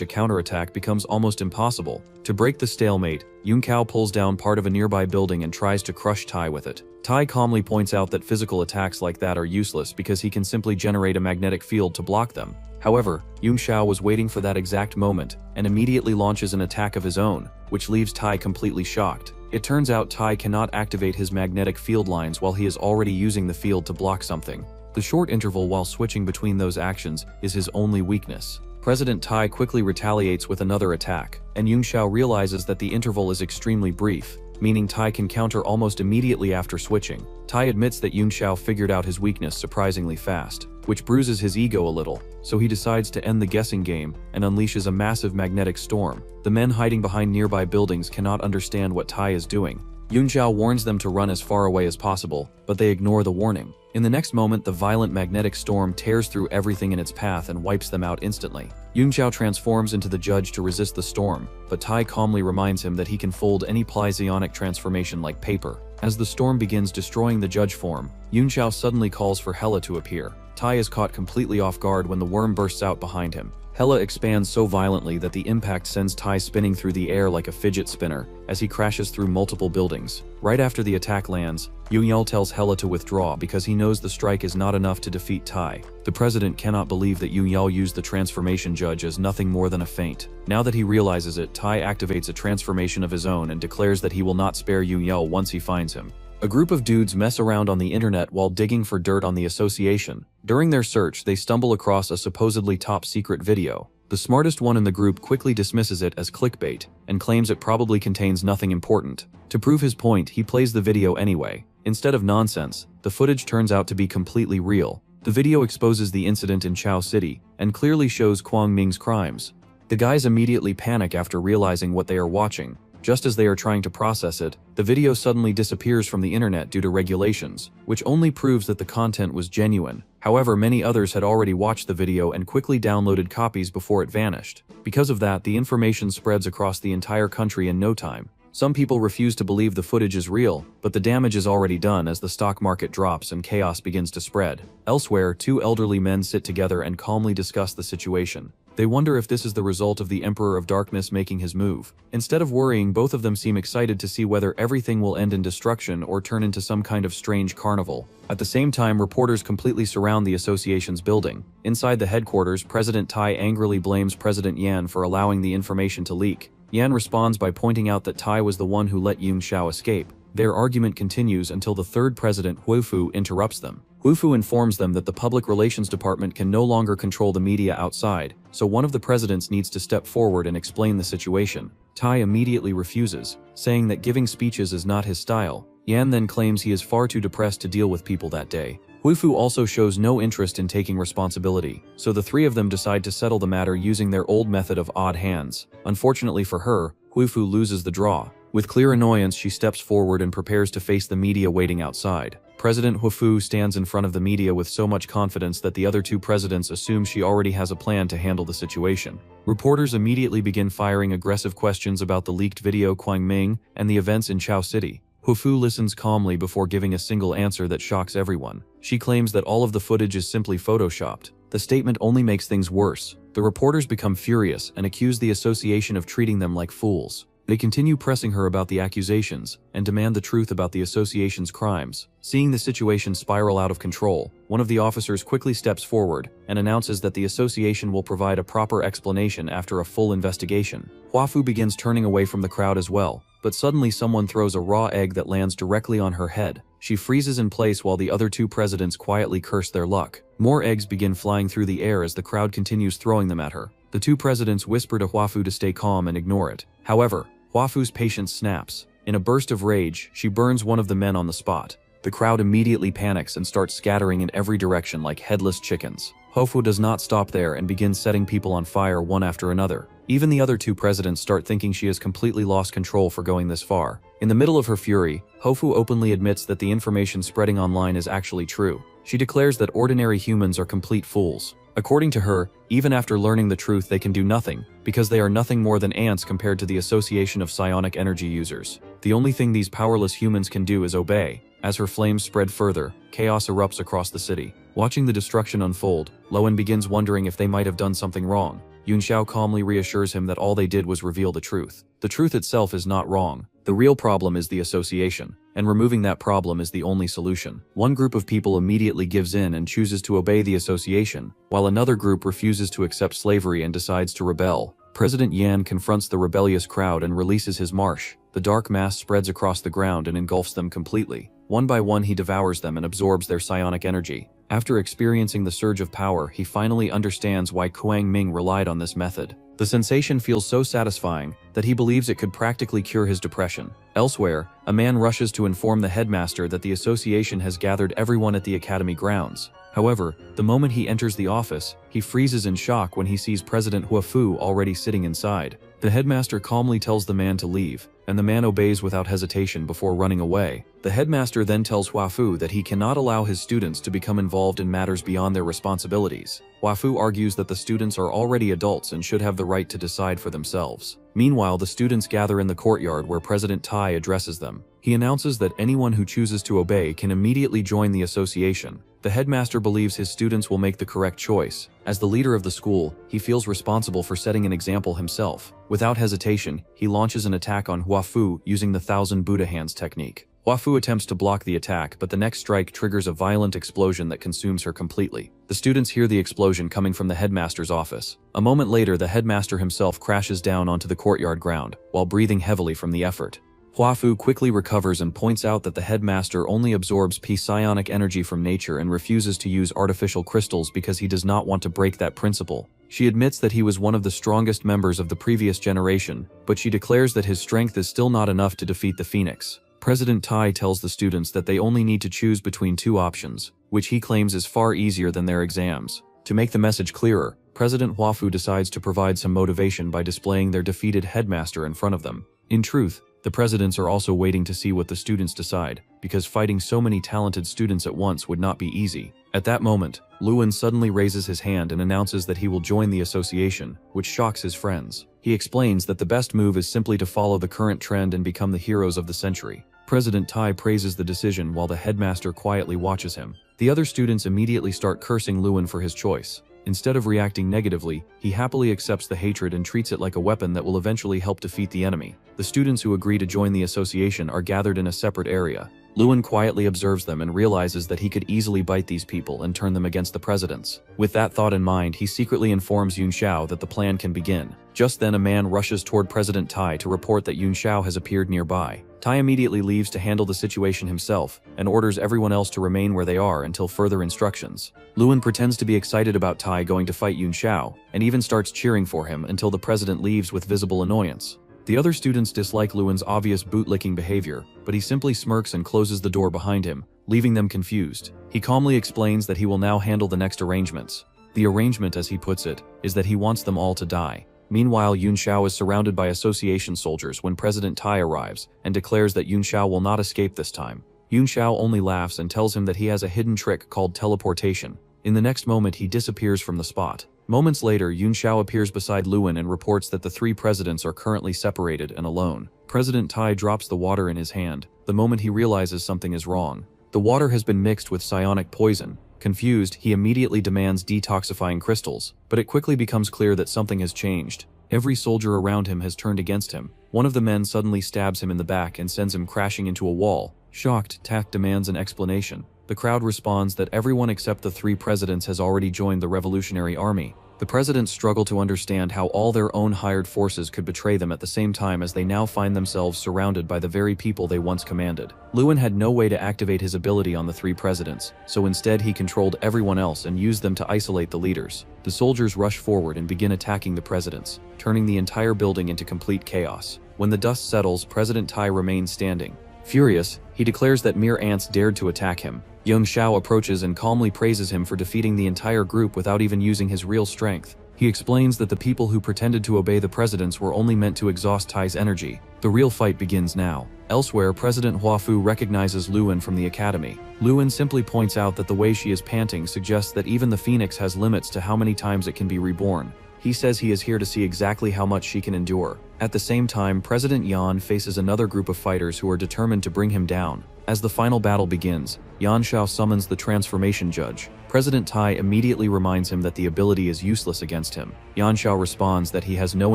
[SPEAKER 1] a counterattack becomes almost impossible. To break the stalemate, Yun Cao pulls down part of a nearby building and tries to crush Tai with it. Tai calmly points out that physical attacks like that are useless because he can simply generate a magnetic field to block them. However, Yun Xiao was waiting for that exact moment and immediately launches an attack of his own, which leaves Tai completely shocked. It turns out Tai cannot activate his magnetic field lines while he is already using the field to block something. The short interval while switching between those actions is his only weakness. President Tai quickly retaliates with another attack, and Yun Xiao realizes that the interval is extremely brief, meaning Tai can counter almost immediately after switching. Tai admits that Yun Xiao figured out his weakness surprisingly fast, which bruises his ego a little, so he decides to end the guessing game and unleashes a massive magnetic storm. The men hiding behind nearby buildings cannot understand what Tai is doing. Yunxiao warns them to run as far away as possible, but they ignore the warning. In the next moment, the violent magnetic storm tears through everything in its path and wipes them out instantly. Yunxiao transforms into the judge to resist the storm, but Tai calmly reminds him that he can fold any plysionic transformation like paper. As the storm begins destroying the judge form, Yunxiao suddenly calls for Hela to appear. Tai is caught completely off guard when the worm bursts out behind him. Hela expands so violently that the impact sends Tai spinning through the air like a fidget spinner as he crashes through multiple buildings. Right after the attack lands, Yunxiao tells Hela to withdraw because he knows the strike is not enough to defeat Tai. The president cannot believe that Yunxiao used the transformation judge as nothing more than a feint. Now that he realizes it, Tai activates a transformation of his own and declares that he will not spare Yunxiao once he finds him. A group of dudes mess around on the internet while digging for dirt on the association. During their search, they stumble across a supposedly top-secret video. The smartest one in the group quickly dismisses it as clickbait and claims it probably contains nothing important. To prove his point, he plays the video anyway. Instead of nonsense, the footage turns out to be completely real. The video exposes the incident in Chao City and clearly shows Kwang Ming's crimes. The guys immediately panic after realizing what they are watching. Just as they are trying to process it, the video suddenly disappears from the internet due to regulations, which only proves that the content was genuine. However, many others had already watched the video and quickly downloaded copies before it vanished. Because of that, the information spreads across the entire country in no time. Some people refuse to believe the footage is real, but the damage is already done as the stock market drops and chaos begins to spread. Elsewhere, two elderly men sit together and calmly discuss the situation. They wonder if this is the result of the Emperor of Darkness making his move. Instead of worrying, both of them seem excited to see whether everything will end in destruction or turn into some kind of strange carnival. At the same time, reporters completely surround the association's building. Inside the headquarters, President Tai angrily blames President Yan for allowing the information to leak. Yan responds by pointing out that Tai was the one who let Yunxiao escape. Their argument continues until the third president, Huifu, interrupts them. Huifu informs them that the public relations department can no longer control the media outside, so one of the presidents needs to step forward and explain the situation. Tai immediately refuses, saying that giving speeches is not his style. Yan then claims he is far too depressed to deal with people that day. Huifu also shows no interest in taking responsibility, so the three of them decide to settle the matter using their old method of odd hands. Unfortunately for her, Huifu loses the draw. With clear annoyance, she steps forward and prepares to face the media waiting outside. President Huifu stands in front of the media with so much confidence that the other two presidents assume she already has a plan to handle the situation. Reporters immediately begin firing aggressive questions about the leaked video Kwang Ming and the events in Chao City. Huifu listens calmly before giving a single answer that shocks everyone. She claims that all of the footage is simply photoshopped. The statement only makes things worse. The reporters become furious and accuse the association of treating them like fools. They continue pressing her about the accusations and demand the truth about the association's crimes. Seeing the situation spiral out of control, one of the officers quickly steps forward and announces that the association will provide a proper explanation after a full investigation. Huafu begins turning away from the crowd as well, but suddenly someone throws a raw egg that lands directly on her head. She freezes in place while the other two presidents quietly curse their luck. More eggs begin flying through the air as the crowd continues throwing them at her. The two presidents whisper to Huafu to stay calm and ignore it. However, Huafu's patience snaps. In a burst of rage, she burns one of the men on the spot. The crowd immediately panics and starts scattering in every direction like headless chickens. Huafu does not stop there and begins setting people on fire one after another. Even the other two presidents start thinking she has completely lost control for going this far. In the middle of her fury, Huafu openly admits that the information spreading online is actually true. She declares that ordinary humans are complete fools. According to her, even after learning the truth, they can do nothing, because they are nothing more than ants compared to the association of psionic energy users. The only thing these powerless humans can do is obey. As her flames spread further, chaos erupts across the city. Watching the destruction unfold, Lowen begins wondering if they might have done something wrong. Yunxiao calmly reassures him that all they did was reveal the truth. The truth itself is not wrong. The real problem is the association, and removing that problem is the only solution. One group of people immediately gives in and chooses to obey the association, while another group refuses to accept slavery and decides to rebel. President Yan confronts the rebellious crowd and releases his marsh. The dark mass spreads across the ground and engulfs them completely. One by one, he devours them and absorbs their psionic energy. After experiencing the surge of power, he finally understands why Kwang Ming relied on this method. The sensation feels so satisfying that he believes it could practically cure his depression. Elsewhere, a man rushes to inform the headmaster that the association has gathered everyone at the academy grounds. However, the moment he enters the office, he freezes in shock when he sees President Huafu already sitting inside. The headmaster calmly tells the man to leave, and the man obeys without hesitation before running away. The headmaster then tells Huafu that he cannot allow his students to become involved in matters beyond their responsibilities. Huafu argues that the students are already adults and should have the right to decide for themselves. Meanwhile, the students gather in the courtyard where President Tai addresses them. He announces that anyone who chooses to obey can immediately join the association. The headmaster believes his students will make the correct choice. As the leader of the school, he feels responsible for setting an example himself. Without hesitation, he launches an attack on Huafu using the 1,000 Buddha hands technique. Huafu attempts to block the attack, but the next strike triggers a violent explosion that consumes her completely. The students hear the explosion coming from the headmaster's office. A moment later, the headmaster himself crashes down onto the courtyard ground, while breathing heavily from the effort. Huafu quickly recovers and points out that the headmaster only absorbs psionic energy from nature and refuses to use artificial crystals because he does not want to break that principle. She admits that he was one of the strongest members of the previous generation, but she declares that his strength is still not enough to defeat the Phoenix. President Tai tells the students that they only need to choose between two options, which he claims is far easier than their exams. To make the message clearer, President Huafu decides to provide some motivation by displaying their defeated headmaster in front of them. In truth, the presidents are also waiting to see what the students decide, because fighting so many talented students at once would not be easy. At that moment, Luan suddenly raises his hand and announces that he will join the association, which shocks his friends. He explains that the best move is simply to follow the current trend and become the heroes of the century. President Tai praises the decision while the headmaster quietly watches him. The other students immediately start cursing Luan for his choice. Instead of reacting negatively, he happily accepts the hatred and treats it like a weapon that will eventually help defeat the enemy. The students who agree to join the association are gathered in a separate area. Luan quietly observes them and realizes that he could easily bite these people and turn them against the presidents. With that thought in mind, he secretly informs Yun Xiao that the plan can begin. Just then, a man rushes toward President Tai to report that Yun Xiao has appeared nearby. Tai immediately leaves to handle the situation himself and orders everyone else to remain where they are until further instruclictions. Luan pretends to be excited about Tai going to fight Yun Xiao and even starts cheering for him until the president leaves with visible annoyance. The other students dislike Luan's obvious bootlicking behavior, but he simply smirks and closes the door behind him, leaving them confused. He calmly explains that he will now handle the next arrangements. The arrangement, as he puts it, is that he wants them all to die. Meanwhile, Yun Xiao is surrounded by association soldiers when President Tai arrives and declares that Yun Xiao will not escape this time. Yun Xiao only laughs and tells him that he has a hidden trick called teleportation. In the next moment, he disappears from the spot. Moments later, Yun Xiao appears beside Luan and reports that the three presidents are currently separated and alone. President Tai drops the water in his hand the moment he realizes something is wrong. The water has been mixed with psionic poison. Confused, he immediately demands detoxifying crystals, but it quickly becomes clear that something has changed. Every soldier around him has turned against him. One of the men suddenly stabs him in the back and sends him crashing into a wall. Shocked, Tak demands an explanation. The crowd responds that everyone except the three presidents has already joined the revolutionary army. The presidents struggle to understand how all their own hired forces could betray them at the same time as they now find themselves surrounded by the very people they once commanded. Luan had no way to activate his ability on the three presidents, so instead he controlled everyone else and used them to isolate the leaders. The soldiers rush forward and begin attacking the presidents, turning the entire building into complete chaos. When the dust settles, President Tai remains standing. Furious, he declares that mere ants dared to attack him. Yun Xiao approaches and calmly praises him for defeating the entire group without even using his real strength. He explains that the people who pretended to obey the presidents were only meant to exhaust Tai's energy. The real fight begins now. Elsewhere, President Huafu recognizes Luan from the academy. Luan simply points out that the way she is panting suggests that even the Phoenix has limits to how many times it can be reborn. He says he is here to see exactly how much she can endure. At the same time, President Yan faces another group of fighters who are determined to bring him down. As the final battle begins, Yan Xiao summons the transformation judge. President Tai immediately reminds him that the ability is useless against him. Yan Xiao responds that he has no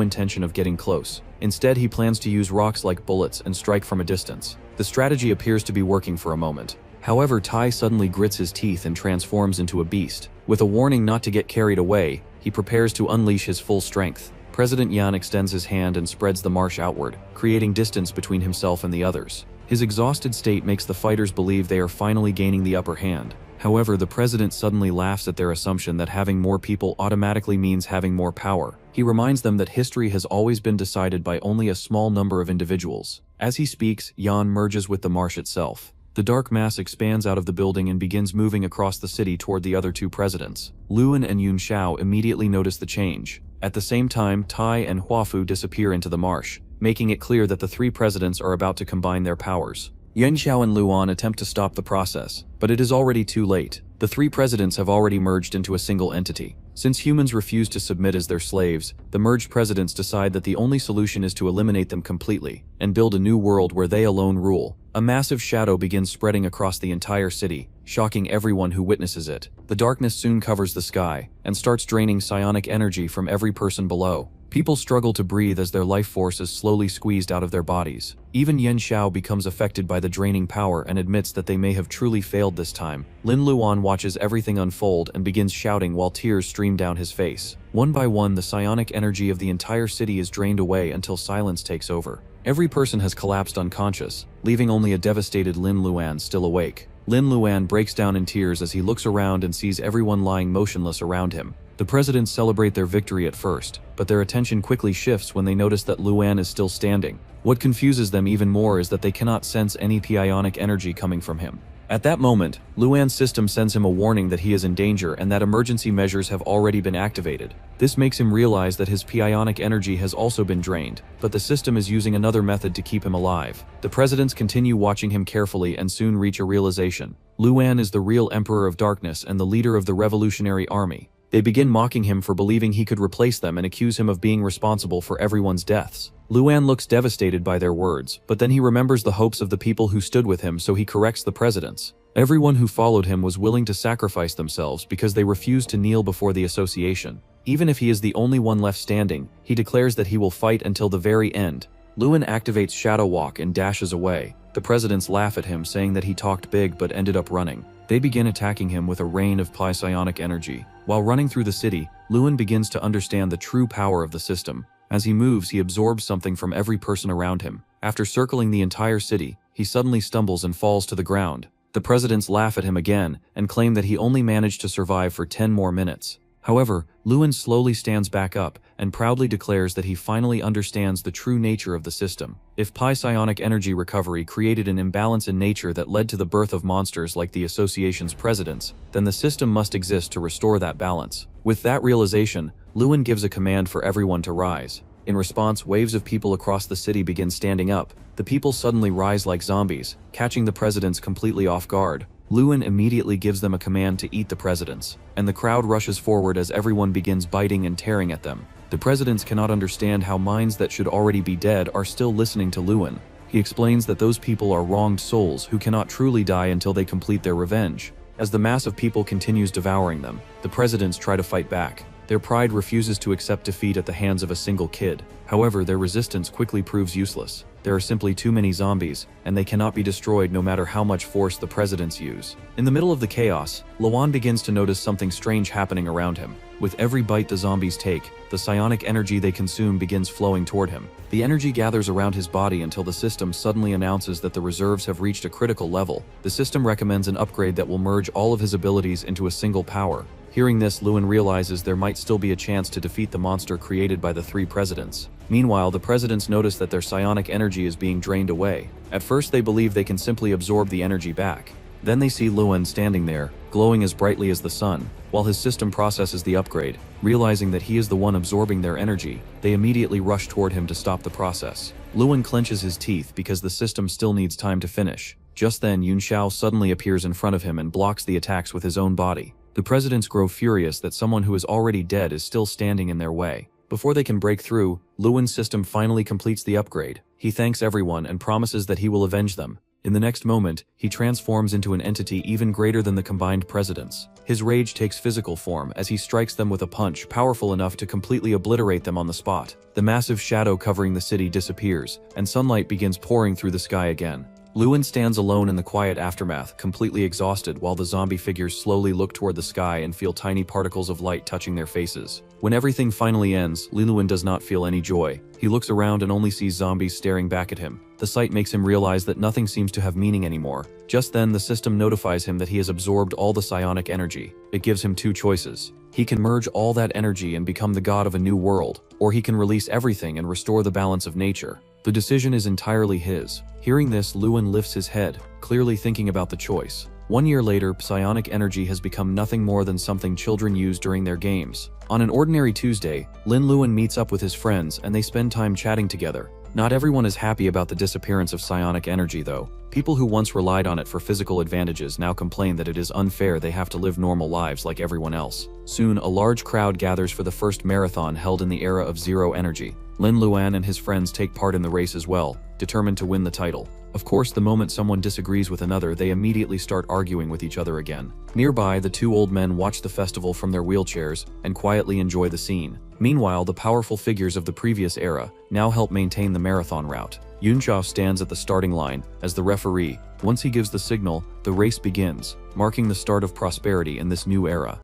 [SPEAKER 1] intention of getting close. Instead, he plans to use rocks like bullets and strike from a distance. The strategy appears to be working for a moment. However, Tai suddenly grits his teeth and transforms into a beast. With a warning not to get carried away, he prepares to unleash his full strength. President Yan extends his hand and spreads the marsh outward, creating distance between himself and the others. His exhausted state makes the fighters believe they are finally gaining the upper hand. However, the president suddenly laughs at their assumption that having more people automatically means having more power. He reminds them that history has always been decided by only a small number of individuals. As he speaks, Yan merges with the marsh itself. The dark mass expands out of the building and begins moving across the city toward the other two presidents. Luan and Yun Xiao immediately notice the change. At the same time, Tai and Huafu disappear into the marsh, making it clear that the three presidents are about to combine their powers. Yuanxiao and Luan attempt to stop the process, but it is already too late. The three presidents have already merged into a single entity. Since humans refuse to submit as their slaves, the merged presidents decide that the only solution is to eliminate them completely and build a new world where they alone rule. A massive shadow begins spreading across the entire city, shocking everyone who witnesses it. The darkness soon covers the sky and starts draining psionic energy from every person below. People struggle to breathe as their life force is slowly squeezed out of their bodies. Even Yen Xiao becomes affected by the draining power and admits that they may have truly failed this time. Lin Luan watches everything unfold and begins shouting while tears stream down his face. One by one, the psionic energy of the entire city is drained away until silence takes over. Every person has collapsed unconscious, leaving only a devastated Lin Luan still awake. Lin Luan breaks down in tears as he looks around and sees everyone lying motionless around him. The presidents celebrate their victory at first, but their attention quickly shifts when they notice that Luan is still standing. What confuses them even more is that they cannot sense any psionic energy coming from him. At that moment, Luan's system sends him a warning that he is in danger and that emergency measures have already been activated. This makes him realize that his psionic energy has also been drained, but the system is using another method to keep him alive. The presidents continue watching him carefully and soon reach a realization. Luan is the real Emperor of Darkness and the leader of the Revolutionary Army. They begin mocking him for believing he could replace them and accuse him of being responsible for everyone's deaths. Luan looks devastated by their words, but then he remembers the hopes of the people who stood with him, so he corrects the presidents. Everyone who followed him was willing to sacrifice themselves because they refused to kneel before the association. Even if he is the only one left standing, he declares that he will fight until the very end. Luan activates Shadow Walk and dashes away. The presidents laugh at him, saying that he talked big but ended up running. They begin attacking him with a rain of psionic energy. While running through the city, Luan begins to understand the true power of the system. As he moves, he absorbs something from every person around him. After circling the entire city, he suddenly stumbles and falls to the ground. The presidents laugh at him again and claim that he only managed to survive for 10 more minutes. However, Luan slowly stands back up and proudly declares that he finally understands the true nature of the system. If psionic energy recovery created an imbalance in nature that led to the birth of monsters like the association's presidents, then the system must exist to restore that balance. With that realization, Luan gives a command for everyone to rise. In response, waves of people across the city begin standing up. The people suddenly rise like zombies, catching the presidents completely off guard. Luan immediately gives them a command to eat the presidents, and the crowd rushes forward as everyone begins biting and tearing at them. The presidents cannot understand how minds that should already be dead are still listening to Luan. He explains that those people are wronged souls who cannot truly die until they complete their revenge. As the mass of people continues devouring them, the presidents try to fight back. Their pride refuses to accept defeat at the hands of a single kid. However, their resistance quickly proves useless. There are simply too many zombies, and they cannot be destroyed no matter how much force the presidents use. In the middle of the chaos, Luan begins to notice something strange happening around him. With every bite the zombies take, the psionic energy they consume begins flowing toward him. The energy gathers around his body until the system suddenly announces that the reserves have reached a critical level. The system recommends an upgrade that will merge all of his abilities into a single power. Hearing this, Luan realizes there might still be a chance to defeat the monster created by the three presidents. Meanwhile, the presidents notice that their psionic energy is being drained away. At first, they believe they can simply absorb the energy back. Then they see Luan standing there, glowing as brightly as the sun. While his system processes the upgrade, realizing that he is the one absorbing their energy, they immediately rush toward him to stop the process. Luan clenches his teeth because the system still needs time to finish. Just then, Yunxiao suddenly appears in front of him and blocks the attacks with his own body. The presidents grow furious that someone who is already dead is still standing in their way. Before they can break through, Luan's system finally completes the upgrade. He thanks everyone and promises that he will avenge them. In the next moment, he transforms into an entity even greater than the combined presidents. His rage takes physical form as he strikes them with a punch powerful enough to completely obliterate them on the spot. The massive shadow covering the city disappears, and sunlight begins pouring through the sky again. Luan stands alone in the quiet aftermath, completely exhausted, while the zombie figures slowly look toward the sky and feel tiny particles of light touching their faces. When everything finally ends, Luan does not feel any joy. He looks around and only sees zombies staring back at him. The sight makes him realize that nothing seems to have meaning anymore. Just then, the system notifies him that he has absorbed all the psionic energy. It gives him two choices. He can merge all that energy and become the god of a new world, or he can release everything and restore the balance of nature. The decision is entirely his. Hearing this, Luan lifts his head, clearly thinking about the choice. 1 year later, psionic energy has become nothing more than something children use during their games. On an ordinary Tuesday, Lin Luan meets up with his friends and they spend time chatting together. Not everyone is happy about the disappearance of psionic energy though. People who once relied on it for physical advantages now complain that it is unfair they have to live normal lives like everyone else. Soon, a large crowd gathers for the first marathon held in the era of zero energy. Lin Luan and his friends take part in the race as well, determined to win the title. Of course, the moment someone disagrees with another, they immediately start arguing with each other again. Nearby, the two old men watch the festival from their wheelchairs and quietly enjoy the scene. Meanwhile, the powerful figures of the previous era now help maintain the marathon route. Yunchao stands at the starting line as the referee. Once he gives the signal, the race begins, marking the start of prosperity in this new era.